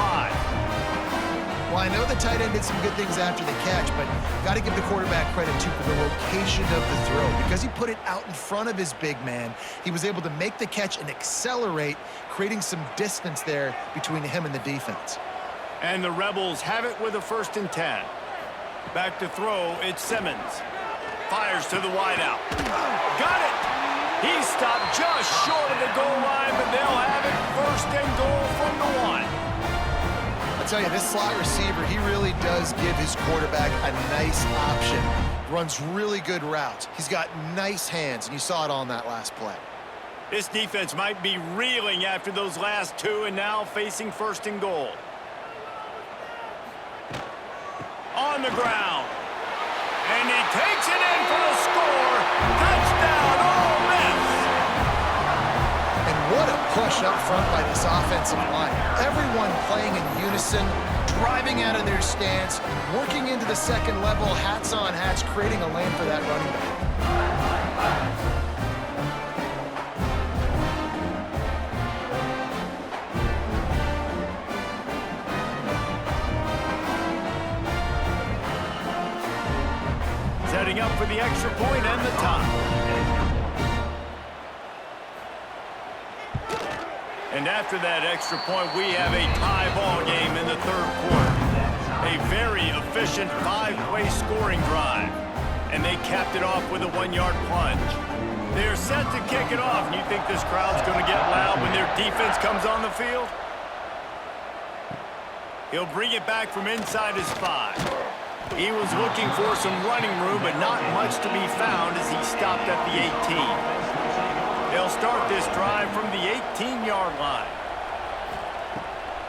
Well, I know the tight end did some good things after the catch, but got to give the quarterback credit, too, for the location of the throw. Because he put it out in front of his big man, he was able to make the catch and accelerate, creating some distance there between him and the defense. And the Rebels have it with a 1st and 10. Back to throw, it's Simmons. Fires to the wideout. Got it! He stopped just short of the goal line, but they'll have it 1st and goal from the 1. I'll tell you, this slot receiver, he really does give his quarterback a nice option. Runs really good routes. He's got nice hands, and you saw it on that last play. This defense might be reeling after those last 2 and now facing 1st and goal. On the ground. And he takes it in for the score. Touchdown, Ole Miss. And what a push up front by this offensive line. Everyone playing in unison, driving out of their stance, working into the 2nd level, hats on hats, creating a lane for that running back. Setting up for the extra point and the tie. And after that extra point, we have a tie ball game in the 3rd quarter. A very efficient 5-play scoring drive. And they capped it off with a 1-yard plunge. They're set to kick it off. And you think this crowd's going to get loud when their defense comes on the field? He'll bring it back from inside his 5. He was looking for some running room, but not much to be found as he stopped at the 18. They'll start this drive from the 18-yard line.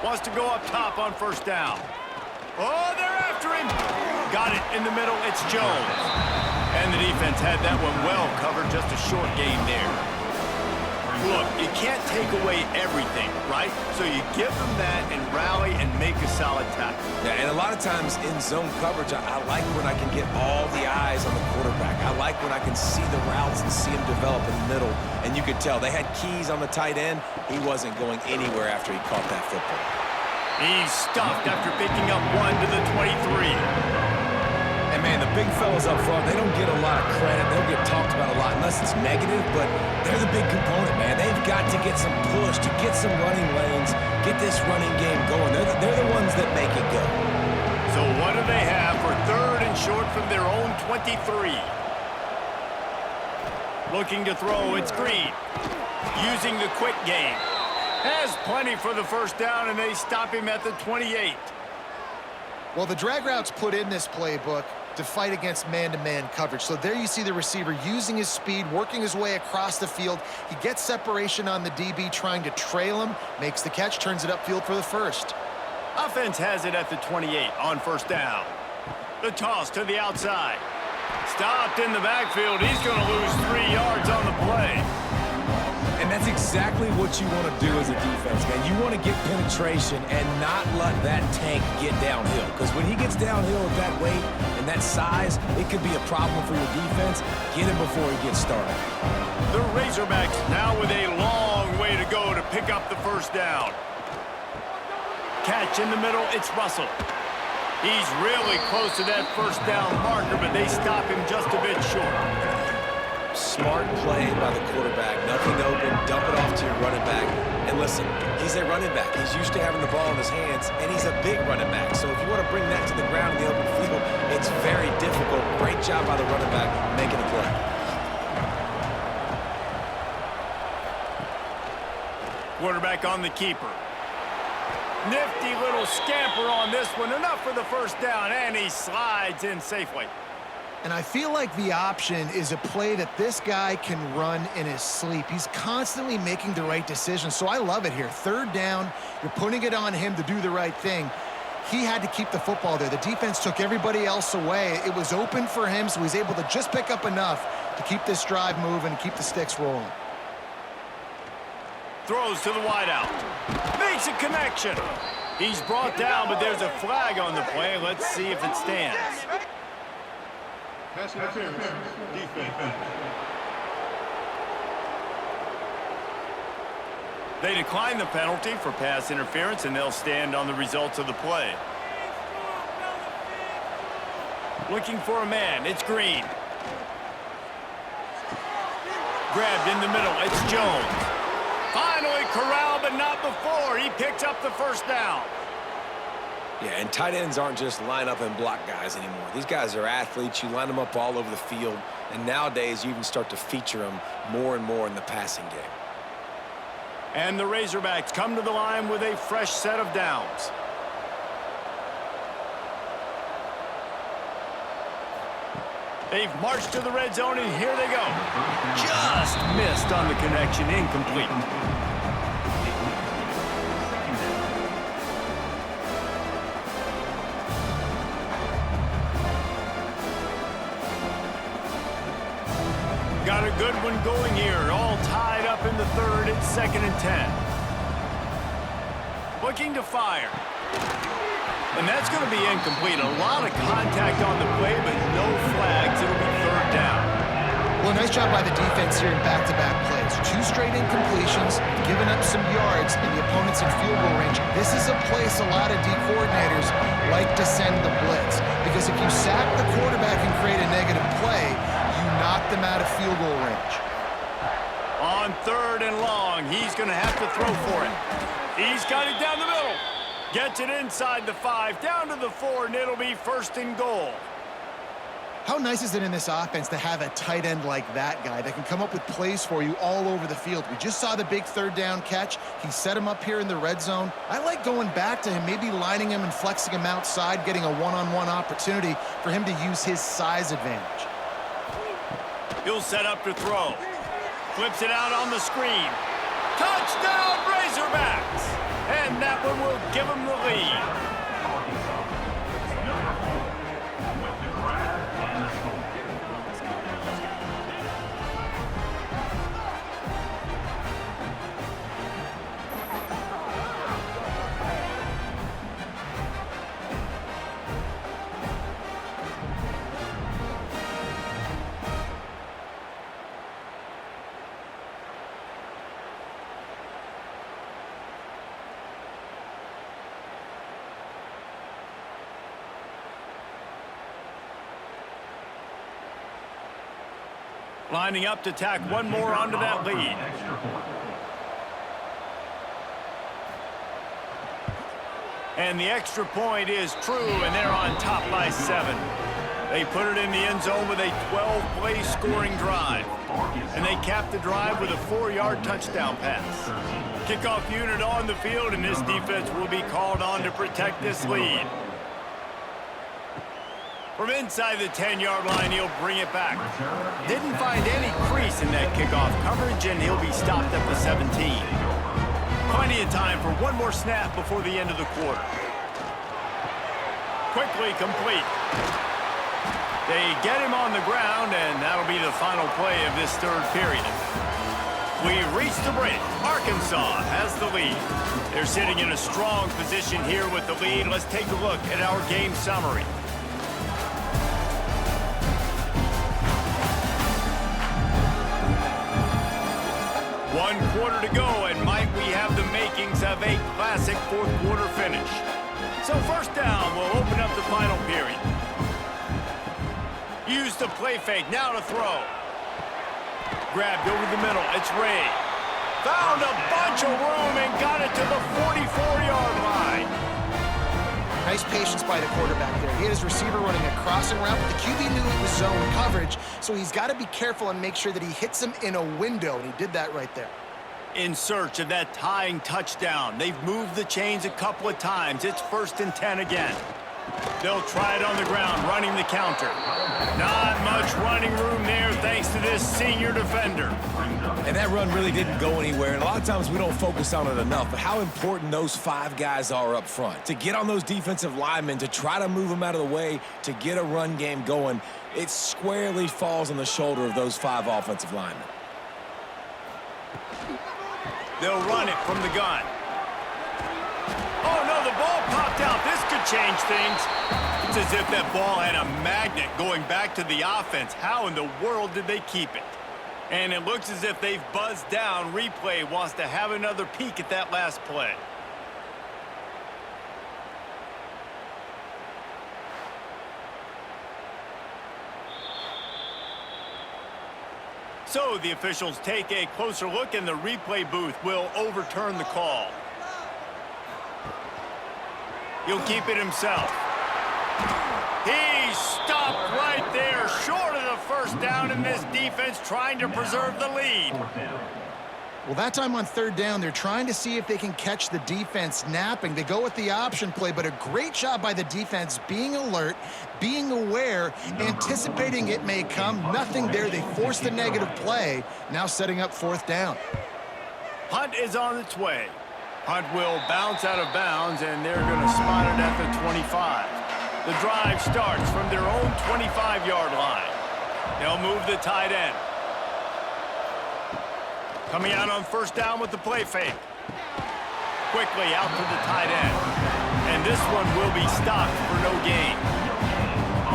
Wants to go up top on first down. Oh, they're after him. Got it in the middle. It's Jones. And the defense had that one well covered. Just a short game there. Look, you can't take away everything, right? So you give them that and rally and make a solid tackle. Yeah, and a lot of times in zone coverage, I like when I can get all the eyes on the quarterback. I like when I can see the routes and see him develop in the middle. And you could tell they had keys on the tight end. He wasn't going anywhere after he caught that football. He's stuffed after picking up 1 to the 23. And, man, the big fellas up front, they don't get a lot of credit. They don't get talked about a lot unless it's negative, but they're the big component, man. They've got to get some push, to get some running lanes, get this running game going. They're the ones that make it go. So what do they have for 3rd and short from their own 23? Looking to throw, it's Green. Using the quick game. Has plenty for the first down, and they stop him at the 28. Well, the drag routes put in this playbook to fight against man-to-man coverage. So there you see the receiver using his speed, working his way across the field. He gets separation on the DB, trying to trail him, makes the catch, turns it upfield for the first. Offense has it at the 28 on first down. The toss to the outside. Stopped in the backfield. He's going to lose 3 yards on the play. And that's exactly what you want to do as a defense, man. You want to get penetration and not let that tank get downhill. Because when he gets downhill at that weight and that size, it could be a problem for your defense. Get him before he gets started. The Razorbacks now with a long way to go to pick up the first down. Catch in the middle, it's Russell. He's really close to that first down marker, but they stop him just a bit short. Smart play by the quarterback. Nothing open. Dump it off to your running back. And listen, he's a running back. He's used to having the ball in his hands, and he's a big running back. So if you want to bring that to the ground in the open field, it's very difficult. Great job by the running back making the play. Quarterback on the keeper. Nifty little scamper on this one. Enough for the first down, and he slides in safely. And I feel like the option is a play that this guy can run in his sleep. He's constantly making the right decision, so I love it here. 3rd down, you're putting it on him to do the right thing. He had to keep the football there. The defense took everybody else away. It was open for him, so he's able to just pick up enough to keep this drive moving and keep the sticks rolling. Throws to the wideout. Makes a connection. He's brought down, but there's a flag on the play. Let's see if it stands. Pass interference. Defense. They decline the penalty for pass interference, and they'll stand on the results of the play. Looking for a man. It's Green. Grabbed in the middle. It's Jones. Finally corralled, but not before. He picks up the first down. Yeah, and tight ends aren't just line up and block guys anymore. These guys are athletes. You line them up all over the field. And nowadays, you even start to feature them more and more in the passing game. And the Razorbacks come to the line with a fresh set of downs. They've marched to the red zone, and here they go. Just missed on the connection, incomplete. Got a good one going here, all tied up in the 3rd. It's 2nd and 10. Looking to fire. And that's going to be incomplete. A lot of contact on the play, but no flags. It'll be 3rd down. Well, nice job by the defense here in back-to-back plays. 2 straight incompletions, giving up some yards, and the opponent's in field goal range. This is a place a lot of D coordinators like to send the blitz, because if you sack the quarterback and create a negative play, you knock them out of field goal range. On 3rd and long, he's going to have to throw for it. He's got it down the middle. Gets it inside the 5, down to the 4, and it'll be 1st and goal. How nice is it in this offense to have a tight end like that guy that can come up with plays for you all over the field? We just saw the big 3rd down catch. He set him up here in the red zone. I like going back to him, maybe lining him and flexing him outside, getting a one-on-one opportunity for him to use his size advantage. He'll set up to throw. Flips it out on the screen. Touchdown, Razorbacks! And that one will give them the lead. With the grab and the score. Lining up to tack one more onto that lead. Extra point. And the extra point is true, and they're on top by 7. They put it in the end zone with a 12-play scoring drive. And they cap the drive with a 4-yard touchdown pass. Kickoff unit on the field, and this defense will be called on to protect this lead. From inside the 10-yard line, he'll bring it back. Didn't find any crease in that kickoff coverage, and he'll be stopped at the 17. Plenty of time for one more snap before the end of the quarter. Quickly complete. They get him on the ground, and that'll be the final play of this third period. We reach the break. Arkansas has the lead. They're sitting in a strong position here with the lead. Let's take a look at our game summary. One quarter to go, and might we have the makings of a classic fourth quarter finish. So first down will open up the final period. Use the play fake, now to throw. Grabbed over the middle, it's Ray. Found a bunch of room and got it to the 44-yard line. Nice patience by the quarterback there. He had his receiver running a crossing route, but the QB knew it was zone coverage, so he's got to be careful and make sure that he hits him in a window, and he did that right there. In search of that tying touchdown. They've moved the chains a couple of times. It's 1st and 10 again. They'll try it on the ground, running the counter. Not much running room there thanks to this senior defender. And that run really didn't go anywhere. And a lot of times we don't focus on it enough, but how important those 5 guys are up front. To get on those defensive linemen, to try to move them out of the way, to get a run game going, it squarely falls on the shoulder of those 5 offensive linemen. They'll run it from the gun. Oh, no, the ball popped out. This could change things. It's as if that ball had a magnet going back to the offense. How in the world did they keep it? And it looks as if they've buzzed down. Replay wants to have another peek at that last play. So the officials take a closer look, and the replay booth will overturn the call. He'll keep it himself. He stopped right there, short of the first down, and this defense trying to preserve the lead. Well, that time on 3rd down, they're trying to see if they can catch the defense napping. They go with the option play, but a great job by the defense being alert, being aware, anticipating it may come. Nothing there. They force the negative play, now setting up 4th down. Hunt is on its way. Hunt will bounce out of bounds, and they're going to spot it at the 25. The drive starts from their own 25-yard line. They'll move the tight end. Coming out on 1st down with the play fake. Quickly out to the tight end. And this one will be stopped for no gain.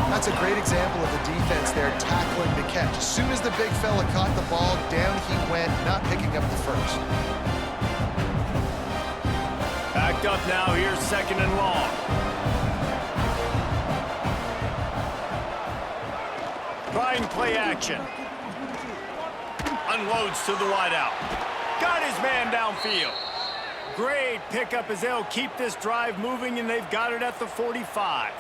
That's a great example of the defense there tackling the catch. As soon as the big fella caught the ball, down he went, not picking up the first. Backed up now, here's 2nd and long. Trying play action. Unloads to the wideout. Got his man downfield. Great pickup as they'll keep this drive moving, and they've got it at the 45.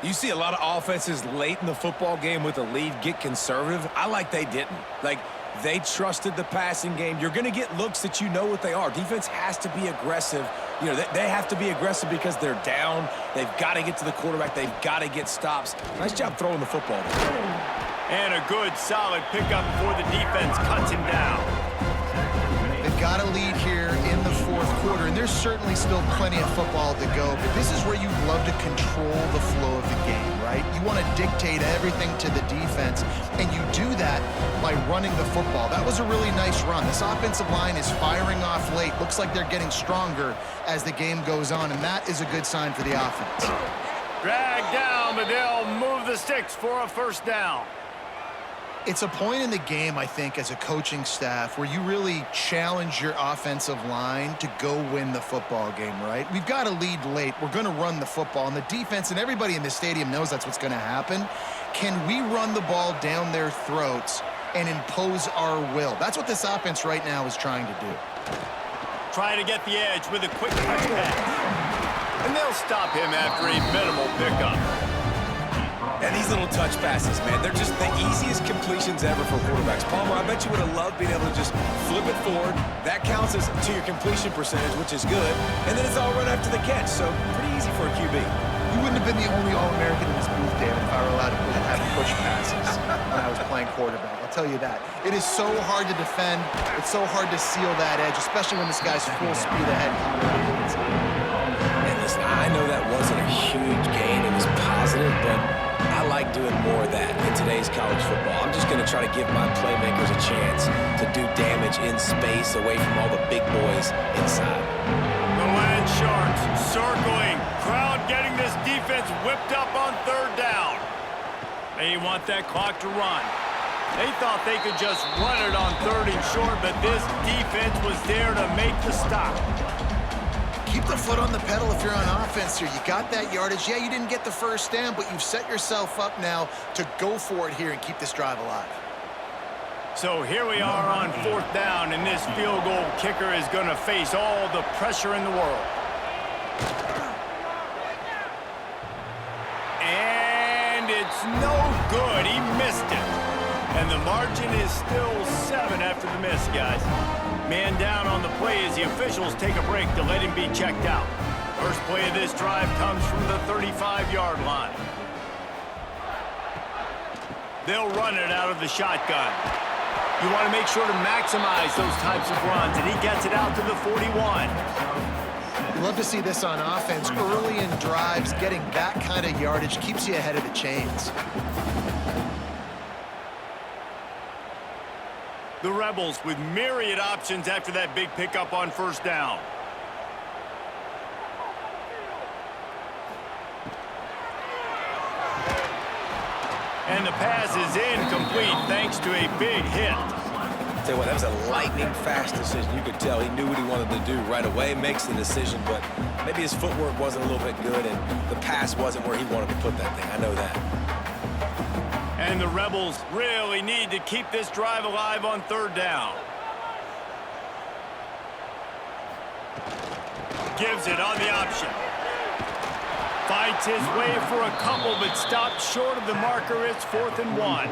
You see a lot of offenses late in the football game with a lead get conservative. I like they didn't. Like, they trusted the passing game. You're going to get looks that you know what they are. Defense has to be aggressive. You know, they have to be aggressive because they're down. They've got to get to the quarterback. They've got to get stops. Nice job throwing the football. And a good, solid pickup before the defense cuts him down. They've got a lead here in the 4th quarter, and there's certainly still plenty of football to go, but this is where you love to control the flow of the game, right? You want to dictate everything to the defense, and you do that by running the football. That was a really nice run. This offensive line is firing off late. Looks like they're getting stronger as the game goes on, and that is a good sign for the offense. Drag down, but they'll move the sticks for a first down. It's a point in the game, I think, as a coaching staff where you really challenge your offensive line to go win the football game, right? We've got to lead late. We're going to run the football, and the defense and everybody in the stadium knows that's what's going to happen. Can we run the ball down their throats and impose our will? That's what this offense right now is trying to do. Try to get the edge with a quick touch pass. And they'll stop him after a minimal pickup. And these little touch passes, man, they're just the easiest completions ever for quarterbacks. Palmer, I bet you would have loved being able to just flip it forward. That counts as to your completion percentage, which is good. And then it's all run after the catch, so pretty easy for a QB. You wouldn't have been the only All-American in this booth, David, if I were allowed to have push passes when I was playing quarterback. I'll tell you that. It is so hard to defend. It's so hard to seal that edge, especially when this guy's full speed ahead. And listen, I know that wasn't a huge gain. It was positive, but I like doing more of that in today's college football. I'm just going to try to give my playmakers a chance to do damage in space away from all the big boys inside. The Land Sharks circling. Crowd getting this defense whipped up on third down. They want that clock to run. They thought they could just run it on third and short, but this defense was there to make the stop. Keep the foot on the pedal if you're on offense here. You got that yardage. Yeah, you didn't get the first down, but you've set yourself up now to go for it here and keep this drive alive. So here we are on fourth down, and this field goal kicker is going to face all the pressure in the world. And it's no good. He missed it. And the margin is still 7 after the miss, guys. Man down on the play as the officials take a break to let him be checked out. First play of this drive comes from the 35-yard line. They'll run it out of the shotgun. You want to make sure to maximize those types of runs, and he gets it out to the 41. You love to see this on offense. Early in drives, getting that kind of yardage keeps you ahead of the chains. The Rebels with myriad options after that big pickup on first down. And the pass is incomplete thanks to a big hit. Tell you what, that was a lightning-fast decision. You could tell he knew what he wanted to do right away, makes the decision, but maybe his footwork wasn't a little bit good, and the pass wasn't where he wanted to put that thing. I know that. And the Rebels really need to keep this drive alive on third down. Gives it on the option. Fights his way for a couple, but stopped short of the marker. It's 4th and 1.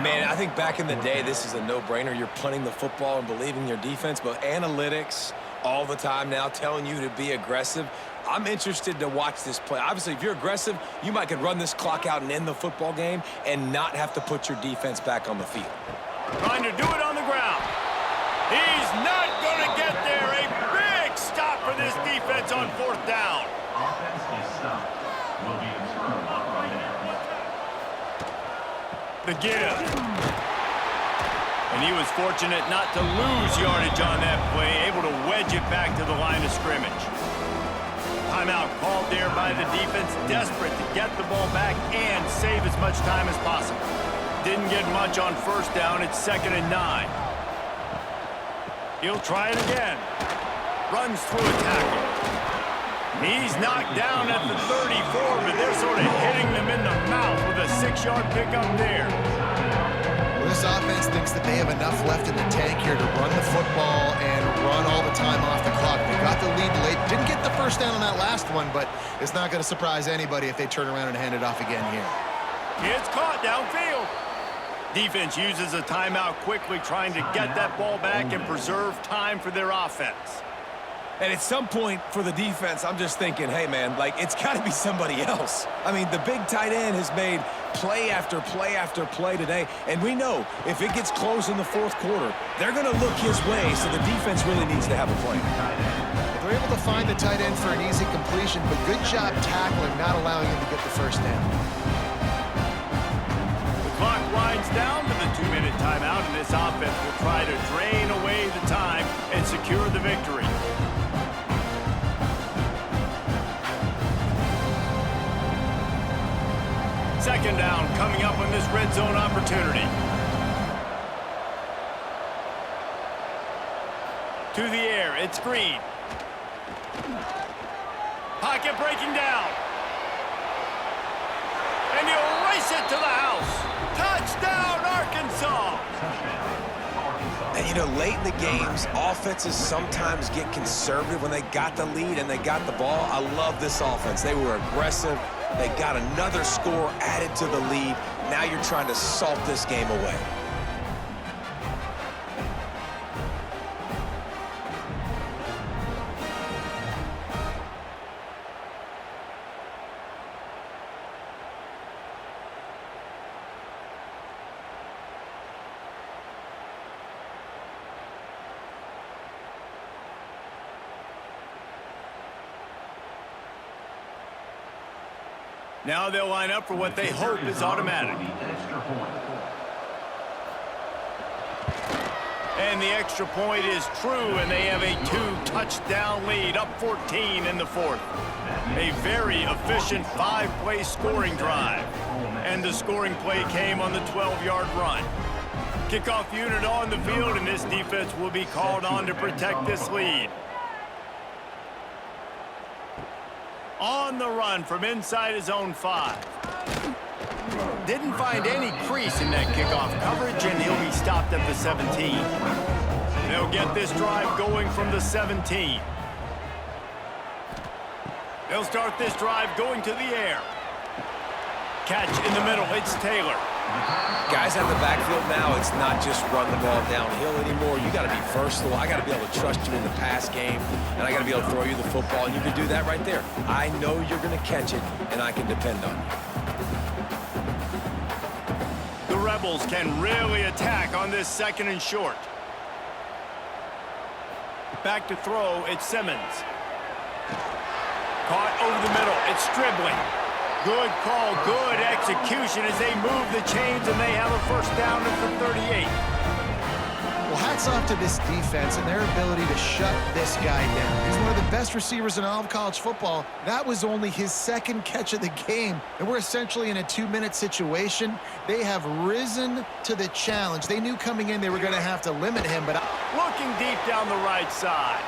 Man, I think back in the day, this is a no-brainer. You're punting the football and believing your defense, but analytics all the time now telling you to be aggressive. I'm interested to watch this play. Obviously, if you're aggressive, you might could run this clock out and end the football game and not have to put your defense back on the field. Trying to do it on the ground. He's not going to get there. A big stop for this defense on 4th down. Offense is stopped. Will be returned on right now. The give. And he was fortunate not to lose yardage on that play, able to wedge it back to the line of scrimmage. Timeout called there by the defense, desperate to get the ball back and save as much time as possible. Didn't get much on first down. It's 2nd and 9. He'll try it again. Runs through a tackle. He's knocked down at the 34, but they're sort of hitting them in the mouth with a 6-yard pickup there. Well, this offense thinks that they have enough left in the tank here to run the football and run all the time off the clock. They got the lead late. Didn't get the first down on that last one, but it's not going to surprise anybody if they turn around and hand it off again here. It's caught downfield. Defense uses a timeout quickly, trying to get that ball back and preserve time for their offense. And at some point for the defense, I'm just thinking, hey, man, like, it's got to be somebody else. I mean, the big tight end has made play after play after play today. And we know if it gets close in the fourth quarter, they're going to look his way, so the defense really needs to have a plan. They're able to find the tight end for an easy completion, but good job tackling, not allowing him to get the first down. The clock winds down to the 2-minute timeout, and this offense will try to drain away the time and secure the victory. Second down coming up on this red zone opportunity. To the air, it's Green. Pocket breaking down. And he'll race it to the house. Touchdown, Arkansas! And, you know, late in the games, offenses sometimes get conservative when they got the lead and they got the ball. I love this offense. They were aggressive. They got another score added to the lead. Now you're trying to salt this game away. Now they'll line up for what they hope is automatic. And the extra point is true, and they have a 2-touchdown lead, up 14 in the fourth. A very efficient 5-play scoring drive. And the scoring play came on the 12-yard run. Kickoff unit on the field, and this defense will be called on to protect this lead. On the run from inside his own 5. Didn't find any crease in that kickoff coverage, and he'll be stopped at the 17. They'll get this drive going from the 17. They'll start this drive going to the air. Catch in the middle, it's Taylor. Guys out of the backfield now, it's not just run the ball downhill anymore. You got to be versatile. I got to be able to trust you in the pass game, and I got to be able to throw you the football, and you can do that right there. I know you're going to catch it, and I can depend on you. The Rebels can really attack on this 2nd and short. Back to throw, it's Simmons. Caught over the middle, it's Stribling. Good call, good execution as they move the chains, and they have a first down at the 38. Well, hats off to this defense and their ability to shut this guy down. He's one of the best receivers in all of college football. That was only his 2nd catch of the game, and we're essentially in a 2-minute situation. They have risen to the challenge. They knew coming in they were going to have to limit him, but looking deep down the right side.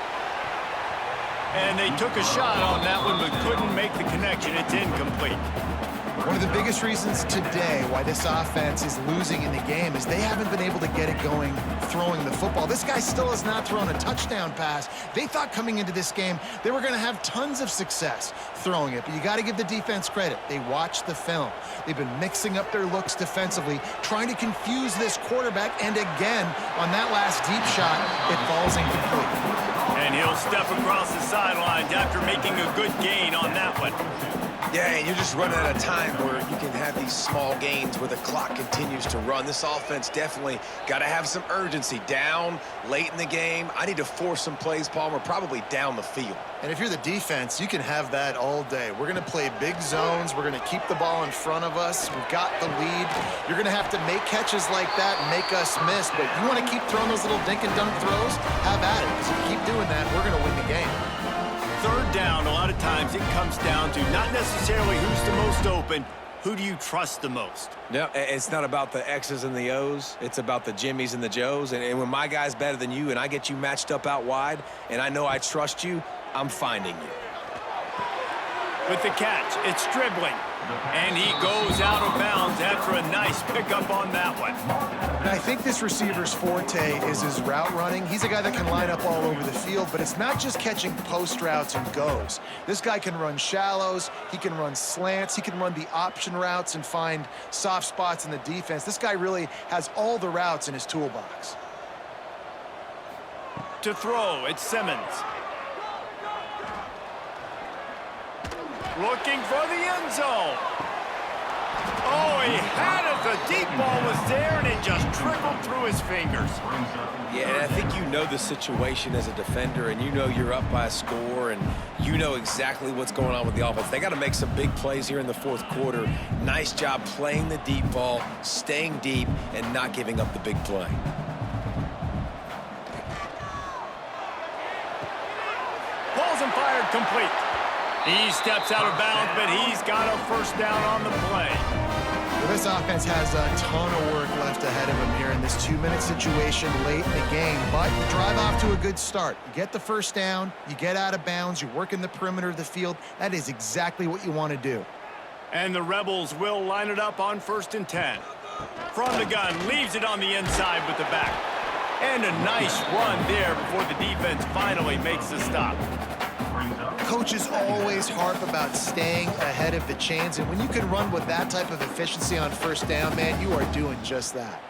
And they took a shot on that one, but couldn't make the connection. It's incomplete. One of the biggest reasons today why this offense is losing in the game is they haven't been able to get it going throwing the football. This guy still has not thrown a touchdown pass. They thought coming into this game they were going to have tons of success throwing it, but you got to give the defense credit. They watched the film. They've been mixing up their looks defensively, trying to confuse this quarterback, and again, on that last deep shot, it falls incomplete. And he'll step across the sidelines after making a good gain on that one. Yeah, and you're just running out of time where you can have these small gains where the clock continues to run. This offense definitely got to have some urgency. Down late in the game, I need to force some plays, Palmer, probably down the field. And if you're the defense, you can have that all day. We're going to play big zones. We're going to keep the ball in front of us. We've got the lead. You're going to have to make catches like that and make us miss. But you want to keep throwing those little dink and dunk throws? Have at it. Because if you keep doing that, we're going to win the game. Third down, a lot of times it comes down to not necessarily who's the most open, who do you trust the most? No, it's not about the X's and the O's. It's about the Jimmys and the Joes. And when my guy's better than you and I get you matched up out wide and I know I trust you, I'm finding you. With the catch, it's Stribling. And he goes out of bounds after a nice pickup on that one. And I think this receiver's forte is his route running. He's a guy that can line up all over the field, but it's not just catching post routes and goes. This guy can run shallows, he can run slants, he can run the option routes and find soft spots in the defense. This guy really has all the routes in his toolbox. To throw, it's Simmons. looking for the end zone. Oh, he had it. The deep ball was there, and it just trickled through his fingers. Yeah, and I think you know the situation as a defender, and you know you're up by a score, and you know exactly what's going on with the offense. They got to make some big plays here in the fourth quarter. Nice job playing the deep ball, staying deep, and not giving up the big play. Pulls and fired complete. He steps out of bounds, but he's got a first down on the play. Well, this offense has a ton of work left ahead of them here in this 2-minute situation late in the game, but you drive off to a good start. You get the first down, you get out of bounds, you work in the perimeter of the field. That is exactly what you want to do. And the Rebels will line it up on 1st and 10. From the gun, leaves it on the inside with the back. And a nice run there before the defense finally makes the stop. Coaches always harp about staying ahead of the chains, and when you can run with that type of efficiency on first down, man, you are doing just that.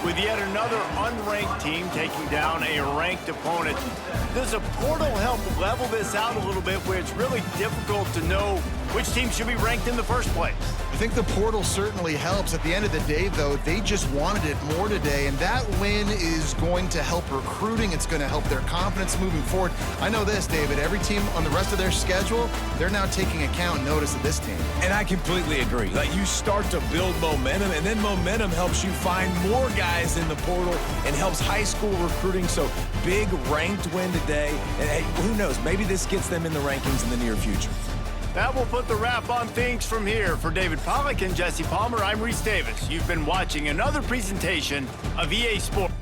With yet another unranked team taking down a ranked opponent, does a portal help level this out a little bit where it's really difficult to know which team should be ranked in the first place? I think the portal certainly helps. At the end of the day, though, they just wanted it more today, and that win is going to help recruiting. It's going to help their confidence moving forward. I know this, David. Every team on the rest of their schedule, they're now taking account and notice of this team. And I completely agree. Like, you start to build momentum, and then momentum helps you find more guys in the portal and helps high school recruiting. So big ranked win today. And hey, who knows? Maybe this gets them in the rankings in the near future. That will put the wrap on things from here. For David Pollack and Jesse Palmer, I'm Reese Davis. You've been watching another presentation of EA Sports.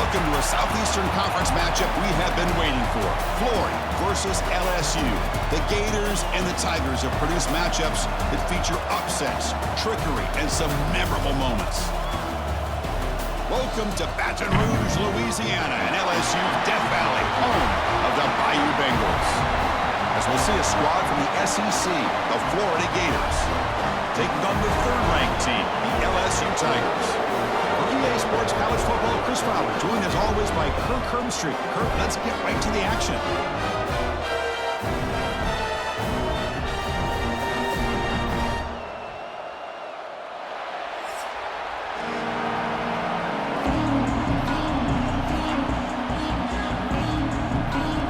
Welcome to a Southeastern Conference matchup we have been waiting for. Florida versus LSU. The Gators and the Tigers have produced matchups that feature upsets, trickery, and some memorable moments. Welcome to Baton Rouge, Louisiana, and LSU Death Valley, home of the Bayou Bengals. As we'll see a squad from the SEC, the Florida Gators, taking on the third-ranked team, the LSU Tigers. EA Sports College Football, Chris Fowler, joined as always by Kirk Herbstreit. Kirk, let's get right to the action.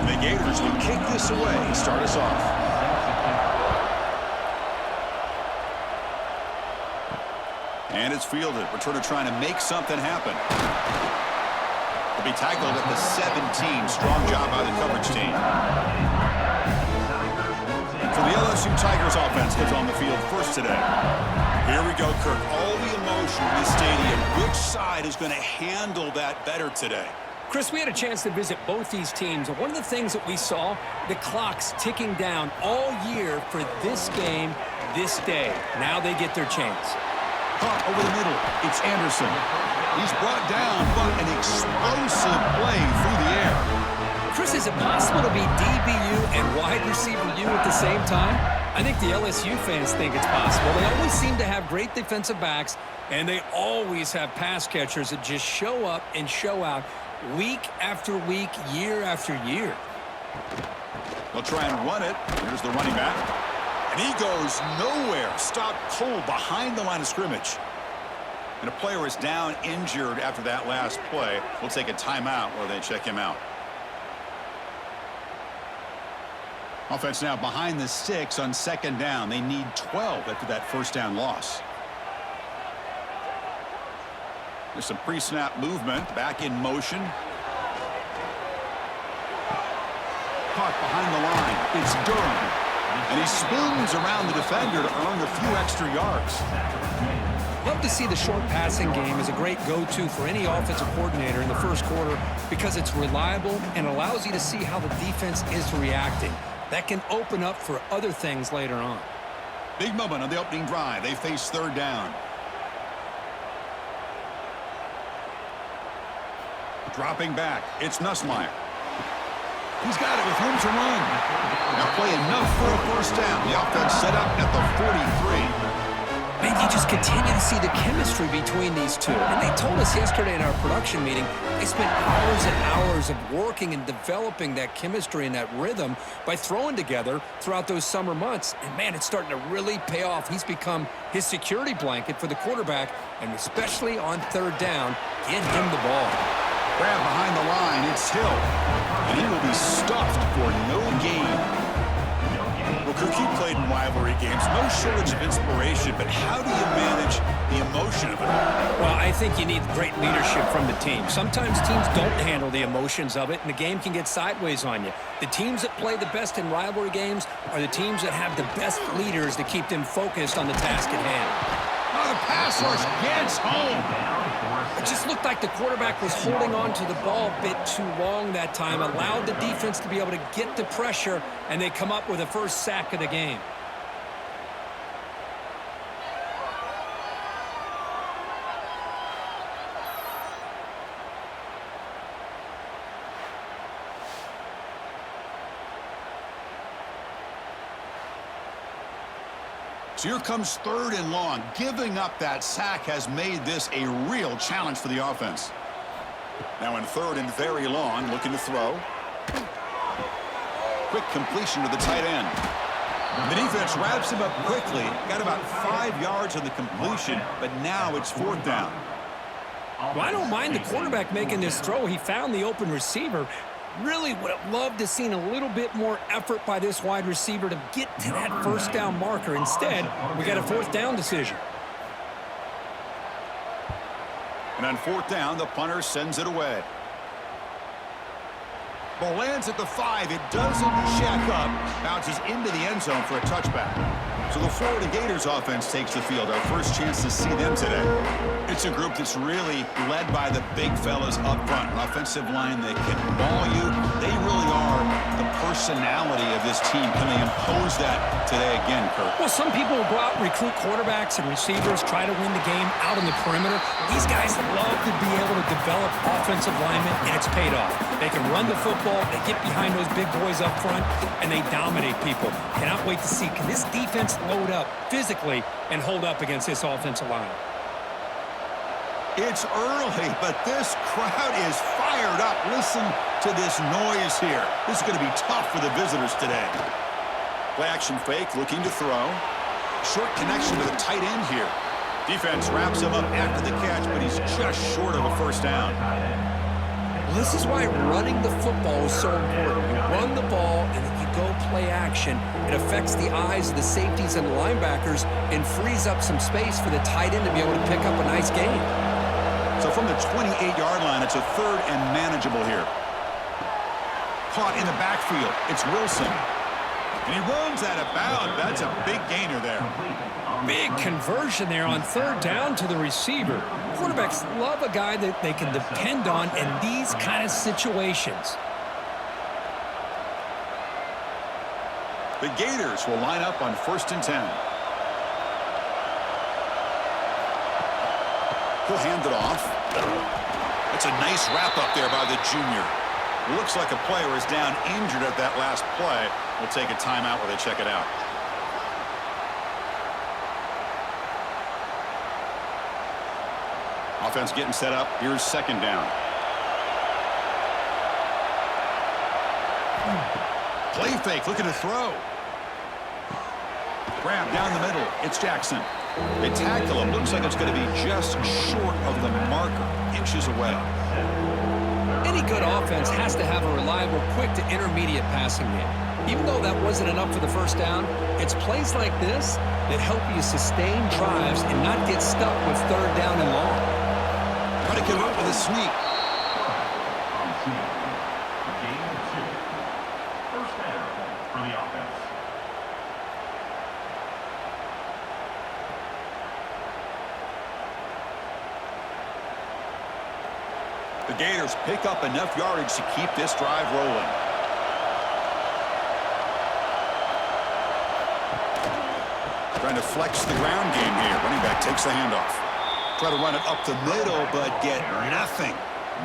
The Gators will kick this away, start us off. And it's fielded. Returner trying to make something happen. Will be tackled at the 17. Strong job by the coverage team. So the LSU Tigers offense gets on the field first today. Here we go, Kirk. All the emotion in the stadium. Which side is going to handle that better today? Chris, we had a chance to visit both these teams, and one of the things that we saw, the clock's ticking down all year for this game, this day. Now they get their chance. Caught over the middle. It's Anderson. He's brought down, but an explosive play through the air. Chris, is it possible to be DBU and wide receiver U at the same time? I think the LSU fans think it's possible. They always seem to have great defensive backs, and they always have pass catchers that just show up and show out week after week, year after year. They'll try and run it. Here's the running back. And he goes nowhere. Stopped cold behind the line of scrimmage. And a player is down injured after that last play. We'll take a timeout while they check him out. Offense now behind the 6 on 2nd down. They need 12 after that first down loss. There's some pre-snap movement. Back in motion. Caught behind the line. It's Durham. And he spins around the defender to earn a few extra yards. Love to see the short passing game as a great go-to for any offensive coordinator in the first quarter because it's reliable and allows you to see how the defense is reacting. That can open up for other things later on. Big moment on the opening drive. They face 3rd down. Dropping back. It's Nussmeier. He's got it with room to run. Now play enough for a first down. The offense set up at the 43. Man, you just continue to see the chemistry between these two. And they told us yesterday in our production meeting, they spent hours and hours of working and developing that chemistry and that rhythm by throwing together throughout those summer months. And, man, it's starting to really pay off. He's become his security blanket for the quarterback, and especially on 3rd down, get him the ball. Grab behind the line. It's Hill. And he will be stuffed for no gain. Well, Cook, you played in rivalry games. No shortage of inspiration, but how do you manage the emotion of it all? Well, I think you need great leadership from the team. Sometimes teams don't handle the emotions of it, and the game can get sideways on you. The teams that play the best in rivalry games are the teams that have the best leaders to keep them focused on the task at hand. Oh, the pass rush gets home. It just looked like the quarterback was holding on to the ball a bit too long that time, allowed the defense to be able to get the pressure, and they come up with the first sack of the game. So here comes 3rd and long. Giving up that sack has made this a real challenge for the offense. Now in 3rd and very long, looking to throw. Quick completion to the tight end. The defense wraps him up quickly. Got about 5 yards on the completion, but now it's 4th down. Well, I don't mind the quarterback making this throw. He found the open receiver. Really would have loved to have seen a little bit more effort by this wide receiver to get to that first down marker. Instead, we got a 4th down decision. And on 4th down, the punter sends it away. Ball lands at the 5. It doesn't jack up. Bounces into the end zone for a touchback. So the Florida Gators offense takes the field. Our first chance to see them today. It's a group that's really led by the big fellas up front. An offensive line that can ball you. They really are the personality of this team. Can they impose that today again, Kurt? Well, some people will go out and recruit quarterbacks and receivers, try to win the game out on the perimeter. These guys love to be able to develop offensive linemen, and it's paid off. They can run the football, they get behind those big boys up front, and they dominate people. Cannot wait to see, can this defense load up physically and hold up against this offensive line? It's early, but this crowd is fired up. Listen to this noise here. This is going to be tough for the visitors today. Play action fake, looking to throw. Short connection to the tight end here. Defense wraps him up after the catch, but he's just short of a first down. Well, this is why running the football is so important. You run the ball, and then you go play action. It affects the eyes of the safeties and the linebackers and frees up some space for the tight end to be able to pick up a nice gain. So from the 28-yard line, it's a 3rd and manageable here. Caught in the backfield. It's Wilson. And he runs out of bounds. That's a big gainer there. Big conversion there on 3rd down to the receiver. Quarterbacks love a guy that they can depend on in these kind of situations. The Gators will line up on 1st and 10. He'll hand it off. That's a nice wrap up there by the junior. Looks like a player is down injured at that last play. We'll take a timeout while they check it out. Offense getting set up. Here's 2nd down. Play fake, looking to throw. Grab down the middle. It's Jackson. They tackle him. Looks like it's going to be just short of the marker. Inches away. Any good offense has to have a reliable, quick to intermediate passing game. Even though that wasn't enough for the first down, it's plays like this that help you sustain drives and not get stuck with third down and long. Try to get up with a sweep. Gain of 2. First down for the offense. The Gators pick up enough yardage to keep this drive rolling. Trying to flex the ground game here. Running back takes the handoff. Try to run it up the middle, but get nothing.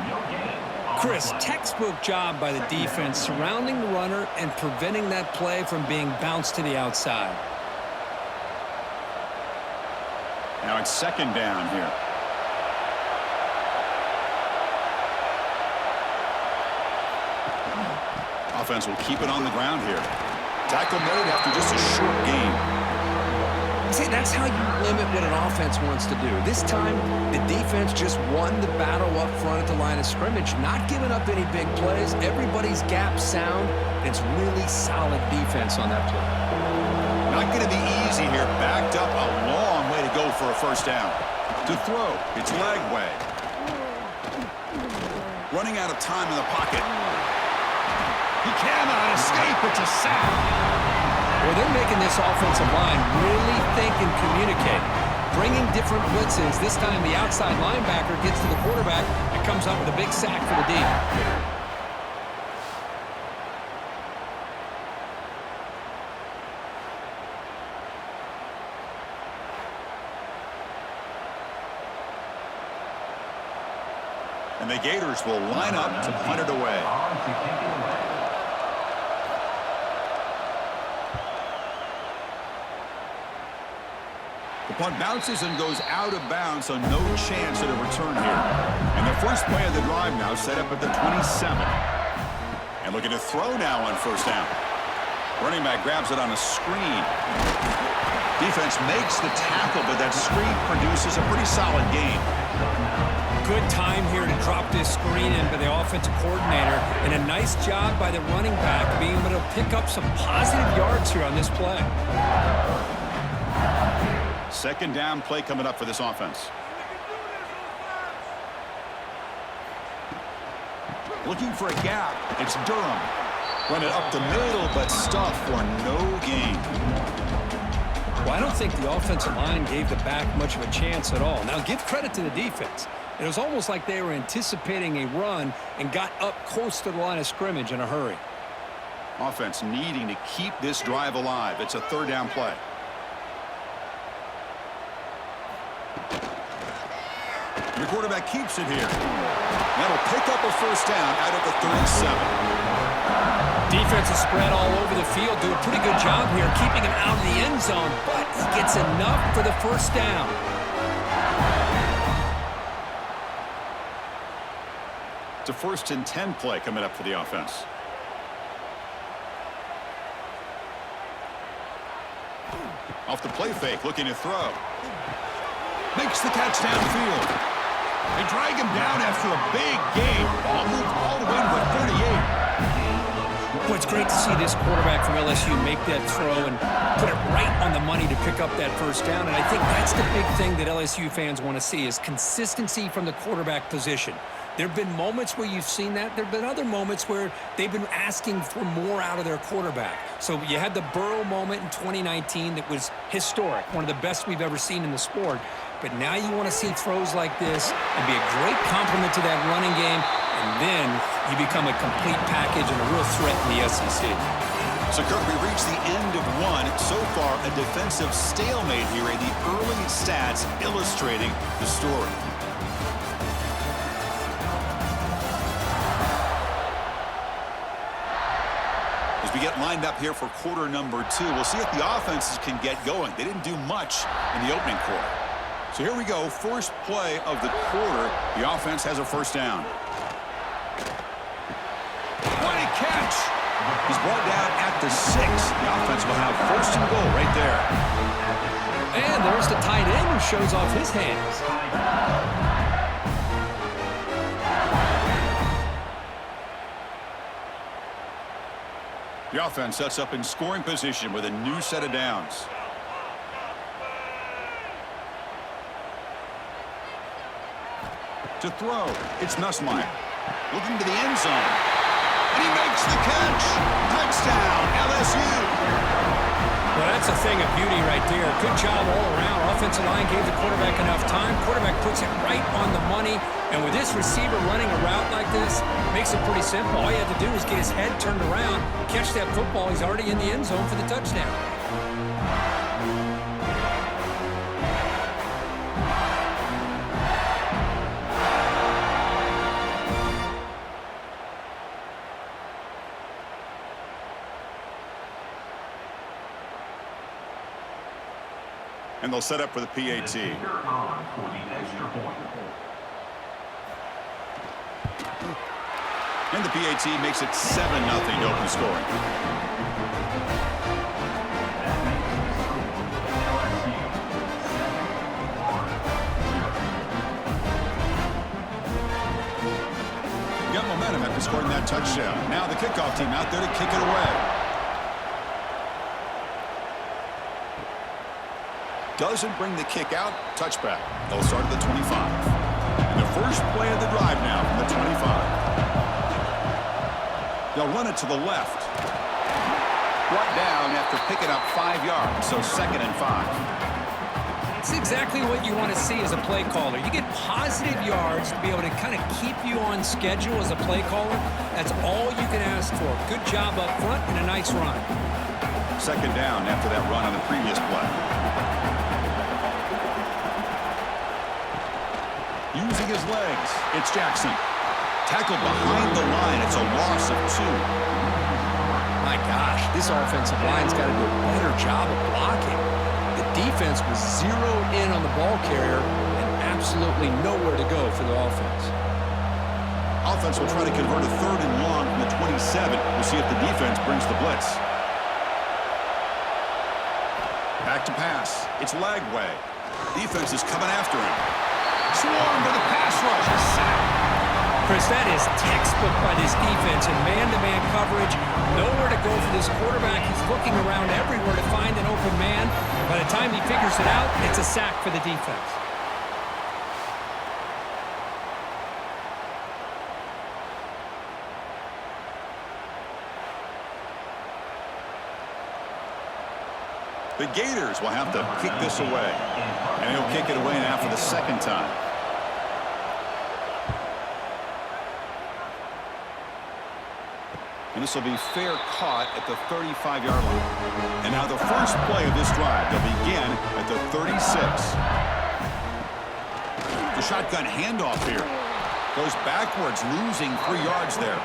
No gain. Chris, textbook job by the defense surrounding the runner and preventing that play from being bounced to the outside. Now it's second down here. Offense will keep it on the ground here. Tackle made after just a short gain. See, that's how you limit what an offense wants to do. This time, the defense just won the battle up front at the line of scrimmage, not giving up any big plays. Everybody's gap sound. It's really solid defense on that play. Not going to be easy here. Backed up a long way to go for a first down. To throw, it's leg way. Running out of time in the pocket. He cannot escape. It's a sack. Well, they're making this offensive line really think and communicate. Bringing different blitzes. This time the outside linebacker gets to the quarterback and comes up with a big sack for the D. And the Gators will line up to punt it away. The punt bounces and goes out of bounds, so no chance at a return here. And the first play of the drive now set up at the 27. And looking to throw now on first down. Running back grabs it on a screen. Defense makes the tackle, but that screen produces a pretty solid gain. Good time here to drop this screen in by the offensive coordinator, and a nice job by the running back being able to pick up some positive yards here on this play. Second down play coming up for this offense. Looking for a gap. It's Durham. Run it up the middle, but stuffed for no gain. Well, I don't think the offensive line gave the back much of a chance at all. Now, give credit to the defense. It was almost like they were anticipating a run and got up close to the line of scrimmage in a hurry. Offense needing to keep this drive alive. It's a third down play. The quarterback keeps it here. That'll pick up a first down out of the 37. Defense is spread all over the field. Do a pretty good job here keeping him out of the end zone, but he gets enough for the first down. It's a 1st and 10 play coming up for the offense. Off the play fake, looking to throw. Makes the catch downfield. They drag him down after a big game. Ball moved all the way to the 38. Well, it's great to see this quarterback from LSU make that throw and put it right on the money to pick up that first down. And I think that's the big thing that LSU fans want to see is consistency from the quarterback position. There have been moments where you've seen that. There have been other moments where they've been asking for more out of their quarterback. So you had the Burrow moment in 2019 that was historic, one of the best we've ever seen in the sport. But now you want to see throws like this and be a great complement to that running game, and then you become a complete package and a real threat in the SEC. So, Kirk, we reached the end of one. So far, a defensive stalemate here in the early stats illustrating the story. As we get lined up here for quarter number 2, we'll see if the offenses can get going. They didn't do much in the opening quarter. So here we go, first play of the quarter. The offense has a first down. What a catch! He's brought down at the 6. The offense will have first and goal right there. And there's the tight end who shows off his hands. The offense sets up in scoring position with a new set of downs. To throw, it's Nussmeier. Looking to the end zone. And he makes the catch. Touchdown, LSU. Well, that's a thing of beauty right there. Good job all around. Offensive line gave the quarterback enough time. Quarterback puts it right on the money. And with this receiver running a route like this, makes it pretty simple. All you have to do is get his head turned around, catch that football. He's already in the end zone for the touchdown. And they'll set up for the PAT. For the extra point. And the PAT makes it 7-0 to open scoring. Got momentum after scoring that touchdown. Now the kickoff team out there to kick it away. Doesn't bring the kick out. Touchback. They'll start at the 25. And the first play of the drive now from the 25. They'll run it to the left. Brought down after picking up 5 yards, so 2nd and 5. It's exactly what you want to see as a play caller. You get positive yards to be able to kind of keep you on schedule as a play caller. That's all you can ask for. Good job up front and a nice run. 2nd down after that run on the previous play. Using his legs, it's Jackson. Tackled behind the line. It's a loss of 2. My gosh, this offensive line's got to do a better job of blocking. The defense was zeroed in on the ball carrier and absolutely nowhere to go for the offense. Offense will try to convert a 3rd and long from the 27. We'll see if the defense brings the blitz. Back to pass. It's Lagway. Defense is coming after him. Swarm to the pass rush. A sack. Chris, that is textbook by this defense in man-to-man coverage. Nowhere to go for this quarterback. He's looking around everywhere to find an open man. By the time he figures it out, it's a sack for the defense. The Gators will have to kick this away. And he'll kick it away now for the 2nd time. And this will be fair caught at the 35-yard line. And now the first play of this drive, they'll begin at the 36. The shotgun handoff here. Goes backwards, losing 3 yards there.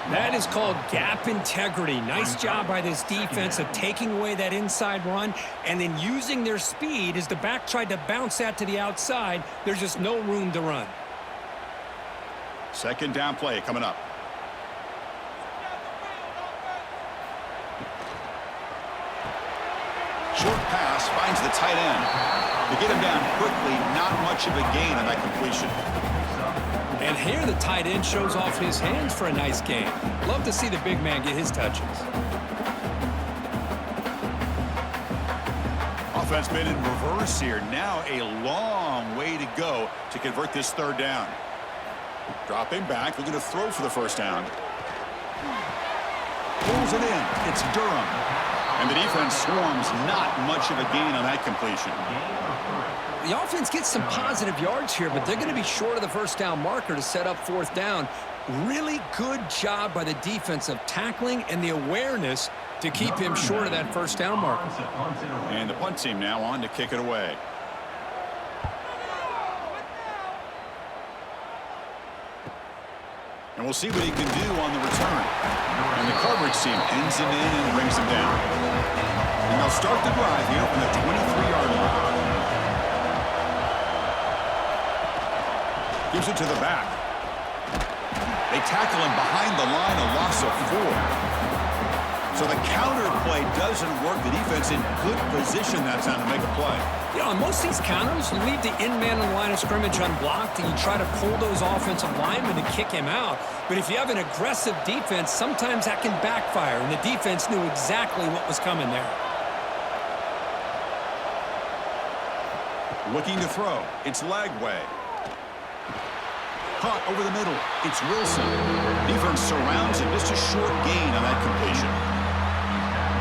That is called gap integrity. Nice job by this defense of taking away that inside run and then using their speed as the back tried to bounce that to the outside. There's just no room to run. 2nd down play coming up. Short pass finds the tight end. To get him down quickly, not much of a gain on that completion. And here the tight end shows off his hands for a nice game. Love to see the big man get his touches. Offense been in reverse here. Now a long way to go to convert this 3rd down. Dropping back, looking to throw for the 1st down. Pulls it in. It's Durham. And the defense swarms, not much of a gain on that completion. The offense gets some positive yards here, but they're going to be short of the 1st down marker to set up 4th down. Really good job by the defense of tackling and the awareness to keep him short of that 1st down marker. And the punt team now on to kick it away. And we'll see what he can do on the return. And the coverage team pins him in and brings him down. And they'll start the drive here from the 23-yard line. Gives it to the back. They tackle him behind the line, a loss of 4. So the counter play doesn't work. The defense in good position that time to make a play. Yeah, on most of these counters, you leave the in man on the line of scrimmage unblocked, and you try to pull those offensive linemen to kick him out. But if you have an aggressive defense, sometimes that can backfire, and the defense knew exactly what was coming there. Looking to throw. It's Lagway. Caught over the middle. It's Wilson. Defense surrounds him. Just a short gain on that completion.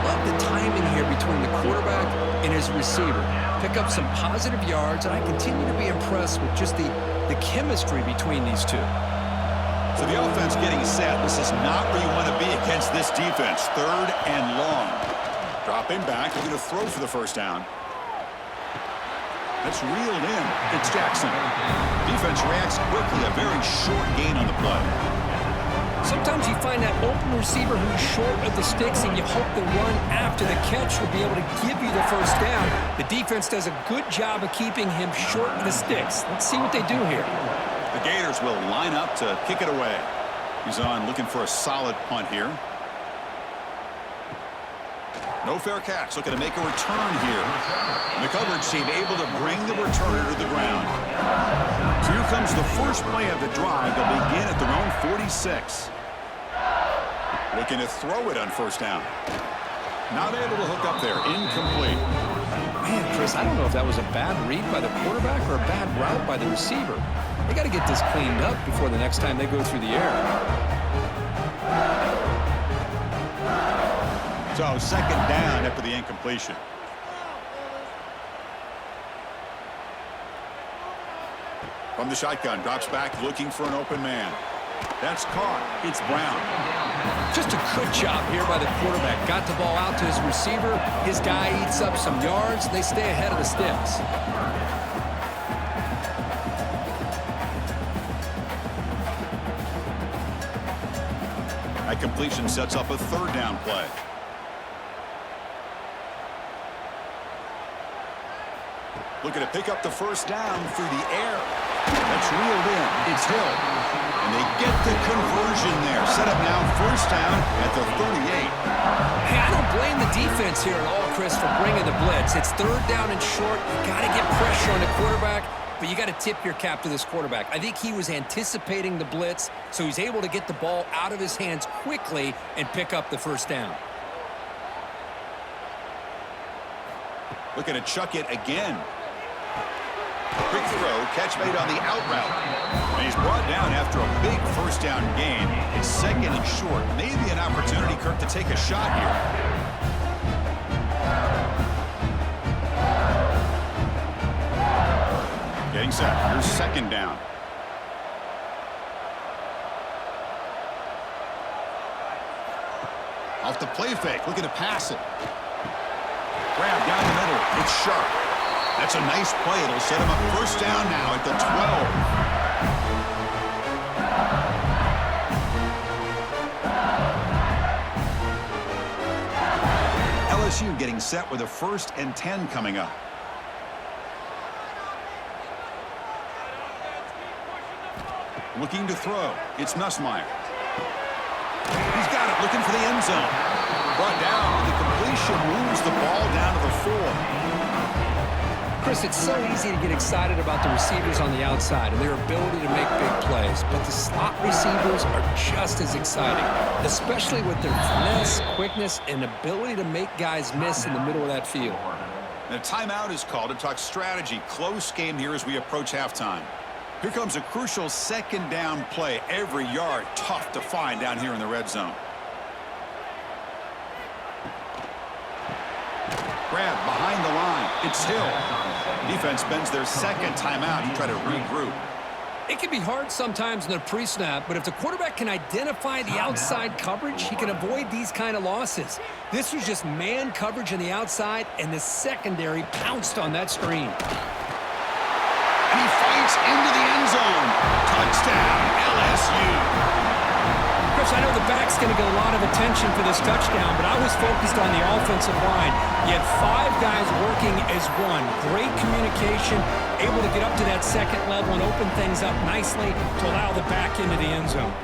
Love the timing here between the quarterback and his receiver. Pick up some positive yards, and I continue to be impressed with just the chemistry between these two. So the offense getting set. This is not where you want to be against this defense. 3rd and long. Dropping back. They're going to throw for the first down. That's reeled in. It's Jackson. Defense reacts quickly. A very short gain on the play. Sometimes you find that open receiver who's short of the sticks, and you hope the run after the catch will be able to give you the first down. The defense does a good job of keeping him short of the sticks. Let's see what they do here. The Gators will line up to kick it away. He's on looking for a solid punt here. No fair catch. Looking to make a return here. And the coverage team able to bring the returner to the ground. So here comes the first play of the drive. They'll begin at their own 46. Looking to throw it on first down. Not able to hook up there. Incomplete. Man, Chris, I don't know if that was a bad read by the quarterback or a bad route by the receiver. They got to get this cleaned up before the next time they go through the air. So second down after the incompletion. From the shotgun, drops back looking for an open man. That's caught. It's Brown. Just a good job here by the quarterback. Got the ball out to his receiver. His guy eats up some yards. They stay ahead of the sticks. That completion sets up a 3rd down play. Looking to pick up the first down through the air. That's reeled in. It's Hill. And they get the conversion there. Set up now first down at the 38. Hey, I don't blame the defense here at all, Chris, for bringing the blitz. It's 3rd down and short. You got to get pressure on the quarterback, but you got to tip your cap to this quarterback. I think he was anticipating the blitz, so he's able to get the ball out of his hands quickly and pick up the first down. Looking to chuck it again. Quick throw, catch made on the out route. And he's brought down after a big first down gain. It's 2nd and short. Maybe an opportunity, Kirk, to take a shot here. Getting set. Here's 2nd down. Off the play fake, looking to pass it. Grab down the middle. It's Sharp. That's a nice play. It'll set him up first down now at the 12. LSU getting set with a 1st and 10 coming up. Looking to throw. It's Nussmeier. He's got it. Looking for the end zone. Brought down. The completion moves the ball down to the 4. Chris, it's so easy to get excited about the receivers on the outside and their ability to make big plays, but the slot receivers are just as exciting, especially with their finesse, quickness, and ability to make guys miss in the middle of that field. And a timeout is called to talk strategy. Close game here as we approach halftime. Here comes a crucial 2nd down play. Every yard tough to find down here in the red zone. Grab behind the line. It's Hill. Defense spends their 2nd timeout to try to regroup. It can be hard sometimes in the pre-snap, but if the quarterback can identify the outside coverage, he can avoid these kind of losses. This was just man coverage on the outside, and the secondary pounced on that screen. And he fights into the end zone. Touchdown, LSU. Chris, I know the back's going to get a lot of attention for this touchdown, but I was focused on the offensive line. You had 5 guys working as one. Great communication, able to get up to that 2nd level and open things up nicely to allow the back into the end zone.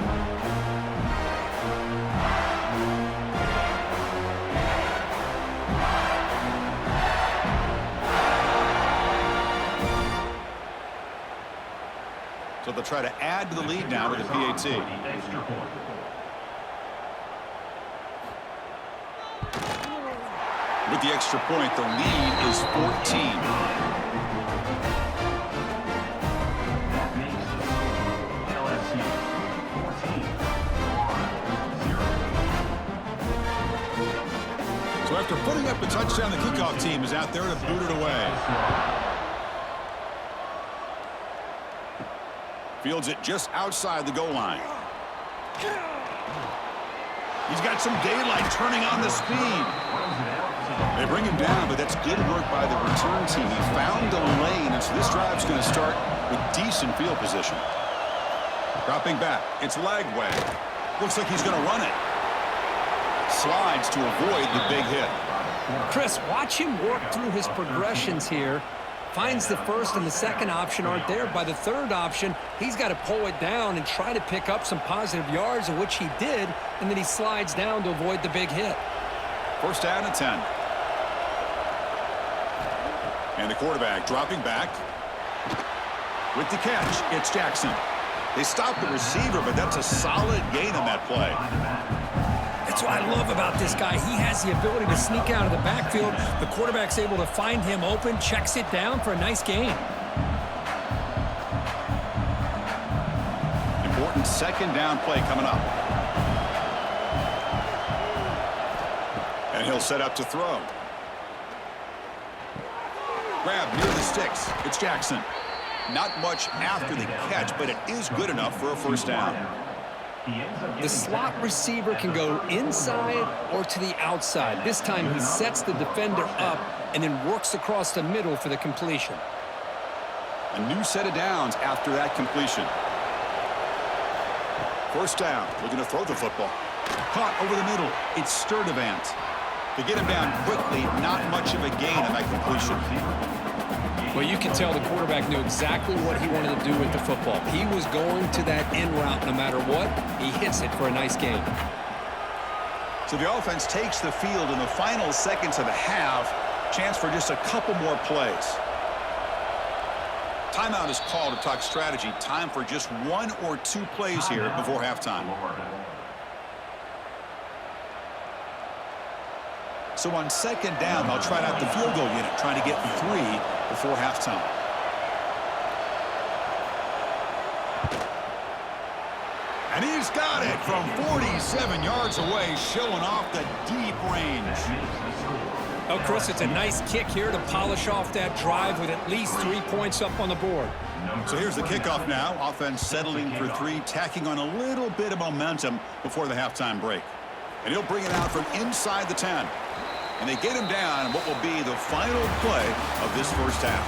try to add to the lead now with a PAT. Extra point. With the extra point, the lead is 14. That makes LSU 14. So after putting up a touchdown, the kickoff team is out there to boot it away. Fields it just outside the goal line. He's got some daylight turning on the speed. They bring him down, but that's good work by the return team. He found a lane, and so this drive's going to start with decent field position. Dropping back. It's Lagway. Looks like he's going to run it. Slides to avoid the big hit. Chris, watch him work through his progressions here. Finds the first and the second option aren't there. By the third option, he's got to pull it down and try to pick up some positive yards, of which he did, and then he slides down to avoid the big hit. First down and 10. And the quarterback dropping back. With the catch, it's Jackson. They stopped the receiver, but that's a solid gain on that play. That's what I love about this guy. He has the ability to sneak out of the backfield. The quarterback's able to find him open, checks it down for a nice gain. Important second down play coming up. And he'll set up to throw. Grab near the sticks. It's Jackson. Not much after the catch, but it is good enough for a first down. The slot receiver can go inside or to the outside. This time he sets the defender up and then works across the middle for the completion. A new set of downs after that completion. First down. Looking to throw the football. Caught over the middle. It's Sturdivant. To get him down quickly, not much of a gain on that completion. Well, you can tell the quarterback knew exactly what he wanted to do with the football. He was going to that in route no matter what. He hits it for a nice gain. So the offense takes the field in the final seconds of the half. Chance for just a couple more plays. Timeout is called to talk strategy. Time for just one or two plays here before halftime. So on second down, they'll try out the field goal unit, trying to get 3 before halftime. And he's got it from 47 yards away, showing off the deep range. Oh, Chris, it's a nice kick here to polish off that drive with at least 3 points up on the board. So here's the kickoff now. Offense settling for 3, tacking on a little bit of momentum before the halftime break. And he'll bring it out from inside the 10. And they get him down in what will be the final play of this first half.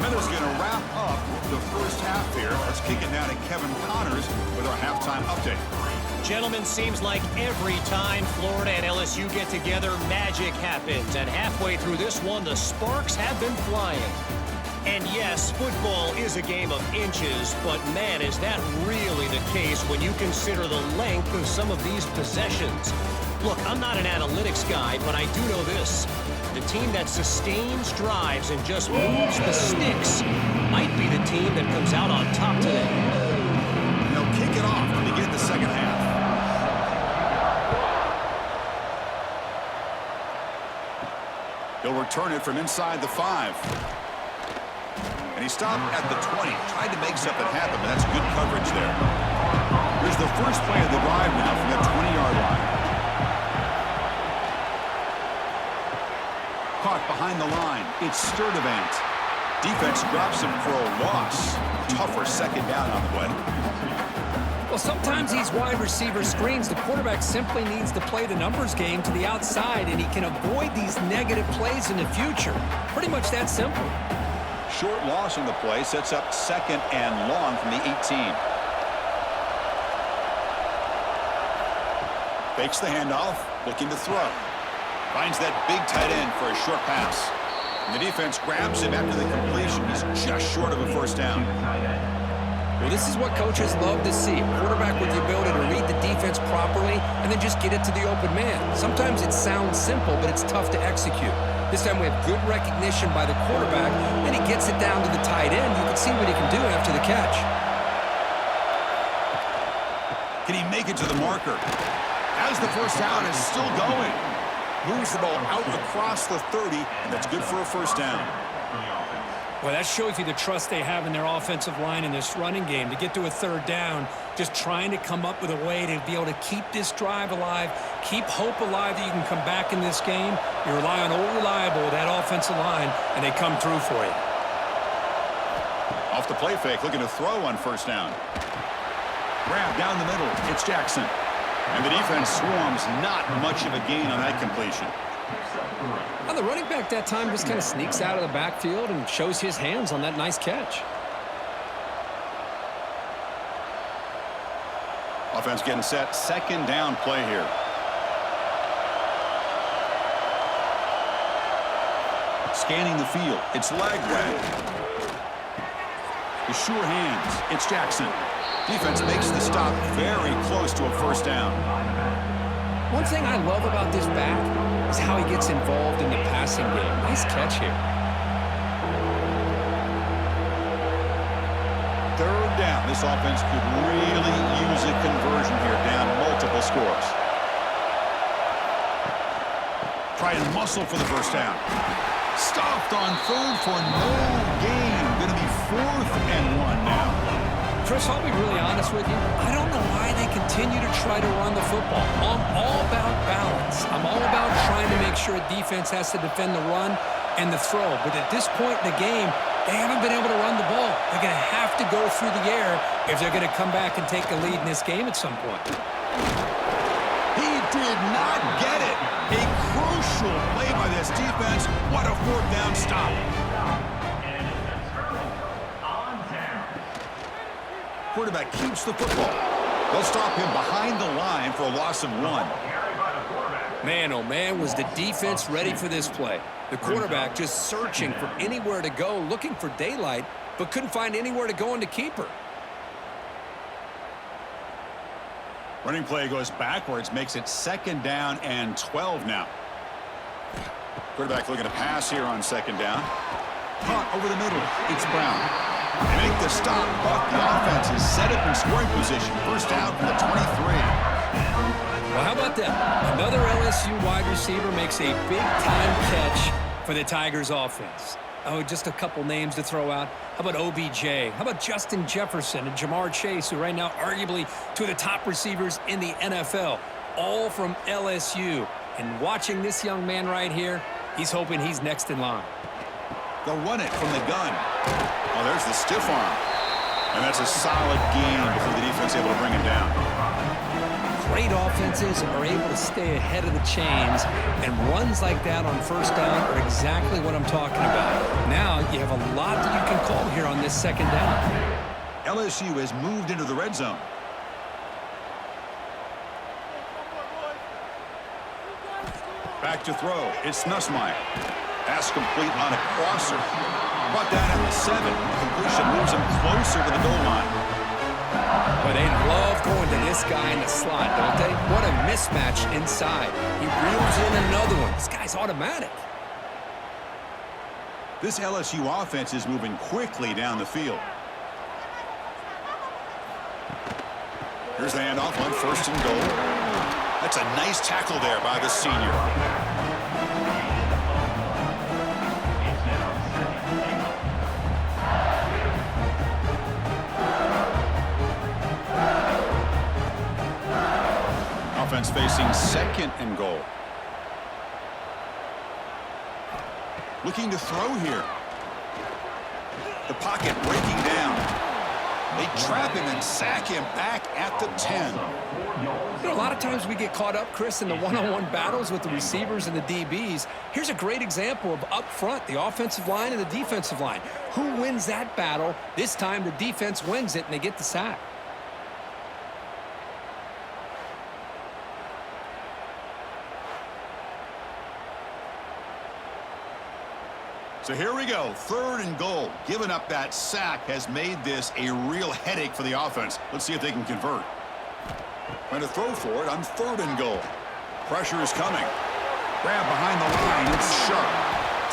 Miller's going to wrap up the first half here. Let's kick it down to Kevin Connors with our halftime update. Gentlemen, seems like every time Florida and LSU get together, magic happens. And halfway through this one, the sparks have been flying. And yes, football is a game of inches, but man, is that really the case when you consider the length of some of these possessions. Look, I'm not an analytics guy, but I do know this. The team that sustains drives and just moves the sticks might be the team that comes out on top today. And they'll kick it off to begin the second half. He'll return it from inside the 5. And he stopped at the 20. Tried to make something happen, but that's good coverage there. Here's the first play of the drive now from that 20-yard line. Caught behind the line. It's Sturdivant. Defense drops him for a loss. Tougher second down on the way. Well, sometimes these wide receiver screens, the quarterback simply needs to play the numbers game to the outside, and he can avoid these negative plays in the future. Pretty much that simple. Short loss on the play sets up second and long from the 18. Fakes the handoff, looking to throw. Finds that big tight end for a short pass. And the defense grabs him after the completion. He's just short of a first down. Well, this is what coaches love to see. A quarterback with the ability to read the defense properly and then just get it to the open man. Sometimes it sounds simple, but it's tough to execute. This time we have good recognition by the quarterback, and he gets it down to the tight end. You can see what he can do after the catch. Can he make it to the marker? As the first down is still going. Moves the ball out across the 30, and that's good for a first down. Well, that shows you the trust they have in their offensive line in this running game. To get to a third down, just trying to come up with a way to be able to keep this drive alive, keep hope alive that you can come back in this game. You rely on Old Reliable with that offensive line, and they come through for you. Off the play fake, looking to throw on first down. Grab down the middle. It's Jackson. And the defense swarms, not much of a gain on that completion. Well, the running back that time just kind of sneaks out of the backfield and shows his hands on that nice catch. Offense getting set. Second down play here. Scanning the field. It's Lagway. The sure hands. It's Jackson. Defense makes the stop very close to a first down. One thing I love about this back is how he gets involved in the passing game. Nice catch here. Third down. This offense could really use a conversion here, down multiple scores. Try and muscle for the first down. Stopped on third for no gain. Going to be 4th and 1 now. Chris, I'll be really honest with you. I don't know why they continue to try to run the football. I'm all about balance. I'm all about trying to make sure a defense has to defend the run and the throw. But at this point in the game, they haven't been able to run the ball. They're going to have to go through the air if they're going to come back and take a lead in this game at some point. He did not get it. A crucial play by this defense. What a 4th down stop. Quarterback keeps the football. They'll stop him behind the line for a loss of 1. Man, oh man, was the defense ready for this play. The quarterback just searching for anywhere to go, looking for daylight, but couldn't find anywhere to go into keeper. Running play goes backwards, makes it 2nd down and 12 now. Quarterback looking to pass here on 2nd down. Punt over the middle. It's Brown. They make the stop, but the offense is set up in scoring position. First down from the 23. Well, how about that? Another LSU wide receiver makes a big-time catch for the Tigers offense. Oh, just a couple names to throw out. How about OBJ? How about Justin Jefferson and Jamar Chase, who right now arguably two of the top receivers in the NFL, all from LSU. And watching this young man right here, he's hoping he's next in line. They'll run it from the gun. Oh, there's the stiff arm. And that's a solid gain before the defense able to bring him down. Great offenses are able to stay ahead of the chains, and runs like that on first down are exactly what I'm talking about. Now you have a lot that you can call here on this 2nd down. LSU has moved into the red zone. Back to throw. It's Nussmeier. Pass complete on a crosser. Brought down at the 7. The completion moves him closer to the goal line. But they love going to this guy in the slot, don't they? What a mismatch inside. He reels in another one. This guy's automatic. This LSU offense is moving quickly down the field. Here's the handoff on 1st and goal. That's a nice tackle there by the senior. Offense facing 2nd and goal. Looking to throw here. The pocket breaking down. They trap him and sack him back at the 10. You know, a lot of times we get caught up, Chris, in the one-on-one battles with the receivers and the DBs. Here's a great example of up front, the offensive line and the defensive line. Who wins that battle? This time the defense wins it and they get the sack. So here we go, 3rd and goal. Giving up that sack has made this a real headache for the offense. Let's see if they can convert. Trying to throw for it on 3rd and goal. Pressure is coming. Grab behind the line, it's Sharp.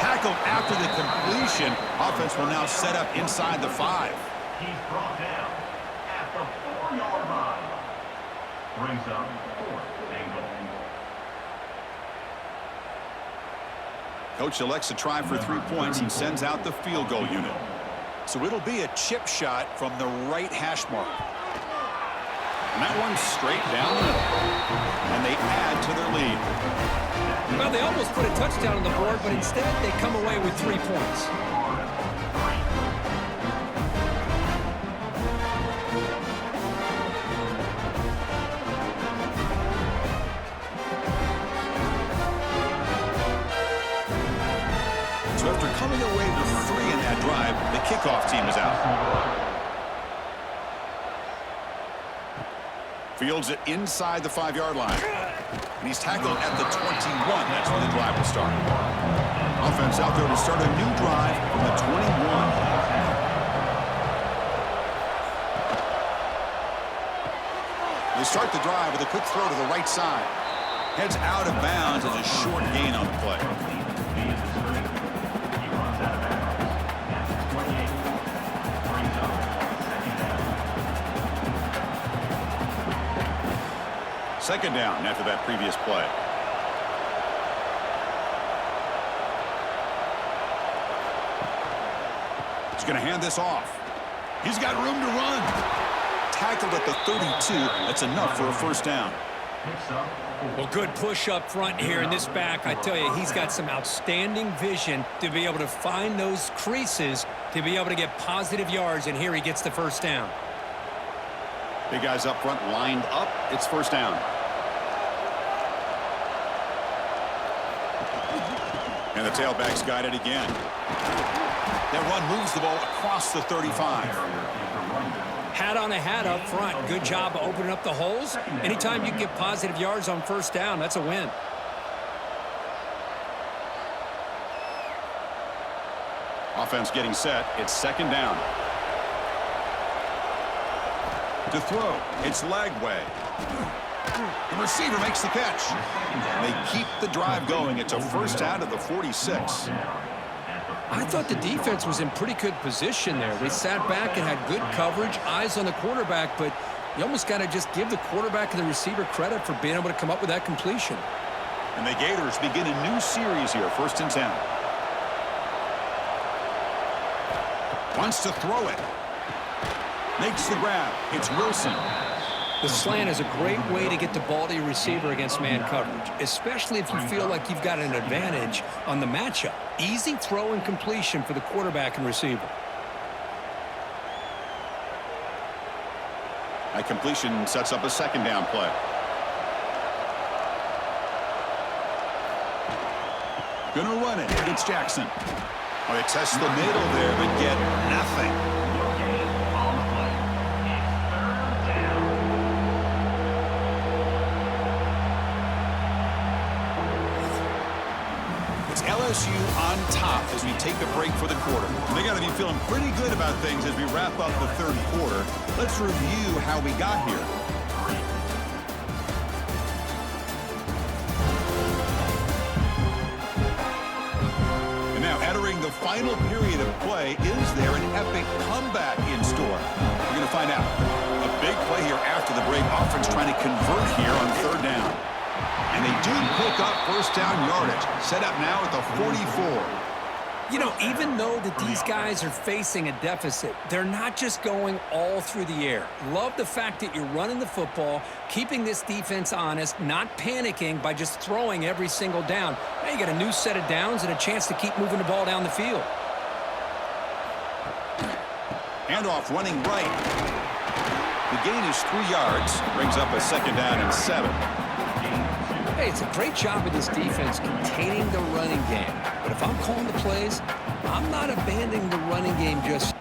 Tackle after the completion. Offense will now set up inside the 5. He's brought down at the 4-yard line. brings up 4th and goal. Coach elects to try for 3 points and sends out the field goal unit. So it'll be a chip shot from the right hash mark. And that one's straight down the middle. And they add to their lead. Well, they almost put a touchdown on the board, but instead they come away with 3 points. So after coming away with 3 in that drive, the kickoff team is out. Fields it inside the 5-yard line. And he's tackled at the 21. That's where the drive will start. Offense out there to start a new drive from the 21. They start the drive with a quick throw to the right side. Heads out of bounds as a short gain on the play. Second down after that previous play. He's going to hand this off. He's got room to run. Tackled at the 32. That's enough for a first down. Well, good push up front here in this back. I tell you, he's got some outstanding vision to be able to find those creases, to be able to get positive yards, and here he gets the first down. Big guys up front lined up. It's first down. And the tailback's got it again. That run moves the ball across the 35. Hat on a hat up front. Good job of opening up the holes. Anytime you can get positive yards on first down, that's a win. Offense getting set. It's second down. To throw, it's Lagway. The receiver makes the catch. They keep the drive going. It's a first out of the 46. I thought the defense was in pretty good position there. They sat back and had good coverage, eyes on the quarterback, but you almost got to just give the quarterback and the receiver credit for being able to come up with that completion. And the Gators begin a new series here, 1st and 10. Wants to throw it. Makes the grab. It's Wilson. The slant is a great way to get the ball to your receiver against man coverage, especially if you feel like you've got an advantage on the matchup. Easy throw and completion for the quarterback and receiver. That completion sets up a second down play. Gonna run it. It's Jackson. Oh, they test the middle there, but get nothing. LSU on top as we take a break for the quarter. And they got to be feeling pretty good about things as we wrap up the third quarter. Let's review how we got here. And now entering the final period of play, is there an epic comeback in store? We're going to find out. A big play here after the break. Offense trying to convert here on third down. And they do pick up first down yardage. Set up now at the 44. You know, even though that these guys are facing a deficit, they're not just going all through the air. Love the fact that you're running the football, keeping this defense honest, not panicking by just throwing every single down. Now you got a new set of downs and a chance to keep moving the ball down the field. Handoff running right. The gain is 3 yards. Brings up a second down and 7. Hey, it's a great job of this defense containing the running game. But if I'm calling the plays, I'm not abandoning the running game just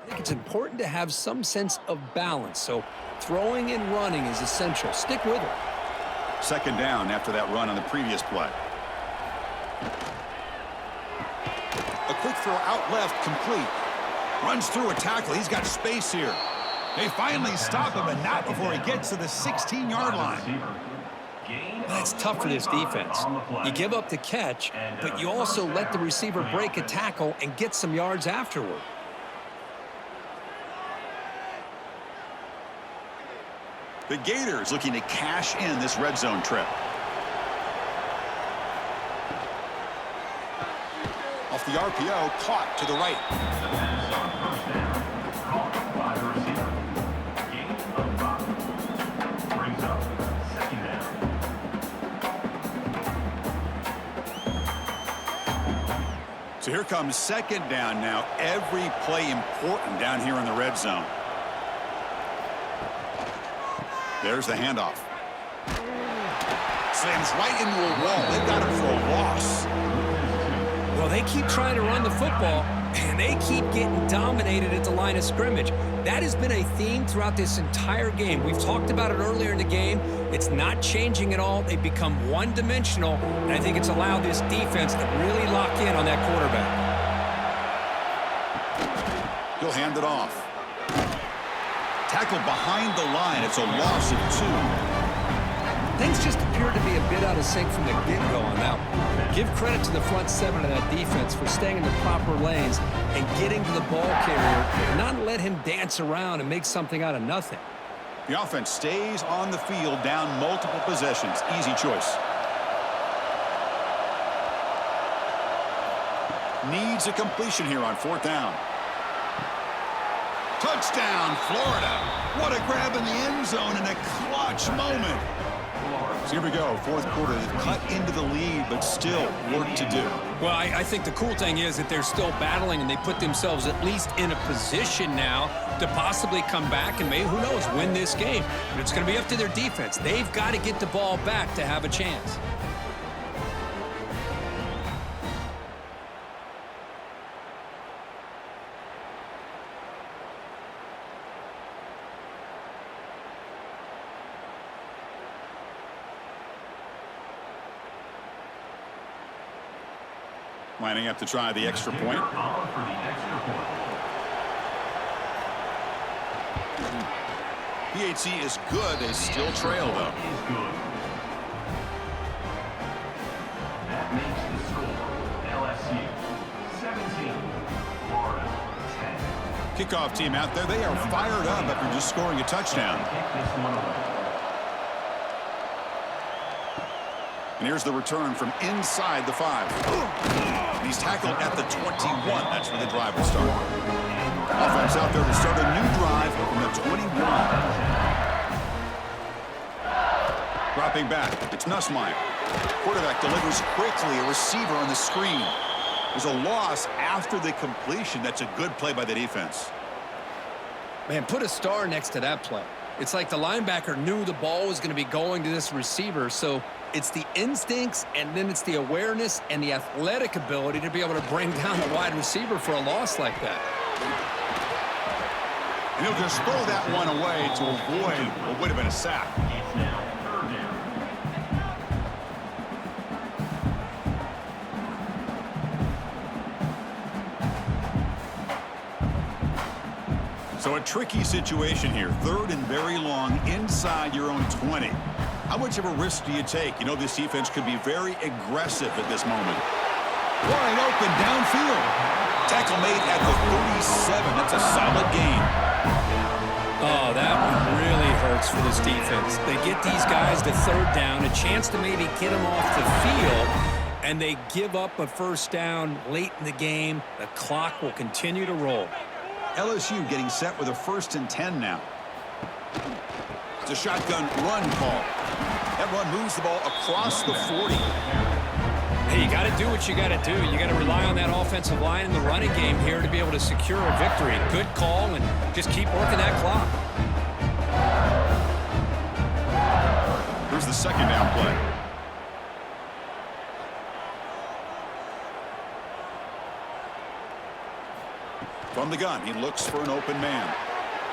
I think it's important to have some sense of balance, so throwing and running is essential. Stick with it. Second down after that run on the previous play. A quick throw out left, complete. Runs through a tackle. He's got space here. They finally stop him, and not before he gets to the 16-yard line. That's tough for this defense. You give up the catch, but you also let the receiver break a tackle and get some yards afterward. The Gators looking to cash in this red zone trip. Off the RPO, caught to the right. Brings up second down. So here comes second down now. Every play important down here in the red zone. There's the handoff. Slams right into a wall. They've got him for a loss. Well, they keep trying to run the football, and they keep getting dominated at the line of scrimmage. That has been a theme throughout this entire game. We've talked about it earlier in the game. It's not changing at all. They've become one-dimensional, and I think it's allowed this defense to really lock in on that quarterback. He'll hand it off. Tackled behind the line. It's a loss of 2. Things just appear to be a bit out of sync from the get-go on that one. Give credit to the front seven of that defense for staying in the proper lanes and getting to the ball carrier and not let him dance around and make something out of nothing. The offense stays on the field down multiple possessions. Easy choice. Needs a completion here on 4th down. Touchdown, Florida. What a grab in the end zone in a clutch moment. So here we go, 4th quarter. They've cut into the lead, but still work to do. Well, I think the cool thing is that they're still battling, and they put themselves at least in a position now to possibly come back and maybe, who knows, win this game. But it's going to be up to their defense. They've got to get the ball back to have a chance. Lining up to try the extra point. PHC is good. They still trail, though. That makes the score LSU 17, Florida 10. Kickoff team out there. They are fired up after just scoring a touchdown. And here's the return from inside the 5. He's tackled at the 21. That's where the drive will start. Offense out there to start a new drive from the 21. Dropping back. It's Nussmeier. Quarterback delivers quickly. A receiver on the screen. There's a loss after the completion. That's a good play by the defense. Man, put a star next to that play. It's like the linebacker knew the ball was going to be going to this receiver, so it's the instincts, and then it's the awareness and the athletic ability to be able to bring down the wide receiver for a loss like that. And he'll just throw that one away to avoid what would have been a sack. It's now 3rd down. So a tricky situation here. 3rd and very long inside your own 20. How much of a risk do you take? You know, this defense could be very aggressive at this moment. Wide open downfield. Tackle made at the 37. That's a solid gain. Oh, that one really hurts for this defense. They get these guys to 3rd down, a chance to maybe get them off the field, and they give up a 1st down late in the game. The clock will continue to roll. LSU getting set with a 1st and 10 now. It's a shotgun run call. That run moves the ball across the 40. Hey, you got to do what you got to do. You got to rely on that offensive line in the running game here to be able to secure a victory. Good call, and just keep working that clock. Here's the 2nd down play. From the gun, he looks for an open man.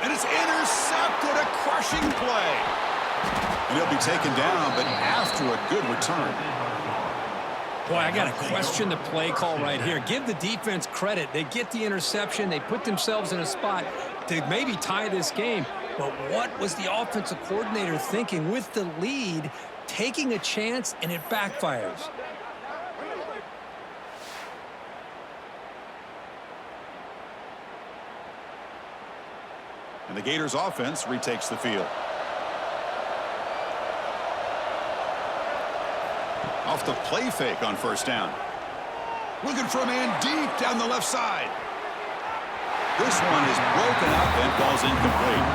And it's intercepted, a crushing play. And he'll be taken down, but after a good return. Boy, I got to question the play call right here. Give the defense credit. They get the interception. They put themselves in a spot to maybe tie this game. But what was the offensive coordinator thinking with the lead, taking a chance, and it backfires? And the Gators offense retakes the field. Off the play fake on first down. Looking for a man deep down the left side. This one is broken up and falls incomplete.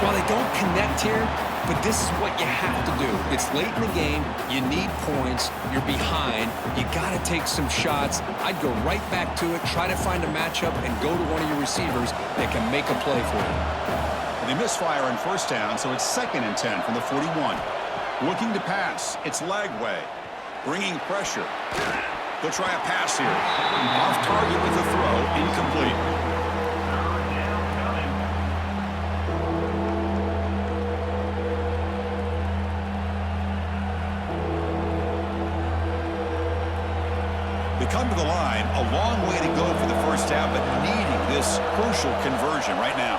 Well, they don't connect here, but this is what you have to do. It's late in the game. You need points. You're behind. You got to take some shots. I'd go right back to it, try to find a matchup, and go to one of your receivers that can make a play for you. And they misfire on first down, so it's 2nd and 10 from the 41. Looking to pass. It's Lagway. Bringing pressure. They'll try a pass here. Off target with the throw. Incomplete. They come to the line. A long way to go for the first half, but needing this crucial conversion right now.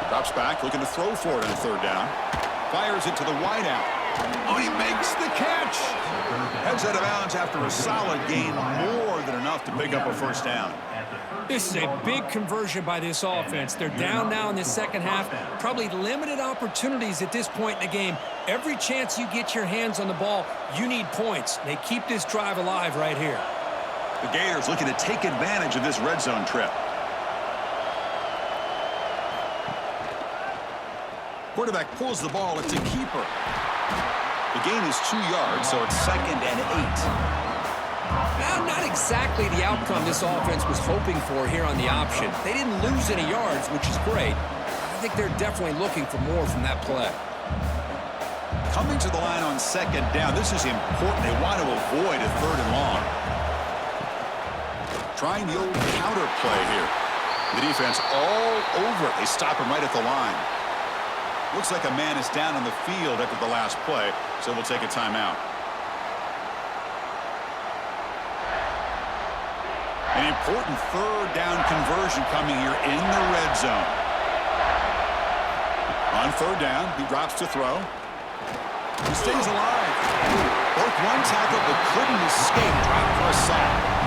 Drops back, looking to throw for it on 3rd down. Fires it to the wideout. Oh, he makes the catch. Heads out of bounds after a solid gain, more than enough to pick up a first down. This is a big conversion by this offense. They're down now in the second half. Probably limited opportunities at this point in the game. Every chance you get your hands on the ball, you need points. They keep this drive alive right here. The Gators looking to take advantage of this red zone trip. Quarterback pulls the ball. It's a keeper. The gain is 2 yards, so it's 2nd and 8. Now, not exactly the outcome this offense was hoping for here on the option. They didn't lose any yards, which is great. I think they're definitely looking for more from that play. Coming to the line on 2nd down. This is important. They want to avoid a 3rd and long. Trying the old counter play here. The defense all over it. They stop him right at the line. Looks like a man is down on the field after the last play, so we'll take a timeout. An important 3rd down conversion coming here in the red zone. On 3rd down, he drops to throw. He stays alive. Broke one tackle but couldn't escape. Dropped for a sack.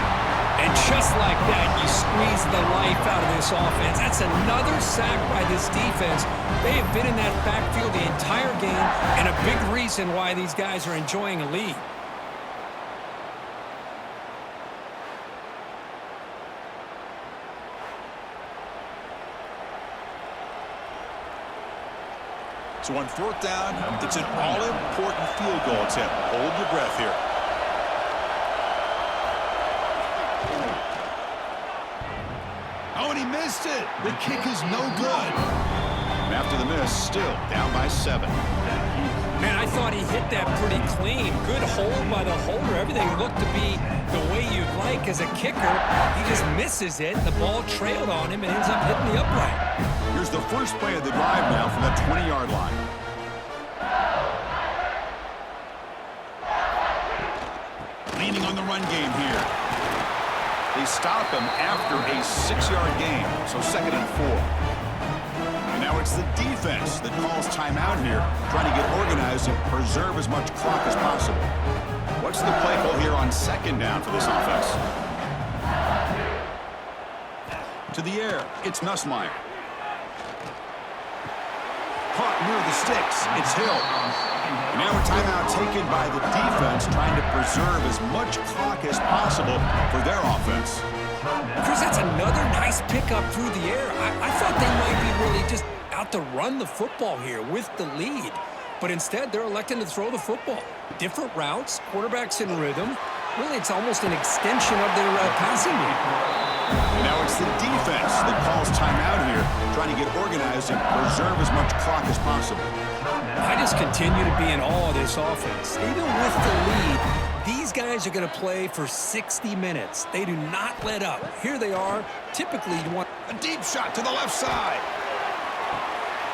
And just like that, you squeeze the life out of this offense. That's another sack by this defense. They have been in that backfield the entire game, and a big reason why these guys are enjoying a lead. So on 4th down, it's an all-important field goal attempt. Hold your breath here. Oh, and he missed it. The kick is no good. And after the miss, still down by 7. Man, I thought he hit that pretty clean. Good hold by the holder. Everything looked to be the way you'd like as a kicker. He just misses it. The ball trailed on him and ends up hitting the upright. Here's the first play of the drive now from that 20-yard line. Leaning on the run game here. They stop him after a 6-yard gain, so 2nd and 4. And now it's the defense that calls timeout here, trying to get organized and preserve as much clock as possible. What's the play call here on 2nd down for this offense? To the air, it's Nussmeier. Caught near the sticks, it's Hill. And now a timeout taken by the defense, trying to preserve as much clock as possible for their offense. Chris, that's another nice pickup through the air. I thought they might be really just out to run the football here with the lead. But instead, they're electing to throw the football. Different routes, quarterbacks in rhythm. Really, it's almost an extension of their passing game. And now it's the defense that calls timeout here, trying to get organized and preserve as much clock as possible. I just continue to be in awe of this offense. Even with the lead, These guys are going to play for 60 minutes. They do not let up. Here they are. Typically, you want a deep shot to the left side.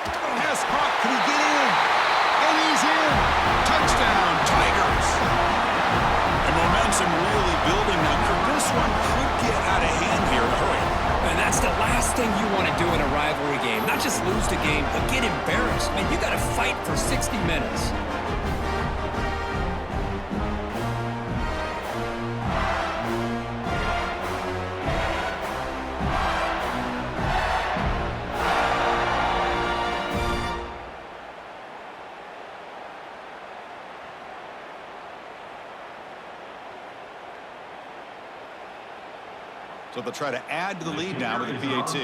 Pass caught. Can he get in? And he's in. Touchdown, Tigers. The momentum really building now. This one could get out of hand here in a hurry. And that's the last thing you want to do in a rivalry game. Not just lose the game, but get embarrassed. Man, you got to fight for 60 minutes. So they'll try to add to the lead now with the PAT.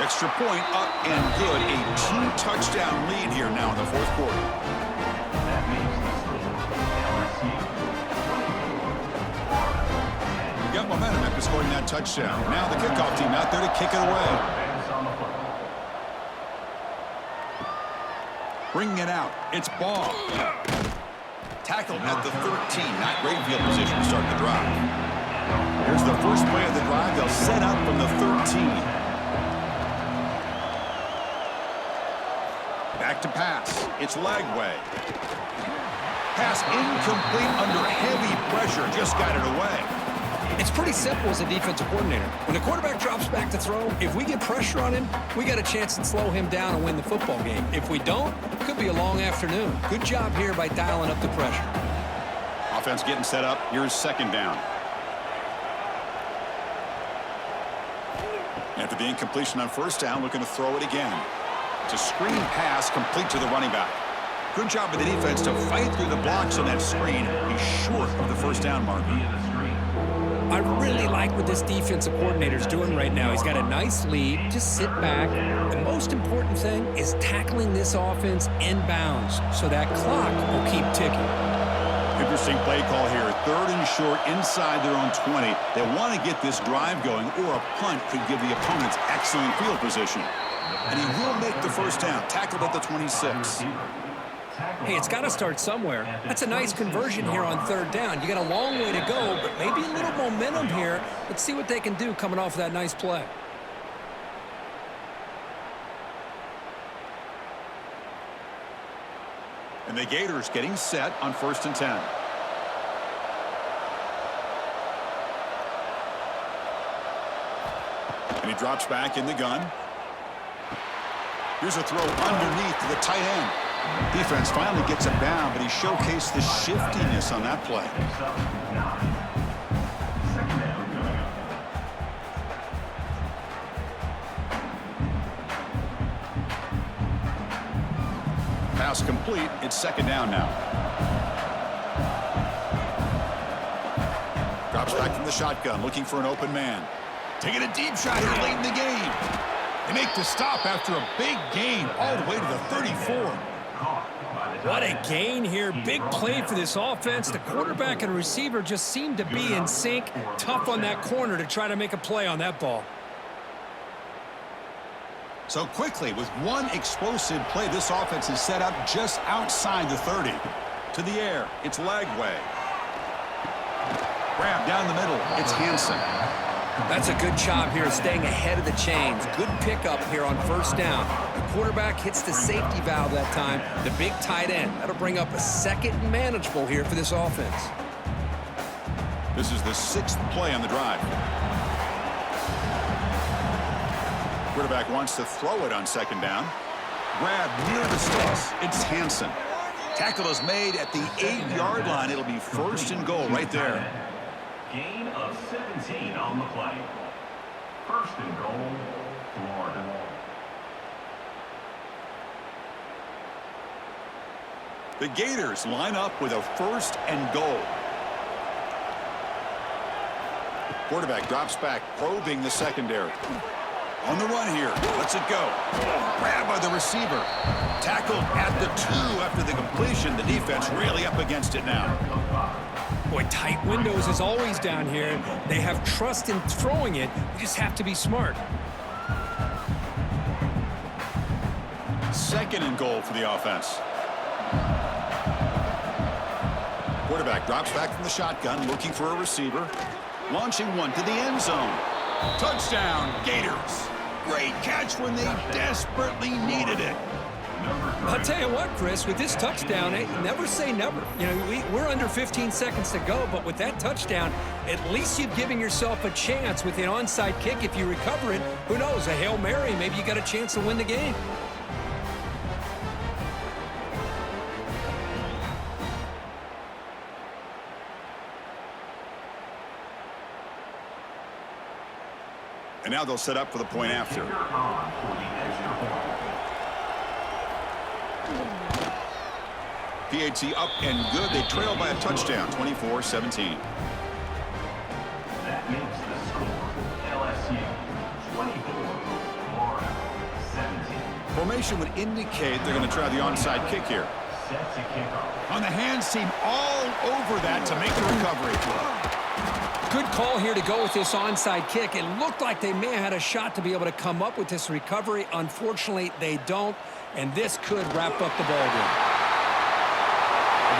Extra point up and good. A 2-touchdown lead here now in the fourth quarter. Got momentum after scoring that touchdown. Now the kickoff team out there to kick it away. Bringing it out. It's Ball. Tackled at the 13. Not great field position to start the drive. Here's the first play of the drive. They'll set up from the 13. Back to pass. It's Lagway. Pass incomplete under heavy pressure. Just got it away. It's pretty simple as a defensive coordinator. When the quarterback drops back to throw, if we get pressure on him, we got a chance to slow him down and win the football game. If we don't, it could be a long afternoon. Good job here by dialing up the pressure. Offense getting set up. Here's second down. After the incompletion on first down, looking to throw it again. It's a screen pass complete to the running back. Good job by the defense to fight through the blocks on that screen. He's short of the first down marker. I really like what this defensive coordinator is doing right now. He's got a nice lead. Just sit back. The most important thing is tackling this offense inbounds so that clock will keep ticking. Interesting play call here. 3rd and short inside their own 20. They want to get this drive going, or a punt could give the opponents excellent field position. And he will make the first down. Tackled at the 26. Hey, it's got to start somewhere. That's a nice conversion here on 3rd down. You got a long way to go, but maybe a little momentum here. Let's see what they can do coming off of that nice play. And the Gators getting set on 1st and 10. And he drops back in the gun. Here's a throw underneath to the tight end. Defense finally gets him down, but he showcased the shiftiness on that play. Pass complete. It's second down now. Drops back from the shotgun, looking for an open man. Taking a deep shot here late in the game. They make the stop after a big gain all the way to the 34. What a gain here. Big play for this offense. The quarterback and receiver just seem to be in sync. Tough on that corner to try to make a play on that ball. So quickly, with one explosive play, this offense is set up just outside the 30. To the air, it's Lagway. Grab down the middle, it's Hansen. That's a good job here staying ahead of the chains. Good pickup here on 1st down. The quarterback hits the safety valve that time. The big tight end. That'll bring up a 2nd and manageable here for this offense. This is the 6th play on the drive. Quarterback wants to throw it on 2nd down. Grab near the sticks. It's Hansen. Tackle is made at the 8-yard line. It'll be 1st and goal right there. Gain of 17 on the play. 1st and goal, Florida. The Gators line up with a 1st and goal. Quarterback drops back, probing the secondary. On the run here. Lets it go. Grab by the receiver. Tackled at the 2 after the completion. The defense really up against it now. Boy, tight windows is always down here. They have trust in throwing it. You just have to be smart. 2nd and goal for the offense. Quarterback drops back from the shotgun, looking for a receiver. Launching one to the end zone. Touchdown, Gators. Great catch when they desperately needed it. I'll tell you what, Chris, with this touchdown, never say never. You know, we're under 15 seconds to go, but with that touchdown, at least you're giving yourself a chance with an onside kick. If you recover it, who knows, a Hail Mary, maybe you got a chance to win the game. And now they'll set up for the point after. PAT up and good. They trail by a touchdown, 24-17. That makes the score LSU 24, Florida 17. Formation would indicate they're going to try the onside kick here. Set to kickoff. On the hands team all over that to make the recovery. Good call here to go with this onside kick. It looked like they may have had a shot to be able to come up with this recovery. Unfortunately, they don't, and this could wrap up the ball game.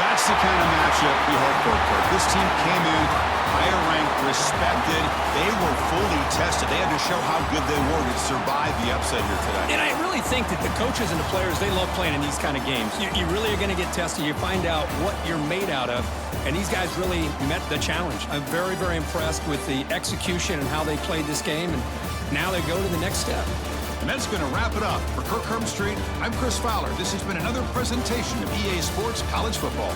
That's the kind of matchup we hope for, Kirk. This team came in higher ranked, respected. They were fully tested. They had to show how good they were to survive the upset here today. And I really think that the coaches and the players, they love playing in these kind of games. You really are going to get tested. You find out what you're made out of. And these guys really met the challenge. I'm very, very impressed with the execution and how they played this game. And now they go to the next step. And that's going to wrap it up. For Kirk Herbstreit, I'm Chris Fowler. This has been another presentation of EA Sports College Football.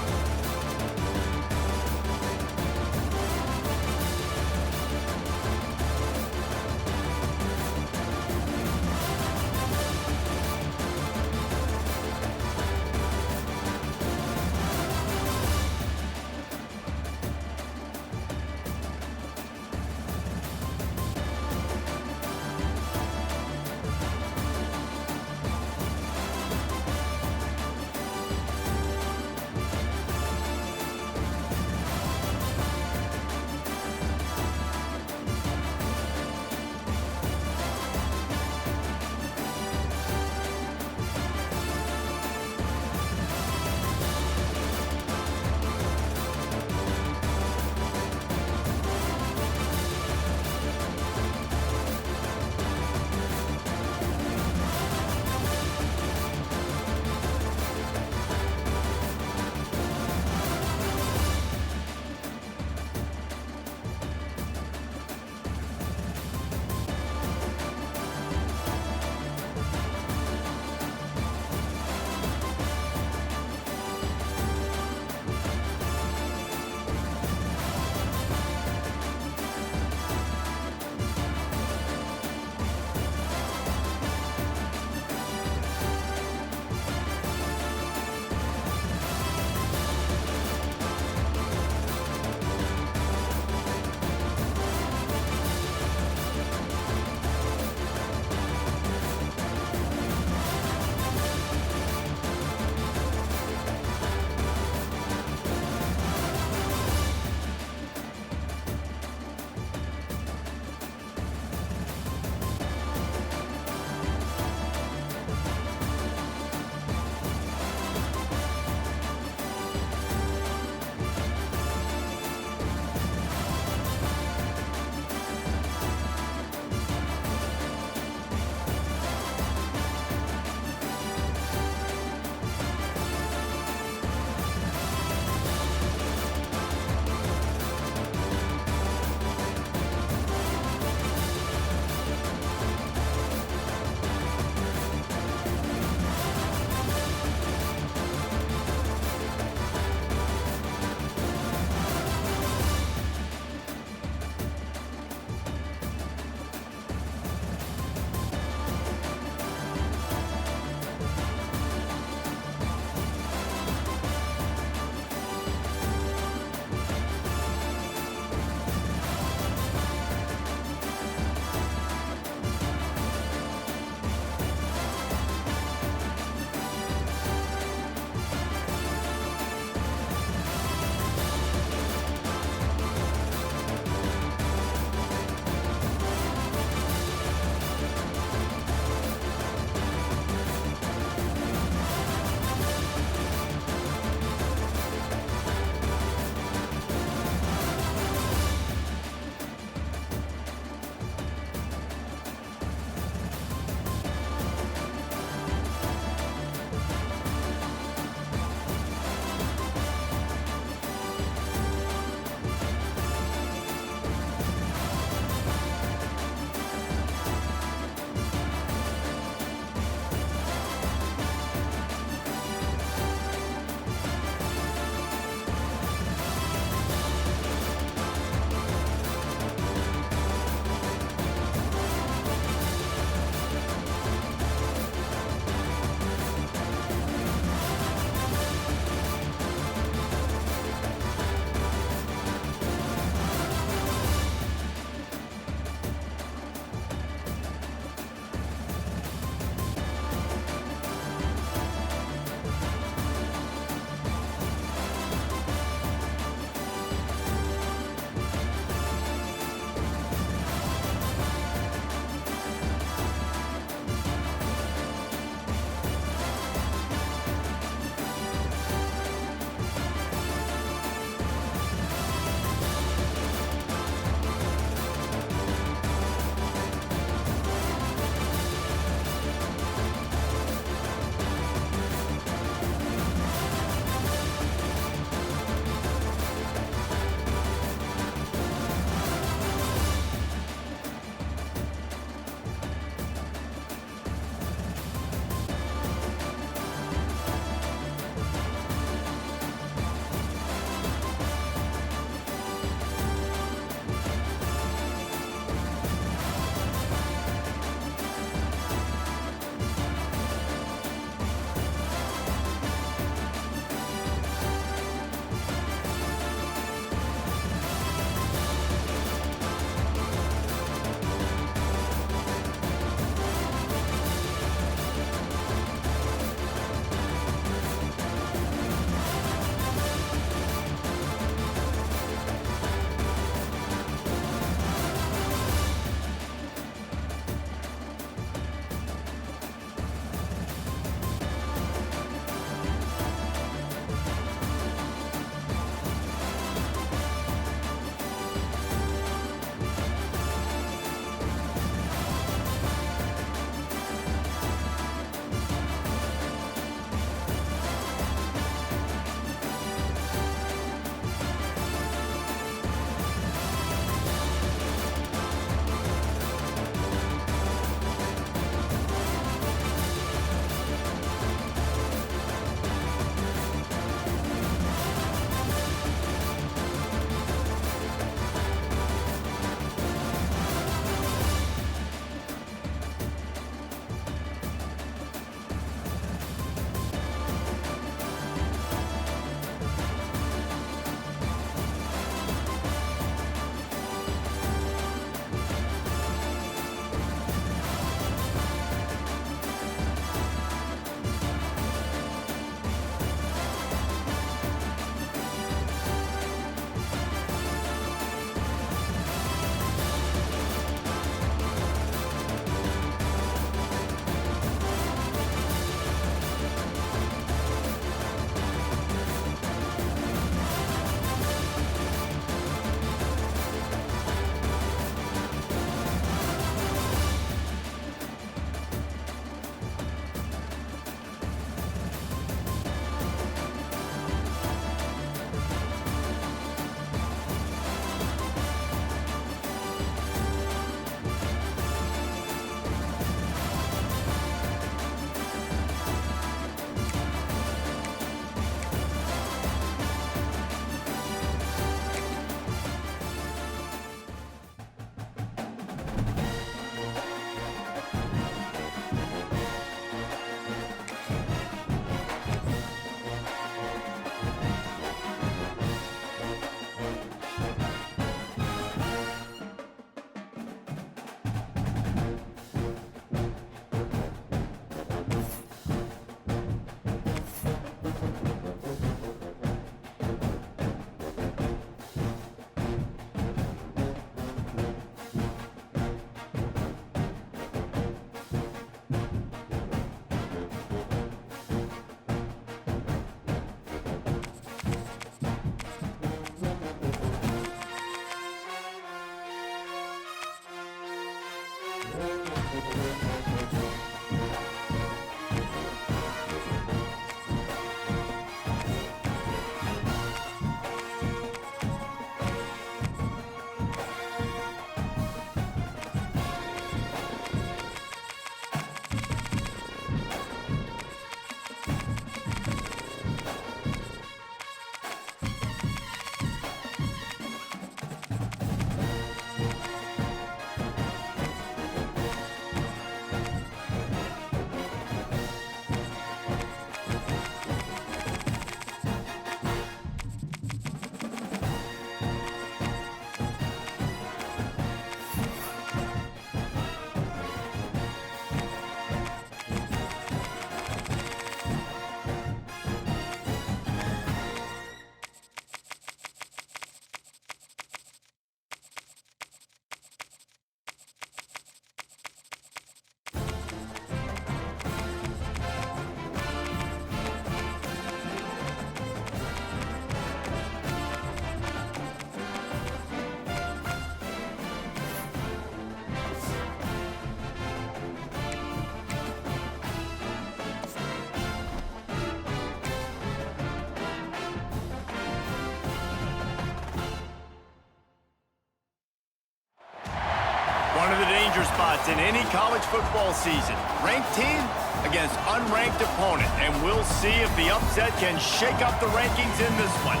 One of the danger spots in any college football season. Ranked team against unranked opponent. And we'll see if the upset can shake up the rankings in this one.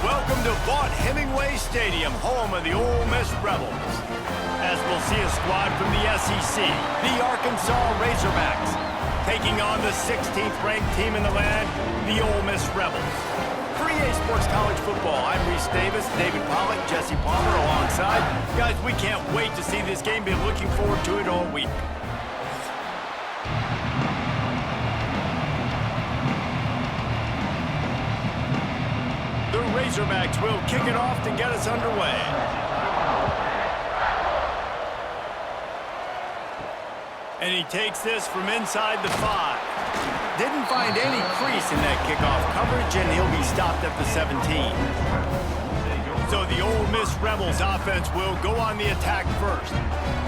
Welcome to Vaught-Hemingway Stadium, home of the Ole Miss Rebels. As we'll see a squad from the SEC, the Arkansas Razorbacks, taking on the 16th ranked team in the land, the Ole Miss Rebels. For EA Sports College Football, I'm Reese Davis, David Pollack, Jesse Palmer alongside. Guys, we can't wait to see this game. Been looking forward to it all week. The Razorbacks will kick it off to get us underway. And he takes this from inside the 5. Didn't find any crease in that kickoff coverage, and he'll be stopped at the 17. So the Ole Miss Rebels offense will go on the attack first.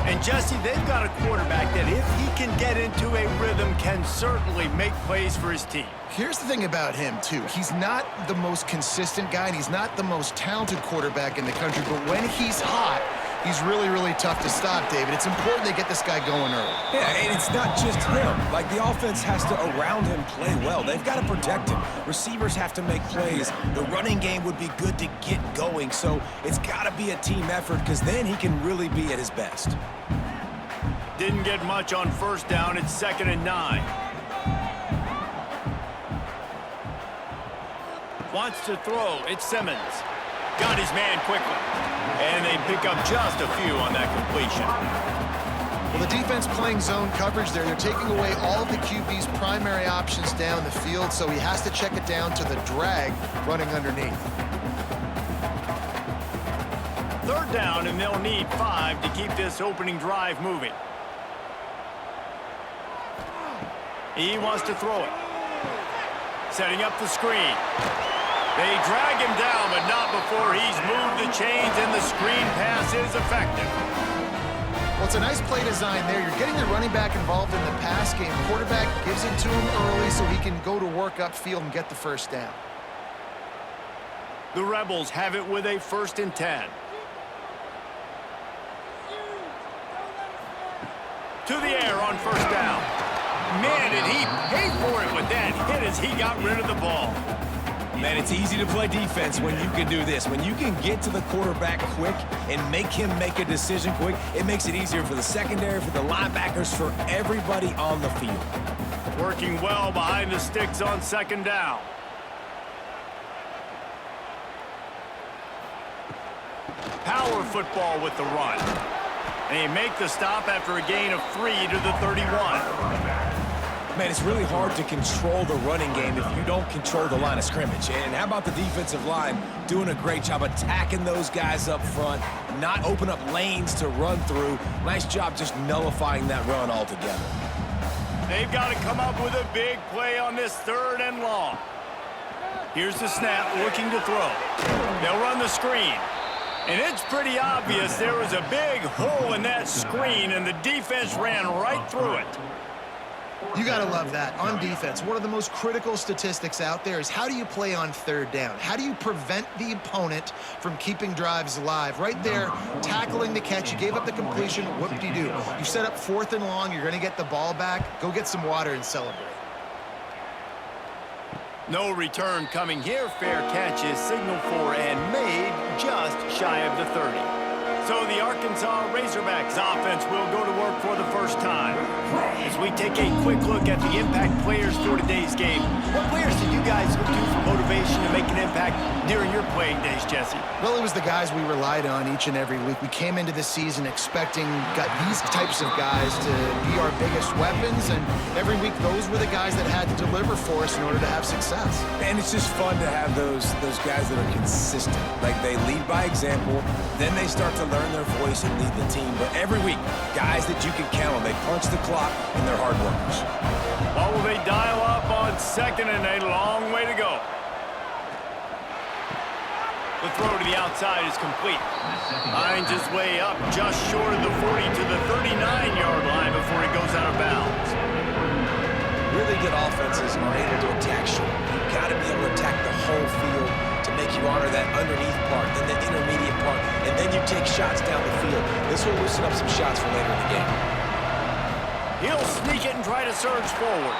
And Jesse, they've got a quarterback that if he can get into a rhythm, can certainly make plays for his team. Here's the thing about him, too. He's not the most consistent guy, and he's not the most talented quarterback in the country, but when he's hot, he's really, really tough to stop, David. It's important they get this guy going early. Yeah, and it's not just him. Like, the offense has to, around him, play well. They've got to protect him. Receivers have to make plays. The running game would be good to get going, so it's got to be a team effort because then he can really be at his best. Didn't get much on first down. It's 2nd and 9. Wants to throw. It's Simmons. Got his man quickly. And they pick up just a few on that completion. Well, the defense playing zone coverage there. They're taking away all of the QB's primary options down the field, so he has to check it down to the drag running underneath. 3rd down, and they'll need 5 to keep this opening drive moving. He wants to throw it. Setting up the screen. They drag him down, but not before he's moved the chains, and the screen pass is effective. Well, it's a nice play design there. You're getting the running back involved in the pass game. Quarterback gives it to him early so he can go to work upfield and get the first down. The Rebels have it with a 1st and 10. To the air on 1st down. Man, did he pay for it with that hit as he got rid of the ball. Man, it's easy to play defense when you can do this. When you can get to the quarterback quick and make him make a decision quick, it makes it easier for the secondary, for the linebackers, for everybody on the field. Working well behind the sticks on 2nd down. Power football with the run. And they make the stop after a gain of 3 to the 31. Man, it's really hard to control the running game if you don't control the line of scrimmage. And how about the defensive line doing a great job attacking those guys up front, not open up lanes to run through. Nice job just nullifying that run altogether. They've got to come up with a big play on this 3rd and long. Here's the snap, looking to throw. They'll run the screen. And it's pretty obvious there was a big hole in that screen, and the defense ran right through it. You got to love that. On defense, one of the most critical statistics out there is how do you play on third down? How do you prevent the opponent from keeping drives alive? Right there, tackling the catch. You gave up the completion. Whoop-de-doo. You set up 4th and long. You're going to get the ball back. Go get some water and celebrate. No return coming here. Fair catch is signaled for and made just shy of the 30. So the Arkansas Razorbacks offense will go to work for the first time. As we take a quick look at the impact players for today's game, what players did you guys look to for motivation to make an impact during your playing days, Jesse? Well, it was the guys we relied on each and every week. We came into the season expecting these types of guys to be our biggest weapons, and every week those were the guys that had to deliver for us in order to have success. And it's just fun to have those guys that are consistent. Like, they lead by example, then they start to learn their voice and lead the team. But every week, guys that you can count on, they punch the clock and they're hard workers. Well, will they dial up on 2nd and a long way to go? The throw to the outside is complete. Finds his way up just short of the 40 to the 39-yard line before he goes out of bounds. Really good offenses are able to attack short. You've got to be able to attack the whole field to make you honor that underneath part, then the intermediate part, and then you take shots down the field. This will loosen up some shots for later in the game. He'll sneak it and try to surge forward.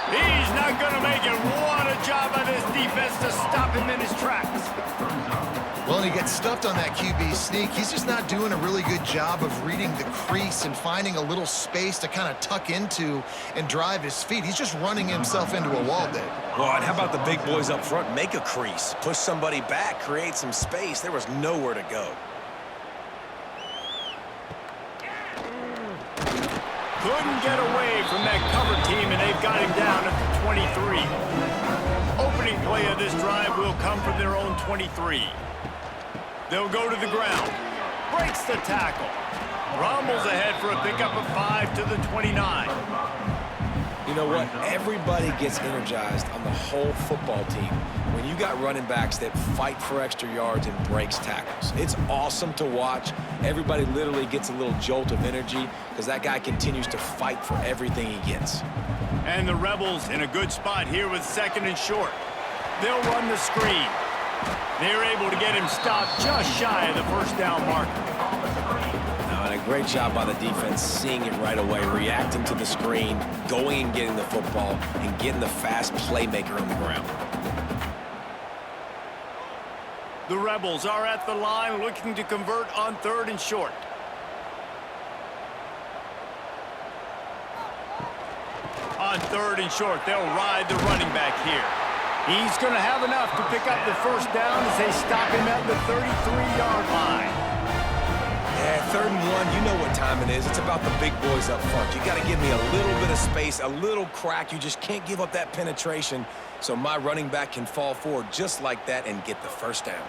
He's not going to make it. What a job by this defense to stop him in his tracks. Well, and he gets stuffed on that QB sneak. He's just not doing a really good job of reading the crease and finding a little space to kind of tuck into and drive his feet. He's just running himself into a wall there. Well, and how about the big boys up front? Make a crease, push somebody back, create some space. There was nowhere to go. Couldn't get away from that cover team, and they've got him down at the 23. Opening play of this drive will come from their own 23. They'll go to the ground. Breaks the tackle. Rumbles ahead for a pickup of 5 to the 29. You know what? Everybody gets energized on the whole football team when you got running backs that fight for extra yards and breaks tackles. It's awesome to watch. Everybody literally gets a little jolt of energy because that guy continues to fight for everything he gets. And the Rebels in a good spot here with 2nd and short. They'll run the screen. They're able to get him stopped just shy of the first down marker. And a great job by the defense seeing it right away, reacting to the screen, going and getting the football, and getting the fast playmaker on the ground. The Rebels are at the line looking to convert on 3rd and short. On 3rd and short, they'll ride the running back here. He's going to have enough to pick up the first down as they stop him at the 33-yard line. Yeah, 3rd and 1, you know what time it is. It's about the big boys up front. You got to give me a little bit of space, a little crack. You just can't give up that penetration so my running back can fall forward just like that and get the first down.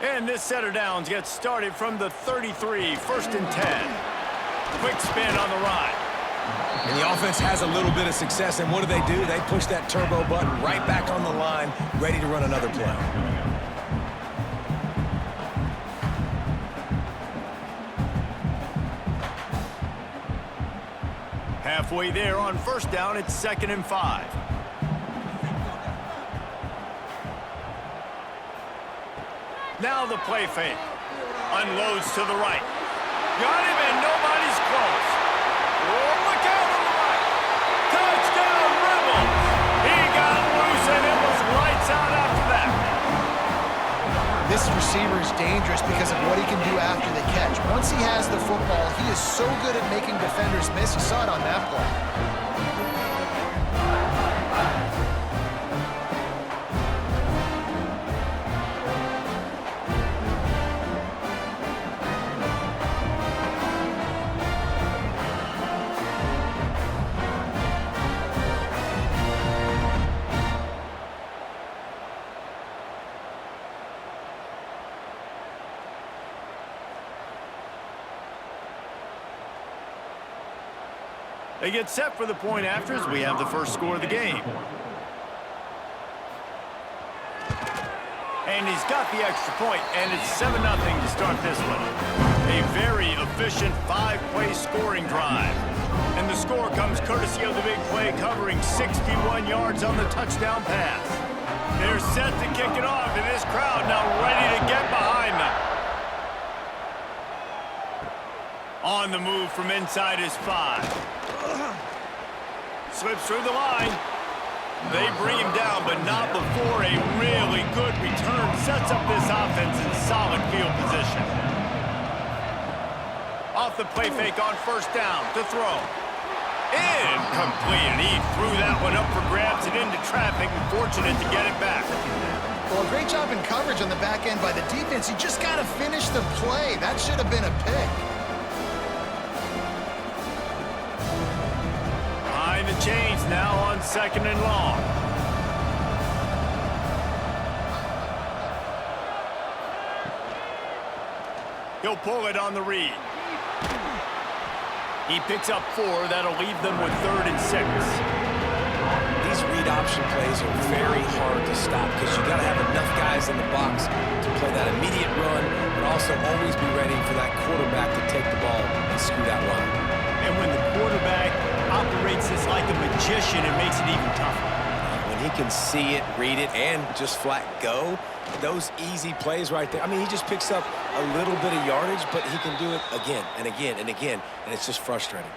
And this set of downs gets started from the 33, 1st and 10. Quick spin on the ride. And the offense has a little bit of success, and what do? They push that turbo button right back on the line, ready to run another play. Halfway there on 1st down, it's 2nd and 5. Now the play fake. Unloads to the right. Got him, and nobody's close. Oh, look out on the right. Touchdown, Rebels. He got loose, and it was lights out after that. This receiver is dangerous because of what he can do after the catch. Once he has the football, he is so good at making defenders miss. You saw it on that play. They get set for the point after as we have the first score of the game. And he's got the extra point, and it's 7-0 to start this one. A very efficient 5-play scoring drive. And the score comes courtesy of the big play, covering 61 yards on the touchdown pass. They're set to kick it off, and this crowd now ready to get behind them. On the move from inside his 5. Slips through the line. They bring him down, but not before a really good return sets up this offense in solid field position. Off the play fake on first down to throw. Incomplete, and he threw that one up for grabs and into traffic, and fortunate to get it back. Well, great job in coverage on the back end by the defense. He just got to finish the play. That should have been a pick. Behind the chains now on 2nd and long. He'll pull it on the read. He picks up 4. That'll leave them with 3rd and 6. These read option plays are very hard to stop because you got to have enough guys in the box to play that immediate run, but also always be ready for that quarterback to take the ball and screw that run. And when the quarterback operates this like a magician, it makes it even tougher. When he can see it, read it, and just flat go, those easy plays right there. I mean, he just picks up a little bit of yardage, but he can do it again and again and again, and it's just frustrating.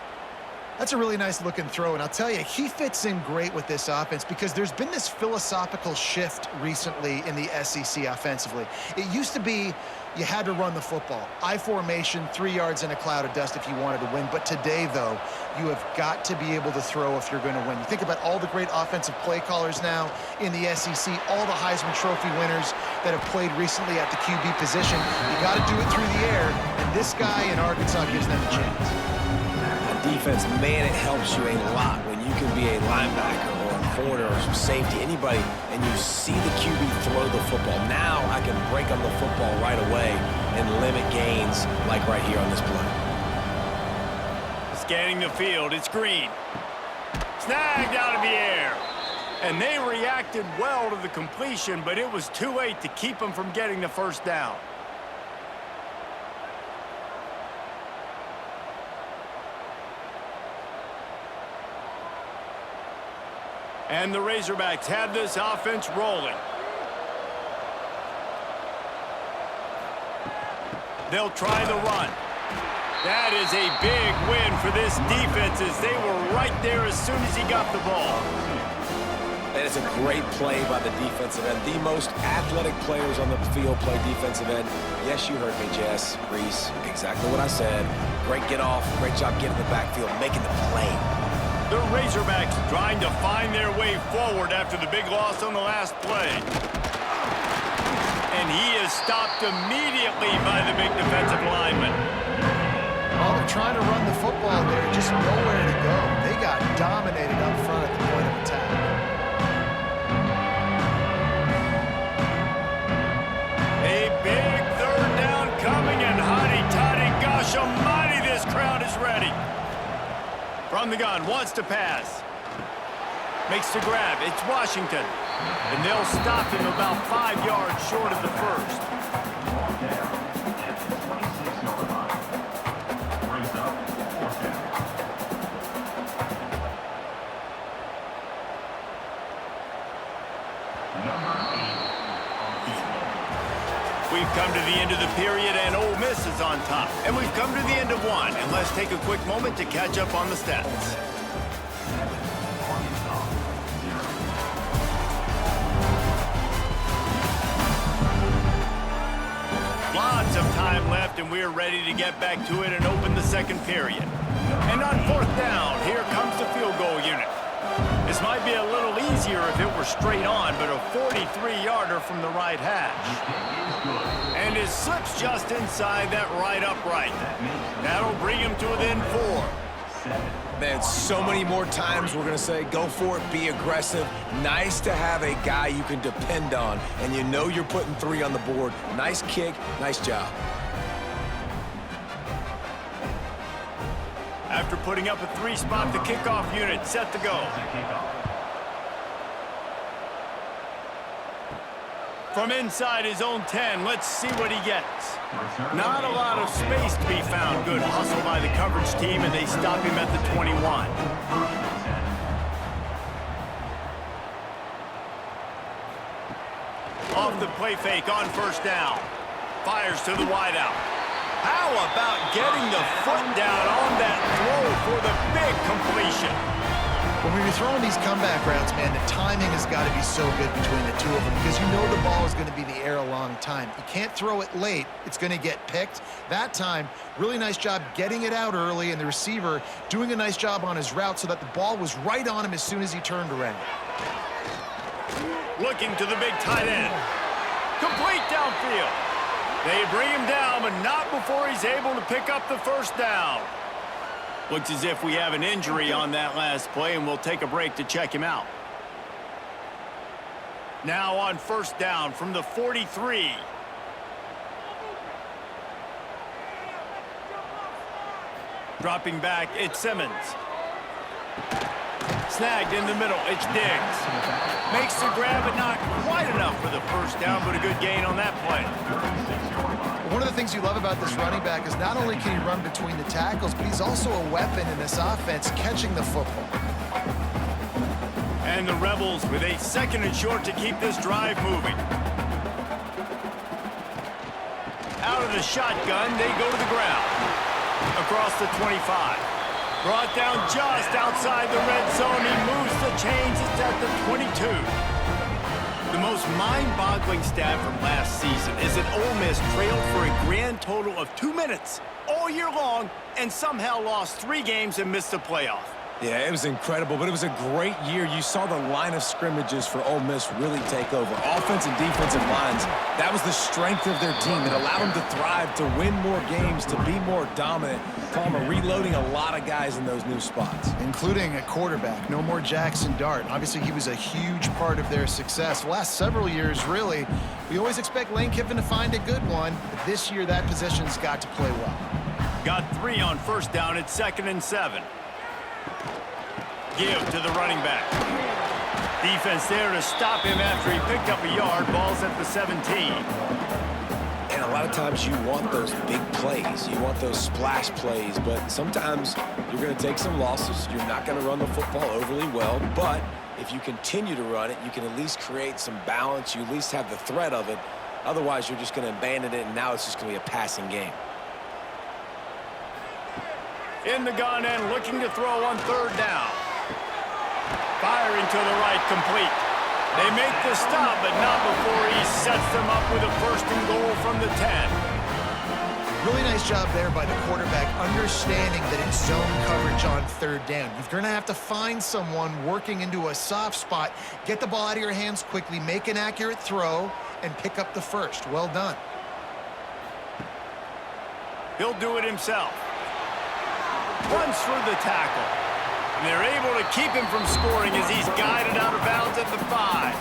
That's a really nice looking throw, and I'll tell you, he fits in great with this offense because there's been this philosophical shift recently in the SEC offensively. It used to be you had to run the football. I formation, 3 yards in a cloud of dust if you wanted to win. But today, though, you have got to be able to throw if you're going to win. You think about all the great offensive play callers now in the SEC, all the Heisman Trophy winners that have played recently at the QB position. You got to do it through the air, and this guy in Arkansas gives them a chance. Defense, man, it helps you a lot when you can be a linebacker or a corner or safety, anybody, and you see the QB throw the football. Now I can break on the football right away and limit gains like right here on this play. Scanning the field, it's Green. Snagged out of the air. And they reacted well to the completion, but it was too late to keep them from getting the first down. And the Razorbacks have this offense rolling. They'll try the run. That is a big win for this defense as they were right there as soon as he got the ball. And it's a great play by the defensive end. The most athletic players on the field play defensive end. Yes, you heard me, Jess, Reese. Exactly what I said. Great get off. Great job getting the backfield, making the play. The Razorbacks trying to find their way forward after the big loss on the last play. And he is stopped immediately by the big defensive lineman. Oh, they're trying to run the football there, just nowhere to go. They got dominated up front at the point of attack. A big 3rd down coming, and hotty-toddy, gosh almighty, this crowd is ready. From the gun, wants to pass. Makes the grab. It's Washington. And they'll stop him about 5 yards short of the first. We've come to the end of the period, and Ole Miss is on top. And we've come to the end of one. And let's take a quick moment to catch up on the stats. Lots of time left, and we're ready to get back to it and open the second period. And on 4th down, here comes the field goal unit. This might be a little easier if it were straight on, but a 43-yarder from the right hash. And it slips just inside that right upright. That'll bring him to within 4. Man, so many more times we're going to say, go for it, be aggressive. Nice to have a guy you can depend on, and you know you're putting 3 on the board. Nice kick, nice job. After putting up a 3-spot, the kickoff unit set to go. From inside his own 10, let's see what he gets. Not a lot of space to be found. Good hustle by the coverage team, and they stop him at the 21. Off the play fake on first down. Fires to the wideout. How about getting the foot down on that throw for the big completion? When you're throwing these comeback routes, man, the timing has got to be so good between the two of them because you know the ball is going to be in the air a long time. You can't throw it late. It's going to get picked. That time, really nice job getting it out early, and the receiver doing a nice job on his route so that the ball was right on him as soon as he turned around. Looking to the big tight end. Complete downfield. They bring him down, but not before he's able to pick up the first down. Looks as if we have an injury on that last play, and we'll take a break to check him out. Now on first down from the 43. Dropping back, it's Simmons. Snagged in the middle, it's Diggs. Makes the grab, but not quite enough for the first down, but a good gain on that play. One of the things you love about this running back is not only can he run between the tackles, but he's also a weapon in this offense catching the football. And the Rebels with a second and short to keep this drive moving. Out of the shotgun, they go to the ground. Across the 25. Brought down just outside the red zone. He moves the chains. It's at the 22. The most mind-boggling stat from last season is that Ole Miss trailed for a grand total of 2 minutes all year long and somehow lost 3 games and missed the playoff. Yeah, it was incredible, but it was a great year. You saw the line of scrimmages for Ole Miss really take over. Offense and defensive lines, that was the strength of their team. It allowed them to thrive, to win more games, to be more dominant. Palmer reloading a lot of guys in those new spots. Including a quarterback. No more Jackson Dart. Obviously, he was a huge part of their success. The last several years, really, we always expect Lane Kiffin to find a good one, but this year that position's got to play well. Got 3 on first down. It's 2nd and 7. Give to the running back. Defense there to stop him after he picked up a yard. Ball's at the 17. And a lot of times you want those big plays. You want those splash plays, but sometimes you're going to take some losses. You're not going to run the football overly well, but if you continue to run it, you can at least create some balance. You at least have the threat of it. Otherwise, you're just going to abandon it, and now it's just going to be a passing game. In the gun and looking to throw on 3rd down. Firing to the right, complete. They make the stop, but not before he sets them up with a 1st and goal from the 10. Really nice job there by the quarterback, understanding that it's zone coverage on 3rd down. You're going to have to find someone working into a soft spot, get the ball out of your hands quickly, make an accurate throw, and pick up the 1st. Well done. He'll do it himself. Runs through the tackle. And they're able to keep him from scoring as he's guided out of bounds at the 5.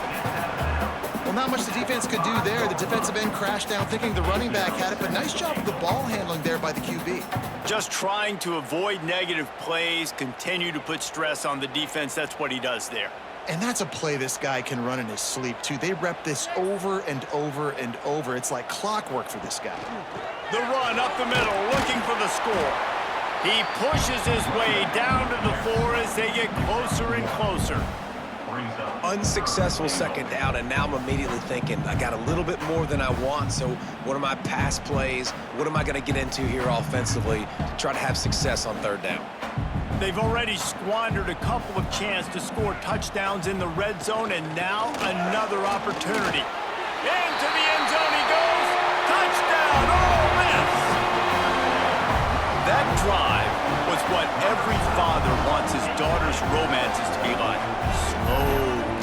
Well, not much the defense could do there. The defensive end crashed down thinking the running back had it, but nice job with the ball handling there by the QB. Just trying to avoid negative plays, continue to put stress on the defense. That's what he does there. And that's a play this guy can run in his sleep, too. They rep this over and over and over. It's like clockwork for this guy. The run up the middle, looking for the score. He pushes his way down to the 4 as they get closer and closer. Unsuccessful 2nd down, and now I'm immediately thinking, I got a little bit more than I want, so what are my pass plays? What am I going to get into here offensively to try to have success on 3rd down? They've already squandered a couple of chances to score touchdowns in the red zone, and now another opportunity. Into the end zone he goes. Touchdown, Ole Miss! That drive was what every father wants his daughter's romances to be like. Slow,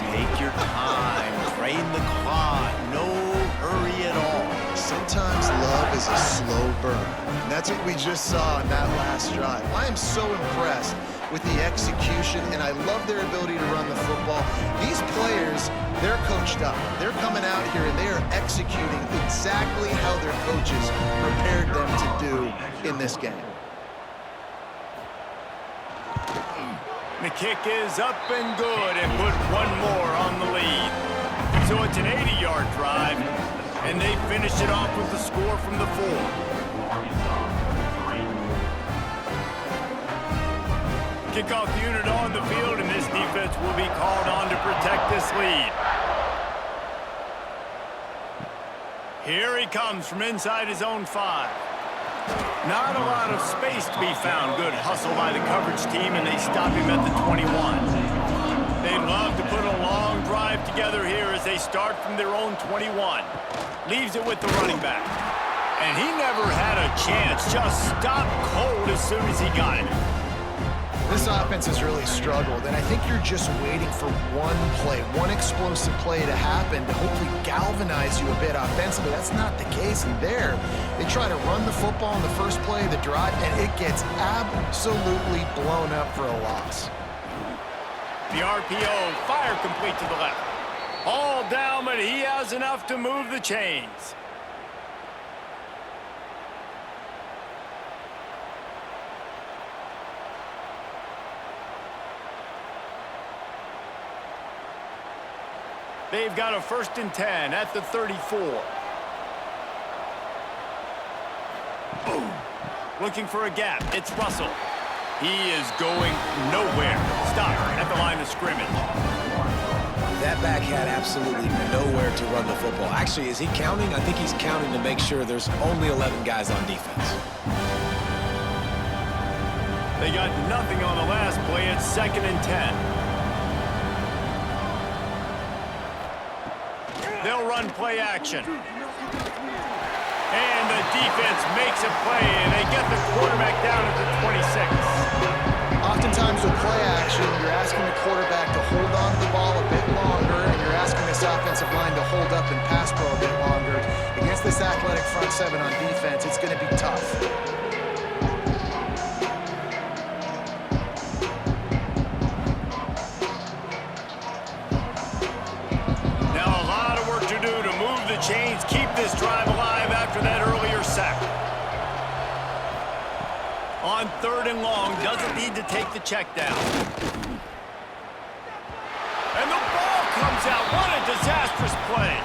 take your time, train the clock, no hurry at all. Sometimes love is a slow burn. And that's what we just saw in that last drive. I am so impressed with the execution, and I love their ability to run the football. These players, they're coached up. They're coming out here, and they are executing exactly how their coaches prepared them to do in this game. The kick is up and good, and put one more on the lead. So it's an 80-yard drive, and they finish it off with the score from the 4. Kickoff unit on the field, and this defense will be called on to protect this lead. Here he comes from inside his own 5. Not a lot of space to be found. Good hustle by the coverage team, and they stop him at the 21. They'd love to put a long drive together here as they start from their own 21. Leaves it with the running back. And he never had a chance. Just stopped cold as soon as he got it. This offense has really struggled, and I think you're just waiting for one play, one explosive play to happen to hopefully galvanize you a bit offensively. That's not the case, and there, they try to run the football in the first play of the drive, and it gets absolutely blown up for a loss. The RPO, fire complete to the left. All down, but he has enough to move the chains. They've got a 1st and 10 at the 34. Boom. Looking for a gap. It's Russell. He is going nowhere. Stop at the line of scrimmage. That back had absolutely nowhere to run the football. Actually, is he counting? I think he's counting to make sure there's only 11 guys on defense. They got nothing on the last play. It's 2nd and 10. They'll run play action. And the defense makes a play, and they get the quarterback down at the 26. Oftentimes with play action, you're asking the quarterback to hold on to the ball a bit longer, and you're asking this offensive line to hold up and pass pro a bit longer. Against this athletic front 7 on defense, it's going to be tough. Chains keep this drive alive after that earlier sack. On 3rd and long, doesn't need to take the check down. And the ball comes out. What a disastrous play.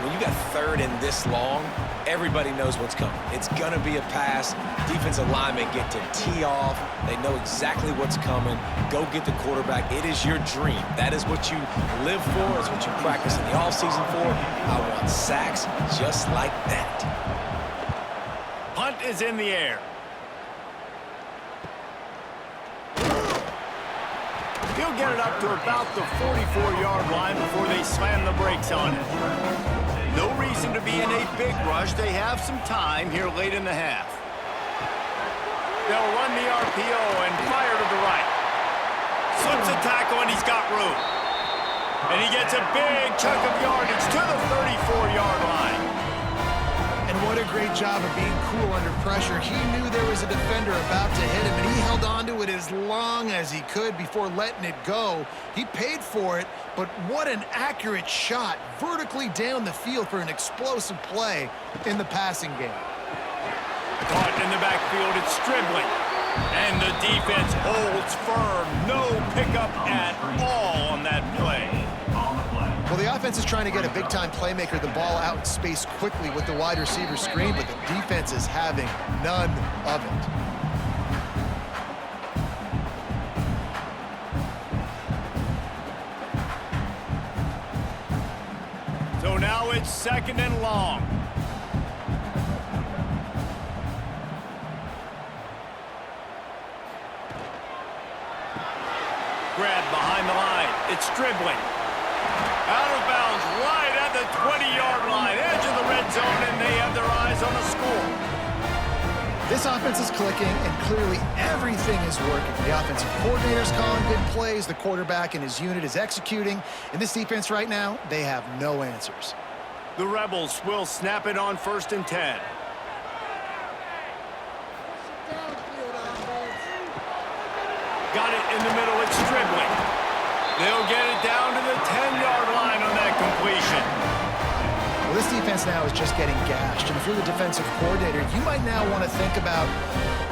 When you got 3rd and this long, everybody knows what's coming. It's going to be a pass. Defensive linemen get to tee off. They know exactly what's coming. Go get the quarterback. It is your dream. That is what you live for. It's what you practice in the offseason for. I want sacks just like that. Punt is in the air. He'll get it up to about the 44-yard line before they slam the brakes on it. No reason to be in a big rush. They have some time here late in the half. They'll run the RPO and fire to the right. Slips a tackle, and he's got room. And he gets a big chunk of yardage to the 34-yard line. And what a great job of being cool under pressure. He knew there was a defender about to hit him, and he held on to it as long as he could before letting it go. He paid for it, but what an accurate shot vertically down the field for an explosive play in the passing game. Caught in the backfield, it's Stribling. And the defense holds firm. No pickup at all on that play. Well, the offense is trying to get a big-time playmaker the ball out in space quickly with the wide receiver screen, but the defense is having none of it. So now it's 2nd and long. Grab behind the line. It's Stribling. Out of bounds right at the 20-yard line. Edge of the red zone, and they have their eyes on the score. This offense is clicking, and clearly everything is working. The offensive coordinator's calling good plays. The quarterback and his unit is executing. In this defense right now, they have no answers. The Rebels will snap it on 1st and 10. Got it in the middle. It's Stribling. They'll get it down to the 10-yard line on that completion. Well, this defense now is just getting gashed. And if you're the defensive coordinator, you might now want to think about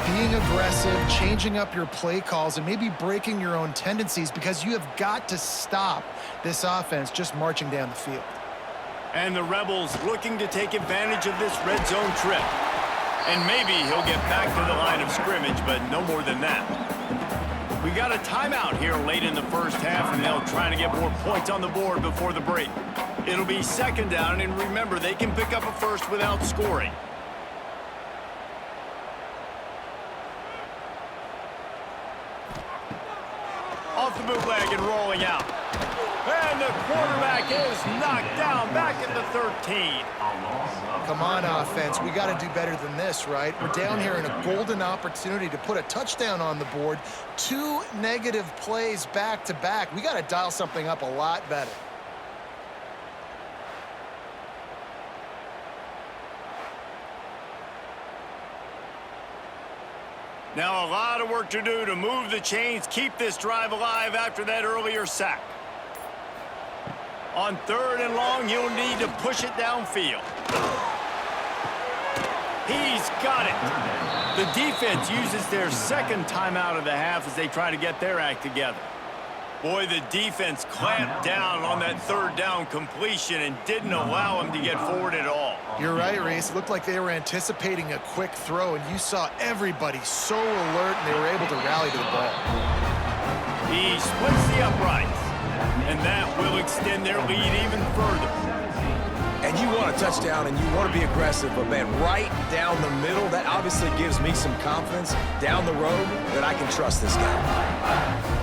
being aggressive, changing up your play calls, and maybe breaking your own tendencies, because you have got to stop this offense just marching down the field. And the Rebels looking to take advantage of this red zone trip. And maybe he'll get back to the line of scrimmage, but no more than that. We got a timeout here late in the first half, and they'll try to get more points on the board before the break. It'll be second down, and remember, they can pick up a first without scoring. Off the bootleg and rolling out. And the quarterback is knocked down back at the 13. Come on, offense. We got to do better than this, right? We're down here in a golden opportunity to put a touchdown on the board. 2 negative plays back-to-back. We got to dial something up a lot better. Now a lot of work to do to move the chains, keep this drive alive after that earlier sack. On 3rd and long, he'll need to push it downfield. He's got it. The defense uses their second timeout of the half as they try to get their act together. Boy, the defense clamped down on that 3rd down completion and didn't allow him to get forward at all. You're right, Reese. It looked like they were anticipating a quick throw, and you saw everybody so alert, and they were able to rally to the ball. He splits the uprights, and that will extend their lead even further. And you want a touchdown, and you want to be aggressive, but, man, right down the middle, that obviously gives me some confidence down the road that I can trust this guy.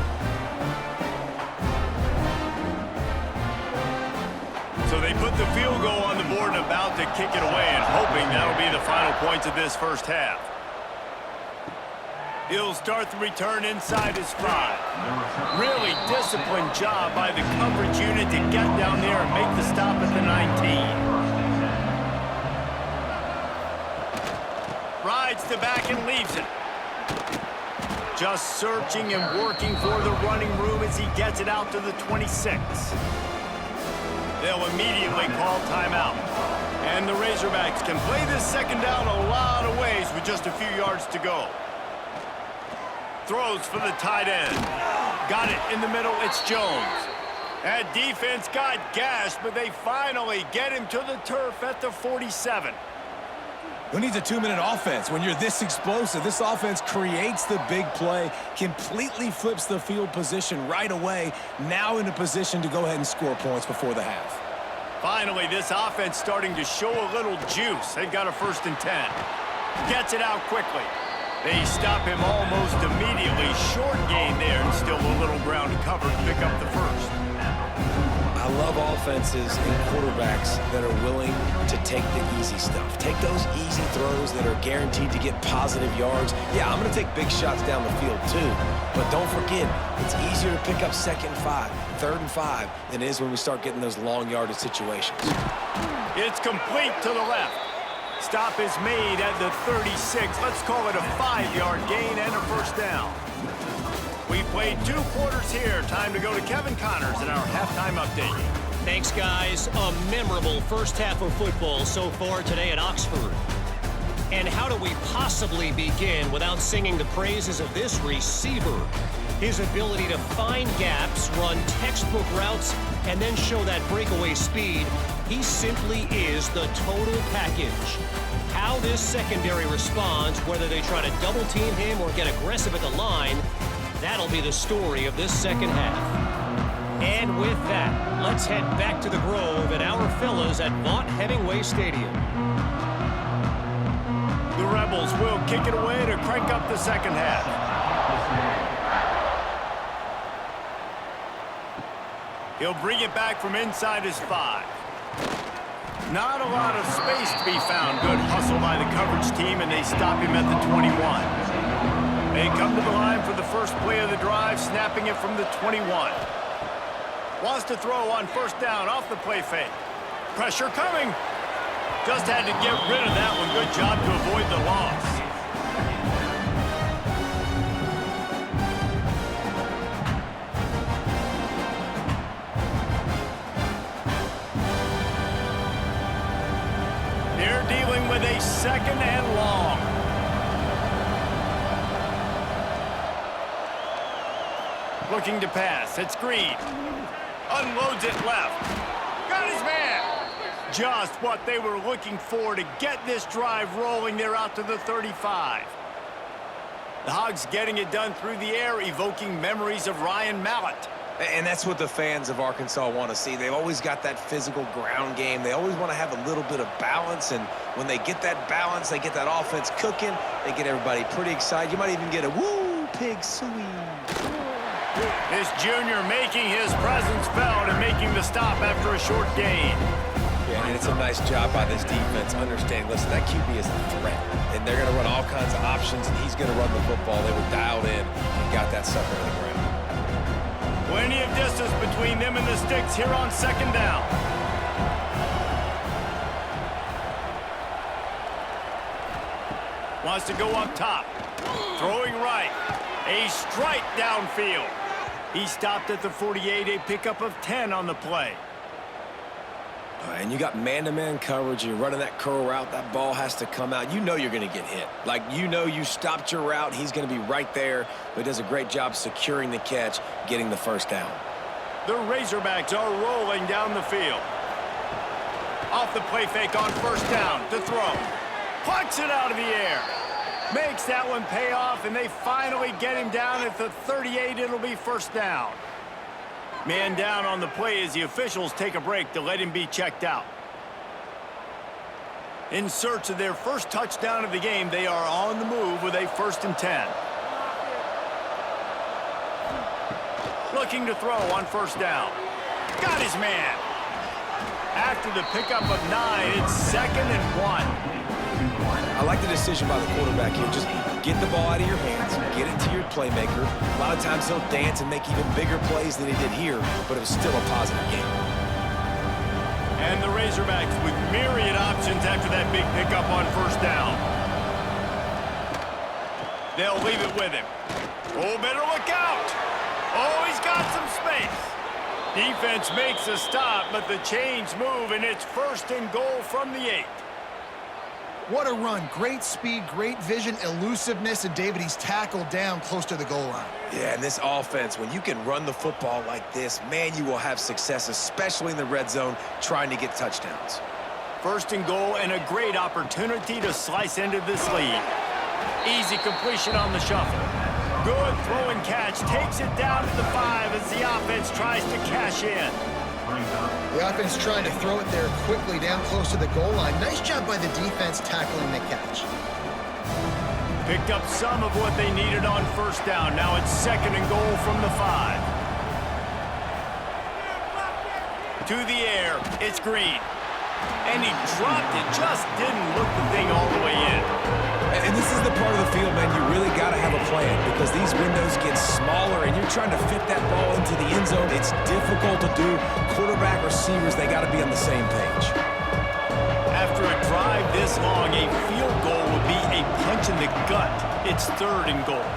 So they put the field goal on the board and about to kick it away, and hoping that'll be the final points of this first half. He'll start the return inside his 5. Really disciplined job by the coverage unit to get down there and make the stop at the 19. Rides the back and leaves it. Just searching and working for the running room as he gets it out to the 26. They'll immediately call timeout. And the Razorbacks can play this second down a lot of ways with just a few yards to go. Throws for the tight end. Got it in the middle. It's Jones. That defense got gashed, but they finally get him to the turf at the 47. Who needs a 2-minute offense? When you're this explosive, this offense creates the big play, completely flips the field position right away, now in a position to go ahead and score points before the half. Finally, this offense starting to show a little juice. They've got a 1st and 10. Gets it out quickly. They stop him almost immediately. Short gain there, and still a little ground to cover to pick up the first. I love offenses and quarterbacks that are willing to take the easy stuff. Take those easy throws that are guaranteed to get positive yards. Yeah, I'm going to take big shots down the field too. But don't forget, it's easier to pick up 2nd and 5, 3rd and 5 than it is when we start getting those long yardage situations. It's complete to the left. Stop is made at the 36. Let's call it a 5-yard gain and a 1st down. We played 2 quarters here. Time to go to Kevin Connors in our halftime update. Thanks, guys. A memorable first half of football so far today at Oxford. And how do we possibly begin without singing the praises of this receiver? His ability to find gaps, run textbook routes, and then show that breakaway speed. He simply is the total package. How this secondary responds, whether they try to double team him or get aggressive at the line, that'll be the story of this second half. And with that, let's head back to the Grove and our fellas at Vaught Hemingway Stadium. The Rebels will kick it away to crank up the second half. He'll bring it back from inside his 5. Not a lot of space to be found. Good hustle by the coverage team, and they stop him at the 21. They come to the line for the first play of the drive, snapping it from the 21. Wants to throw on 1st down off the play fake. Pressure coming. Just had to get rid of that one. Good job to avoid the loss. They're dealing with a 2nd and long. Looking to pass. It's Green. Unloads it left. Got his man. Just what they were looking for to get this drive rolling there out to the 35. The Hogs getting it done through the air, evoking memories of Ryan Mallett. And that's what the fans of Arkansas want to see. They've always got that physical ground game. They always want to have a little bit of balance, and when they get that balance, they get that offense cooking, they get everybody pretty excited. You might even get a woo, pig suey. This junior making his presence felt and making the stop after a short gain. Yeah, and it's a nice job by this defense understanding, listen, that QB is a threat, and they're going to run all kinds of options, and he's going to run the football. They were dialed in and got that sucker on the ground. Plenty of distance between them and the sticks here on second down. Wants to go up top. Throwing right. A strike downfield. He stopped at the 48, a pickup of 10 on the play. And you got man-to-man coverage, you're running that curl route, that ball has to come out. You know you're going to get hit. Like, you know you stopped your route, he's going to be right there. But he does a great job securing the catch, getting the first down. The Razorbacks are rolling down the field. Off the play fake on first down to throw. Plucks it out of the air. Makes that one pay off, and they finally get him down at the 38. It'll be first down. Man down on the play as the officials take a break to let him be checked out. In search of their first touchdown of the game, they are on the move with a 1st and 10. Looking to throw on first down. Got his man. After the pickup of 9, it's 2nd and 1. I like the decision by the quarterback here. Just get the ball out of your hands, get it to your playmaker. A lot of times he'll dance and make even bigger plays than he did here, but it was still a positive game. And the Razorbacks with myriad options after that big pickup on first down. They'll leave it with him. Oh, better look out. Oh, he's got some space. Defense makes a stop, but the chains move, and it's 1st and goal from the 8. What a run. Great speed, great vision, elusiveness, and David, he's tackled down close to the goal line. Yeah, and this offense, when you can run the football like this, man, you will have success, especially in the red zone, trying to get touchdowns. 1st and goal, and a great opportunity to slice into this lead. Easy completion on the shuffle. Good throw and catch. Takes it down to the 5 as the offense tries to cash in. The offense trying to throw it there quickly down close to the goal line. Nice job by the defense tackling the catch. Picked up some of what they needed on first down. Now it's 2nd and goal from the 5. To the air, it's Green. And he dropped it, just didn't look the thing all the way in. And this is the part of the field, man, you really got to have a plan because these windows get smaller and you're trying to fit that ball into the end zone. It's difficult to do. Quarterback, receivers, they got to be on the same page. After a drive this long, a field goal would be a punch in the gut. It's 3rd and goal.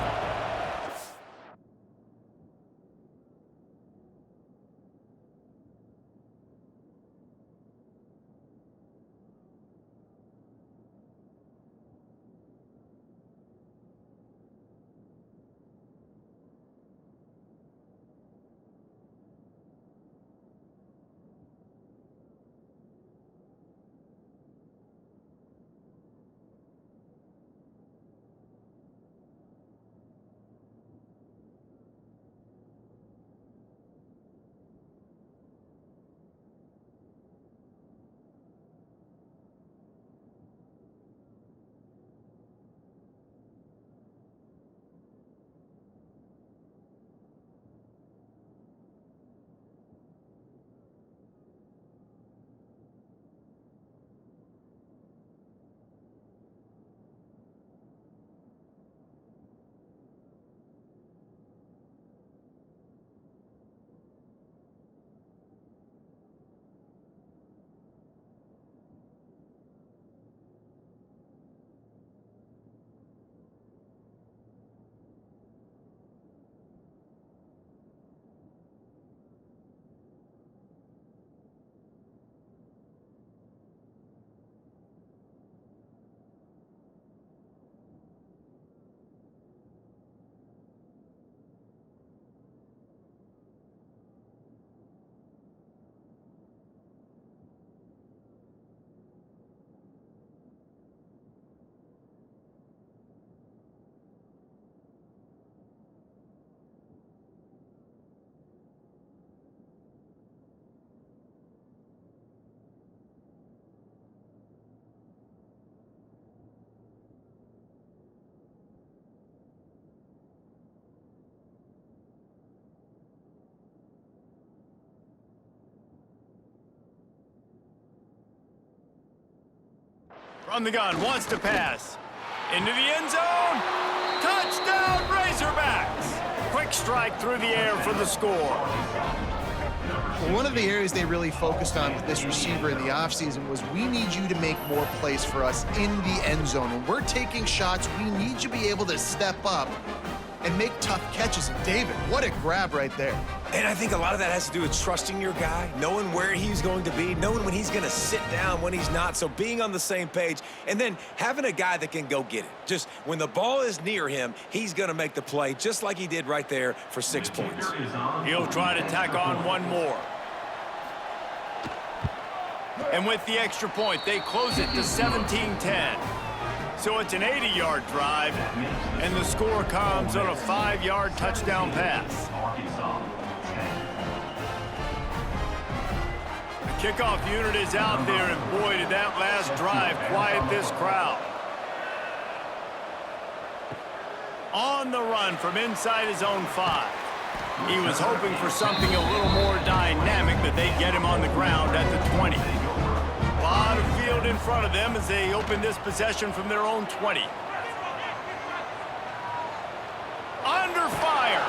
From the gun, wants to pass. Into the end zone. Touchdown, Razorbacks. Quick strike through the air for the score. Well, one of the areas they really focused on with this receiver in the offseason was we need you to make more plays for us in the end zone. When we're taking shots, we need you to be able to step up and make tough catches. And David, what a grab right there. And I think a lot of that has to do with trusting your guy, knowing where he's going to be, knowing when he's going to sit down, when he's not. So being on the same page, and then having a guy that can go get it. Just when the ball is near him, he's going to make the play, just like he did right there for 6 points. He'll try to tack on one more. And with the extra point, they close it to 17-10. So it's an 80-yard drive, and the score comes on a 5-yard touchdown pass. The kickoff unit is out there, and boy, did that last drive quiet this crowd. On the run from inside his own 5. He was hoping for something a little more dynamic, but they get him on the ground at the 20. A lot of field in front of them as they open this possession from their own 20. Under fire.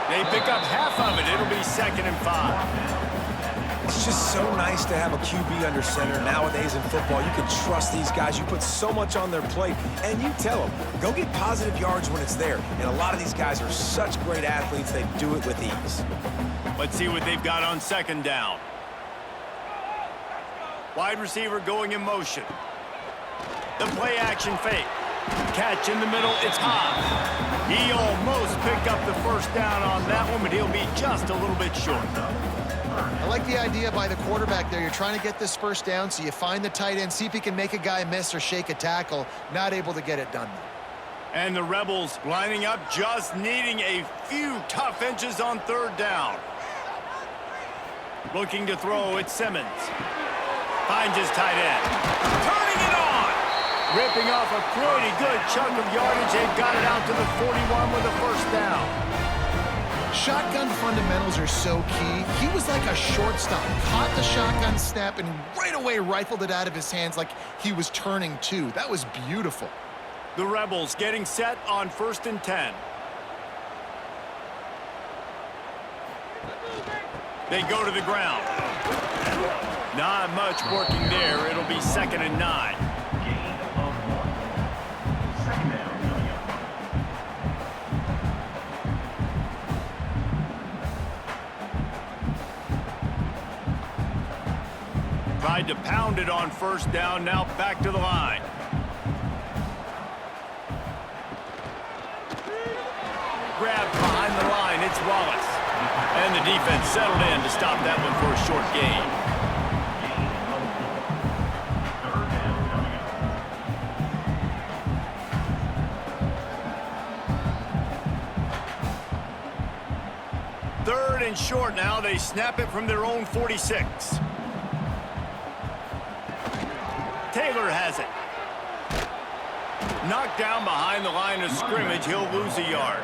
They pick up half of it. It'll be 2nd and 5. It's just so nice to have a QB under center. Nowadays in football, you can trust these guys. You put so much on their plate, and you tell them, go get positive yards when it's there. And a lot of these guys are such great athletes, they do it with ease. Let's see what they've got on 2nd down. Wide receiver going in motion. The play action fake. Catch in the middle, it's high. He almost picked up the first down on that one, but he'll be just a little bit short. I like the idea by the quarterback there. You're trying to get this first down, so you find the tight end, see if he can make a guy miss or shake a tackle. Not able to get it done. And the Rebels lining up, just needing a few tough inches on 3rd down. Looking to throw, it's Simmons. Finds his tight end. Turning it on! Ripping off a pretty good chunk of yardage. They've got it out to the 41 with a first down. Shotgun fundamentals are so key. He was like a shortstop. Caught the shotgun snap and right away rifled it out of his hands like he was turning 2. That was beautiful. The Rebels getting set on 1st and 10. They go to the ground. Not much working there. It'll be 2nd and 9. Tried to pound it on 1st down. Now back to the line. Grabbed behind the line. It's Wallace. And the defense settled in to stop that one for a short gain. Third and short now. They snap it from their own 46. Taylor has it. Knocked down behind the line of scrimmage. He'll lose a yard.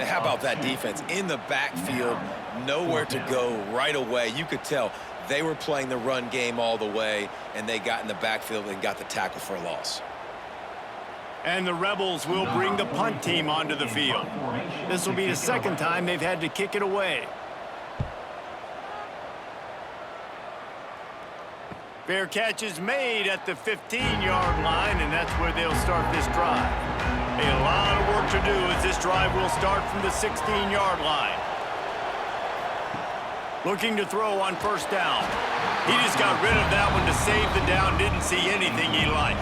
How about that defense? In the backfield, nowhere to go right away. You could tell they were playing the run game all the way, and they got in the backfield and got the tackle for a loss. And the Rebels will bring the punt team onto the field. This will be the 2nd time they've had to kick it away. Fair catch is made at the 15-yard line, and that's where they'll start this drive. A lot of work to do as this drive will start from the 16-yard line. Looking to throw on 1st down. He just got rid of that one to save the down. Didn't see anything he liked.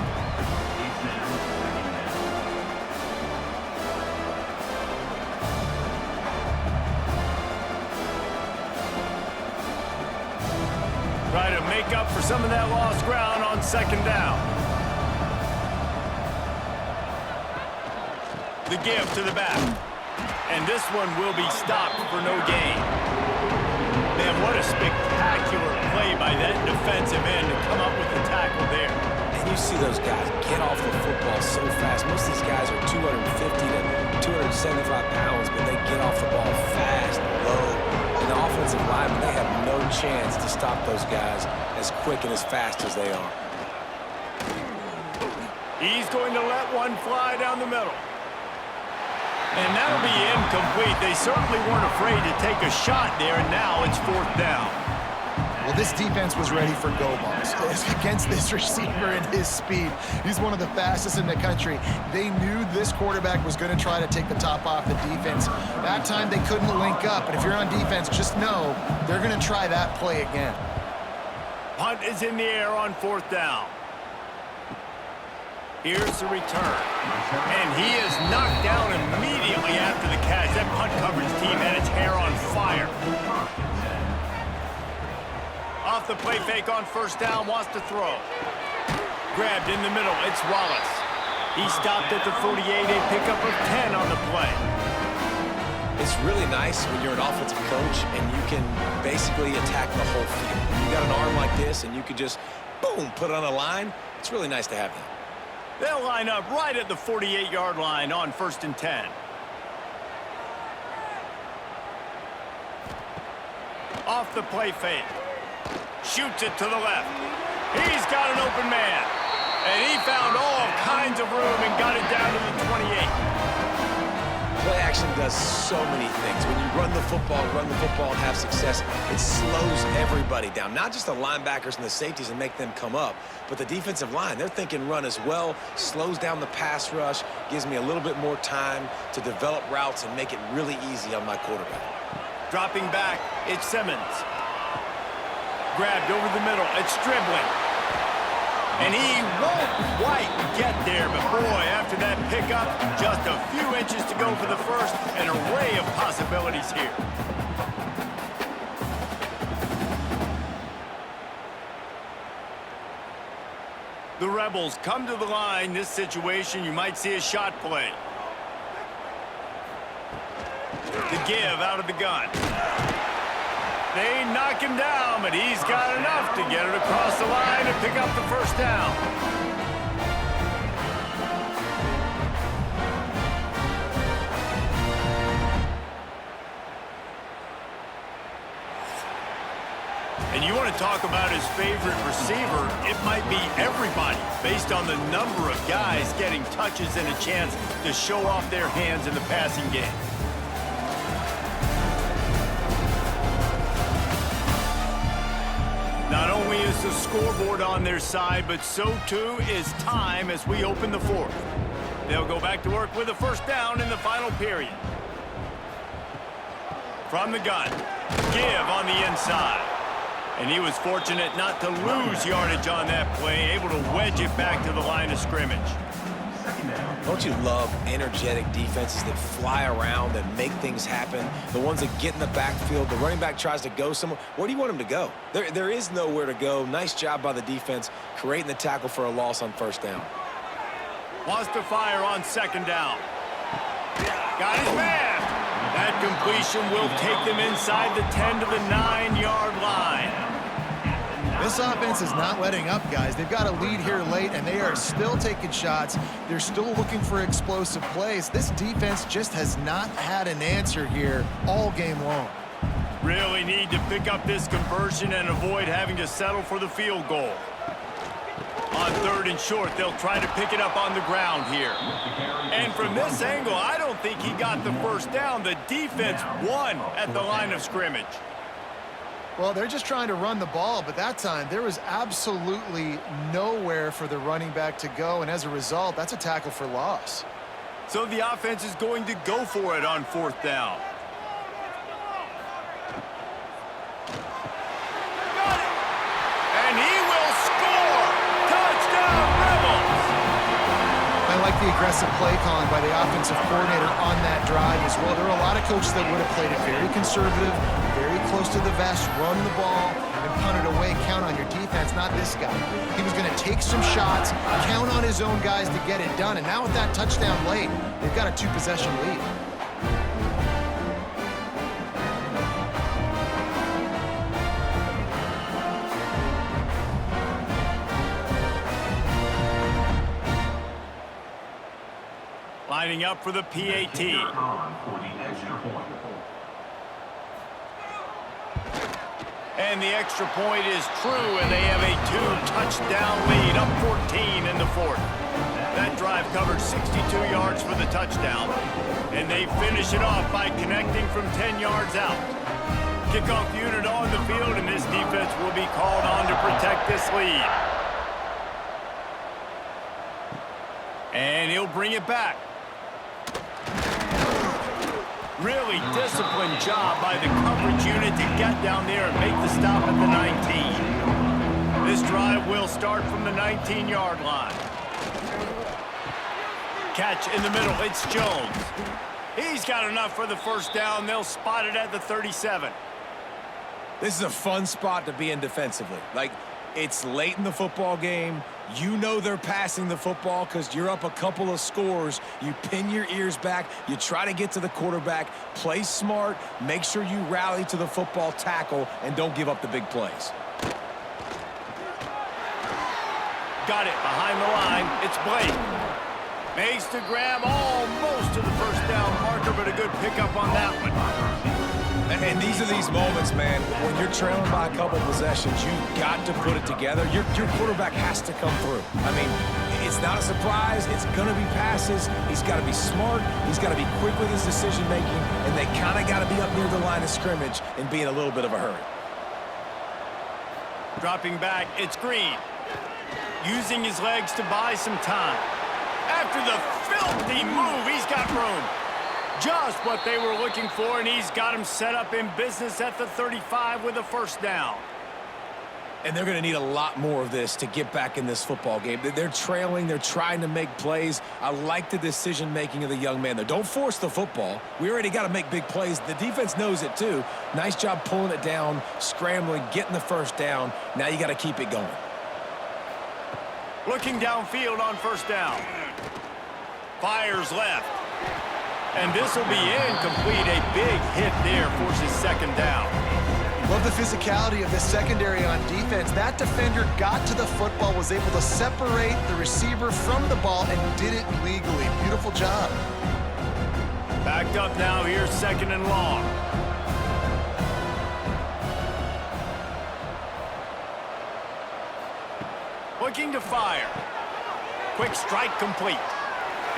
Try to make up for some of that lost ground on 2nd down. The give to the back. And this one will be stopped for no gain. Man, what a spectacular play by that defensive end to come up with the tackle there. And you see those guys get off the football so fast. Most of these guys are 250 to 275 pounds, but they get off the ball fast, low. And the offensive linemen, they have no chance to stop those guys as quick and as fast as they are. He's going to let one fly down the middle. And that'll be incomplete. They certainly weren't afraid to take a shot there, and now it's 4th down. Well, this defense was ready for go balls against this receiver and his speed. He's one of the fastest in the country. They knew this quarterback was going to try to take the top off the defense. That time they couldn't link up, but if you're on defense, just know they're going to try that play again. Punt is in the air on 4th down. Here's the return. And he is knocked down immediately after the catch. That punt coverage team had its hair on fire. Off the play fake on 1st down, wants to throw. Grabbed in the middle, it's Wallace. He stopped at the 48, a pickup of 10 on the play. It's really nice when you're an offensive coach and you can basically attack the whole field. You got an arm like this and you can just, boom, put it on a line. It's really nice to have that. They'll line up right at the 48-yard line on 1st and 10. Off the play fake. Shoots it to the left. He's got an open man. And he found all kinds of room and got it down to the 28. Play action does so many things. When you run the football and have success, it slows everybody down. Not just the linebackers and the safeties and make them come up, but the defensive line. They're thinking run as well, slows down the pass rush, gives me a little bit more time to develop routes and make it really easy on my quarterback. Dropping back, it's Simmons. Grabbed over the middle, it's Stribling. And he won't quite get there, but boy, after that pickup, just a few inches to go for the first, an array of possibilities here. The Rebels come to the line. This situation, you might see a shot play. The give out of the gun. They knock him down, but he's got enough to get it across the line and pick up the 1st down. And you want to talk about his favorite receiver, it might be everybody, based on the number of guys getting touches and a chance to show off their hands in the passing game. Not only is the scoreboard on their side, but so too is time as we open the 4th. They'll go back to work with a 1st down in the final period. From the gun, give on the inside. And he was fortunate not to lose yardage on that play, able to wedge it back to the line of scrimmage. Don't you love energetic defenses that fly around and make things happen? The ones that get in the backfield, the running back tries to go somewhere. Where do you want him to go? There is nowhere to go. Nice job by the defense, creating the tackle for a loss on 1st down. Wants to fire on 2nd down. Got his man. That completion will take them inside the 10 to the 9-yard line. This offense is not letting up, guys. They've got a lead here late, and they are still taking shots. They're still looking for explosive plays. This defense just has not had an answer here all game long. Really need to pick up this conversion and avoid having to settle for the field goal. On 3rd and short, they'll try to pick it up on the ground here. And from this angle, I don't think he got the 1st down. The defense won at the line of scrimmage. Well, they're just trying to run the ball, but that time there was absolutely nowhere for the running back to go, and as a result, that's a tackle for loss. So the offense is going to go for it on 4th down. Got it! And he will score! Touchdown, Rebels! I like the aggressive play calling by the offensive coordinator on that drive as well. There are a lot of coaches that would have played it very conservative, very close to the vest, run the ball, and punt it away, count on your defense, not this guy. He was going to take some shots, count on his own guys to get it done, and now with that touchdown late, they've got a 2-possession lead. Lining up for the PAT. And the extra point is true, and they have a 2-touchdown lead, up 14 in the 4th. That drive covered 62 yards for the touchdown. And they finish it off by connecting from 10 yards out. Kickoff unit on the field, and this defense will be called on to protect this lead. And he'll bring it back. Really disciplined job by the coverage unit to get down there and make the stop at the 19. This drive will start from the 19-yard line. Catch in the middle, it's Jones. He's got enough for the first down. They'll spot it at the 37. This is a fun spot to be in defensively. Like, it's late in the football game. You know they're passing the football because you're up a couple of scores. You pin your ears back. You try to get to the quarterback. Play smart. Make sure you rally to the football tackle and don't give up the big plays. Got it behind the line. It's Blake. Makes the grab almost to the first down marker, but a good pickup on that one. And these are these moments, man, when you're trailing by a couple possessions, you've got to put it together. Your quarterback has to come through. I mean, it's not a surprise. It's going to be passes. He's got to be smart. He's got to be quick with his decision-making, and they kind of got to be up near the line of scrimmage and be in a little bit of a hurry. Dropping back, it's Green. Using his legs to buy some time. After the filthy move, he's got room. Just what they were looking for, and he's got him set up in business at the 35 with a first down. And they're going to need a lot more of this to get back in this football game. They're trailing. They're trying to make plays. I like the decision-making of the young man there. Don't force the football. We already got to make big plays. The defense knows it, too. Nice job pulling it down, scrambling, getting the first down. Now you got to keep it going. Looking downfield on first down. Fires left. And this will be incomplete. A big hit there forces second down. Love the physicality of the secondary on defense. That defender got to the football, was able to separate the receiver from the ball, and did it legally. Beautiful job. Backed up now. Here's second and long. Looking to fire. Quick strike complete.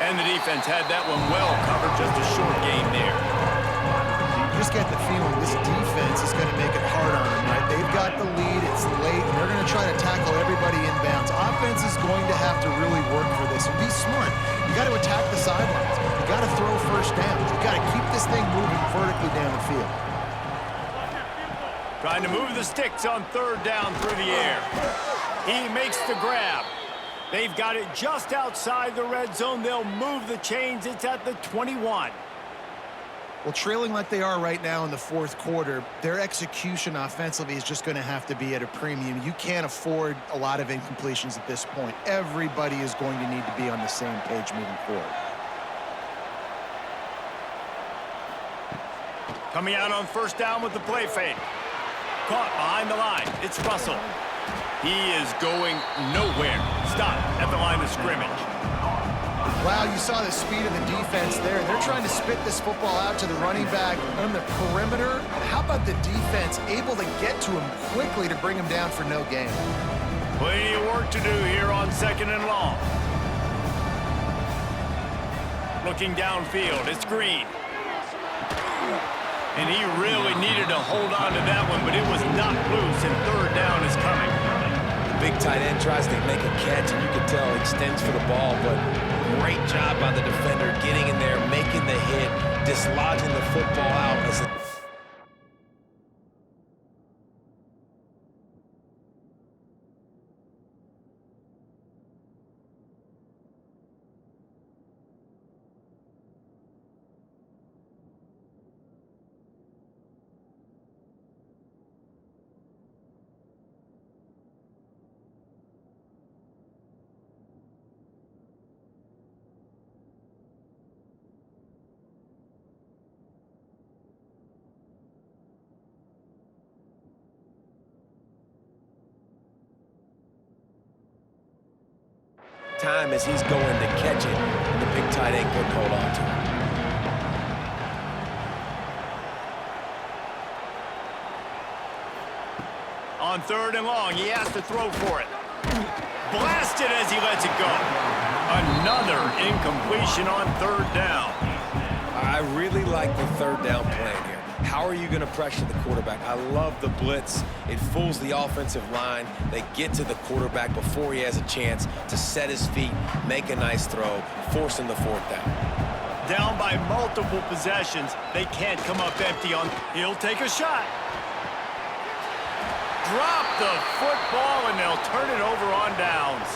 And the defense had that one well covered. Just a short game there. You just get the feeling this defense is going to make it hard on them, right? They've got the lead. It's late, and they're going to try to tackle everybody inbounds. Offense is going to have to really work for this and be smart. You got to attack the sidelines. You got to throw first downs. You got to keep this thing moving vertically down the field. Trying to move the sticks on third down through the air. He makes the grab. They've got it just outside the red zone. They'll move the chains. It's at the 21. Well, trailing like they are right now in the fourth quarter, their execution offensively is just going to have to be at a premium. You can't afford a lot of incompletions at this point. Everybody is going to need to be on the same page moving forward. Coming out on first down with the play fake. Caught behind the line. It's Russell. He is going nowhere. Stop at the line of scrimmage. Wow, you saw the speed of the defense there. They're trying to spit this football out to the running back on the perimeter. How about the defense able to get to him quickly to bring him down for no gain? Plenty of work to do here on second and long. Looking downfield, it's Green. And he really needed to hold on to that one, but it was knocked loose, and third down is coming. Big tight end tries to make a catch, and you can tell he extends for the ball, but great job by the defender getting in there, making the hit, dislodging the football out as a time as he's going to catch it, and the big tight end couldn't hold on to it. On third and long, he has to throw for it. Blasted as he lets it go. A Another incompletion on third down. I really like the third down plan here. How are you going to pressure the quarterback? I love the blitz. It fools the offensive line. They get to the quarterback before he has a chance to set his feet, make a nice throw, forcing the fourth down. Down by multiple possessions. They can't come up empty on. He'll take a shot. Drop the football, and they'll turn it over on downs.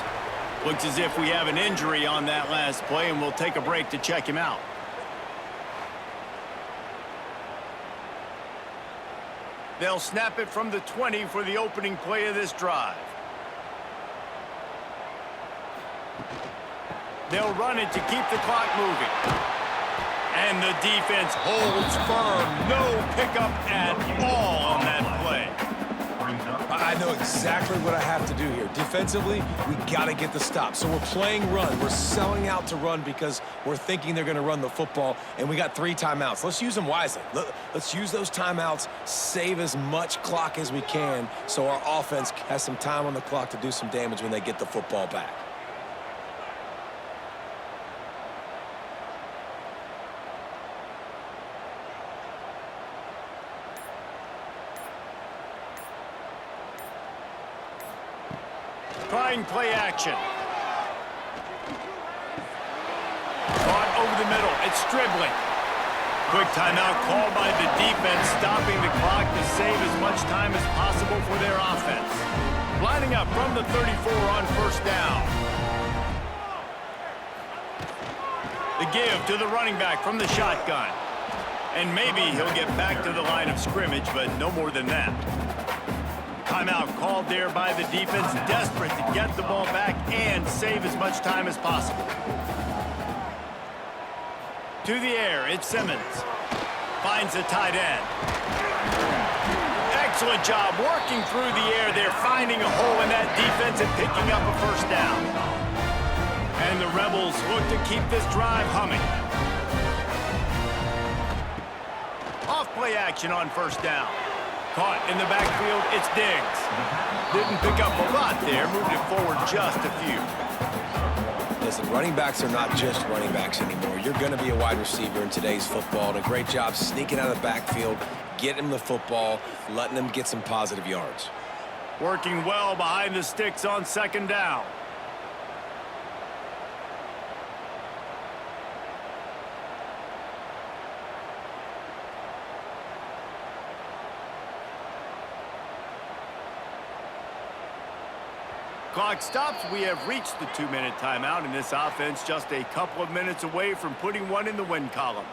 Looks as if we have an injury on that last play, and we'll take a break to check him out. They'll snap it from the 20 for the opening play of this drive. They'll run it to keep the clock moving. And the defense holds firm. No pickup at all on that play. I know exactly what I have to do here. Defensively, we got to get the stop. So we're playing run. We're selling out to run because we're thinking they're going to run the football, and we got 3 timeouts. Let's use them wisely. Let's use those timeouts, save as much clock as we can so our offense has some time on the clock to do some damage when they get the football back. Trying play action. Caught over the middle. It's Stribling. Quick timeout called by the defense, stopping the clock to save as much time as possible for their offense. Lining up from the 34 on first down. The give to the running back from the shotgun. And maybe he'll get back to the line of scrimmage, but no more than that. Timeout called there by the defense, desperate to get the ball back and save as much time as possible. To the air, it's Simmons. Finds a tight end. Excellent job working through the air. They're finding a hole in that defense and picking up a first down. And the Rebels look to keep this drive humming. Off play action on first down. Caught in the backfield, it's Diggs. Didn't pick up a lot there, moved it forward just a few. Listen, running backs are not just running backs anymore. You're going to be a wide receiver in today's football, and a great job sneaking out of the backfield, getting him the football, letting him get some positive yards. Working well behind the sticks on second down. Clock stops. We have reached the 2-minute timeout, and this offense just a couple of minutes away from putting one in the win column.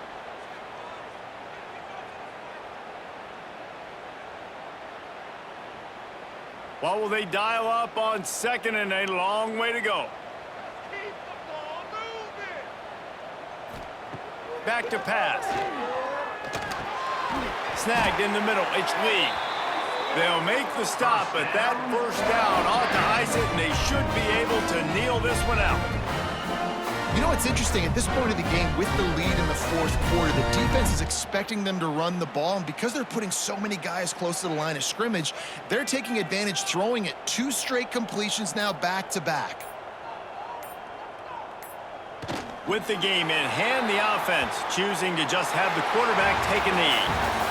What will they dial up on second, and a long way to go? Back to pass. Snagged in the middle. It's Lee. They'll make the stop, but that first down ought to ice it, and they should be able to kneel this one out. You know what's interesting? At this point of the game, with the lead in the fourth quarter, the defense is expecting them to run the ball, and because they're putting so many guys close to the line of scrimmage, they're taking advantage, throwing it 2 straight completions now back-to-back. With the game in hand, the offense choosing to just have the quarterback take a knee.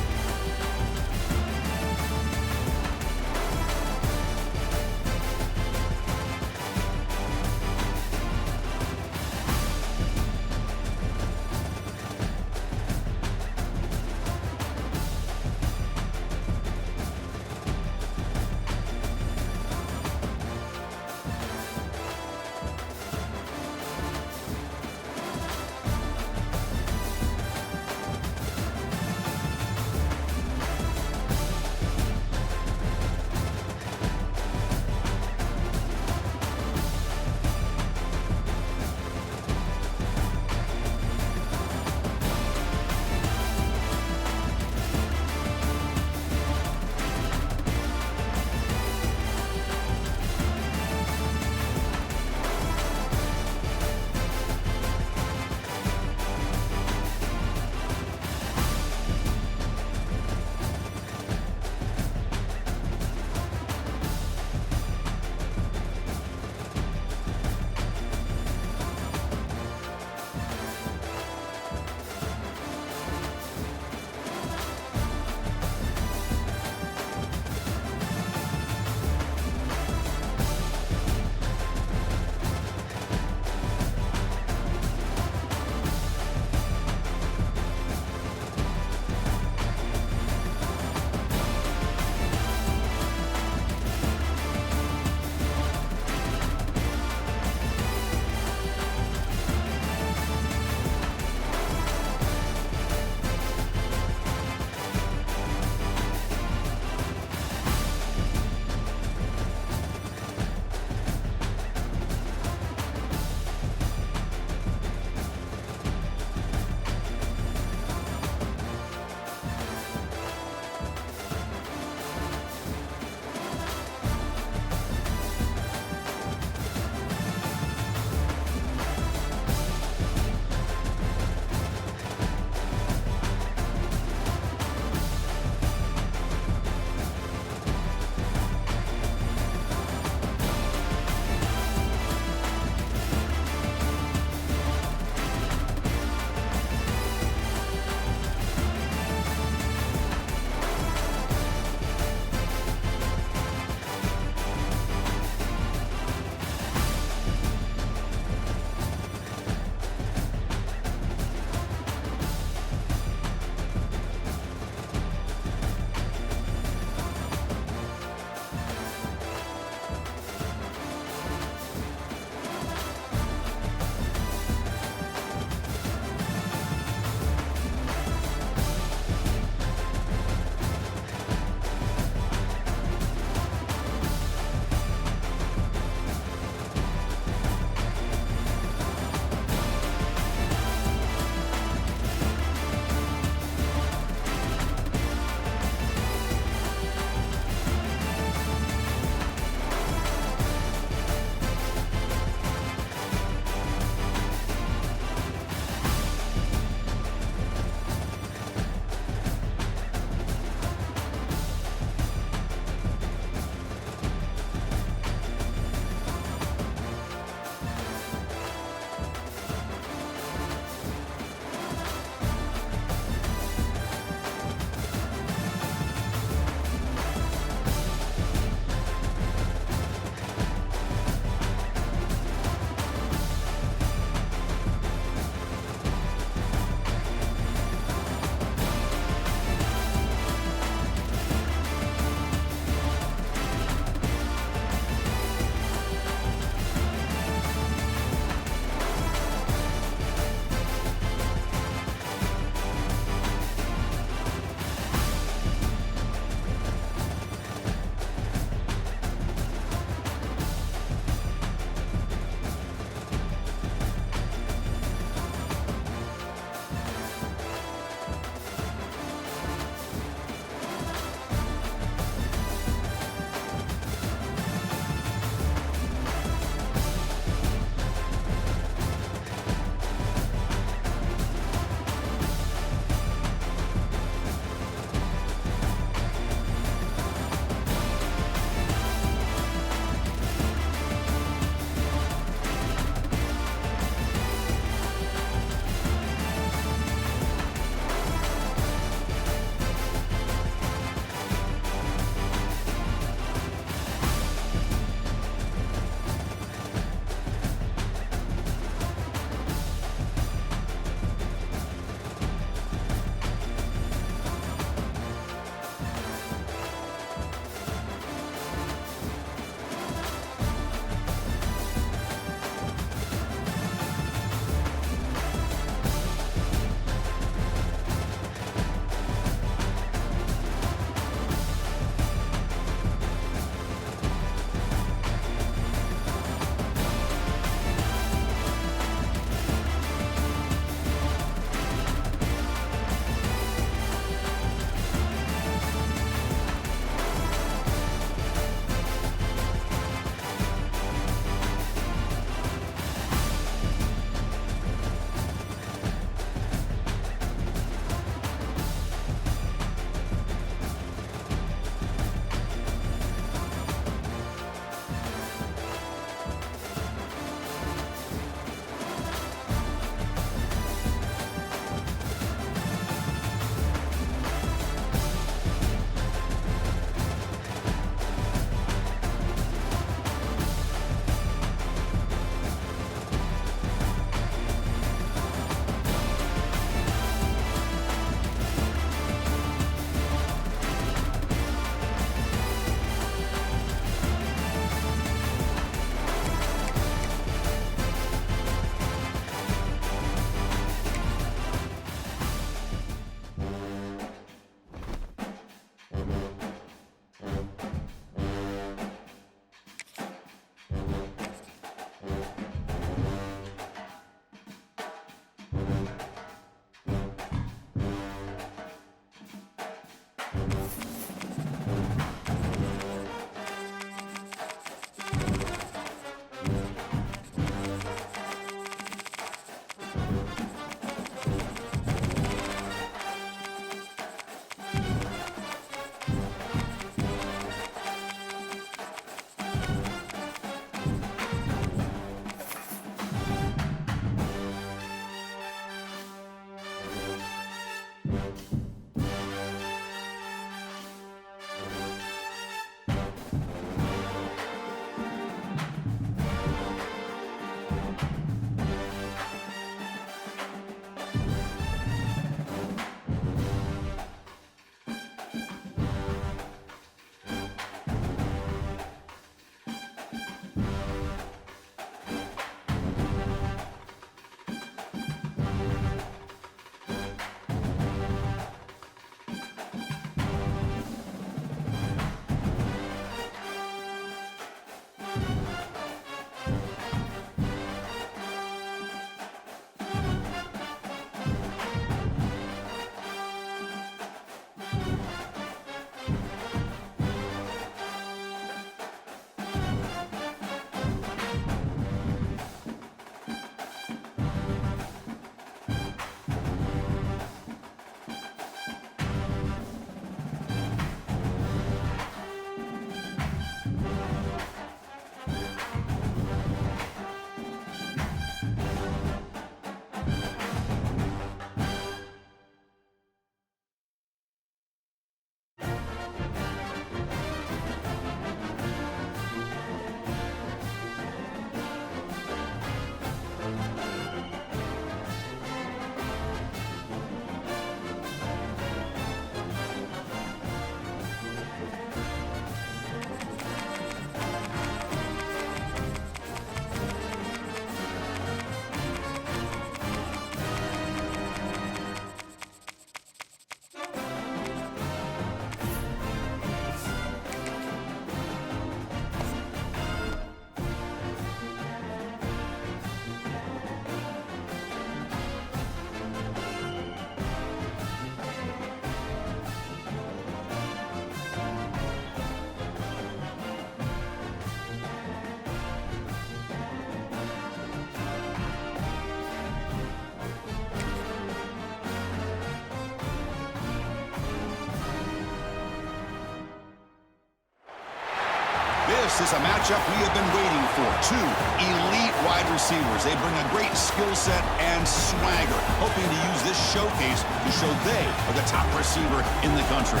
This is a matchup we have been waiting for. Two elite wide receivers. They bring a great skill set and swagger, hoping to use this showcase to show they are the top receiver in the country.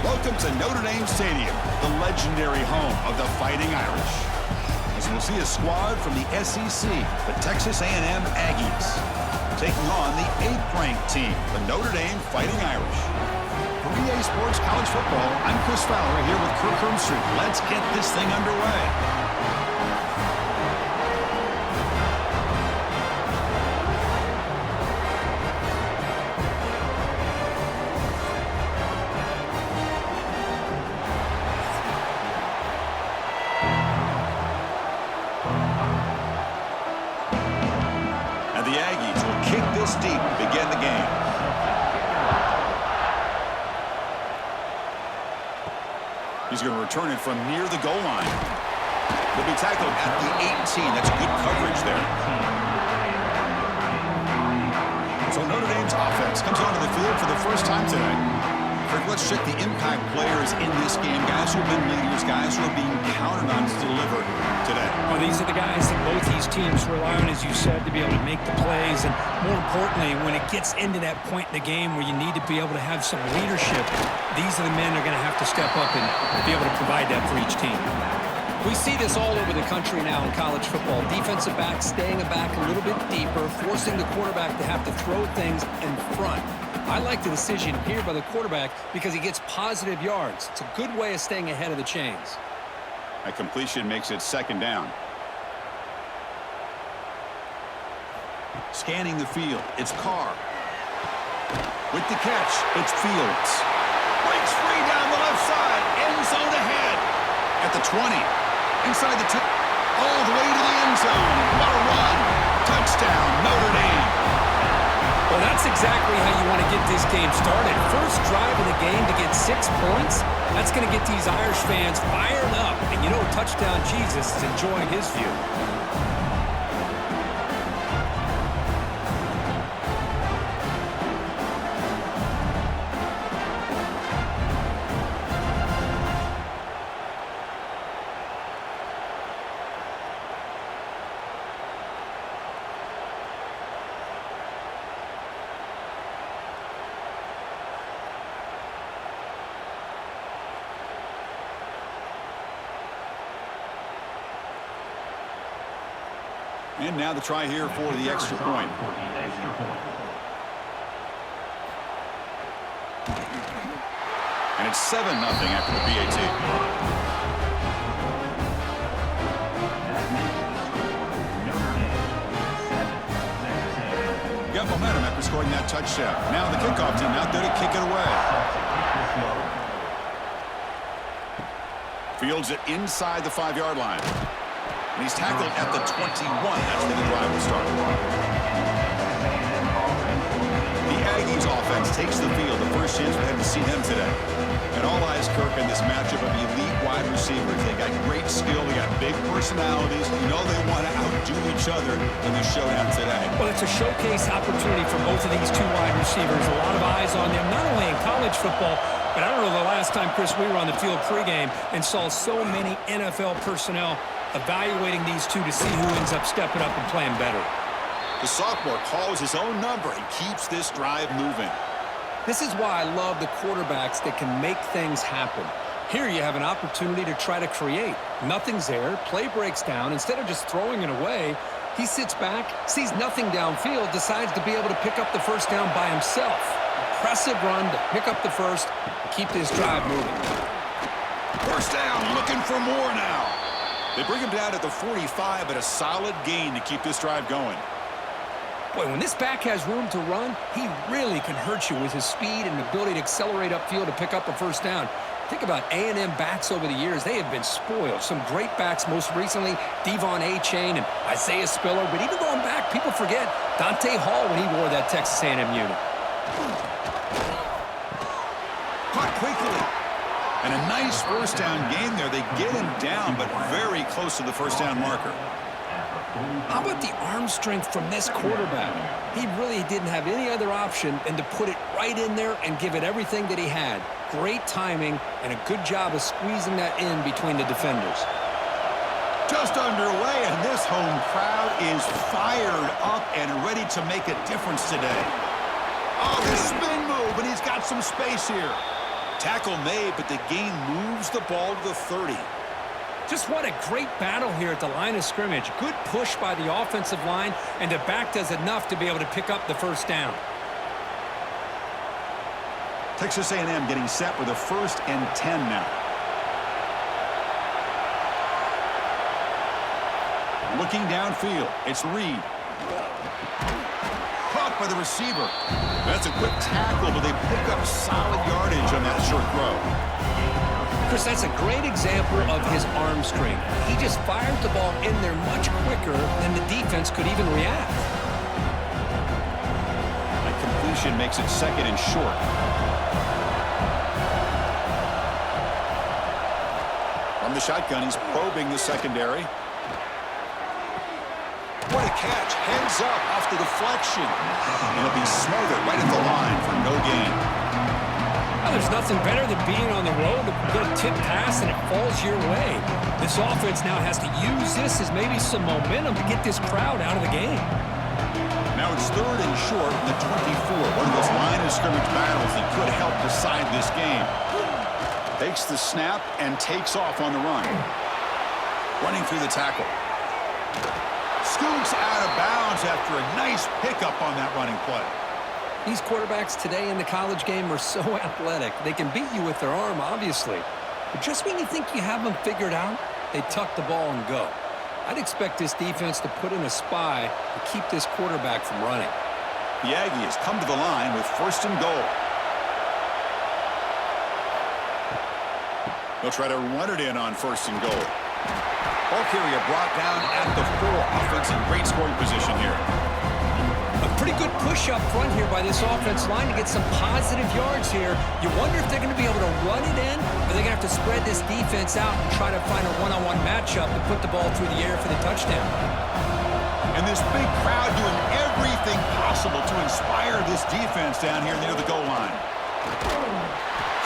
Welcome to Notre Dame Stadium, the legendary home of the Fighting Irish. As we'll see a squad from the SEC, the Texas A&M Aggies, taking on the 8th-ranked team, the Notre Dame Fighting Irish. For EA Sports College Football, I'm Chris Fowler here with Kirk Hermstreet. Let's get this thing underway. And the Aggies will kick this deep to begin the game. He's going to return it from near the goal line. He'll be tackled at the 18. That's good coverage there. So Notre Dame's offense comes onto the field for the first time today. Kirk, let's check the impact players in this game. Guys who have been leaders, guys who are being counted on to deliver today. Well, these are the guys that both these teams rely on, as you said, to be able to make the plays. And more importantly, when it gets into that point in the game where you need to be able to have some leadership, these are the men that are going to have to step up and be able to provide that for each team. We see this all over the country now in college football. Defensive backs staying back a little bit deeper, forcing the quarterback to have to throw things in front. I like the decision here by the quarterback because he gets positive yards. It's a good way of staying ahead of the chains. That completion makes it 2nd down. Scanning the field, it's Carr. With the catch, it's Fields. Breaks free down the left side, end zone ahead. At the 20, inside the 10, all the way to the end zone. What a run. Touchdown, Notre Dame. Well, that's exactly how you want to get this game started. First drive of the game to get 6 points. That's going to get these Irish fans fired up. And you know, Touchdown Jesus is enjoying his view. And now the try here for the extra point. And it's 7-0 after the PAT. Got momentum after scoring that touchdown. Now the kickoff team out there to kick it away. Fields it inside the 5-yard line. And he's tackled at the 21. That's where the drive will start. The Aggies offense takes the field. The first chance we had to see them today. And all eyes, Kirk, in this matchup of elite wide receivers. They got great skill. They got big personalities. You know they want to outdo each other in the showdown today. Well, it's a showcase opportunity for both of these two wide receivers. A lot of eyes on them, not only in college football, but I don't know the last time, Chris, we were on the field pregame and saw so many NFL personnel evaluating these two to see who ends up stepping up and playing better. The sophomore calls his own number and keeps this drive moving. This is why I love the quarterbacks that can make things happen. Here you have an opportunity to try to create. Nothing's there. Play breaks down. Instead of just throwing it away, he sits back, sees nothing downfield, decides to be able to pick up the first down by himself. Impressive run to pick up the first and keep this drive moving. First down, looking for more now. They bring him down at the 45, but a solid gain to keep this drive going. Boy, when this back has room to run, he really can hurt you with his speed and ability to accelerate upfield to pick up a first down. Think about A&M backs over the years. They have been spoiled. Some great backs, most recently Devon Achane and Isaiah Spiller. But even going back, people forget Dante Hall when he wore that Texas A&M unit. Caught quickly. And a nice first down gain there. They get him down, but very close to the first down marker. How about the arm strength from this quarterback? He really didn't have any other option than to put it right in there and give it everything that he had. great timing and a good job of squeezing that in between the defenders. Just underway, and this home crowd is fired up and ready to make a difference today. Oh, the spin move, and he's got some space here. Tackle made, but the gain moves the ball to the 30. Just what a great battle here at the line of scrimmage. Good push by the offensive line, and the back does enough to be able to pick up the first down. Texas A&M getting set with a 1st and 10 now. Looking downfield, it's Reed. Caught by the receiver. That's a quick tackle, but they pick up solid yardage on that short throw. Chris, that's a great example of his arm strength. He just fired the ball in there much quicker than the defense could even react. That completion makes it 2nd and short. From the shotgun, he's probing the secondary. What a catch. Heads up off the deflection. And it'll be smothered right at the line for no gain. Well, there's nothing better than being on the road to get a tip pass and it falls your way. This offense now has to use this as maybe some momentum to get this crowd out of the game. Now it's 3rd and short in the 24. One of those line of scrimmage battles that could help decide this game. Takes the snap and takes off on the run. Running through the tackle. Scoots out of bounds after a nice pickup on that running play. These quarterbacks today in the college game are so athletic. They can beat you with their arm, obviously. But just when you think you have them figured out, they tuck the ball and go. I'd expect this defense to put in a spy to keep this quarterback from running. The Aggies come to the line with 1st and goal. They'll try to run it in on 1st and goal. Ball carrier brought down at the 4. Offense in great scoring position here. A pretty good push up front here by this offense line to get some positive yards here. You wonder if they're going to be able to run it in, or they're going to have to spread this defense out and try to find a one-on-one matchup to put the ball through the air for the touchdown. And this big crowd doing everything possible to inspire this defense down here near the goal line.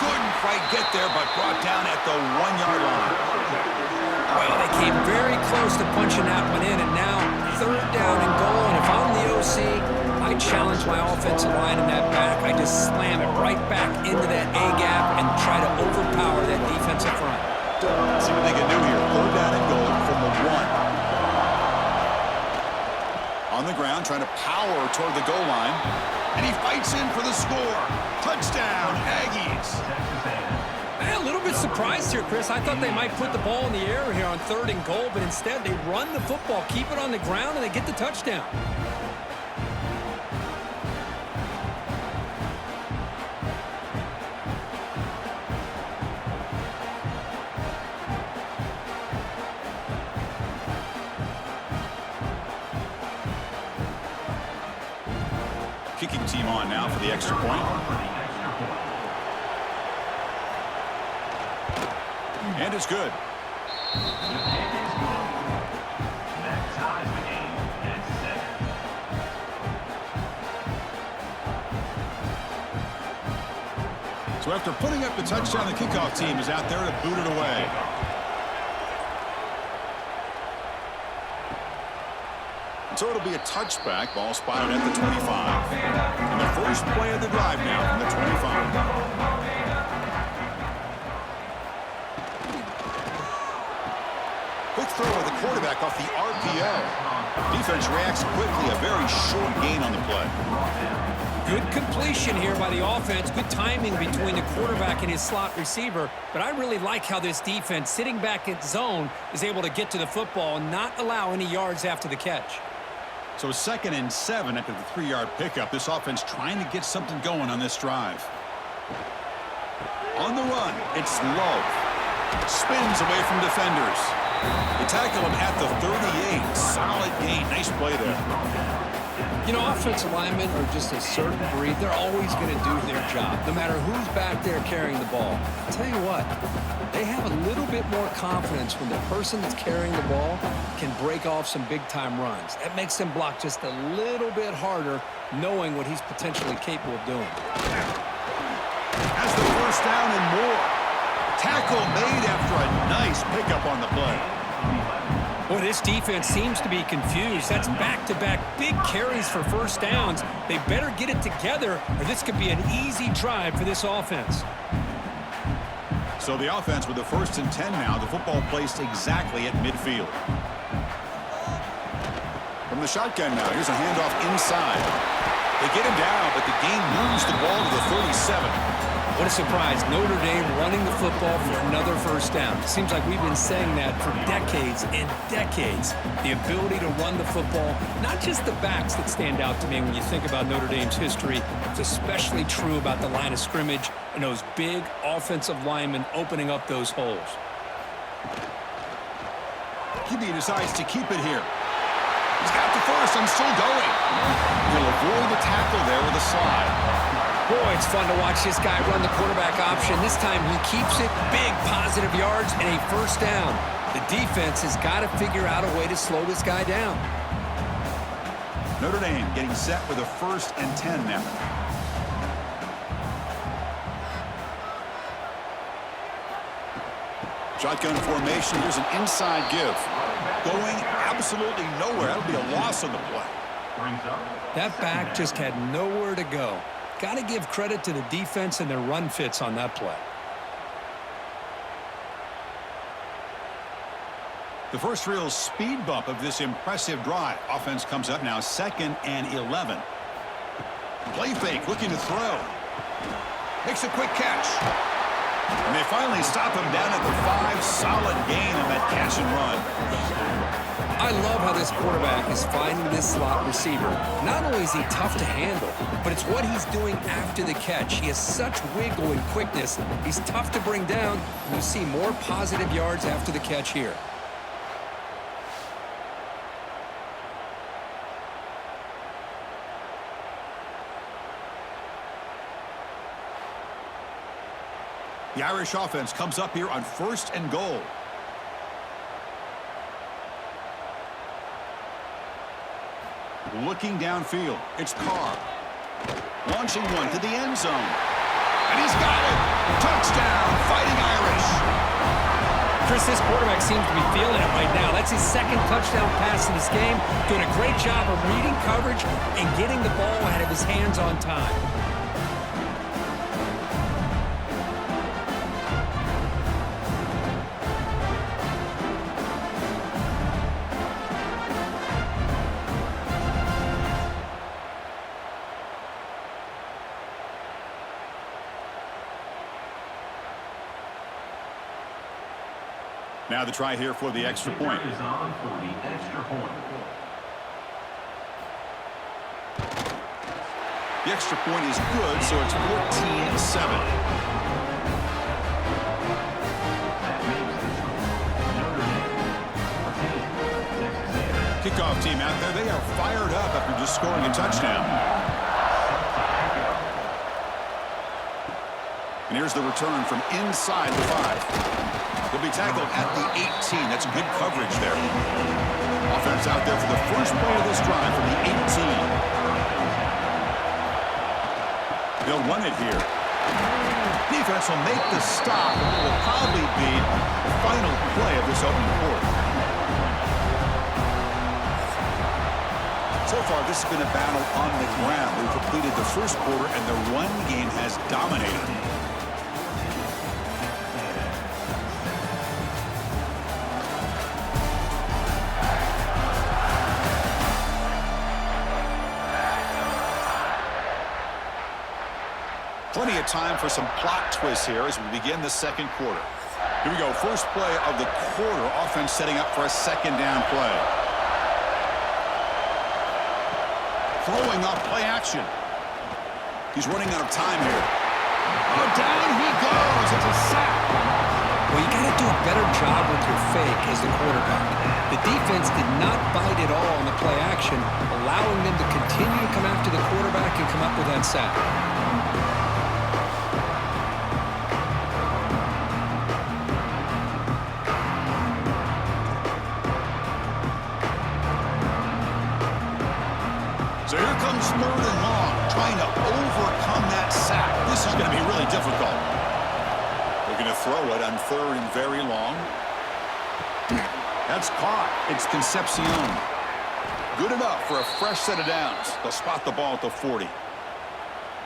Couldn't quite get there, but brought down at the 1-yard line. Well, they came very close to punching that one in, and now 3rd down and goal. And if I'm the OC, I challenge my offensive line in that back. I just slam it right back into that A-gap and try to overpower that defensive front. See what they can do here. 3rd down and goal from the 1. On the ground, trying to power toward the goal line. And he fights in for the score. Touchdown, Aggies. A little bit surprised here, Chris. I thought they might put the ball in the air here on 3rd and goal, but instead they run the football, keep it on the ground, and they get the touchdown. Kicking team on now for the extra point. And it's good. So after putting up the touchdown, the kickoff team is out there to boot it away. So it'll be a touchback. Ball spotted at the 25. And the first play of the drive now from the 25. Quick throw of the quarterback off the RPO. Defense reacts quickly. A very short gain on the play. Good completion here by the offense. Good timing between the quarterback and his slot receiver. But I really like how this defense, sitting back in zone, is able to get to the football and not allow any yards after the catch. So 2nd and 7 after the 3-yard pickup. This offense trying to get something going on this drive. On the run, it's Love. Spins away from defenders. They tackle him at the 38. Solid gain. Nice play there. You know, offensive linemen are just a certain breed. They're always going to do their job, no matter who's back there carrying the ball. I'll tell you what, they have a little bit more confidence when the person that's carrying the ball can break off some big-time runs. That makes them block just a little bit harder, knowing what he's potentially capable of doing. Has the first down and more. Tackle made after a nice pickup on the play. Boy, this defense seems to be confused. That's back-to-back big carries for first downs. They better get it together, or this could be an easy drive for this offense. So the offense with the 1st and 10 now. The football placed exactly at midfield. From the shotgun now, here's a handoff inside. They get him down, but the game moves the ball to the 37. What a surprise. Notre Dame running the football for another first down. It seems like we've been saying that for decades and decades. The ability to run the football, not just the backs that stand out to me when you think about Notre Dame's history. It's especially true about the line of scrimmage and those big offensive linemen opening up those holes. QB decides to keep it here. He's got the first and still going. He'll avoid the tackle there with a slide. Boy, it's fun to watch this guy run the quarterback option. This time he keeps it, big positive yards, and a first down. The defense has got to figure out a way to slow this guy down. Notre Dame getting set with a 1st and 10 now. Shotgun formation. Here's an inside give. Going absolutely nowhere. That'll be a loss on the play. That back just had nowhere to go. Got to give credit to the defense and their run fits on that play. The first real speed bump of this impressive drive. Offense comes up now 2nd and 11. Play fake, looking to throw. Makes a quick catch. And they finally stop him down at the 5. Solid gain on that catch and run. I love how this quarterback is finding this slot receiver. Not only is he tough to handle, but it's what he's doing after the catch. He has such wiggle and quickness. He's tough to bring down, and you see more positive yards after the catch here. The Irish offense comes up here on 1st and goal. Looking downfield, it's Carr. Launching one to the end zone. And he's got it! Touchdown, Fighting Irish! Chris, this quarterback seems to be feeling it right now. That's his 2nd touchdown pass in this game. Doing a great job of reading coverage and getting the ball out of his hands on time. Now the try here for the extra point. Is on for the extra point. The extra point is good, so it's 14-7. Kickoff team out there, they are fired up after just scoring a touchdown. And here's the return from inside the 5. He'll be tackled at the 18. That's good coverage there. Offense out there for the first play of this drive from the 18. They'll run it here. Defense will make the stop, and it will probably be the final play of this opening quarter. So far, this has been a battle on the ground. We've completed the first quarter, and the run game has dominated. Plenty of time for some plot twists here as we begin the 2nd quarter. Here we go. First play of the quarter. Offense setting up for a 2nd down play. Throwing up play action. He's running out of time here. Oh, down he goes. It's a sack. Well, you got to do a better job with your fake as the quarterback. The defense did not bite at all on the play action, allowing them to continue to come after the quarterback and come up with that sack. So here comes 3rd and long. trying to overcome that sack. This is going to be really difficult. They're going to throw it on 3rd and very long. That's caught. It's Concepcion. Good enough for a fresh set of downs. They'll spot the ball at the 40.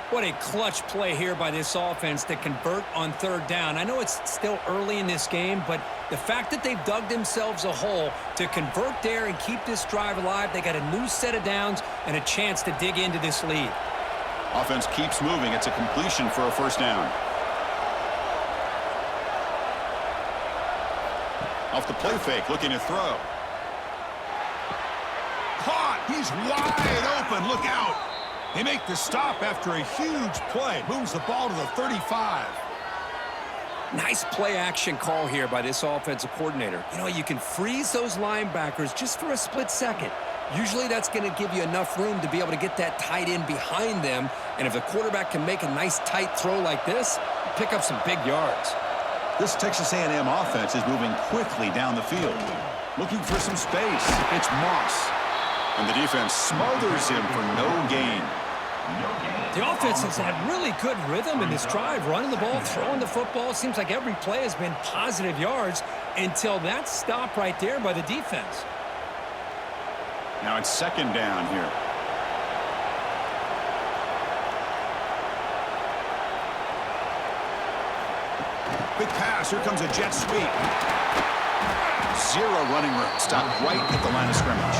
What a clutch play here by this offense to convert on 3rd down. I know it's still early in this game, but the fact that they've dug themselves a hole to convert there and keep this drive alive, they got a new set of downs and a chance to dig into this lead. Offense keeps moving. It's a completion for a 1st down. Off the play fake, looking to throw. Caught! He's wide open. Look out! They make the stop after a huge play. Moves the ball to the 35. Nice play action call here by this offensive coordinator. You know, you can freeze those linebackers just for a split second. Usually that's going to give you enough room to be able to get that tight end behind them. And if the quarterback can make a nice tight throw like this, pick up some big yards. This Texas A&M offense is moving quickly down the field. Looking for some space. It's Moss. And the defense smothers him for no gain. The offense has had really good rhythm in this drive, running the ball, throwing the football. Seems like every play has been positive yards until that stop right there by the defense. Now it's 2nd down here. Big pass. Here comes a jet sweep. 0 running room. Stopped right at the line of scrimmage.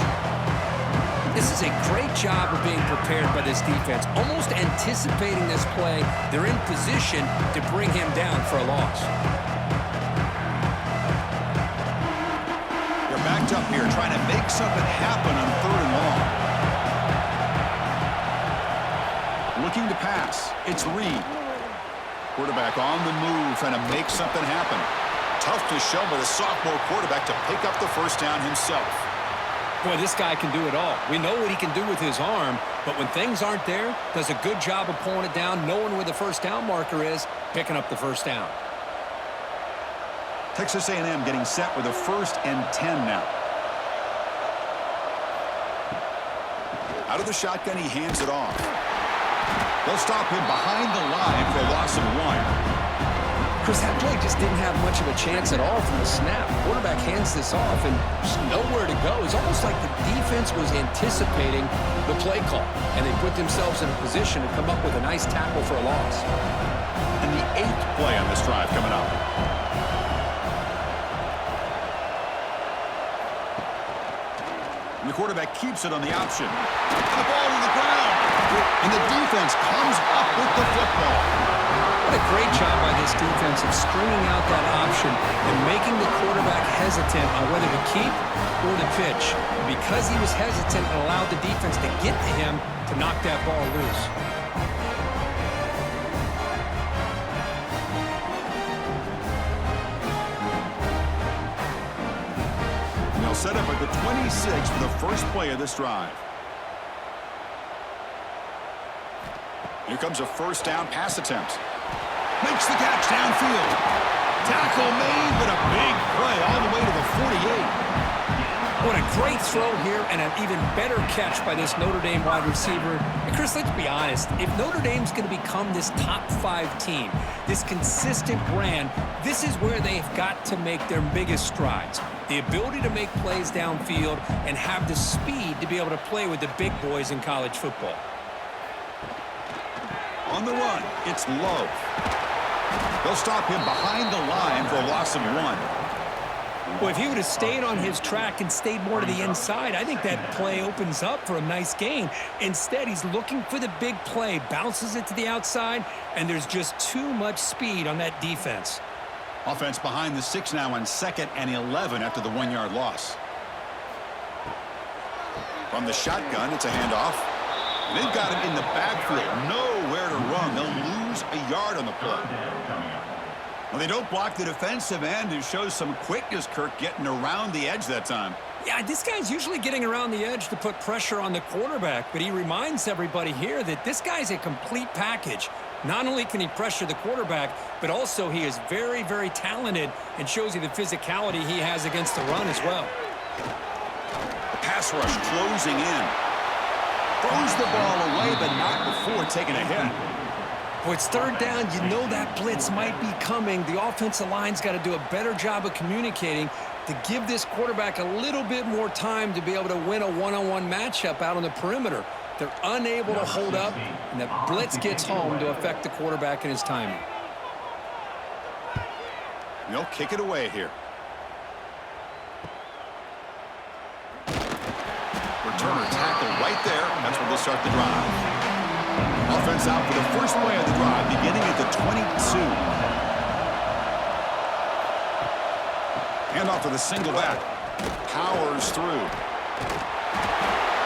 This is a great job of being prepared by this defense, almost anticipating this play. They're in position to bring him down for a loss. They're backed up here trying to make something happen on 3rd and long. Looking to pass. It's Reed. Quarterback on the move, trying to make something happen. Tough to show by the sophomore quarterback to pick up the 1st down himself. Boy, this guy can do it all. We know what he can do with his arm, but when things aren't there, does a good job of pulling it down, knowing where the 1st down marker is, picking up the 1st down. Texas A&M getting set with a 1st and 10 now. Out of the shotgun, he hands it off. They'll stop him behind the line for a loss of 1. Chris, that play just didn't have much of a chance at all from the snap. Quarterback hands this off and just nowhere to go. It's almost like the defense was anticipating the play call, and they put themselves in a position to come up with a nice tackle for a loss. And the 8th play on this drive coming up. And the quarterback keeps it on the option. And the ball to the ground. And the defense comes up with the football. What a great job by this defense of stringing out that option and making the quarterback hesitant on whether to keep or to pitch. And because he was hesitant, it allowed the defense to get to him to knock that ball loose. And they'll set up at the 26 for the 1st play of this drive. Here comes a 1st down pass attempt. Makes the catch downfield. Tackle made, but a big play all the way to the 48. What a great throw here and an even better catch by this Notre Dame wide receiver. And Chris, let's be honest. If Notre Dame's going to become this top 5 team, this consistent brand, this is where they've got to make their biggest strides. The ability to make plays downfield and have the speed to be able to play with the big boys in college football. On the run, it's Love. They'll stop him behind the line for a loss of 1. Well, if he would have stayed on his track and stayed more to the inside, I think that play opens up for a nice gain. Instead, he's looking for the big play, bounces it to the outside, and there's just too much speed on that defense. Offense behind the 6 now on 2nd and 11 after the 1-yard loss. From the shotgun, it's a handoff. They've got him in the backfield, nowhere to run. They'll lose a yard on the play. Well, they don't block the defensive end and shows some quickness, Kirk, getting around the edge that time. Yeah, this guy's usually getting around the edge to put pressure on the quarterback, but he reminds everybody here that this guy's a complete package. Not only can he pressure the quarterback, but also he is very, very talented and shows you the physicality he has against the run as well. The pass rush closing in. Throws the ball away, but not before taking a hit. Well, it's third down. You know that blitz might be coming. The offensive line's got to do a better job of communicating to give this quarterback a little bit more time to be able to win a one-on-one matchup out on the perimeter. They're unable to hold up, and the blitz gets home to affect the quarterback and his timing. They'll kick it away here. Returner tackle right there. That's where they'll start the drive. Offense out for the first play of the drive, beginning at the 22. Handoff to the single back. Powers through.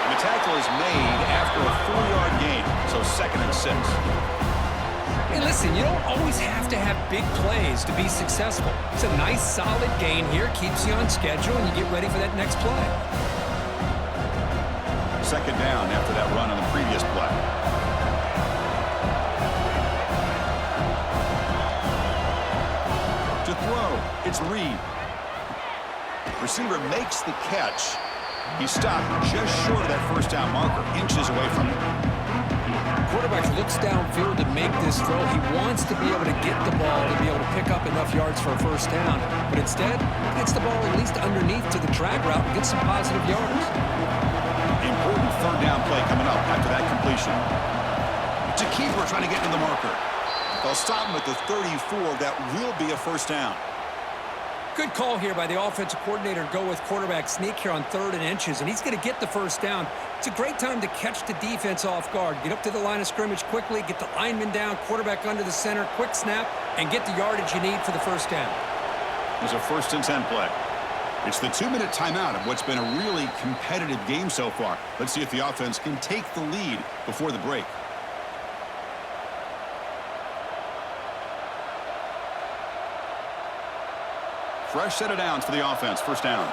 And the tackle is made after a 4-yard gain, so 2nd and 6. Hey, listen, you don't always have to have big plays to be successful. It's a nice, solid gain here. Keeps you on schedule, and you get ready for that next play. 2nd down after that run on the previous play. To throw, it's Reed. Receiver makes the catch. He stopped just short of that first down marker, inches away from it. Quarterback looks downfield to make this throw. He wants to be able to get the ball to be able to pick up enough yards for a first down, but instead gets the ball at least underneath to the drag route and gets some positive yards. Important 3rd down play coming up after that completion. To keeper trying to get into the marker. They'll stop him at the 34. That will be a first down. Good call here by the offensive coordinator. Go with quarterback sneak here on 3rd and inches, and he's going to get the first down. It's a great time to catch the defense off guard. Get up to the line of scrimmage quickly, get the lineman down, quarterback under the center, quick snap, and get the yardage you need for the first down. There's a 1st and 10 play. It's the 2-minute timeout of what's been a really competitive game so far. Let's see if the offense can take the lead before the break. Fresh set of downs for the offense. First down.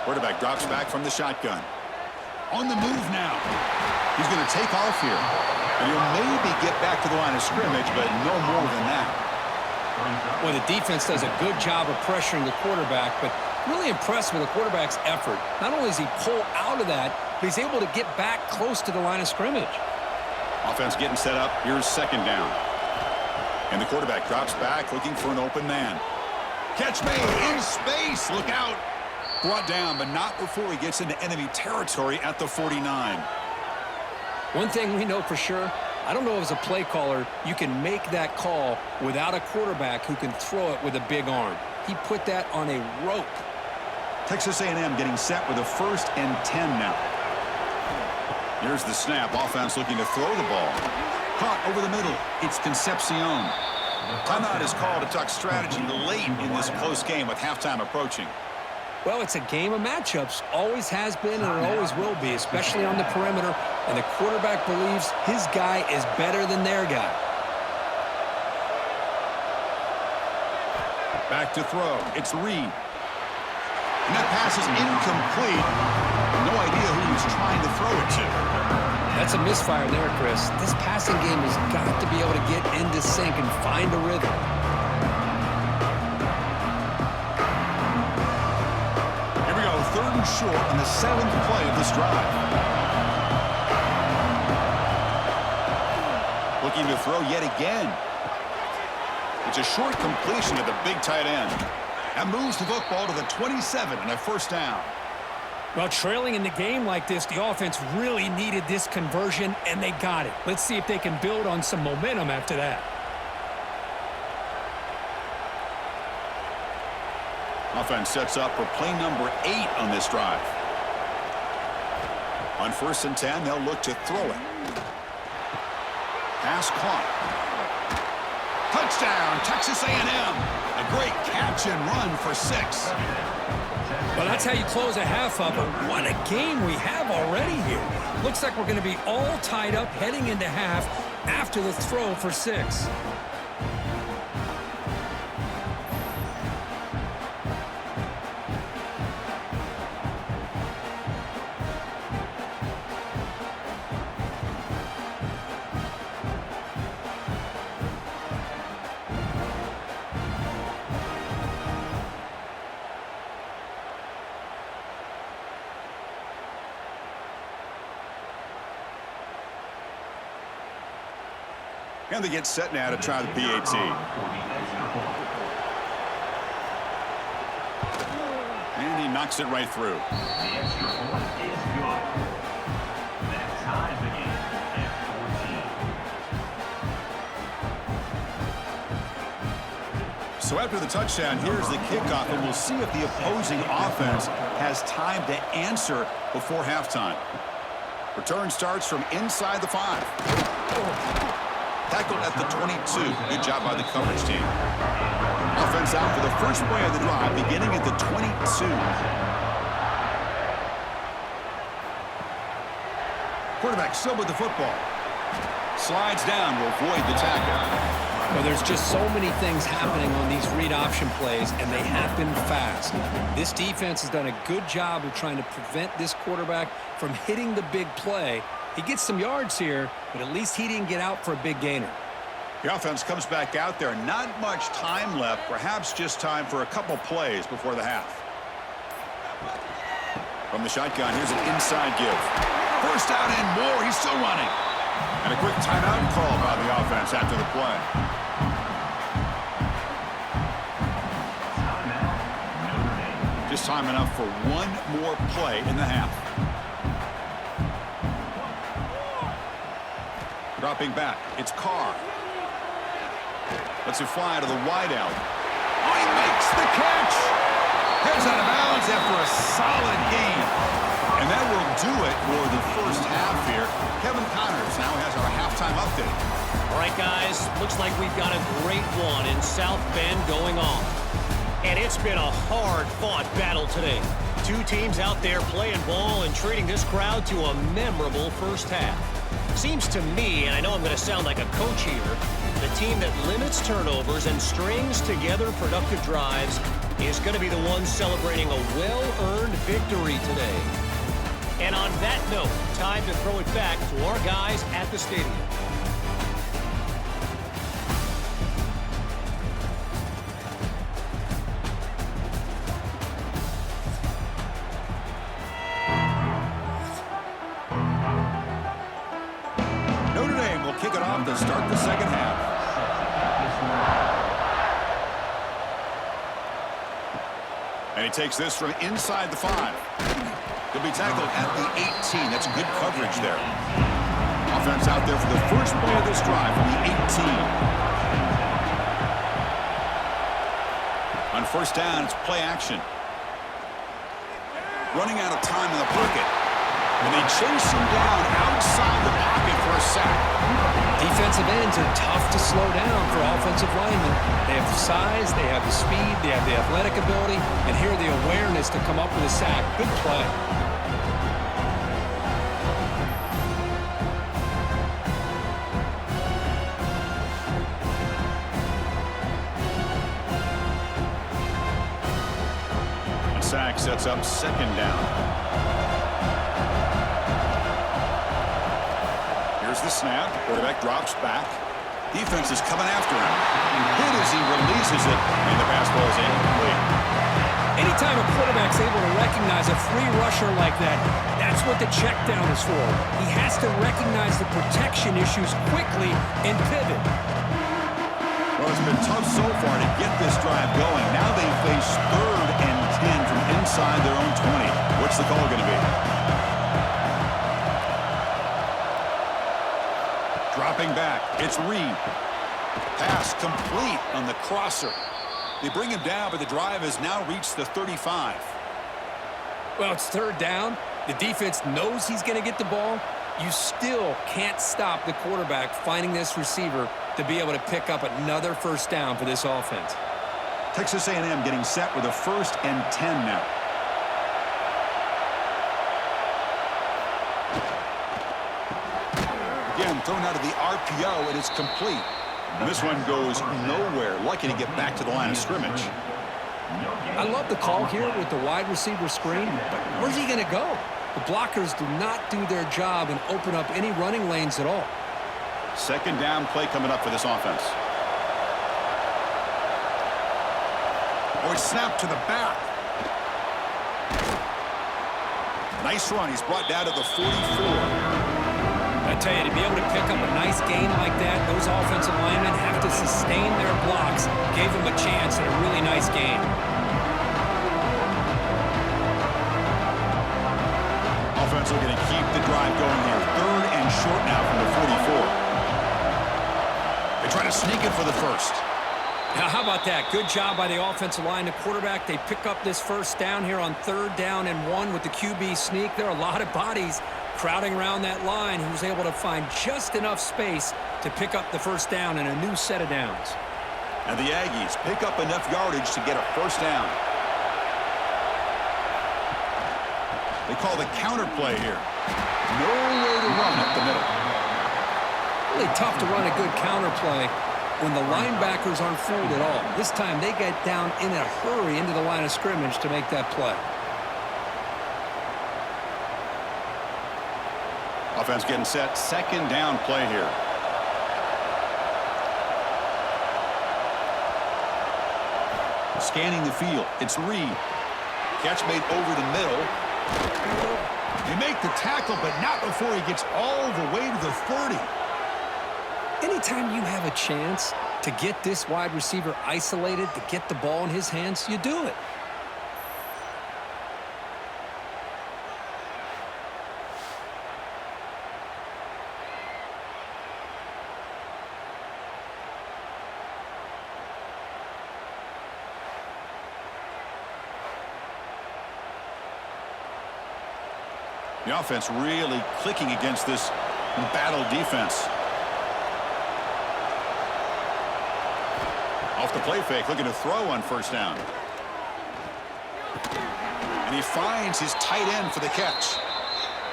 Quarterback drops back from the shotgun. On the move now. He's going to take off here. And he'll maybe get back to the line of scrimmage, but no more than that. Well, the defense does a good job of pressuring the quarterback, but really impressed with the quarterback's effort. Not only does he pull out of that, but he's able to get back close to the line of scrimmage. Offense getting set up. Here's 2nd down. And the quarterback drops back looking for an open man. Catch made in space. Look out. Brought down, but not before he gets into enemy territory at the 49. One thing we know for sure, I don't know if as a play caller you can make that call without a quarterback who can throw it with a big arm. He put that on a rope. Texas A&M getting set with a 1st and 10 now. Here's the snap. Offense looking to throw the ball. Caught over the middle. It's Concepcion. Timeout is called to talk strategy late in this close game with halftime approaching. Well, it's a game of matchups. Always has been and it always will be, especially on the perimeter. And the quarterback believes his guy is better than their guy. Back to throw. It's Reed. And that pass is incomplete. No idea who he's trying to throw it to. That's a misfire there, Chris. This passing game has got to be able to get into sync and find a rhythm. Here we go, 3rd and short on the 7th play of this drive. Looking to throw yet again. It's a short completion to the big tight end. That moves the football to the 27 and a first down. Well, trailing in the game like this, the offense really needed this conversion, and they got it. Let's see if they can build on some momentum after that. Offense sets up for play number 8 on this drive. On 1st and 10, they'll look to throw it. Pass caught. Touchdown, Texas A&M. A great catch and run for 6. Well, that's how you close a half up. What a game we have already here. Looks like we're going to be all tied up heading into half after the throw for 6. And they get set now to try the PAT. And he knocks it right through. The extra point is good. That ties the game at 14. So after the touchdown, here's the kickoff, and we'll see if the opposing offense has time to answer before halftime. Return starts from inside the 5. Tackled at the 22. Good job by the coverage team. Offense out for the first play of the drive, beginning at the 22. Quarterback still with the football. Slides down to avoid the tackle. Well, there's just so many things happening on these read option plays, and they happen fast. This defense has done a good job of trying to prevent this quarterback from hitting the big play. He gets some yards here, but at least he didn't get out for a big gainer. The offense comes back out there. Not much time left. Perhaps just time for a couple plays before the half. From the shotgun, here's an inside give. First down and more. He's still running. And a quick timeout call by the offense after the play. Just time enough for one more play in the half. Dropping back, it's Carr. Lets it fly to the wideout. Oh, he makes the catch! Heads out of bounds after a solid gain. And that will do it for the first half here. Kevin Connors now has our halftime update. All right, guys, looks like we've got a great one in South Bend going on. And it's been a hard-fought battle today. Two teams out there playing ball and treating this crowd to a memorable first half. Seems to me, and I know I'm going to sound like a coach here, the team that limits turnovers and strings together productive drives is going to be the one celebrating a well-earned victory today. And on that note, time to throw it back to our guys at the stadium. Notre Dame will kick it off to start the second half. And he takes this from inside the 5. He'll be tackled at the 18. That's good coverage there. Offense out there for the first play of this drive from the 18. On first down, it's play action. Running out of time in the pocket. And they chase him down outside the pocket for a sack. Defensive ends are tough to slow down for offensive linemen. They have the size, they have the speed, they have the athletic ability, and here the awareness to come up with a sack. Good play. The sack sets up second down. Here's the snap. Quarterback drops back. Defense is coming after him. Hit as he releases it, and the pass ball is incomplete. Anytime a quarterback's able to recognize a free rusher like that, that's what the check down is for. He has to recognize the protection issues quickly and pivot. Well, it's been tough so far to get this drive going. Now they face 3rd and 10 from inside their own 20. What's the call going to be? Dropping back, it's Reed. Pass complete on the crosser. They bring him down, but the drive has now reached the 35. Well, it's 3rd down. The defense knows he's going to get the ball. You still can't stop the quarterback finding this receiver to be able to pick up another first down for this offense. Texas A&M getting set with a 1st and 10 now. Again, thrown out of the RPO, and it's complete. And this one goes nowhere. Lucky to get back to the line of scrimmage. I love the call here with the wide receiver screen, but where's he going to go? The blockers do not do their job and open up any running lanes at all. Second down play coming up for this offense. Oh, it's snapped to the back. Nice run. He's brought down to the 44. I tell you, to be able to pick up a nice gain like that, those offensive linemen have to sustain their blocks. Gave them a chance at a really nice game. Offense looking to keep the drive going here. 3rd and short now from the 44. They try to sneak it for the first. Now, how about that? Good job by the offensive line. The quarterback, they pick up this first down here on 3rd down and 1 with the QB sneak. There are a lot of bodies crowding around that line. He was able to find just enough space to pick up the first down and a new set of downs. And the Aggies pick up enough yardage to get a first down. They call the counter play here. Nowhere to run up the middle. Really tough to run a good counter play when the linebackers aren't fooled at all. This time they get down in a hurry into the line of scrimmage to make that play. Offense getting set. 2nd down play here. Scanning the field. It's Reed. Catch made over the middle. They make the tackle, but not before he gets all the way to the 30. Anytime you have a chance to get this wide receiver isolated, to get the ball in his hands, you do it. The offense really clicking against this battle defense. Off the play fake, looking to throw on first down. And he finds his tight end for the catch.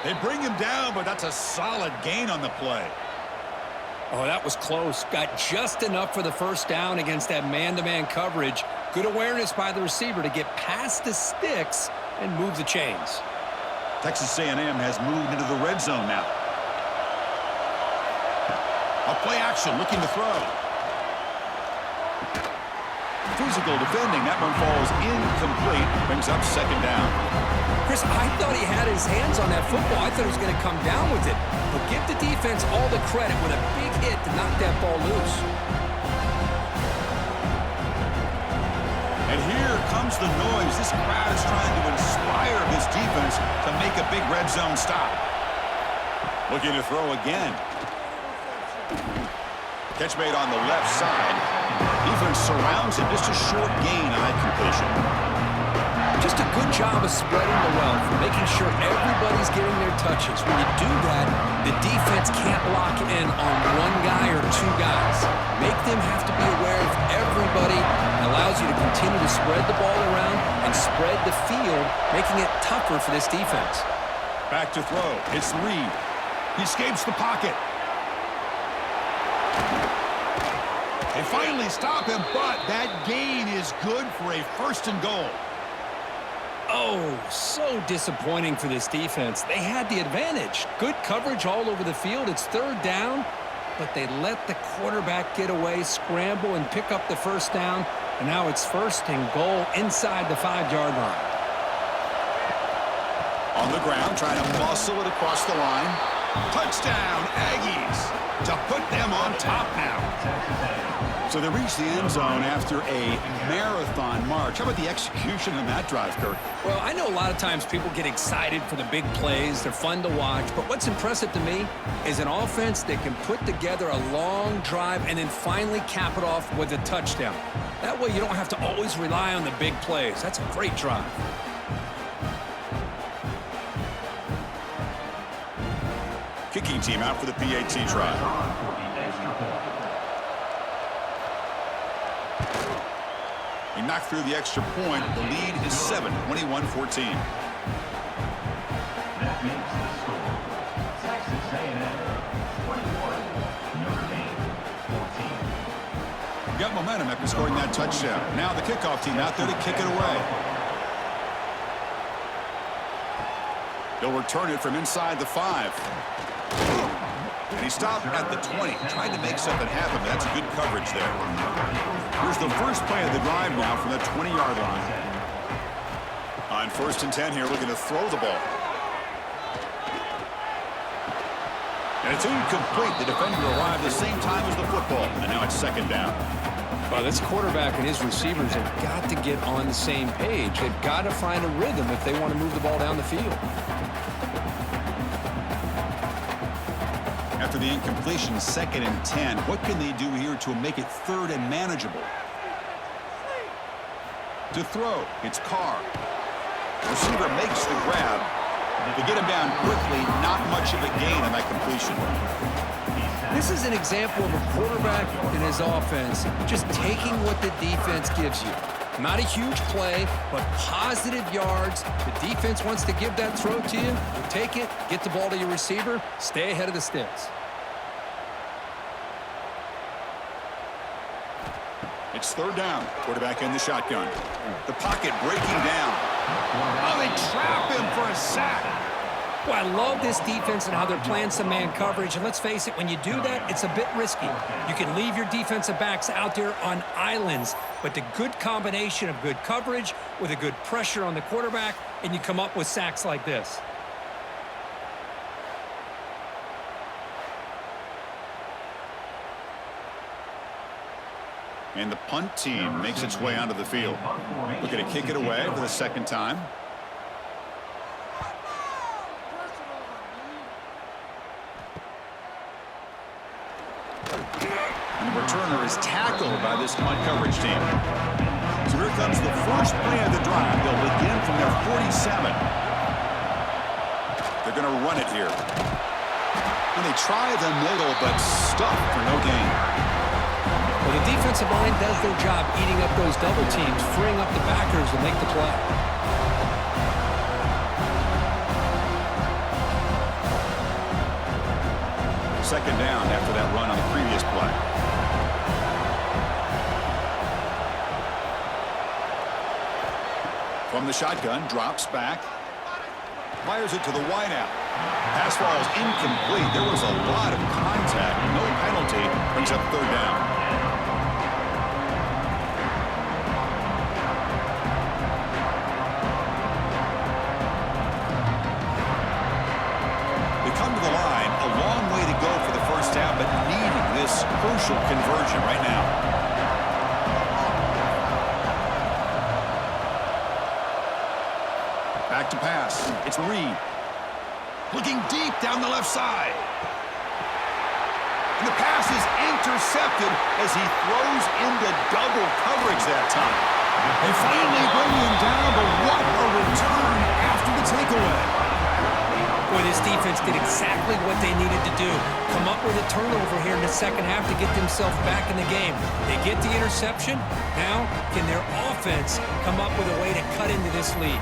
They bring him down, but that's a solid gain on the play. Oh, that was close. Got just enough for the first down against that man-to-man coverage. Good awareness by the receiver to get past the sticks and move the chains. Texas A&M has moved into the red zone now. A play action, looking to throw. Physical defending. That one falls incomplete. Brings up 2nd down. Chris, I thought he had his hands on that football. I thought he was going to come down with it. But give the defense all the credit with a big hit to knock that ball loose. And here comes the noise. This crowd is trying to inspire this defense to make a big red zone stop. Looking to throw again. Catch made on the left side. Defense surrounds him. Just a short gain on that completion. Just a good job of spreading the wealth, making sure everybody's getting their touches. When you do that, the defense can't lock in on one guy or 2 guys. Make them have to be aware of everybody. It allows you to continue to spread the ball around and spread the field, making it tougher for this defense. Back to throw. It's Reed. He escapes the pocket. They finally stop him, but that gain is good for a 1st and goal. Oh, so disappointing for this defense. They had the advantage. Good coverage all over the field. It's 3rd down, but they let the quarterback get away, scramble, and pick up the first down. And now it's 1st and goal inside the 5-yard line. On the ground, trying to muscle it across the line. Touchdown, Aggies, to put them on top now. So they reach the end zone after a marathon march. How about the execution on that drive, Kirk? Well, I know a lot of times people get excited for the big plays. They're fun to watch. But what's impressive to me is an offense that can put together a long drive and then finally cap it off with a touchdown. That way you don't have to always rely on the big plays. That's a great drive. Kicking team out for the PAT try. He knocked through the extra point. The lead is 7, 21-14. That makes the score. Texas A&M 21, Notre Dame 14. Got momentum after scoring that touchdown. Now the kickoff team out there to kick it away. They'll return it from inside the 5. And he stopped at the 20, trying to make something happen. That's good coverage there. Here's the first play of the drive now from the 20-yard line. On 1st and 10 here, looking to throw the ball. And it's incomplete. The defender arrived the same time as the football. And now it's second down. Well, this quarterback and his receivers have got to get on the same page. They've got to find a rhythm if they want to move the ball down the field. After the incompletion, 2nd and 10. What can they do here to make it 3rd and manageable? To throw, it's Carr. Receiver makes the grab. To get him down quickly, not much of a gain on that completion. This is an example of a quarterback and his offense just taking what the defense gives you. Not a huge play, but positive yards. The defense wants to give that throw to you. You take it, get the ball to your receiver, stay ahead of the sticks. It's 3rd down. Quarterback in the shotgun. The pocket breaking down. Oh, they trap him for a sack. Well, I love this defense and how they're playing some man coverage. And let's face it, when you do that, it's a bit risky. You can leave your defensive backs out there on islands, but the good combination of good coverage with a good pressure on the quarterback, and you come up with sacks like this. And the punt team makes its way onto the field. Looking to kick it away for the 2nd time. And the returner is tackled by this punt coverage team. So here comes the first play of the drive. They'll begin from their 47. They're going to run it here. And they try the middle, but stuffed for no gain. Well, the defensive line does their job eating up those double teams, freeing up the backers to make the play. Second down after that run on the previous play. From the shotgun, drops back. Fires it to the wideout. Pass ball is incomplete. There was a lot of contact. No penalty. Brings up 3rd down. But needing this crucial conversion right now. Back to pass. It's Reed. Looking deep down the left side. And the pass is intercepted as he throws into double coverage that time. They finally bring him down, but what a return after the takeaway. Boy, this defense did exactly what they needed to do. Come up with a turnover here in the 2nd half to get themselves back in the game. They get the interception. Now, can their offense come up with a way to cut into this lead?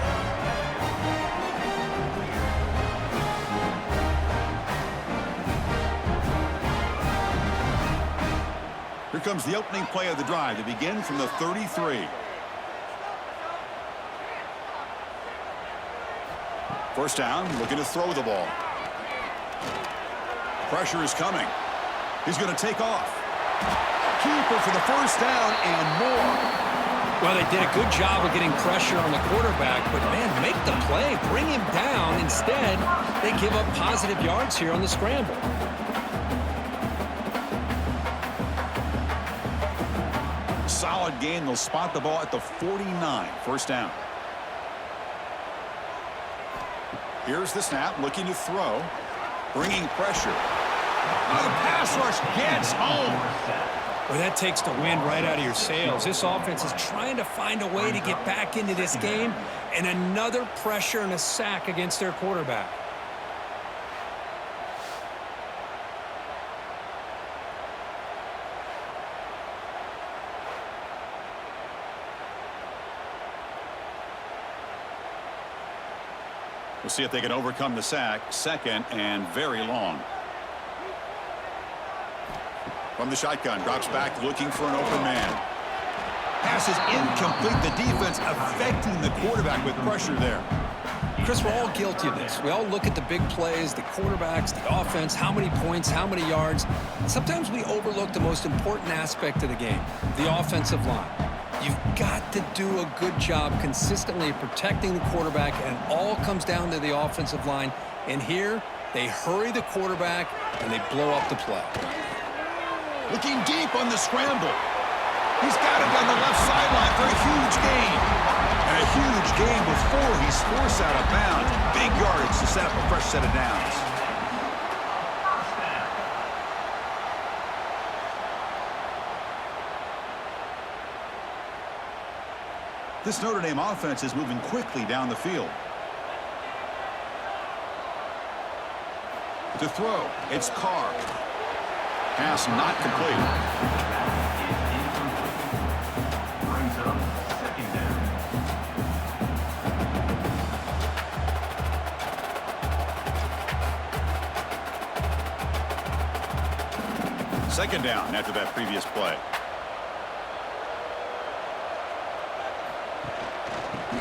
Here comes the opening play of the drive to begin from the 33. First down, looking to throw the ball. Pressure is coming. He's going to take off. Keeper for the first down and more. Well, they did a good job of getting pressure on the quarterback, but, man, make the play. Bring him down. Instead, they give up positive yards here on the scramble. Solid gain. They'll spot the ball at the 49. First down. Here's the snap, looking to throw, bringing pressure. Oh, the pass rush gets home. Well, that takes the wind right out of your sails. This offense is trying to find a way to get back into this game, and another pressure and a sack against their quarterback. We'll see if they can overcome the sack. 2nd and very long. From the shotgun, drops back looking for an open man. Pass is incomplete. The defense affecting the quarterback with pressure there. Chris, we're all guilty of this. We all look at the big plays, the quarterbacks, the offense, how many points, how many yards. Sometimes we overlook the most important aspect of the game, the offensive line. You've got to do a good job consistently protecting the quarterback, and it all comes down to the offensive line. And here, They hurry the quarterback, and they blow up the play. Looking deep on the scramble. He's got it down the left sideline for a huge gain. And a huge gain before he's forced out of bounds. Big yardage to set up a fresh set of downs. This Notre Dame offense is moving quickly down the field. To throw, it's Carr. Pass not complete. Brings up second down. Second down after that previous play.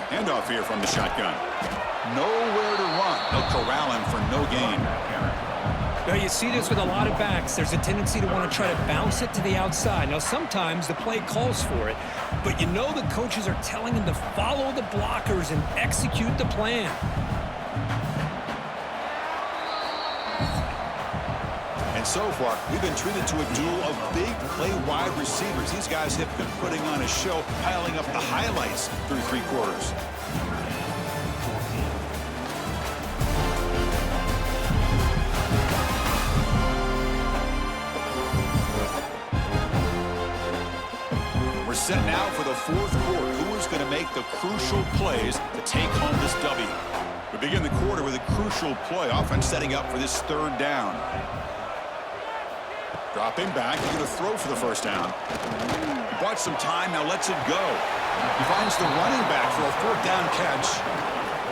Handoff here from the shotgun. Nowhere to run. They'll corral him for no gain. Now, you see this with a lot of backs. There's a tendency to want to try to bounce it to the outside. Now, sometimes the play calls for it, but you know the coaches are telling them to follow the blockers and execute the plan. And so far, we've been treated to a duel of big play wide receivers. These guys have been putting on a show, piling up the highlights through three quarters. We're set now for the fourth quarter. Who is going to make the crucial plays to take home this W? We begin the quarter with a crucial play. Offense setting up for this third down. Dropping back, he's going to throw for the first down. He bought some time, now lets it go. He finds the running back for a fourth down catch.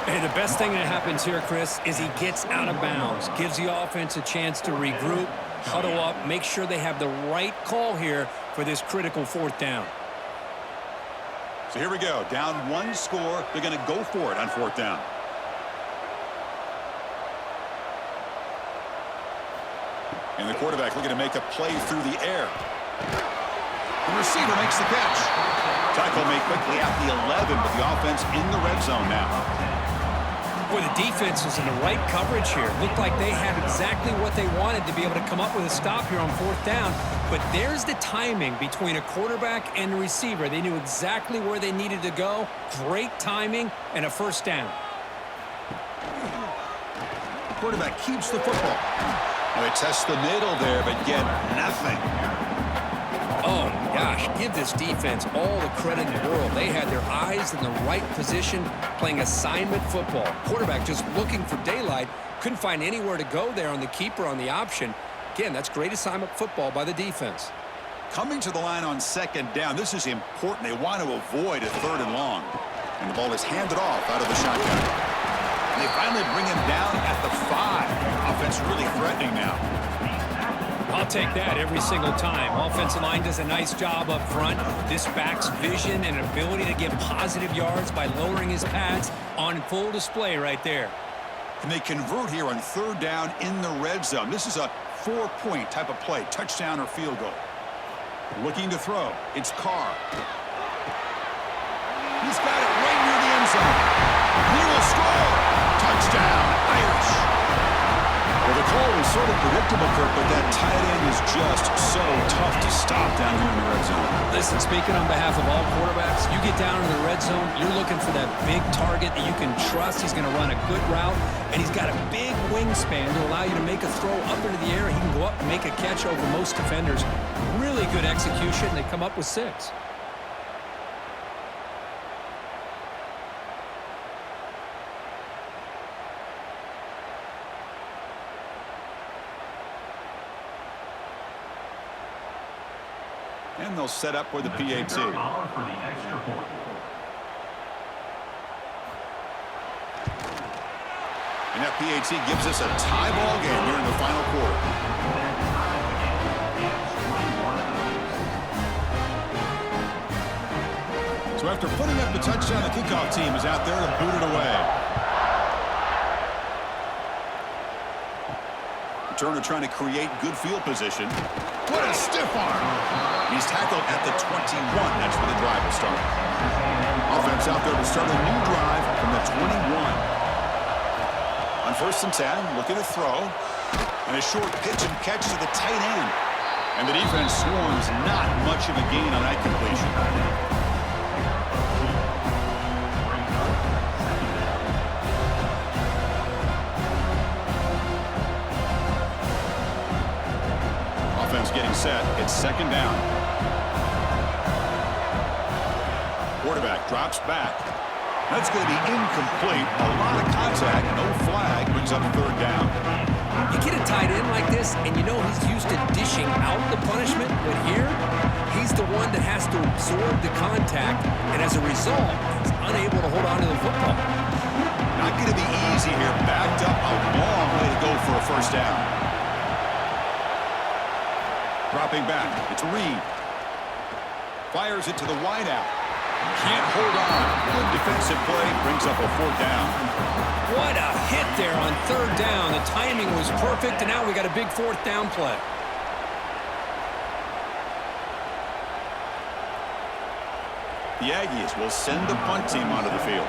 Hey, the best thing that happens here, Chris, is he gets out of bounds, gives the offense a chance to regroup, huddle up, make sure they have the right call here for this critical fourth down. So here we go, down one score. They're going to go for it on fourth down. And the quarterback looking to make a play through the air. The receiver makes the catch. Tackle made quickly at the 11, but the offense in the red zone now. Boy, the defense was in the right coverage here. Looked like they had exactly what they wanted to be able to come up with a stop here on fourth down. But there's the timing between a quarterback and a receiver. They knew exactly where they needed to go. Great timing and a first down. The quarterback keeps the football. They test the middle there, but get nothing. Oh, my gosh, give this defense all the credit in the world. They had their eyes in the right position, playing assignment football. Quarterback just looking for daylight, couldn't find anywhere to go there on the keeper on the option. Again, that's great assignment football by the defense. Coming to the line on second down, this is important. They want to avoid a third and long. And the ball is handed off out of the shotgun. And they finally bring him down at the 5. Offense really threatening now. I'll take that every single time. Offensive line does a nice job up front. This back's vision and ability to get positive yards by lowering his pads on full display right there. And they convert here on third down in the red zone. This is a 4-point type of play, touchdown or field goal. Looking to throw, it's Carr. He's got it right near the end zone. He will score. Touchdown, Irish. Well, the call was sort of predictable, Kirk, but that tight end is just so tough to stop down here in the red zone. Listen, speaking on behalf of all quarterbacks, you get down in the red zone, you're looking for that big target that you can trust. He's going to run a good route, and he's got a big wingspan to allow you to make a throw up into the air. He can go up and make a catch over most defenders. Really good execution. They come up with 6. And they'll set up with the PAT. For the extra point. And that PAT gives us a tie ball game here in the final quarter. So after putting up the touchdown, the kickoff team is out there to boot it away. Turner trying to create good field position. What a stiff arm. He's tackled at the 21. That's where the drive will start. Offense out there to start a new drive from the 21. On first and 10, looking to throw. And a short pitch and catch to the tight end. And the defense swarms, not much of a gain on that completion. Offense getting set. It's second down. Quarterback drops back. That's going to be incomplete. A lot of contact. No flag. Brings up third down. You get a tight end like this, and you know he's used to dishing out the punishment, but here, he's the one that has to absorb the contact, and as a result, he's unable to hold on to the football. Not going to be easy here. Backed up a long way to go for a first down. Dropping back. It's Reed. Fires it to the wideout. Can't hold on. Good defensive play. Brings up a fourth down. What a hit there on third down. The timing was perfect, and now we got a big fourth down play. The Aggies will send the punt team onto the field.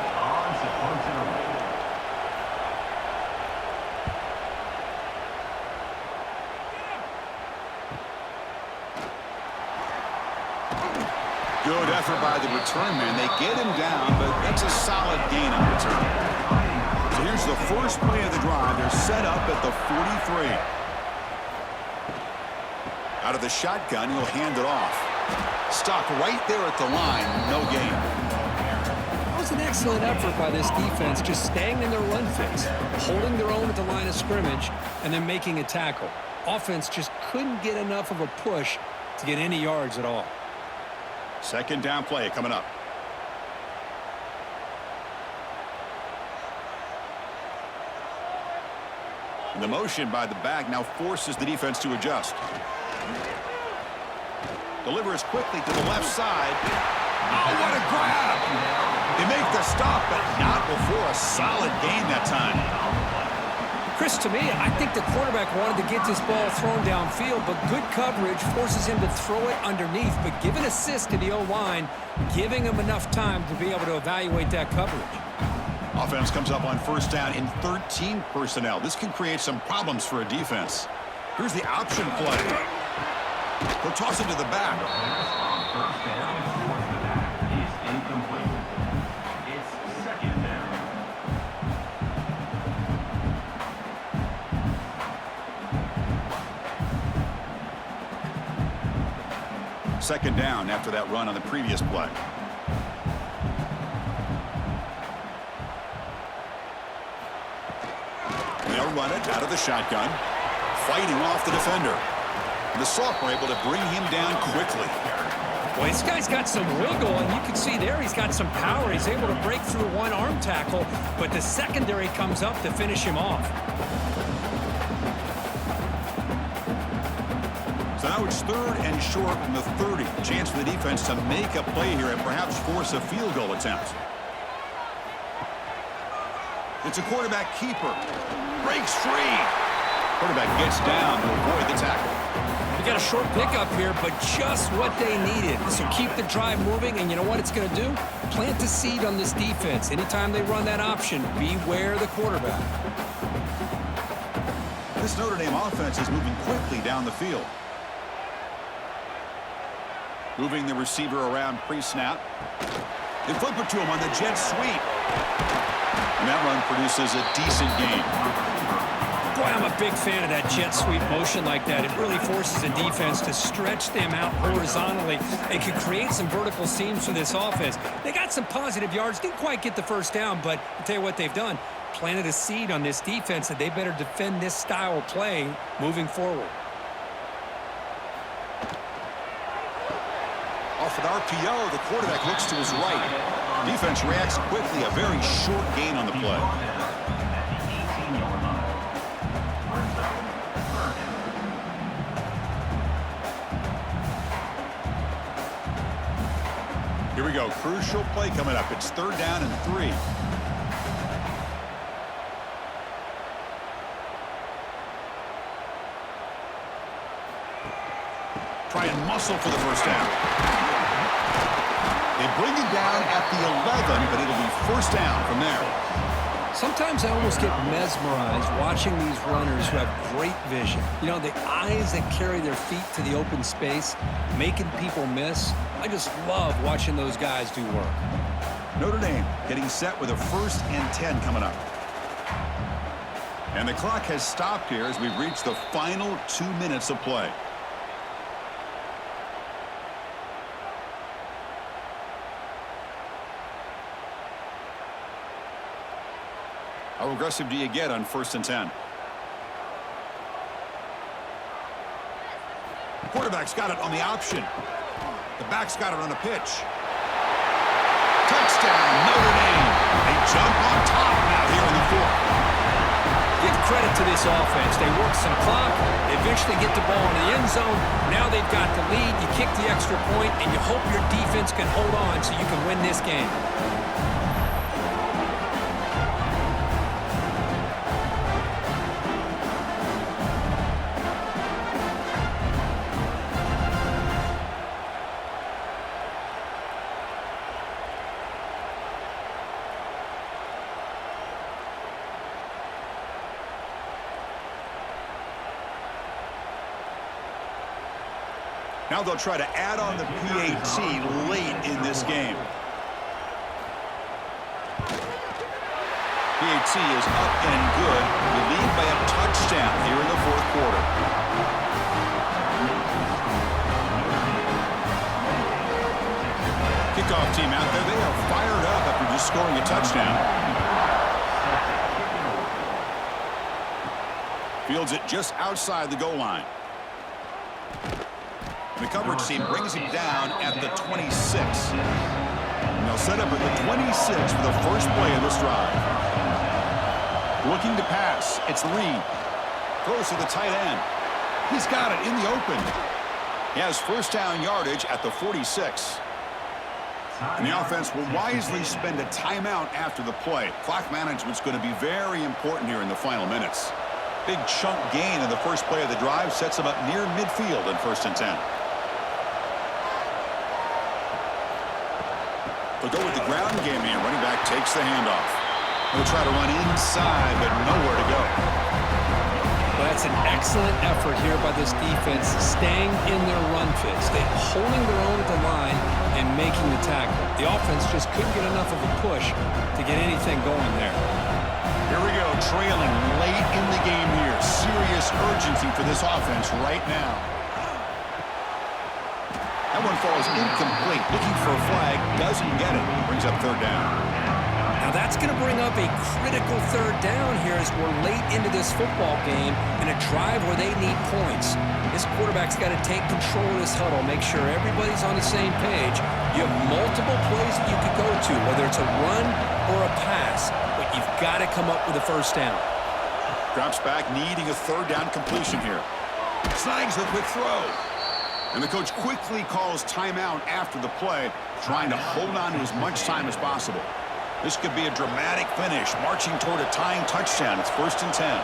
Good effort by the return man. They get him down, but that's a solid gain on return. So here's the first play of the drive. They're set up at the 43. Out of the shotgun, he'll hand it off. Stopped right there at the line. No gain. That was an excellent effort by this defense, just staying in their run fix, holding their own at the line of scrimmage, and then making a tackle. Offense just couldn't get enough of a push to get any yards at all. Second down play coming up. And the motion by the back now forces the defense to adjust. Delivers quickly to the left side. Oh, what a grab! They make the stop, but not before a solid gain that time. Chris, to me, I think the quarterback wanted to get this ball thrown downfield, but good coverage forces him to throw it underneath. But give an assist to the O-line, giving him enough time to be able to evaluate that coverage. Offense comes up on first down in 13 personnel. This can create some problems for a defense. Here's the option play. He'll toss it to the back. First down towards the back is incomplete. It's second down. Second down after that run on the previous play. They'll run it out of the shotgun, fighting off the defender. The sophomore able to bring him down quickly. Boy, this guy's got some wiggle, and you can see there he's got some power. He's able to break through one arm tackle, but the secondary comes up to finish him off. So now it's third and short from the 30. Chance for the defense to make a play here and perhaps force a field goal attempt. It's a quarterback keeper. Breaks free. Quarterback gets down to avoid the tackle. We got a short pickup here, but just what they needed. This will keep the drive moving, and you know what it's going to do? Plant a seed on this defense. Anytime they run that option, beware the quarterback. This Notre Dame offense is moving quickly down the field. Moving the receiver around pre-snap. They flip it to him on the jet sweep. And that run produces a decent gain. Boy, I'm a big fan of that jet sweep motion like that. It really forces the defense to stretch them out horizontally. It can create some vertical seams for this offense. They got some positive yards. Didn't quite get the first down, but I'll tell you what they've done. Planted a seed on this defense that they better defend this style of play moving forward. Off an RPO, the quarterback looks to his right. Defense reacts quickly. A very short gain on the play. Here we go. Crucial play coming up. It's third down and 3. Try and muscle for the first down. They bring him down at the 11, but it'll be first down from there. Sometimes I almost get mesmerized watching these runners who have great vision. You know, the eyes that carry their feet to the open space, making people miss. I just love watching those guys do work. Notre Dame getting set with a 1st and 10 coming up. And the clock has stopped here as we've reached the final 2 minutes of play. How aggressive do you get on 1st and 10? The quarterback's got it on the option. The back's got it on the pitch. Touchdown, Notre Dame. They jump on top now here in the 4th. Give credit to this offense. They work some clock. They eventually get the ball in the end zone. Now they've got the lead. You kick the extra point, and you hope your defense can hold on so you can win this game. Now they'll try to add on the PAT late in this game. PAT is up and good. We lead by a touchdown here in the 4th quarter. Kickoff team out there. They are fired up after just scoring a touchdown. Fields it just outside the goal line. The coverage team brings him down at the 26. And they'll set up at the 26 for the first play of this drive. Looking to pass. It's Reed. Throws to the tight end. He's got it in the open. He has 1st down yardage at the 46. And the offense will wisely spend a timeout after the play. Clock management's going to be very important here in the final minutes. Big chunk gain in the first play of the drive sets him up near midfield in 1st and 10. They'll go with the ground game here. Running back takes the handoff. He'll try to run inside, but nowhere to go. Well, that's an excellent effort here by this defense, staying in their run fits. They're holding their own at the line and making the tackle. The offense just couldn't get enough of a push to get anything going there. Here we go, trailing late in the game here. Serious urgency for this offense right now. That one falls incomplete. Looking for a flag, doesn't get it. Brings up 3rd down. Now that's going to bring up a critical 3rd down here as we're late into this football game in a drive where they need points. This quarterback's got to take control of this huddle, make sure everybody's on the same page. You have multiple plays that you could go to, whether it's a run or a pass, but you've got to come up with a 1st down. Drops back, needing a 3rd down completion here. Snags the quick throw. And the coach quickly calls timeout after the play, trying to hold on to as much time as possible. This could be a dramatic finish, marching toward a tying touchdown. It's 1st and 10.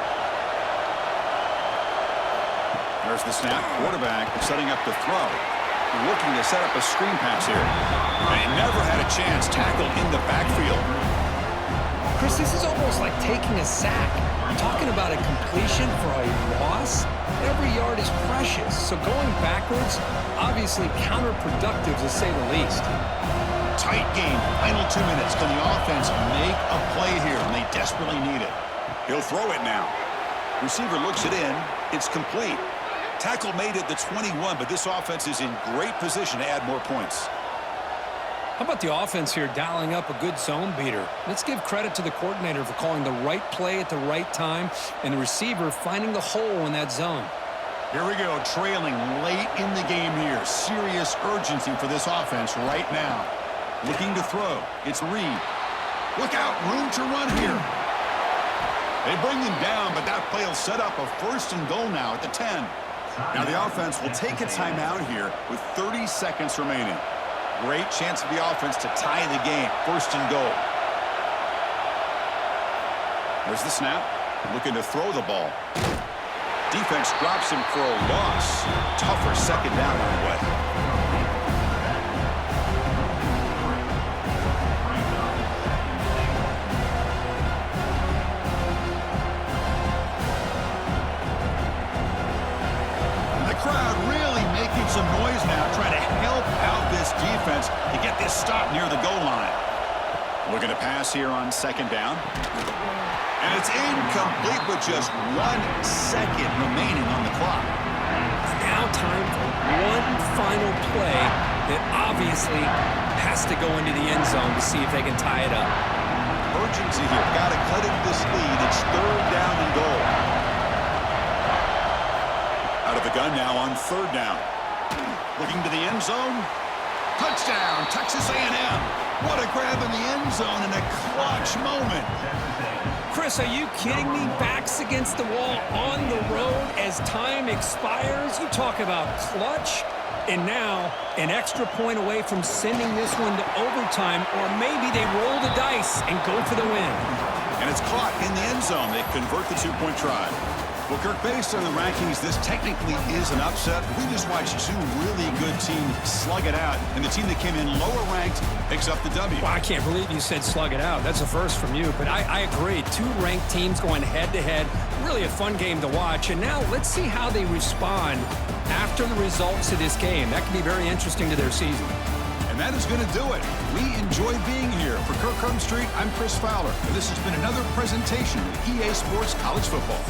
There's the snap. Quarterback setting up the throw. Looking to set up a screen pass here. And he never had a chance. Tackled in the backfield. Chris, this is almost like taking a sack. Talking about a completion for a loss, every yard is precious. So going backwards, obviously counterproductive to say the least. Tight game, final 2 minutes. Can the offense make a play here? And they desperately need it. He'll throw it now. Receiver looks it in. It's complete. Tackle made at the 21, but this offense is in great position to add more points. How about the offense here dialing up a good zone beater? Let's give credit to the coordinator for calling the right play at the right time and the receiver finding the hole in that zone. Here we go, trailing late in the game here. Serious urgency for this offense right now. Looking to throw. It's Reed. Look out, room to run here. They bring him down, but that play will set up a 1st and goal now at the 10. Now the offense will take a timeout here with 30 seconds remaining. Great chance for the offense to tie the game. 1st and goal. There's the snap. Looking to throw the ball. Defense drops him for a loss. Tougher 2nd down on the way. pass here on second down. And it's incomplete with just 1 second remaining on the clock. Now time for one final play that obviously has to go into the end zone to see if they can tie it up. Urgency here. Got to cut into this lead. It's 3rd down and goal. Out of the gun now on 3rd down. Looking to the end zone. Touchdown, Texas A&M. What a grab in the end zone in a clutch moment. Chris, are you kidding me? Backs against the wall on the road as time expires. You talk about clutch. And now an extra point away from sending this one to overtime, or maybe they roll the dice and go for the win. And it's caught in the end zone. They convert the 2-point try. Well, Kirk, based on the rankings, this technically is an upset. We just watched 2 really good teams slug it out, and the team that came in lower ranked picks up the W. Well, I can't believe you said slug it out. That's a first from you, but I agree. 2 ranked teams going head-to-head. Really a fun game to watch. And now let's see how they respond after the results of this game. That could be very interesting to their season. And that is going to do it. We enjoy being here. For Kirk Herbstreit, I'm Chris Fowler, and this has been another presentation of EA Sports College Football.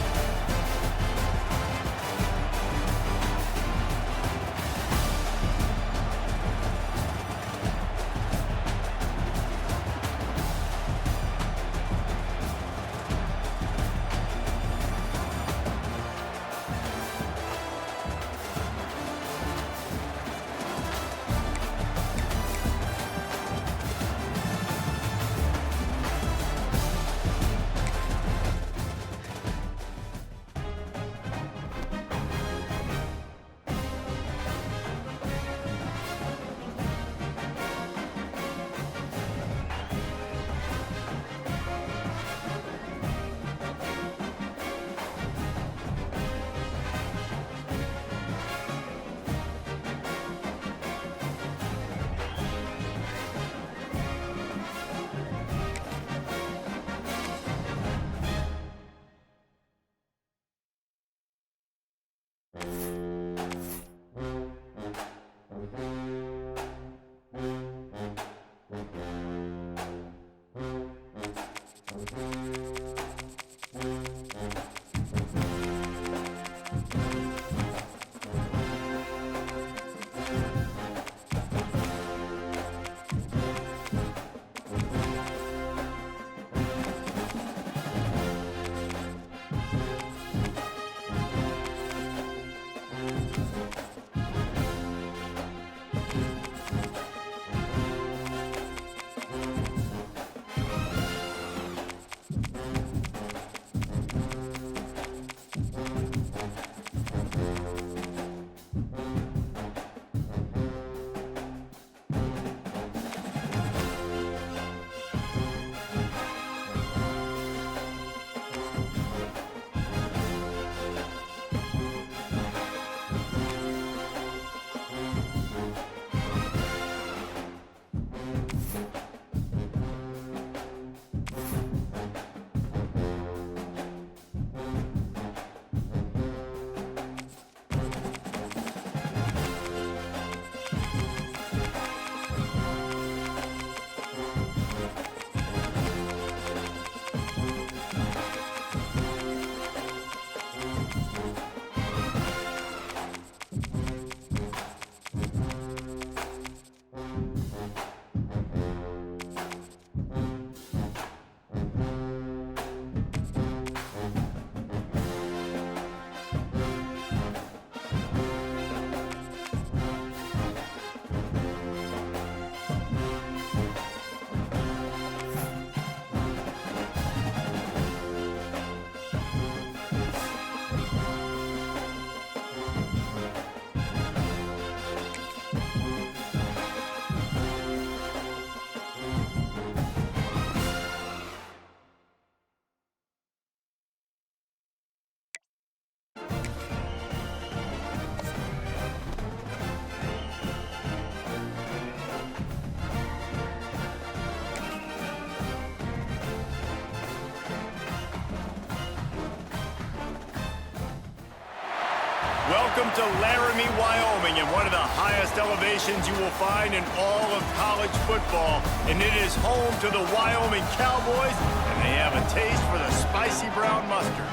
Welcome to Laramie, Wyoming, and one of the highest elevations you will find in all of college football. And it is home to the Wyoming Cowboys, and they have a taste for the spicy brown mustard.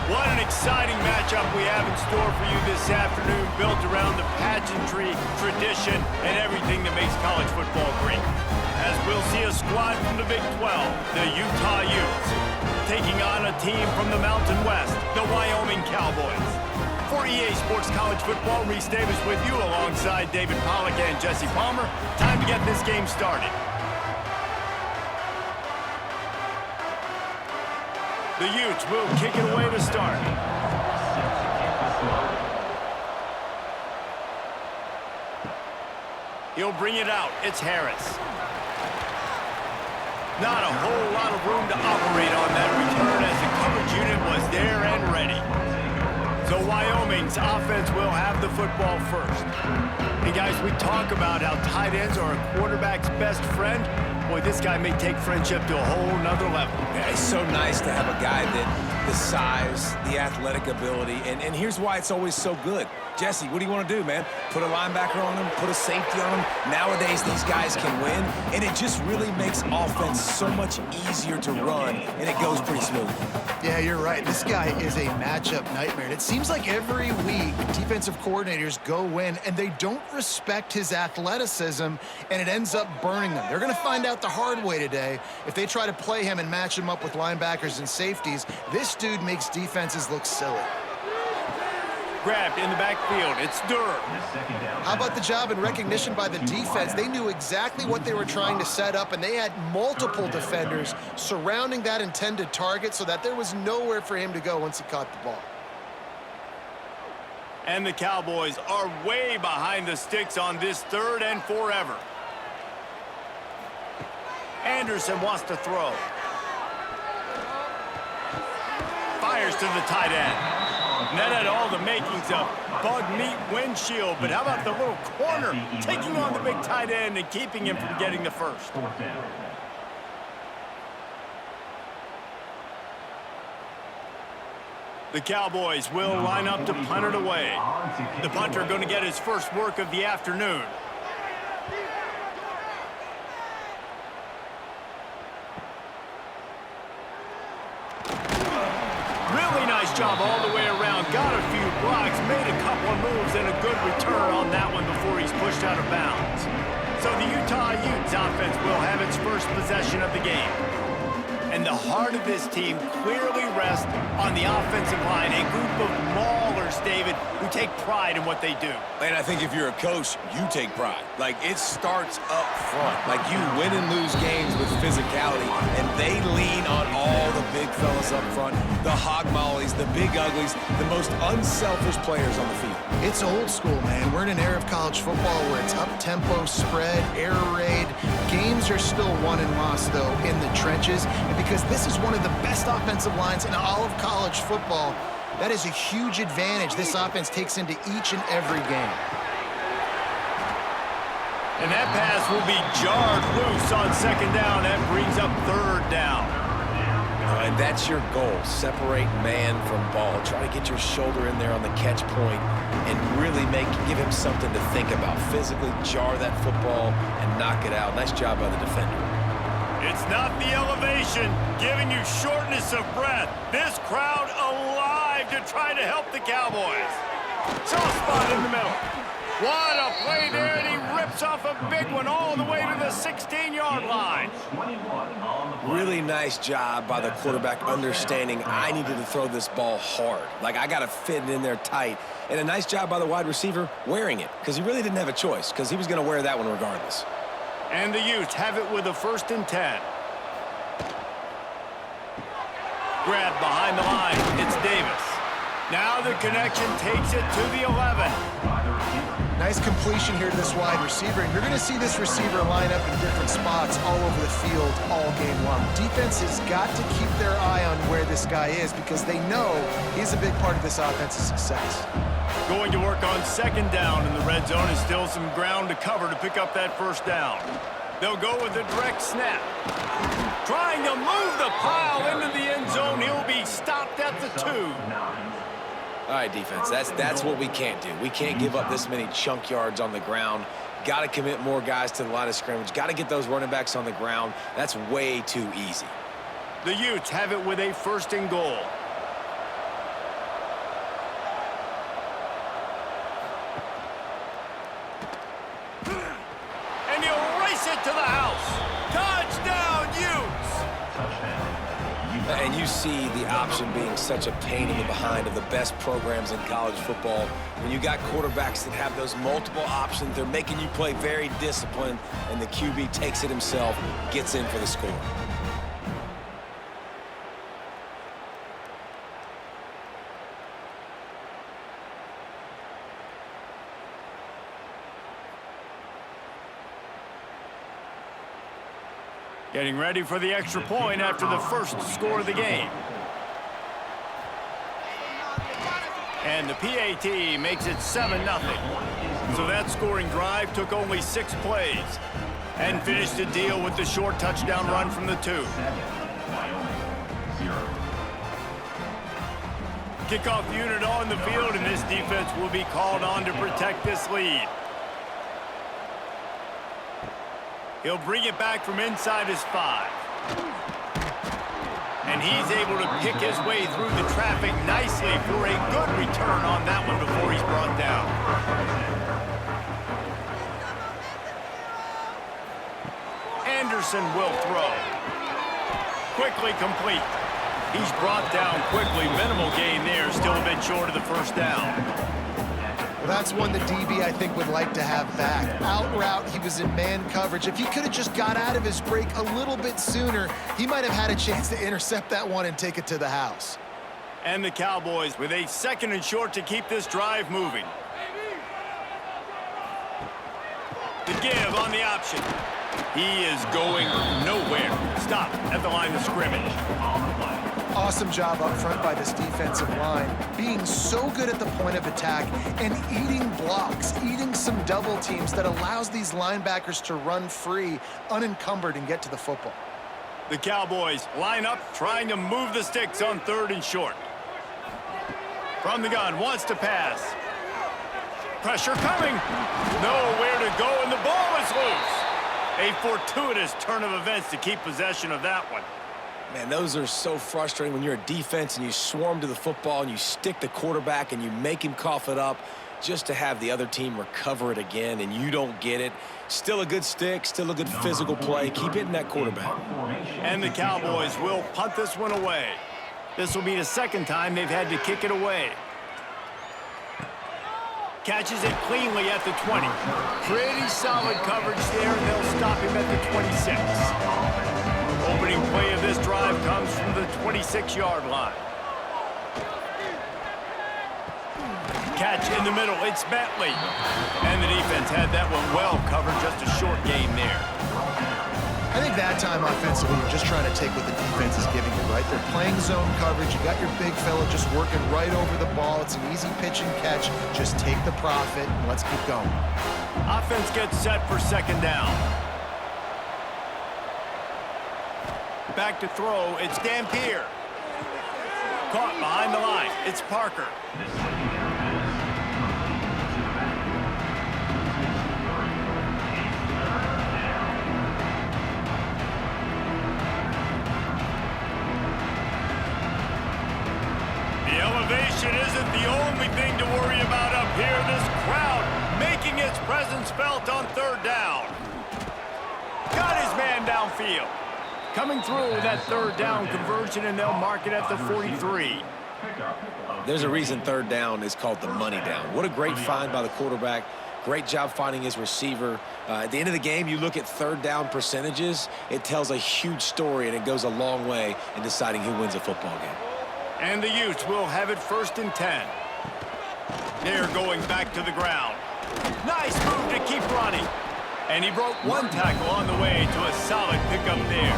What an exciting matchup we have in store for you this afternoon, built around the pageantry, tradition, and everything that makes college football great. As we'll see a squad from the Big 12, the Utah Utes, taking on a team from the Mountain West, the Wyoming Cowboys. For EA Sports College Football, Reese Davis with you alongside David Pollack and Jesse Palmer. Time to get this game started. The Utes will kick it away to start. He'll bring it out. It's Harris. Not a whole lot of room to operate on that return as the coverage unit was there and ready. So Wyoming's offense will have the football first. Hey guys, we talk about how tight ends are a quarterback's best friend. Boy, this guy may take friendship to a whole nother level. Yeah, it's so nice to have a guy that the size, the athletic ability, and here's why it's always so good. Jesse, what do you want to do, man? Put a linebacker on him, put a safety on him. Nowadays, these guys can win, and it just really makes offense so much easier to run, and it goes pretty smooth. Yeah, you're right. This guy is a matchup nightmare. And it seems like every week, defensive coordinators go in, and they don't respect his athleticism, and it ends up burning them. They're going to find out the hard way today. If they try to play him and match him up with linebackers and safeties, this dude makes defenses look silly. Grabbed in the backfield. It's Durham. How about the job and recognition by the defense? They knew exactly what they were trying to set up, and they had multiple defenders surrounding that intended target so that there was nowhere for him to go once he caught the ball. And the Cowboys are way behind the sticks on this 3rd and forever. Anderson wants to throw. Fires to the tight end. And that had all the makings of bug meat windshield, but how about the little corner taking on the big tight end and keeping him from getting the first? The Cowboys will line up to punt it away. The punter going to get his first work of the afternoon. Really nice job all the way around. Got a few blocks, made a couple of moves, and a good return on that one before he's pushed out of bounds. So the Utah Utes offense will have its first possession of the game. And the heart of this team clearly rests on the offensive line, a group of maulers, David, who take pride in what they do. And I think if you're a coach, you take pride. Like, it starts up front. Like, you win and lose games with physicality, and they lean on all the big fellas up front, the hog mollies, the big uglies, the most unselfish players on the field. It's old school, man. We're in an era of college football where it's up-tempo, spread, air raid. Games are still won and lost, though, in the trenches. And because this is one of the best offensive lines in all of college football, that is a huge advantage this offense takes into each and every game. And that pass will be jarred loose on 2nd down. That brings up 3rd down. And that's your goal. Separate man from ball. Try to get your shoulder in there on the catch point and really give him something to think about. Physically jar that football and knock it out. Nice job by the defender. It's not the elevation giving you shortness of breath. This crowd alive to try to help the Cowboys. Soft spot in the middle. What a play there, and he rips off a big one all the way to the 16-yard line. Really nice job by the quarterback understanding I needed to throw this ball hard. Like, I got to fit it in there tight. And a nice job by the wide receiver wearing it, because he really didn't have a choice, because he was going to wear that one regardless. And the Utes have it with a 1st and 10. Grabbed behind the line. It's Davis. Now the connection takes it to the 11. Nice completion here to this wide receiver, and you're going to see this receiver line up in different spots all over the field all game long. Defense has got to keep their eye on where this guy is because they know he's a big part of this offense's success. Going to work on 2nd down in the red zone, and still some ground to cover to pick up that 1st down. They'll go with a direct snap. Trying to move the pile into the end zone. He'll be stopped at the 2. All right, defense, that's what we can't do. We can't give up this many chunk yards on the ground. Got to commit more guys to the line of scrimmage. Got to get those running backs on the ground. That's way too easy. The Utes have it with a 1st and goal. And he'll race it to the house. Touchdown, Utes! And you see the option being such a pain in the behind of the best programs in college football. When you got quarterbacks that have those multiple options, they're making you play very disciplined, and the QB takes it himself, gets in for the score. Getting ready for the extra point after the first score of the game. And the PAT makes it 7-0. So that scoring drive took only 6 plays and finished the deal with the short touchdown run from the 2. Kickoff unit on the field, and this defense will be called on to protect this lead. He'll bring it back from inside his 5. And he's able to pick his way through the traffic nicely for a good return on that one before he's brought down. Anderson will throw. Quickly complete. He's brought down quickly. Minimal gain there, still a bit short of the 1st down. Well, that's one the DB, I think, would like to have back. Out route, he was in man coverage. If he could have just got out of his break a little bit sooner, he might have had a chance to intercept that one and take it to the house. And the Cowboys with a 2nd and short to keep this drive moving. The give on the option. He is going nowhere. Stop at the line of scrimmage. Awesome job up front by this defensive line, being so good at the point of attack and eating blocks, eating some double teams that allows these linebackers to run free, unencumbered, and get to the football. The Cowboys line up, trying to move the sticks on 3rd and short. From the gun, wants to pass. Pressure coming. Nowhere to go, and the ball is loose. A fortuitous turn of events to keep possession of that one. Man, those are so frustrating when you're a defense and you swarm to the football and you stick the quarterback and you make him cough it up just to have the other team recover it again and you don't get it. Still a good stick, still a good physical play. Keep hitting that quarterback. And the Cowboys will punt this one away. This will be the 2nd time they've had to kick it away. Catches it cleanly at the 20. Pretty solid coverage there, and they'll stop him at the 26. Opening play of this drive comes from the 26-yard line. Catch in the middle, it's Bentley. And the defense had that one well covered, just a short gain there. I think that time offensively, you're just trying to take what the defense is giving you, right? They're playing zone coverage. You got your big fella just working right over the ball. It's an easy pitch and catch. Just take the profit and let's keep going. Offense gets set for 2nd down. Back to throw, it's Dampier. Caught behind the line, it's Parker. The elevation isn't the only thing to worry about up here. This crowd making its presence felt on 3rd down. Got his man downfield. Coming through that 3rd down conversion, and they'll mark it at the 43. There's a reason 3rd down is called the money down. What a great find by the quarterback. Great job finding his receiver. At the end of the game, you look at 3rd down percentages. It tells a huge story, and it goes a long way in deciding who wins a football game. And the Utes will have it 1st and 10. They're going back to the ground. Nice move to keep running. And he broke one tackle on the way to a solid pickup there.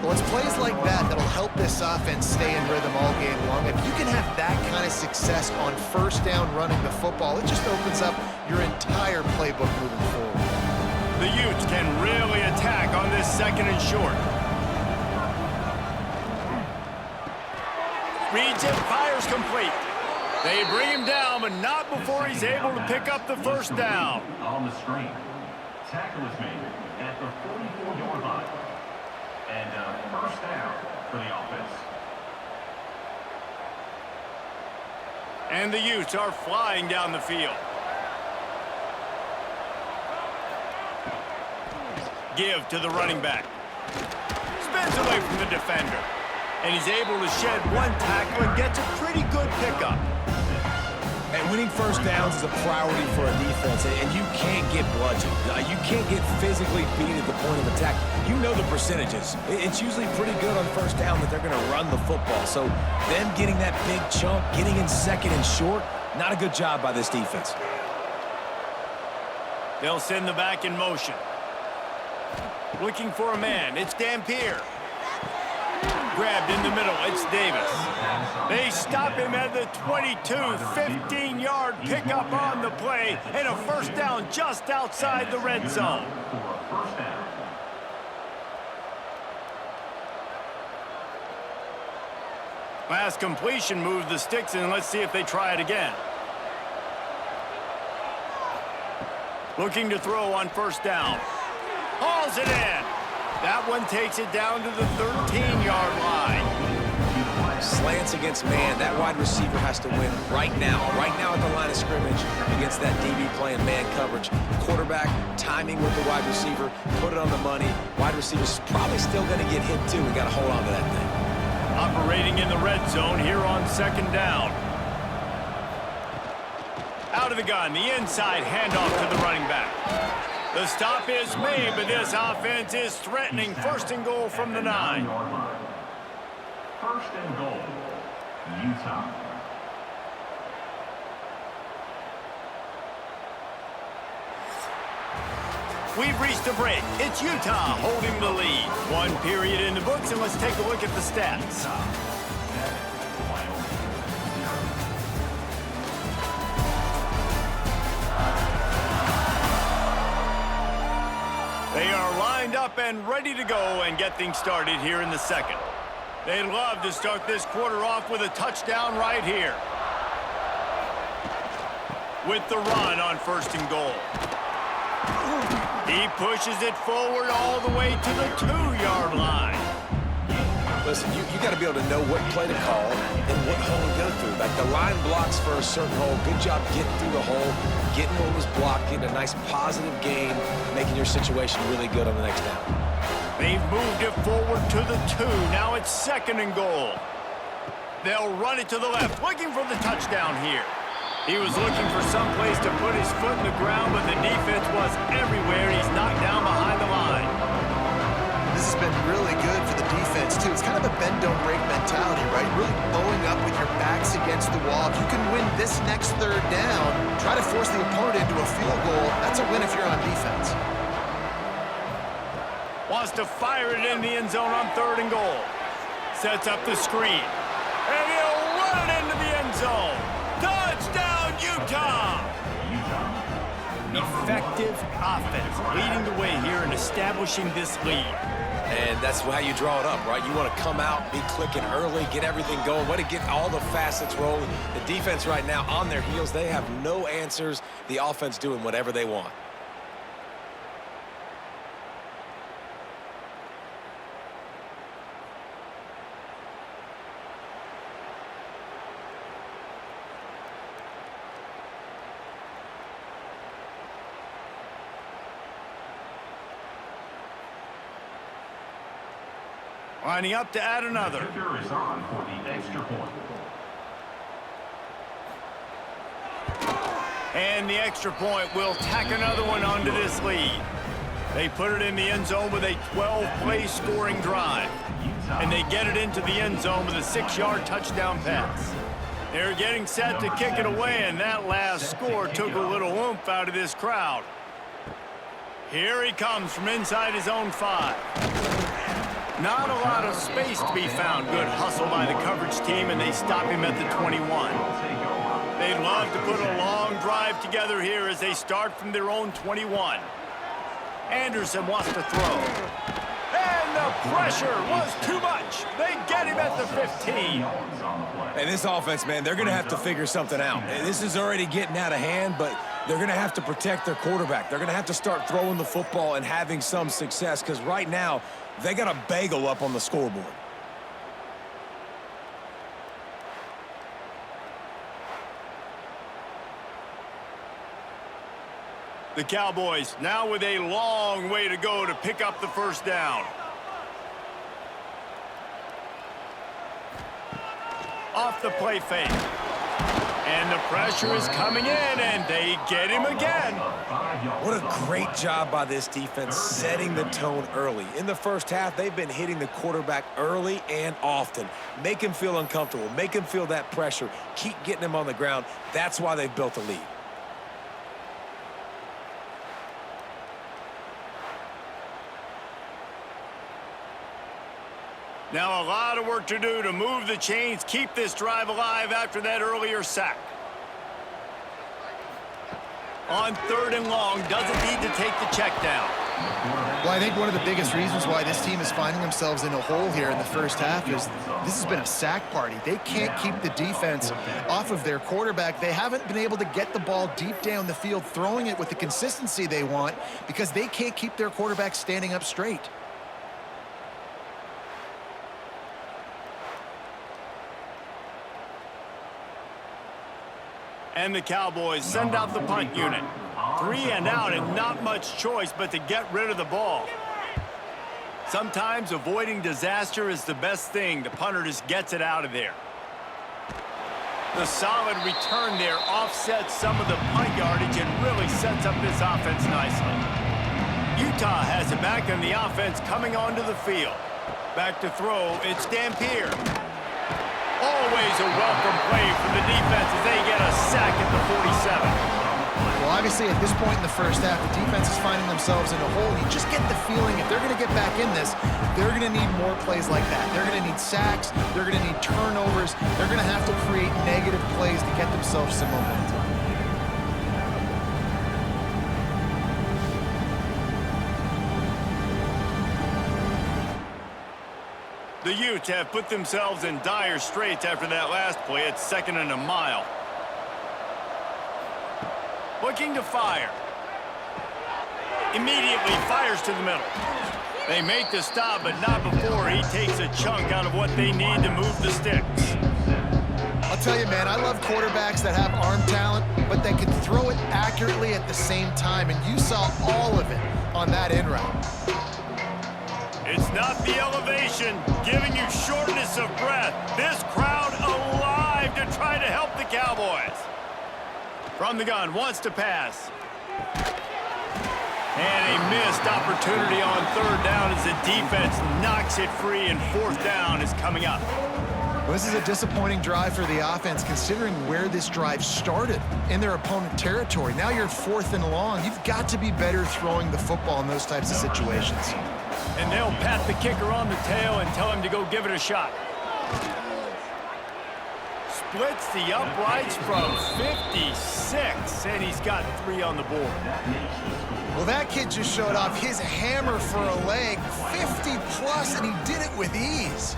Well, it's plays like that that'll help this offense stay in rhythm all game long. If you can have that kind of success on 1st down running the football, it just opens up your entire playbook moving forward. The Utes can really attack on this 2nd and short. Reads it, fires complete. They bring him down, but not before he's able to pick up the first down. On the screen. Tackle is made at the 44-yard line. And first down for the offense. And the Utes are flying down the field. Give to the running back. Spins away from the defender. And he's able to shed one tackle and gets a pretty good pickup. And winning first downs is a priority for a defense, and you can't get bludgeoned. You can't get physically beat at the point of attack. You know the percentages. It's usually pretty good on first down that they're going to run the football. So them getting that big chunk, getting in second and short, not a good job by this defense. They'll send the back in motion. Looking for a man. It's Dampier. Grabbed in the middle. It's Davis. They stop him at the 22. 15-yard pickup on the play. And a first down just outside the red zone. Last completion moved the sticks in. Let's see if they try it again. Looking to throw on first down. Hauls it in. That one takes it down to the 13-yard line. Slants against man. That wide receiver has to win right now. Right now at the line of scrimmage against that DB playing man coverage. Quarterback, timing with the wide receiver, put it on the money. Wide receiver's probably still going to get hit too. We got to hold on to that thing. Operating in the red zone here on second down. Out of the gun, the inside handoff to the running back. The stop is made, but this offense is threatening first and goal from the 9. First and goal, Utah. We've reached a break. It's Utah holding the lead. One period in the books, and let's take a look at the stats. They are lined up and ready to go and get things started here in the second. They'd love to start this quarter off with a touchdown right here. With the run on first and goal. He pushes it forward all the way to the 2-yard line. Listen, you got to be able to know what play to call and what hole to go through. Like the line blocks for a certain hole. Good job getting through the hole, getting what was blocked, getting a nice positive gain, making your situation really good on the next down. They've moved it forward to the 2. Now it's second and goal. They'll run it to the left, looking for the touchdown here. He was looking for some place to put his foot in the ground, but the defense was everywhere. He's knocked down behind the line. This has been really good for the defense, too. It's kind of a bend-don't-break mentality, right? Really bowing up with your backs against the wall. If you can win this next third down, try to force the opponent into a field goal. That's a win if you're on defense. Wants to fire it in the end zone on third and goal. Sets up the screen. And he'll run it into the end zone. Touchdown, Utah! Effective offense, leading the way here and establishing this lead. And that's how you draw it up, right? You want to come out, be clicking early, get everything going, want to get all the facets rolling. The defense right now on their heels, they have no answers. The offense doing whatever they want. Lining up to add another. Kicker is on for the extra point. And the extra point will tack another one onto this lead. They put it in the end zone with a 12-play scoring drive. And they get it into the end zone with a 6-yard touchdown pass. They're getting set to kick it away, and that last score took a little oomph out of this crowd. Here he comes from inside his own 5. Not a lot of space to be found. Good hustle by the coverage team, and they stop him at the 21. They'd love to put a long drive together here as they start from their own 21. Anderson wants to throw. And the pressure was too much. They get him at the 15. And this offense, man, they're going to have to figure something out. This is already getting out of hand, but they're going to have to protect their quarterback. They're going to have to start throwing the football and having some success because right now they got a bagel up on the scoreboard. The Cowboys now with a long way to go to pick up the first down. Off the play fake. And the pressure is coming in, and they get him again. What a great job by this defense setting the tone early. In the first half, they've been hitting the quarterback early and often. Make him feel uncomfortable. Make him feel that pressure. Keep getting him on the ground. That's why they've built a lead. Now a lot of work to do to move the chains, keep this drive alive after that earlier sack. On 3rd and long, doesn't need to take the check down. Well, I think one of the biggest reasons why this team is finding themselves in a hole here in the first half is this has been a sack party. They can't keep the defense off of their quarterback. They haven't been able to get the ball deep down the field, throwing it with the consistency they want because they can't keep their quarterback standing up straight. And the Cowboys send out the punt unit. 3 and out and not much choice but to get rid of the ball. Sometimes avoiding disaster is the best thing. The punter just gets it out of there. The solid return there offsets some of the punt yardage and really sets up this offense nicely. Utah has it back and the offense coming onto the field. Back to throw, it's Dampier. Always a welcome play from the defense as they get a sack at the 47. Well, obviously, at this point in the first half, the defense is finding themselves in a hole. You just get the feeling if they're going to get back in this, they're going to need more plays like that. They're going to need sacks. They're going to need turnovers. They're going to have to create negative plays to get themselves some momentum. The Utes have put themselves in dire straits after that last play. It's 2nd and a mile. Looking to fire. Immediately fires to the middle. They make the stop, but not before he takes a chunk out of what they need to move the sticks. I'll tell you, man, I love quarterbacks that have arm talent, but that can throw it accurately at the same time, and you saw all of it on that in route. It's not the elevation giving you shortness of breath. This crowd alive to try to help the Cowboys. From the gun, wants to pass. And a missed opportunity on 3rd down as the defense knocks it free, and 4th down is coming up. Well, this is a disappointing drive for the offense considering where this drive started in their opponent territory. Now you're 4th and long. You've got to be better throwing the football in those types of situations. And they'll pat the kicker on the tail and tell him to go give it a shot. Splits the uprights from 56, and he's got 3 on the board. Well, that kid just showed off his hammer for a leg, 50+, and he did it with ease.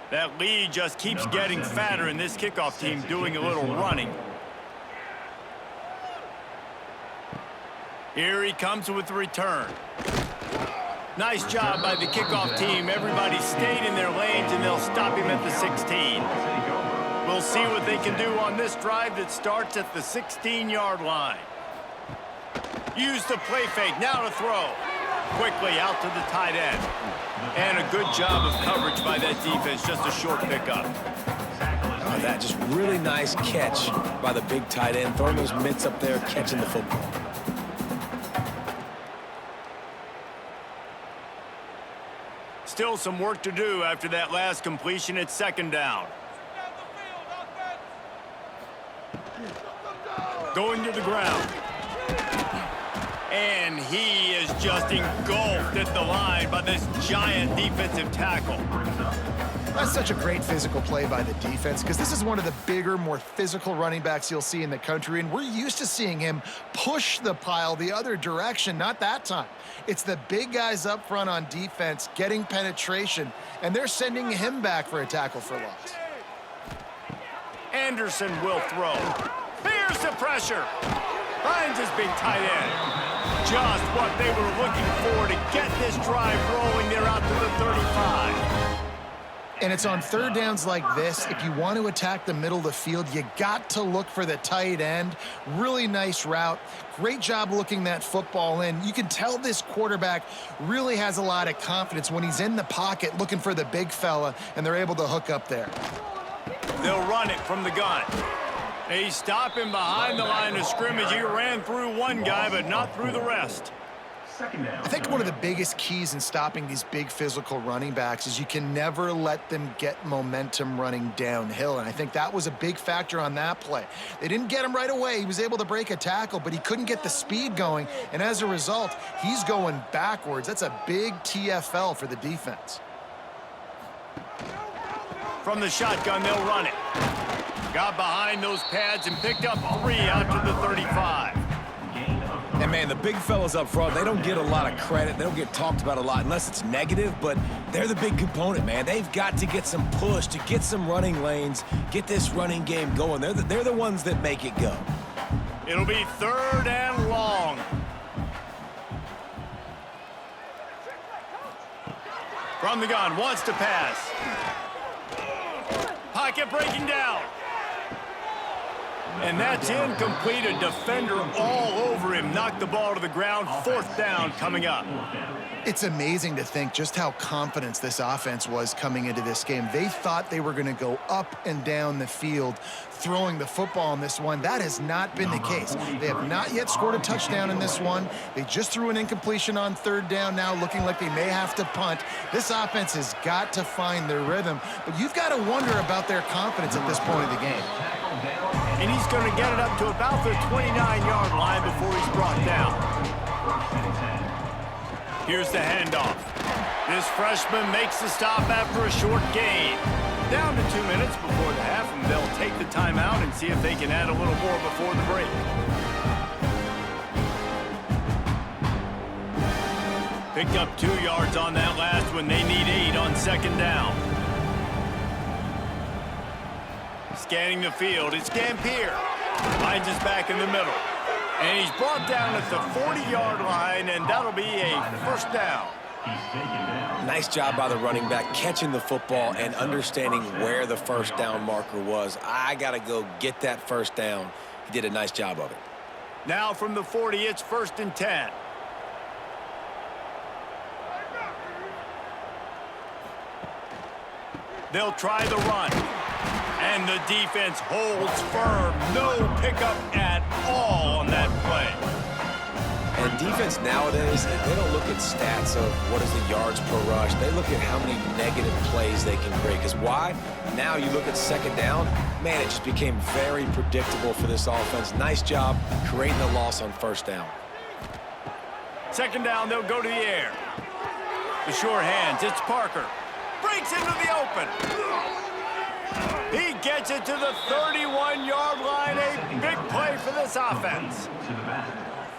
That lead just keeps getting fatter, and this kickoff team doing a little running. Here he comes with the return. Nice job by the kickoff team. Everybody stayed in their lanes, and they'll stop him at the 16. We'll see what they can do on this drive that starts at the 16-yard line. Use the play fake, now to throw. Quickly out to the tight end. And a good job of coverage by that defense, just a short pickup. Oh, that just really nice catch by the big tight end, throwing those mitts up there, catching the football. Still some work to do after that last completion at 2nd down. Going to the ground. And he is just engulfed at the line by this giant defensive tackle. That's such a great physical play by the defense because this is one of the bigger, more physical running backs you'll see in the country, and we're used to seeing him push the pile the other direction. Not that time. It's the big guys up front on defense getting penetration, and they're sending him back for a tackle for loss. Anderson will throw. Here's the pressure. Finds his big tight end. Just what they were looking for to get this drive rolling there out to the 35. And it's on third downs like this, if you want to attack the middle of the field, you got to look for the tight end. Really nice route. Great job looking that football in. You can tell this quarterback really has a lot of confidence when he's in the pocket looking for the big fella, and they're able to hook up there. They'll run it from the gun. They stop him behind the line of scrimmage. He ran through one guy, but not through the rest. I think one of the biggest keys in stopping these big physical running backs is you can never let them get momentum running downhill, and I think that was a big factor on that play. They didn't get him right away. He was able to break a tackle, but he couldn't get the speed going, and as a result, he's going backwards. That's a big TFL for the defense. From the shotgun, they'll run it. Got behind those pads and picked up 3 out to the 35. And, man, the big fellas up front, they don't get a lot of credit. They don't get talked about a lot unless it's negative, but they're the big component, man. They've got to get some push, to get some running lanes, get this running game going. They're the ones that make it go. It'll be 3rd and long. From the gun, wants to pass. Pocket breaking down. And that's incomplete. A defender all over him. Knocked the ball to the ground. 4th down coming up. It's amazing to think just how confident this offense was coming into this game. They thought they were going to go up and down the field throwing the football in this one. That has not been the case. They have not yet scored a touchdown in this one. They just threw an incompletion on 3rd down now, looking like they may have to punt. This offense has got to find their rhythm, but you've got to wonder about their confidence at this point of the game. And he's going to get it up to about the 29-yard line before he's brought down. Here's the handoff. This freshman makes the stop after a short gain. Down to 2 minutes before the half, and they'll take the timeout and see if they can add a little more before the break. Picked up 2 yards on that last one. They need 8 on 2nd down. Scanning the field, it's Gampier. Finds his back in the middle. And he's brought down at the 40-yard line, and that'll be a 1st down. Nice job by the running back, catching the football and understanding where the 1st down marker was. I got to go get that 1st down. He did a nice job of it. Now from the 40, it's 1st and 10. They'll try the run. And the defense holds firm. No pickup at all on that play. And defense nowadays, they don't look at stats of what is the yards per rush. They look at how many negative plays they can create. Because why? Now you look at 2nd down, man, it just became very predictable for this offense. Nice job creating the loss on 1st down. 2nd down, they'll go to the air. The sure hands, it's Parker. Breaks into the open. He gets it to the 31-yard line. A big play for this offense.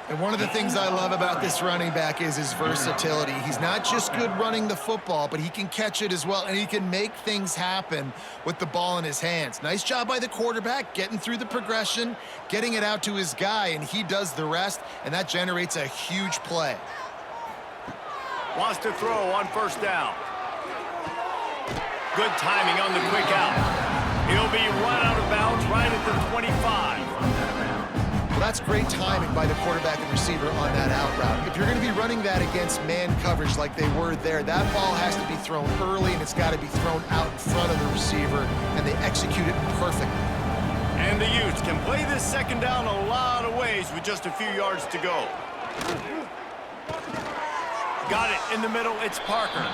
And one of the things I love about this running back is his versatility. He's not just good running the football, but he can catch it as well, and he can make things happen with the ball in his hands. Nice job by the quarterback, getting through the progression, getting it out to his guy, and he does the rest, and that generates a huge play. Wants to throw on 1st down. Good timing on the quick out. He'll be run out of bounds right at the 25. Well, that's great timing by the quarterback and receiver on that out route. If you're going to be running that against man coverage like they were there, that ball has to be thrown early, and it's got to be thrown out in front of the receiver, and they execute it perfectly. And the Utes can play this 2nd down a lot of ways with just a few yards to go. Got it in the middle, it's Parker.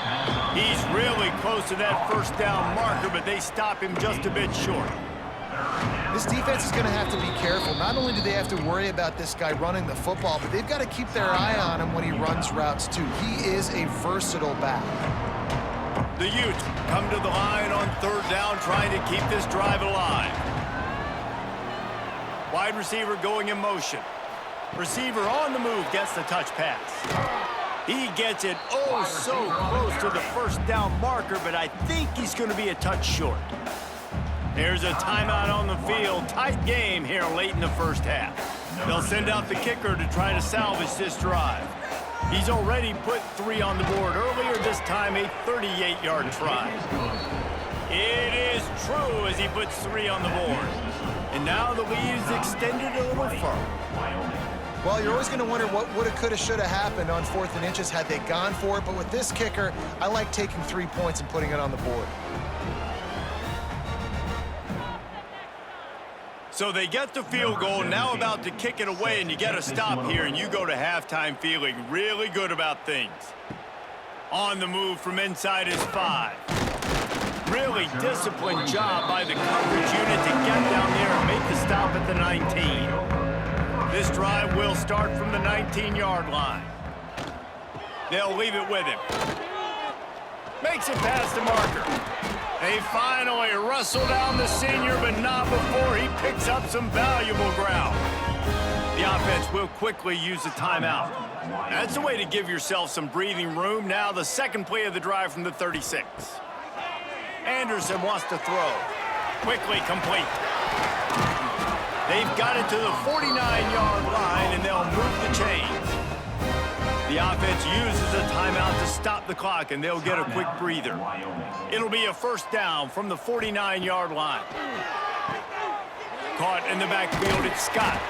He's really close to that 1st down marker, but they stop him just a bit short. This defense is going to have to be careful. Not only do they have to worry about this guy running the football, but they've got to keep their eye on him when he runs routes too. He is a versatile back. The Utes come to the line on third down, trying to keep this drive alive. Wide receiver going in motion. Receiver on the move gets the touch pass. He gets it so close to the first down marker, but I think he's going to be a touch short. There's a timeout on the field. Tight game here late in the first half. They'll send out the kicker to try to salvage this drive. He's already put 3 on the board earlier, this time a 38-yard try. It is true as he puts 3 on the board. And now the lead is extended a little further. Well, you're always going to wonder what woulda, coulda, shoulda happened on 4th and inches had they gone for it. But with this kicker, I like taking 3 points and putting it on the board. So they get the field goal, now about to kick it away, and you get a stop here, and you go to halftime feeling really good about things. On the move from inside is 5. Really disciplined job by the coverage unit to get down there and make the stop at the 19. This drive will start from the 19-yard line. They'll leave it with him. Makes it past the marker. They finally wrestle down the senior, but not before he picks up some valuable ground. The offense will quickly use a timeout. That's a way to give yourself some breathing room. Now the second play of the drive from the 36. Anderson wants to throw. Quickly complete. They've got it to the 49-yard line, and they'll move the chains. The offense uses a timeout to stop the clock, and they'll get a quick breather. It'll be a first down from the 49-yard line. Caught in the backfield, it's Scott.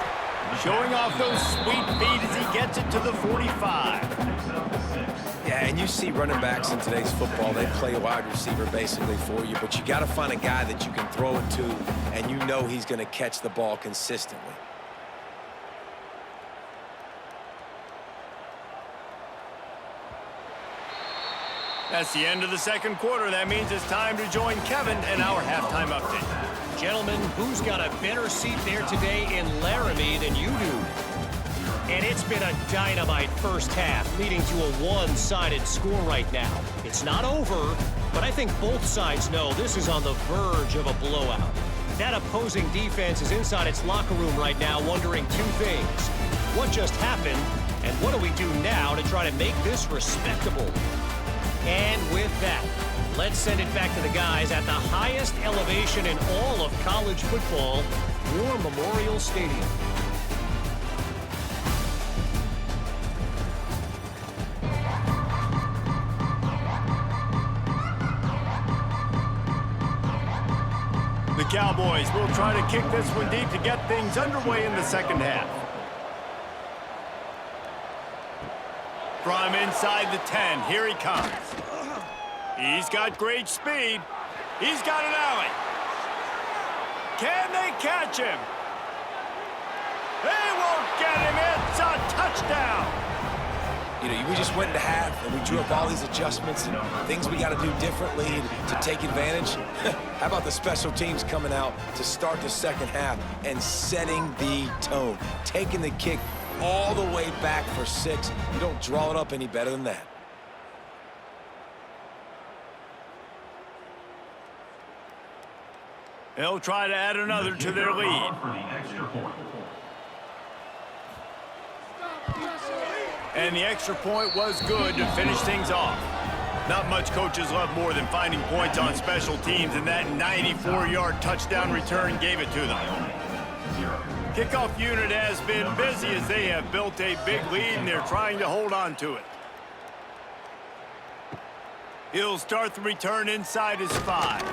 Showing off those sweet feet as he gets it to the 45. Yeah, and you see running backs in today's football, they play a wide receiver basically for you, but you got to find a guy that you can throw it to, and you know he's going to catch the ball consistently. That's the end of the second quarter. That means it's time to join Kevin in our halftime update. Gentlemen, who's got a better seat there today in Laramie than you do? And it's been a dynamite first half, leading to a one-sided score right now. It's not over, but I think both sides know this is on the verge of a blowout. That opposing defense is inside its locker room right now wondering 2 things. What just happened, and what do we do now to try to make this respectable? And with that, let's send it back to the guys at the highest elevation in all of college football, War Memorial Stadium. The Cowboys will try to kick this one deep to get things underway in the second half. From inside the 10, here he comes. He's got great speed. He's got an alley. Can they catch him? They won't get him. It's a touchdown. You know, we just went into half, and we drew up all these adjustments and things we got to do differently to take advantage. How about the special teams coming out to start the second half and setting the tone, taking the kick all the way back for 6. You don't draw it up any better than that. They'll try to add another to their lead. And the extra point was good to finish things off. Not much coaches love more than finding points on special teams, and that 94-yard touchdown return gave it to them. Kickoff unit has been busy as they have built a big lead, and they're trying to hold on to it. He'll start the return inside his 5.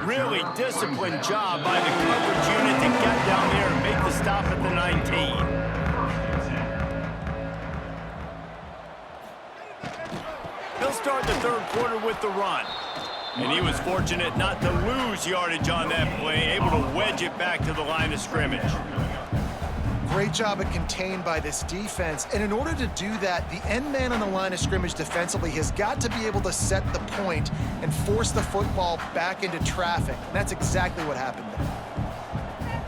Really disciplined job by the coverage unit to get down there and make the stop at the 19. He'll start the third quarter with the run. And he was fortunate not to lose yardage on that play, able to wedge it back to the line of scrimmage. Great job at contained by this defense. And in order to do that, the end man on the line of scrimmage defensively has got to be able to set the point and force the football back into traffic. And that's exactly what happened there.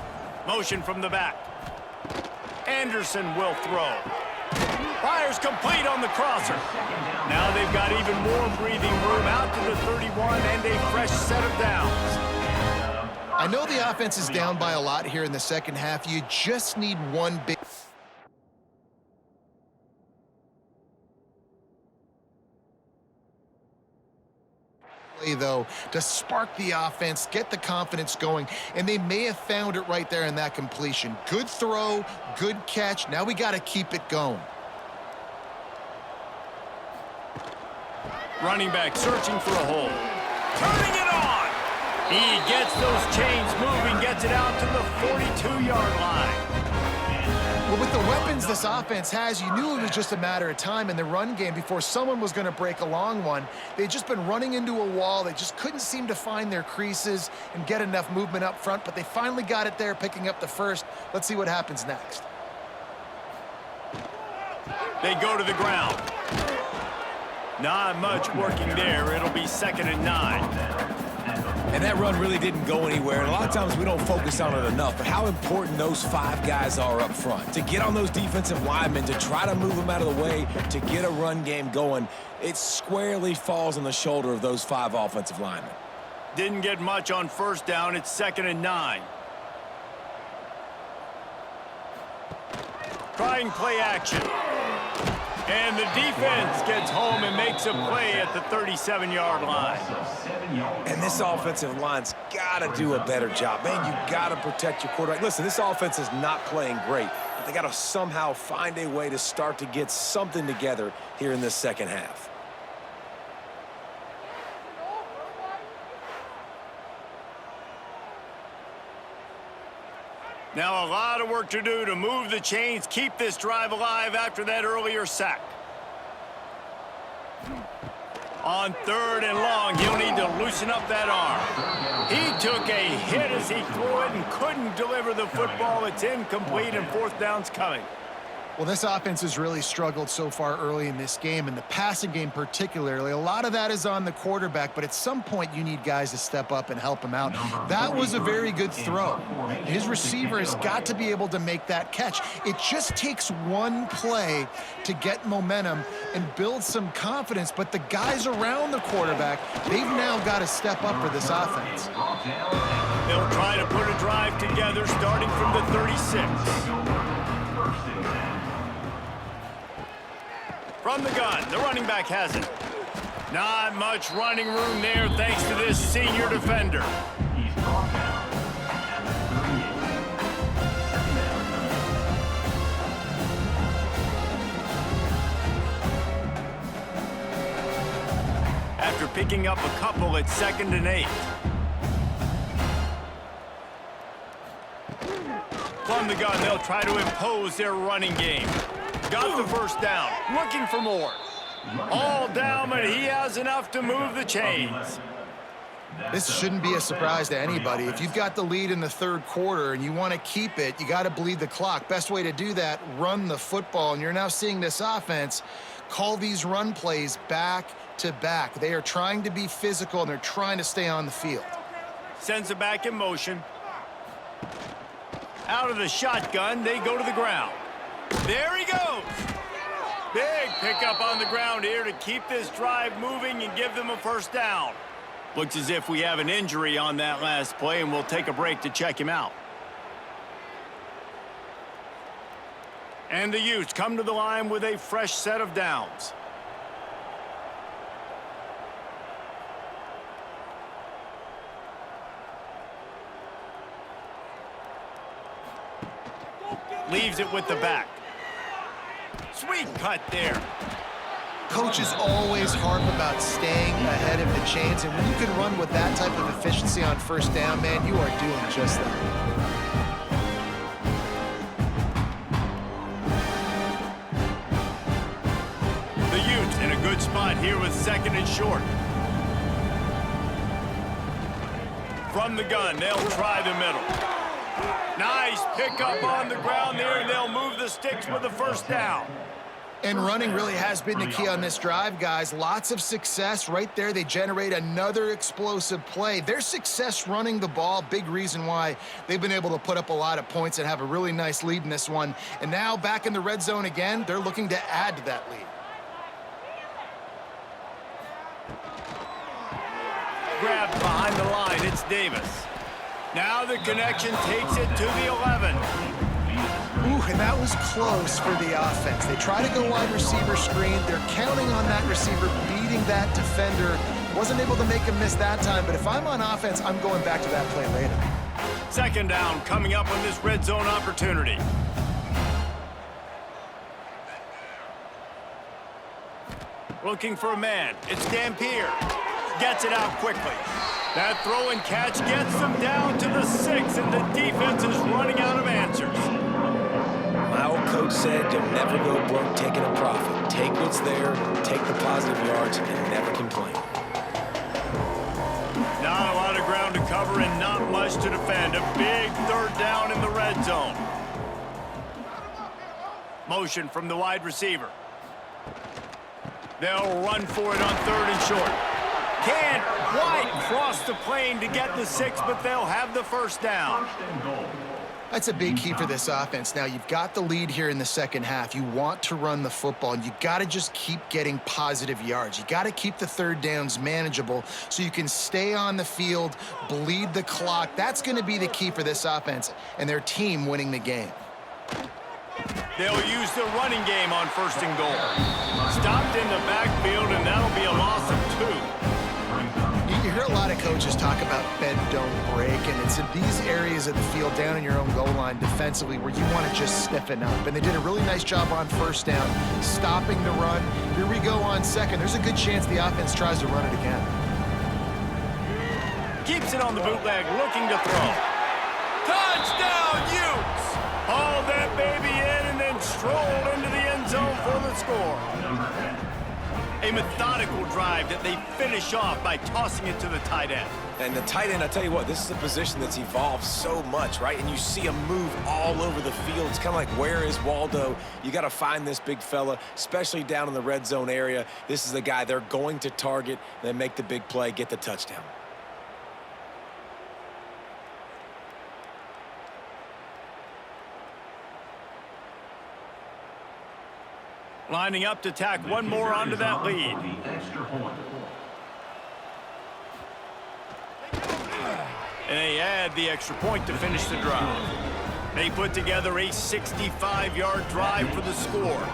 Motion from the back. Anderson will throw. Fires complete on the crosser. Now they've got even more breathing room out to the 31 and a fresh set of downs. I know the offense is down by a lot here in the second half. You just need one big play, though, to spark the offense, get the confidence going, and they may have found it right there in that completion. Good throw, good catch. Now we got to keep it going. Running back searching for a hole. Turning it on. He gets those chains moving, gets it out to the 42-yard line. Well, with the weapons this offense has, you knew it was just a matter of time in the run game before someone was going to break a long one. They'd just been running into a wall. They just couldn't seem to find their creases and get enough movement up front, but they finally got it there, picking up the first. Let's see what happens next. They go to the ground. Not much working there. It'll be 2nd and 9. And that run really didn't go anywhere. And a lot of times we don't focus on it enough, but how important those 5 guys are up front. To get on those defensive linemen, to try to move them out of the way, to get a run game going, it squarely falls on the shoulder of those 5 offensive linemen. Didn't get much on first down. It's 2nd and 9. Trying play action. And the defense gets home and makes a play at the 37-yard line. And this offensive line's got to do a better job. Man, you got to protect your quarterback. Listen, this offense is not playing great, but they got to somehow find a way to start to get something together here in this second half. Now a lot of work to do to move the chains, keep this drive alive after that earlier sack. On 3rd and long, he'll need to loosen up that arm. He took a hit as he threw it and couldn't deliver the football. It's incomplete and 4th down's coming. Well, this offense has really struggled so far early in this game, and the passing game particularly. A lot of that is on the quarterback, but at some point you need guys to step up and help him out. That was a very good throw. His receiver has got to be able to make that catch. It just takes one play to get momentum and build some confidence, but the guys around the quarterback, they've now got to step up for this offense. They'll try to put a drive together starting from the 36. From the gun, the running back has it. Not much running room there thanks to this senior defender. He's brought down at the 38. After picking up a couple at 2nd and 8. From the gun, they'll try to impose their running game. Got the first down, looking for more. All down, but he has enough to move the chains. This shouldn't be a surprise to anybody. If you've got the lead in the 3rd quarter and you want to keep it, you got to bleed the clock. Best way to do that, run the football. And you're now seeing this offense call these run plays back to back. They are trying to be physical, and they're trying to stay on the field. Sends it back in motion. Out of the shotgun, they go to the ground. There he goes. Big pickup on the ground here to keep this drive moving and give them a first down. Looks as if we have an injury on that last play, and we'll take a break to check him out. And the Utes come to the line with a fresh set of downs. Leaves it with the back. Sweet cut there. Coaches always harp about staying ahead of the chains, and when you can run with that type of efficiency on first down, man, you are doing just that. The Utes in a good spot here with 2nd and short. From the gun, they'll try the middle. Nice pickup on the ground there, and they'll move the sticks with the first down. And running really has been the key on this drive, guys. Lots of success right there. They generate another explosive play. Their success running the ball, big reason why they've been able to put up a lot of points and have a really nice lead in this one. And now back in the red zone again, they're looking to add to that lead. Grabbed behind the line, it's Davis. Now the connection takes it to the 11. Ooh, and that was close for the offense. They try to go wide receiver screen. They're counting on that receiver beating that defender. Wasn't able to make him miss that time, but if I'm on offense, I'm going back to that play later. Second down coming up on this red zone opportunity. Looking for a man. It's Dampier. Gets it out quickly. That throw and catch gets them down to the 6, and the defense is running out of answers. My old coach said you'll never go broke taking a profit. Take what's there, take the positive yards, and never complain. Not a lot of ground to cover and not much to defend. A big third down in the red zone. Motion from the wide receiver. They'll run for it on 3rd and short. Can't quite cross the plane to get the 6, but they'll have the first down. That's a big key for this offense. Now, you've got the lead here in the second half. You want to run the football, and you got to just keep getting positive yards. You got to keep the third downs manageable so you can stay on the field, bleed the clock. That's going to be the key for this offense and their team winning the game. They'll use the running game on 1st and goal. Stopped in the backfield, and that'll be a loss of 2. You hear a lot of coaches talk about bend, don't break, and it's in these areas of the field down in your own goal line defensively where you want to just stiffen up. And they did a really nice job on 1st down, stopping the run. Here we go on 2nd. There's a good chance the offense tries to run it again. Keeps it on the bootleg, looking to throw. Touchdown, Utes! Haul that baby in and then stroll into the end zone for the score. A methodical drive that they finish off by tossing it to the tight end. And the tight end, I tell you what, this is a position that's evolved so much, right? And you see him move all over the field. It's kind of like, where is Waldo? You got to find this big fella, especially down in the red zone area. This is the guy they're going to target, then make the big play, get the touchdown. Lining up to tack one more onto that lead. And they add the extra point to finish the drive. They put together a 65-yard drive for the score.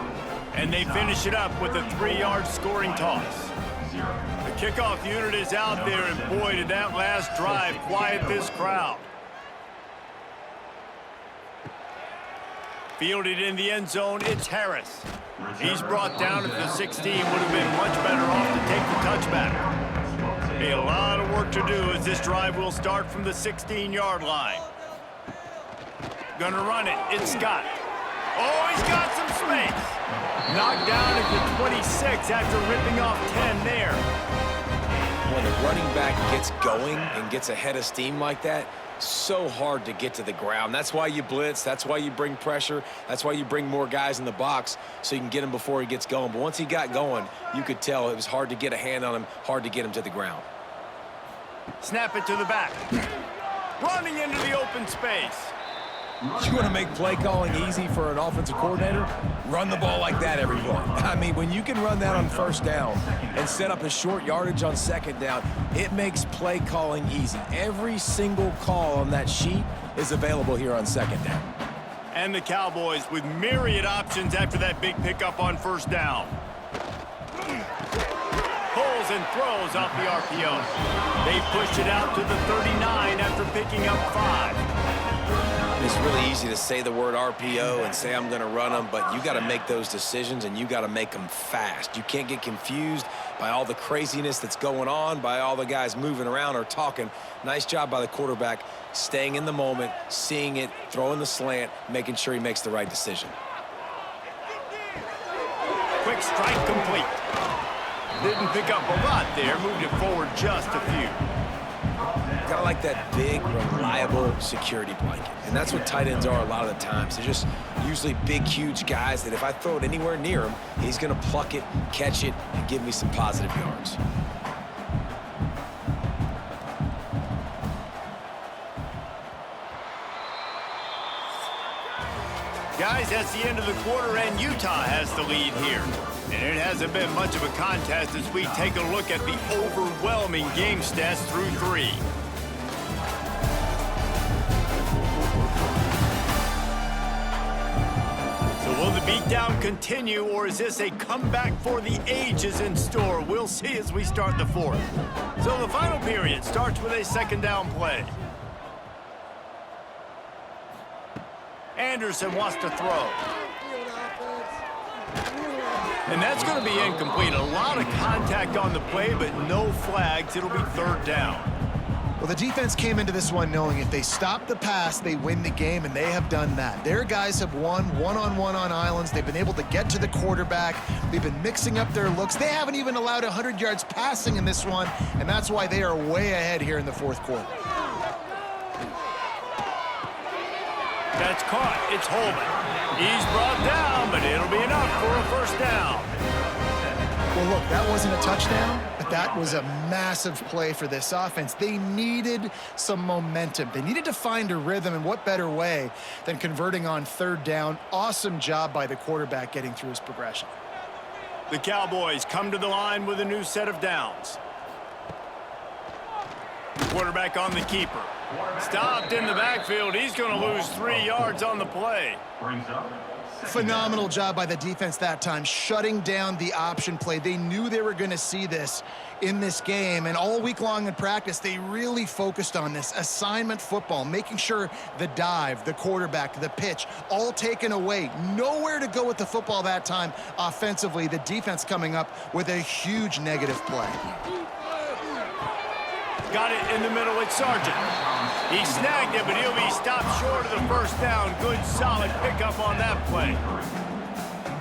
And they finish it up with a 3-yard scoring toss. The kickoff unit is out there, and boy, did that last drive quiet this crowd. Fielded in the end zone, it's Harris. He's brought down at the 16, would have been much better off to take the touchback. A lot of work to do as this drive will start from the 16-yard line. Gonna run it, it's Scott. Oh, he's got some space. Knocked down at the 26 after ripping off 10 there. When the running back gets going and gets ahead of steam like that, so hard to get to the ground. That's why you blitz. That's why you bring pressure. That's why you bring more guys in the box so you can get him before he gets going. But once he got going, you could tell it was hard to get a hand on him, hard to get him to the ground. Snap it to the back. Running into the open space. You want to make play calling easy for an offensive coordinator? Run the ball like that every play. I mean, when you can run that on 1st down and set up a short yardage on 2nd down, it makes play calling easy. Every single call on that sheet is available here on 2nd down. And the Cowboys with myriad options after that big pickup on 1st down. Pulls and throws off the RPO. They pushed it out to the 39 after picking up 5. It's really easy to say the word RPO and say I'm going to run them, but you got to make those decisions and you got to make them fast. You can't get confused by all the craziness that's going on, by all the guys moving around or talking. Nice job by the quarterback, staying in the moment, seeing it, throwing the slant, making sure he makes the right decision. Quick strike complete. Didn't pick up a lot there, moved it forward just a few. kind of like that big, reliable security blanket. And that's what tight ends are a lot of the times. They're just usually big, huge guys that if I throw it anywhere near him, he's going to pluck it, catch it, and give me some positive yards. Guys, that's the end of the quarter, and Utah has the lead here. And it hasn't been much of a contest as we take a look at the overwhelming game stats through 3. So will the beatdown continue, or is this a comeback for the ages in store? We'll see as we start the 4th. So the final period starts with a 2nd down play. Anderson wants to throw. And that's going to be incomplete. A lot of contact on the play, but no flags. It'll be 3rd down. Well, the defense came into this one knowing if they stop the pass, they win the game, and they have done that. Their guys have won one-on-one on islands. They've been able to get to the quarterback. They've been mixing up their looks. They haven't even allowed 100 yards passing in this one, and that's why they are way ahead here in the 4th quarter. That's caught. It's Holman. He's brought down, but it'll be enough for a 1st down. Well, look, that wasn't a touchdown, but that was a massive play for this offense. They needed some momentum. They needed to find a rhythm, and what better way than converting on 3rd down. Awesome job by the quarterback getting through his progression. The Cowboys come to the line with a new set of downs. Quarterback on the keeper. Stopped in the backfield. He's going to lose 3 yards on the play. Phenomenal job by the defense that time, shutting down the option play. They knew they were going to see this in this game, and all week long in practice, they really focused on this assignment football, making sure the dive, the quarterback, the pitch, all taken away. Nowhere to go with the football that time offensively. The defense coming up with a huge negative play. Got it in the middle with Sargent. He snagged it, but he'll be stopped short of the 1st down. Good, solid pickup on that play.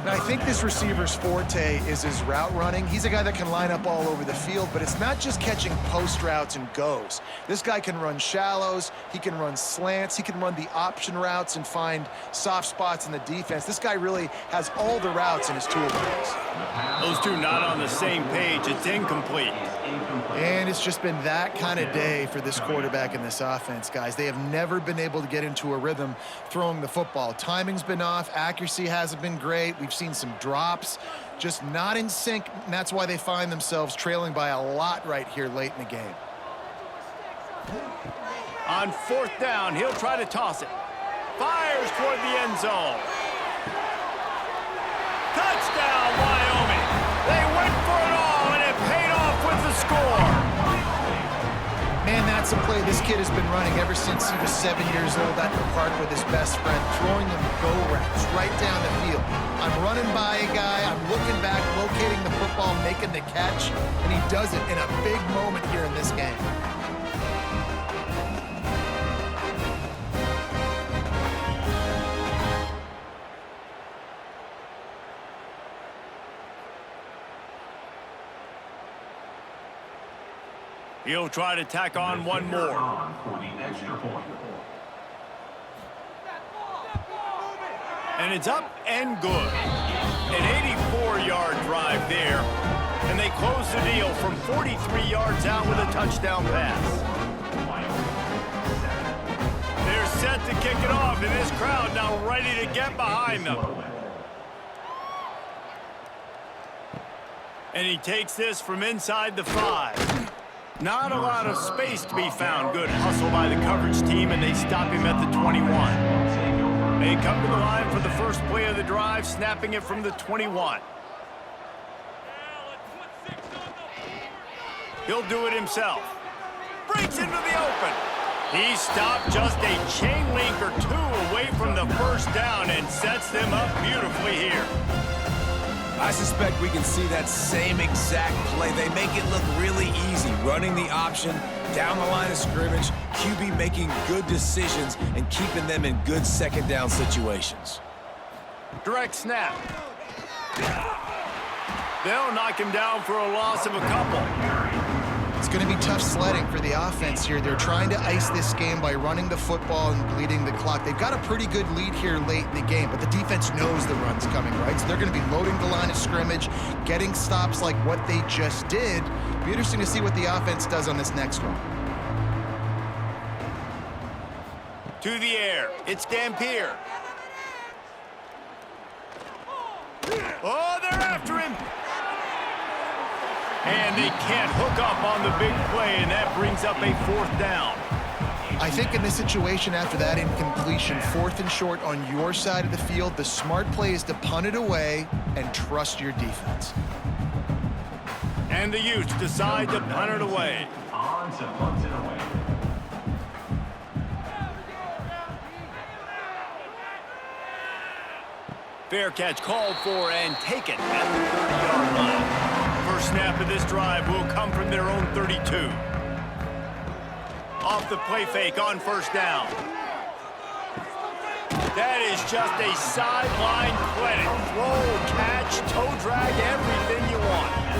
And I think this receiver's forte is his route running. He's a guy that can line up all over the field, but it's not just catching post routes and goes. This guy can run shallows, he can run slants, he can run the option routes and find soft spots in the defense. This guy really has all the routes in his toolbox. Those two not on the same page. It's incomplete. And it's just been that kind of day for this quarterback and this offense, guys. They have never been able to get into a rhythm throwing the football. Timing's been off. Accuracy hasn't been great. We've seen some drops, just not in sync, and that's why they find themselves trailing by a lot right here late in the game. On 4th down, he'll try to toss it. Fires toward the end zone. Touchdown, Wyoming. They went for it all, and it paid off with the score. Man, that's a play this kid has been running ever since he was 7 years old at the park with his best friend, throwing them go routes right down the field. I'm running by a guy, I'm looking back, locating the football, making the catch, and he does it in a big moment here in this game. He'll try to tack on one more. For the extra point. And it's up and good. An 84-yard drive there. And they close the deal from 43 yards out with a touchdown pass. They're set to kick it off, and this crowd now ready to get behind them. And he takes this from inside the 5. Not a lot of space to be found. Good hustle by the coverage team, and they stop him at the 21. They come to the line for the first play of the drive, snapping it from the 21. He'll do it himself. Breaks into the open. He stopped just a chain link or two away from the 1st down and sets them up beautifully here. I suspect we can see that same exact play. They make it look really easy, running the option, down the line of scrimmage, QB making good decisions and keeping them in good 2nd down situations. Direct snap. They'll knock him down for a loss of a couple. It's going to be tough sledding for the offense here. They're trying to ice this game by running the football and bleeding the clock. They've got a pretty good lead here late in the game, but the defense knows the run's coming, right? So they're going to be loading the line of scrimmage, getting stops like what they just did. It'll be interesting to see what the offense does on this next one. To the air, it's Dampier. Oh, they're after him. And they can't hook up on the big play, and that brings up a 4th down. I think in this situation after that incompletion, 4th and short on your side of the field, the smart play is to punt it away and trust your defense. And the Utes decide to punt it away. On to punt it away. Fair catch called for and taken at the 30-yard line. First snap of this drive will come from their own 32. Off the play fake on 1st down. That is just a sideline credit. Throw, catch, toe drag, everything you want.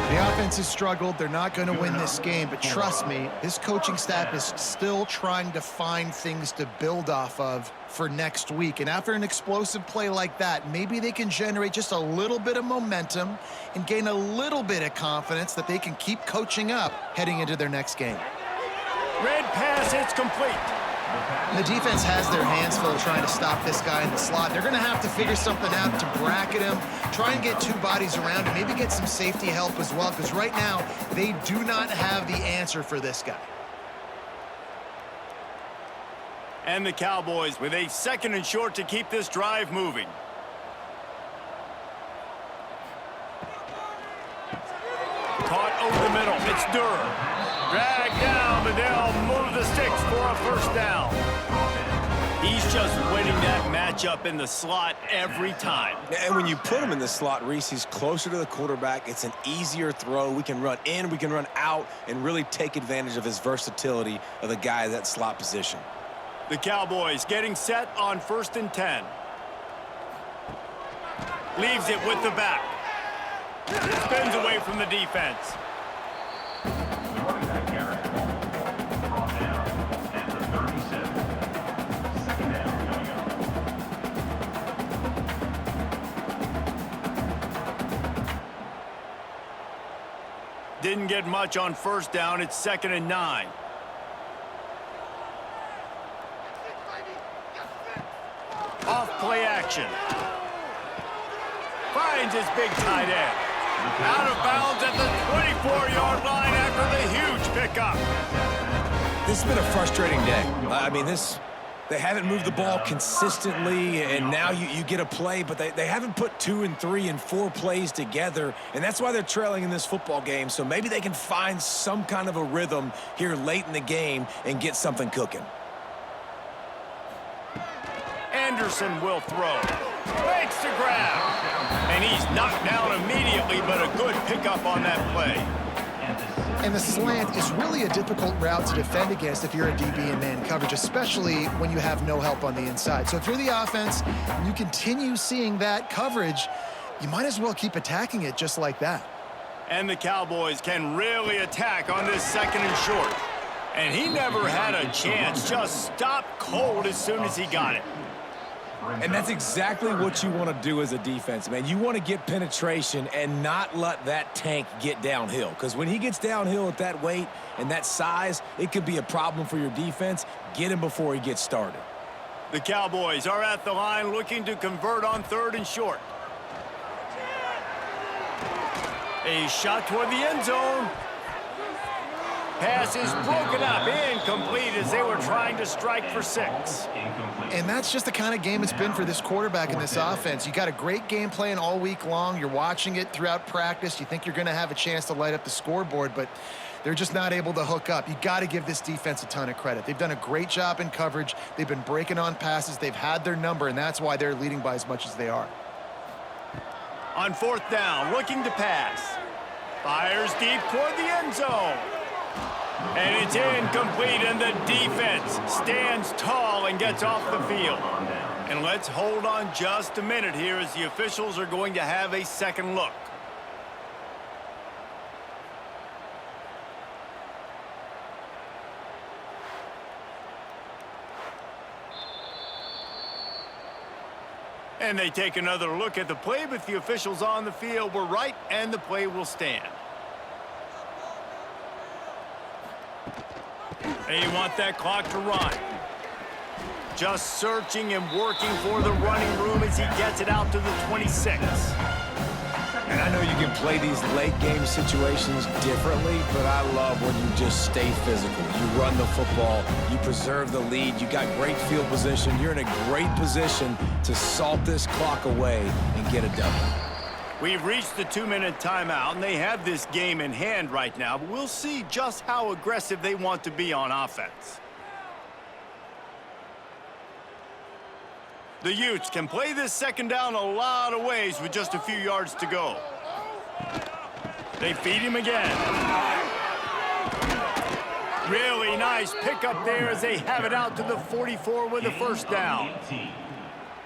The offense has struggled. They're not going to win this game, but trust me, this coaching staff is still trying to find things to build off of for next week. And after an explosive play like that, maybe they can generate just a little bit of momentum and gain a little bit of confidence that they can keep coaching up heading into their next game. Red pass, it's complete. The defense has their hands full trying to stop this guy in the slot. They're going to have to figure something out to bracket him, try and get 2 bodies around him, maybe get some safety help as well, because right now they do not have the answer for this guy. And the Cowboys with a 2nd and short to keep this drive moving. Caught over the middle. It's Durr. Dragged down, but they'll move the sticks for a 1st down. He's just winning that matchup in the slot every time. And when you put him in the slot, Reese, he's closer to the quarterback. It's an easier throw. We can run in, we can run out, and really take advantage of his versatility of the guy at that slot position. The Cowboys getting set on 1st and 10. Leaves it with the back. Spins away from the defense. Didn't get much on 1st down. It's 2nd and 9. Off play action. Finds his big tight end. Out of bounds at the 24-yard line after the huge pickup. This has been a frustrating day. I mean, they haven't moved the ball consistently, and now you get a play, but they haven't put 2 and 3 and 4 plays together, and that's why they're trailing in this football game. So maybe they can find some kind of a rhythm here late in the game and get something cooking. Anderson will throw. Makes the grab. And he's knocked down immediately, but a good pickup on that play. And the slant is really a difficult route to defend against if you're a DB in man coverage, especially when you have no help on the inside. So if you're the offense and you continue seeing that coverage, you might as well keep attacking it just like that. And the Cowboys can really attack on this 2nd and short. And he never had a chance, just stopped cold as soon as he got it. And that's exactly what you want to do as a defense, man. You want to get penetration and not let that tank get downhill. Because when he gets downhill at that weight and that size, it could be a problem for your defense. Get him before he gets started. The Cowboys are at the line looking to convert on 3rd and short. A shot toward the end zone. Pass is broken up, incomplete as they were trying to strike for 6. And that's just the kind of game it's been for this quarterback in this offense. You got a great game plan all week long. You're watching it throughout practice. You think you're going to have a chance to light up the scoreboard, but they're just not able to hook up. You got to give this defense a ton of credit. They've done a great job in coverage. They've been breaking on passes. They've had their number, and that's why they're leading by as much as they are. On 4th down, looking to pass. Fires deep toward the end zone. And it's incomplete, and the defense stands tall and gets off the field. And let's hold on just a minute here as the officials are going to have a second look. And they take another look at the play, but the officials on the field were right, and the play will stand. They want that clock to run. Just searching and working for the running room as he gets it out to the 26. And I know you can play these late-game situations differently, but I love when you just stay physical. You run the football, you preserve the lead, you got great field position. You're in a great position to salt this clock away and get a W. We've reached the 2-minute timeout, and they have this game in hand right now, but we'll see just how aggressive they want to be on offense. The Utes can play this second down a lot of ways with just a few yards to go. They feed him again. Really nice pickup there as they have it out to the 44 with a first down.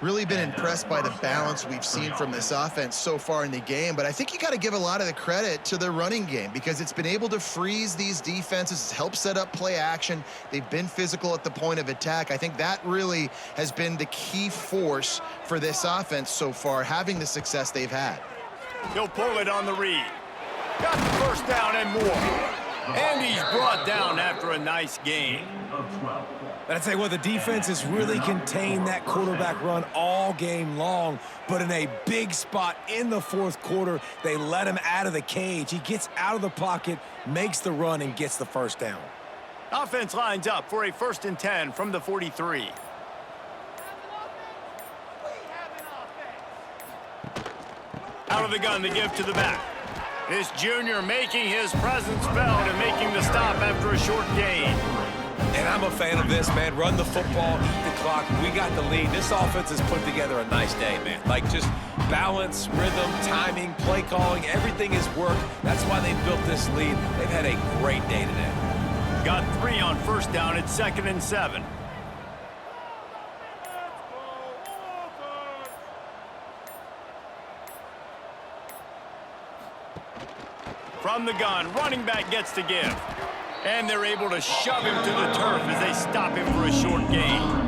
Really been impressed by the balance we've seen from this offense so far in the game, but I think you got to give a lot of the credit to the running game because it's been able to freeze these defenses, help set up play action. They've been physical at the point of attack. I think that really has been the key force for this offense so far, having the success they've had. He'll pull it on the read. Got the first down and more. And he's brought down after a nice game. But I'd say, well, the defense has really contained that quarterback run all game long, but in a big spot in the fourth quarter, they let him out of the cage. He gets out of the pocket, makes the run, and gets the first down. Offense lines up for a 1st and 10 from the 43. Out of the gun to give to the back. This junior making his presence felt and making the stop after a short gain. And I'm a fan of this, man. Run the football, eat the clock. We got the lead. This offense has put together a nice day, man. Like just balance, rhythm, timing, play calling, everything has worked. That's why they built this lead. They've had a great day today. Got 3 on first down at 2nd and 7. From the gun, running back gets to give. And they're able to shove him to the turf as they stop him for a short gain.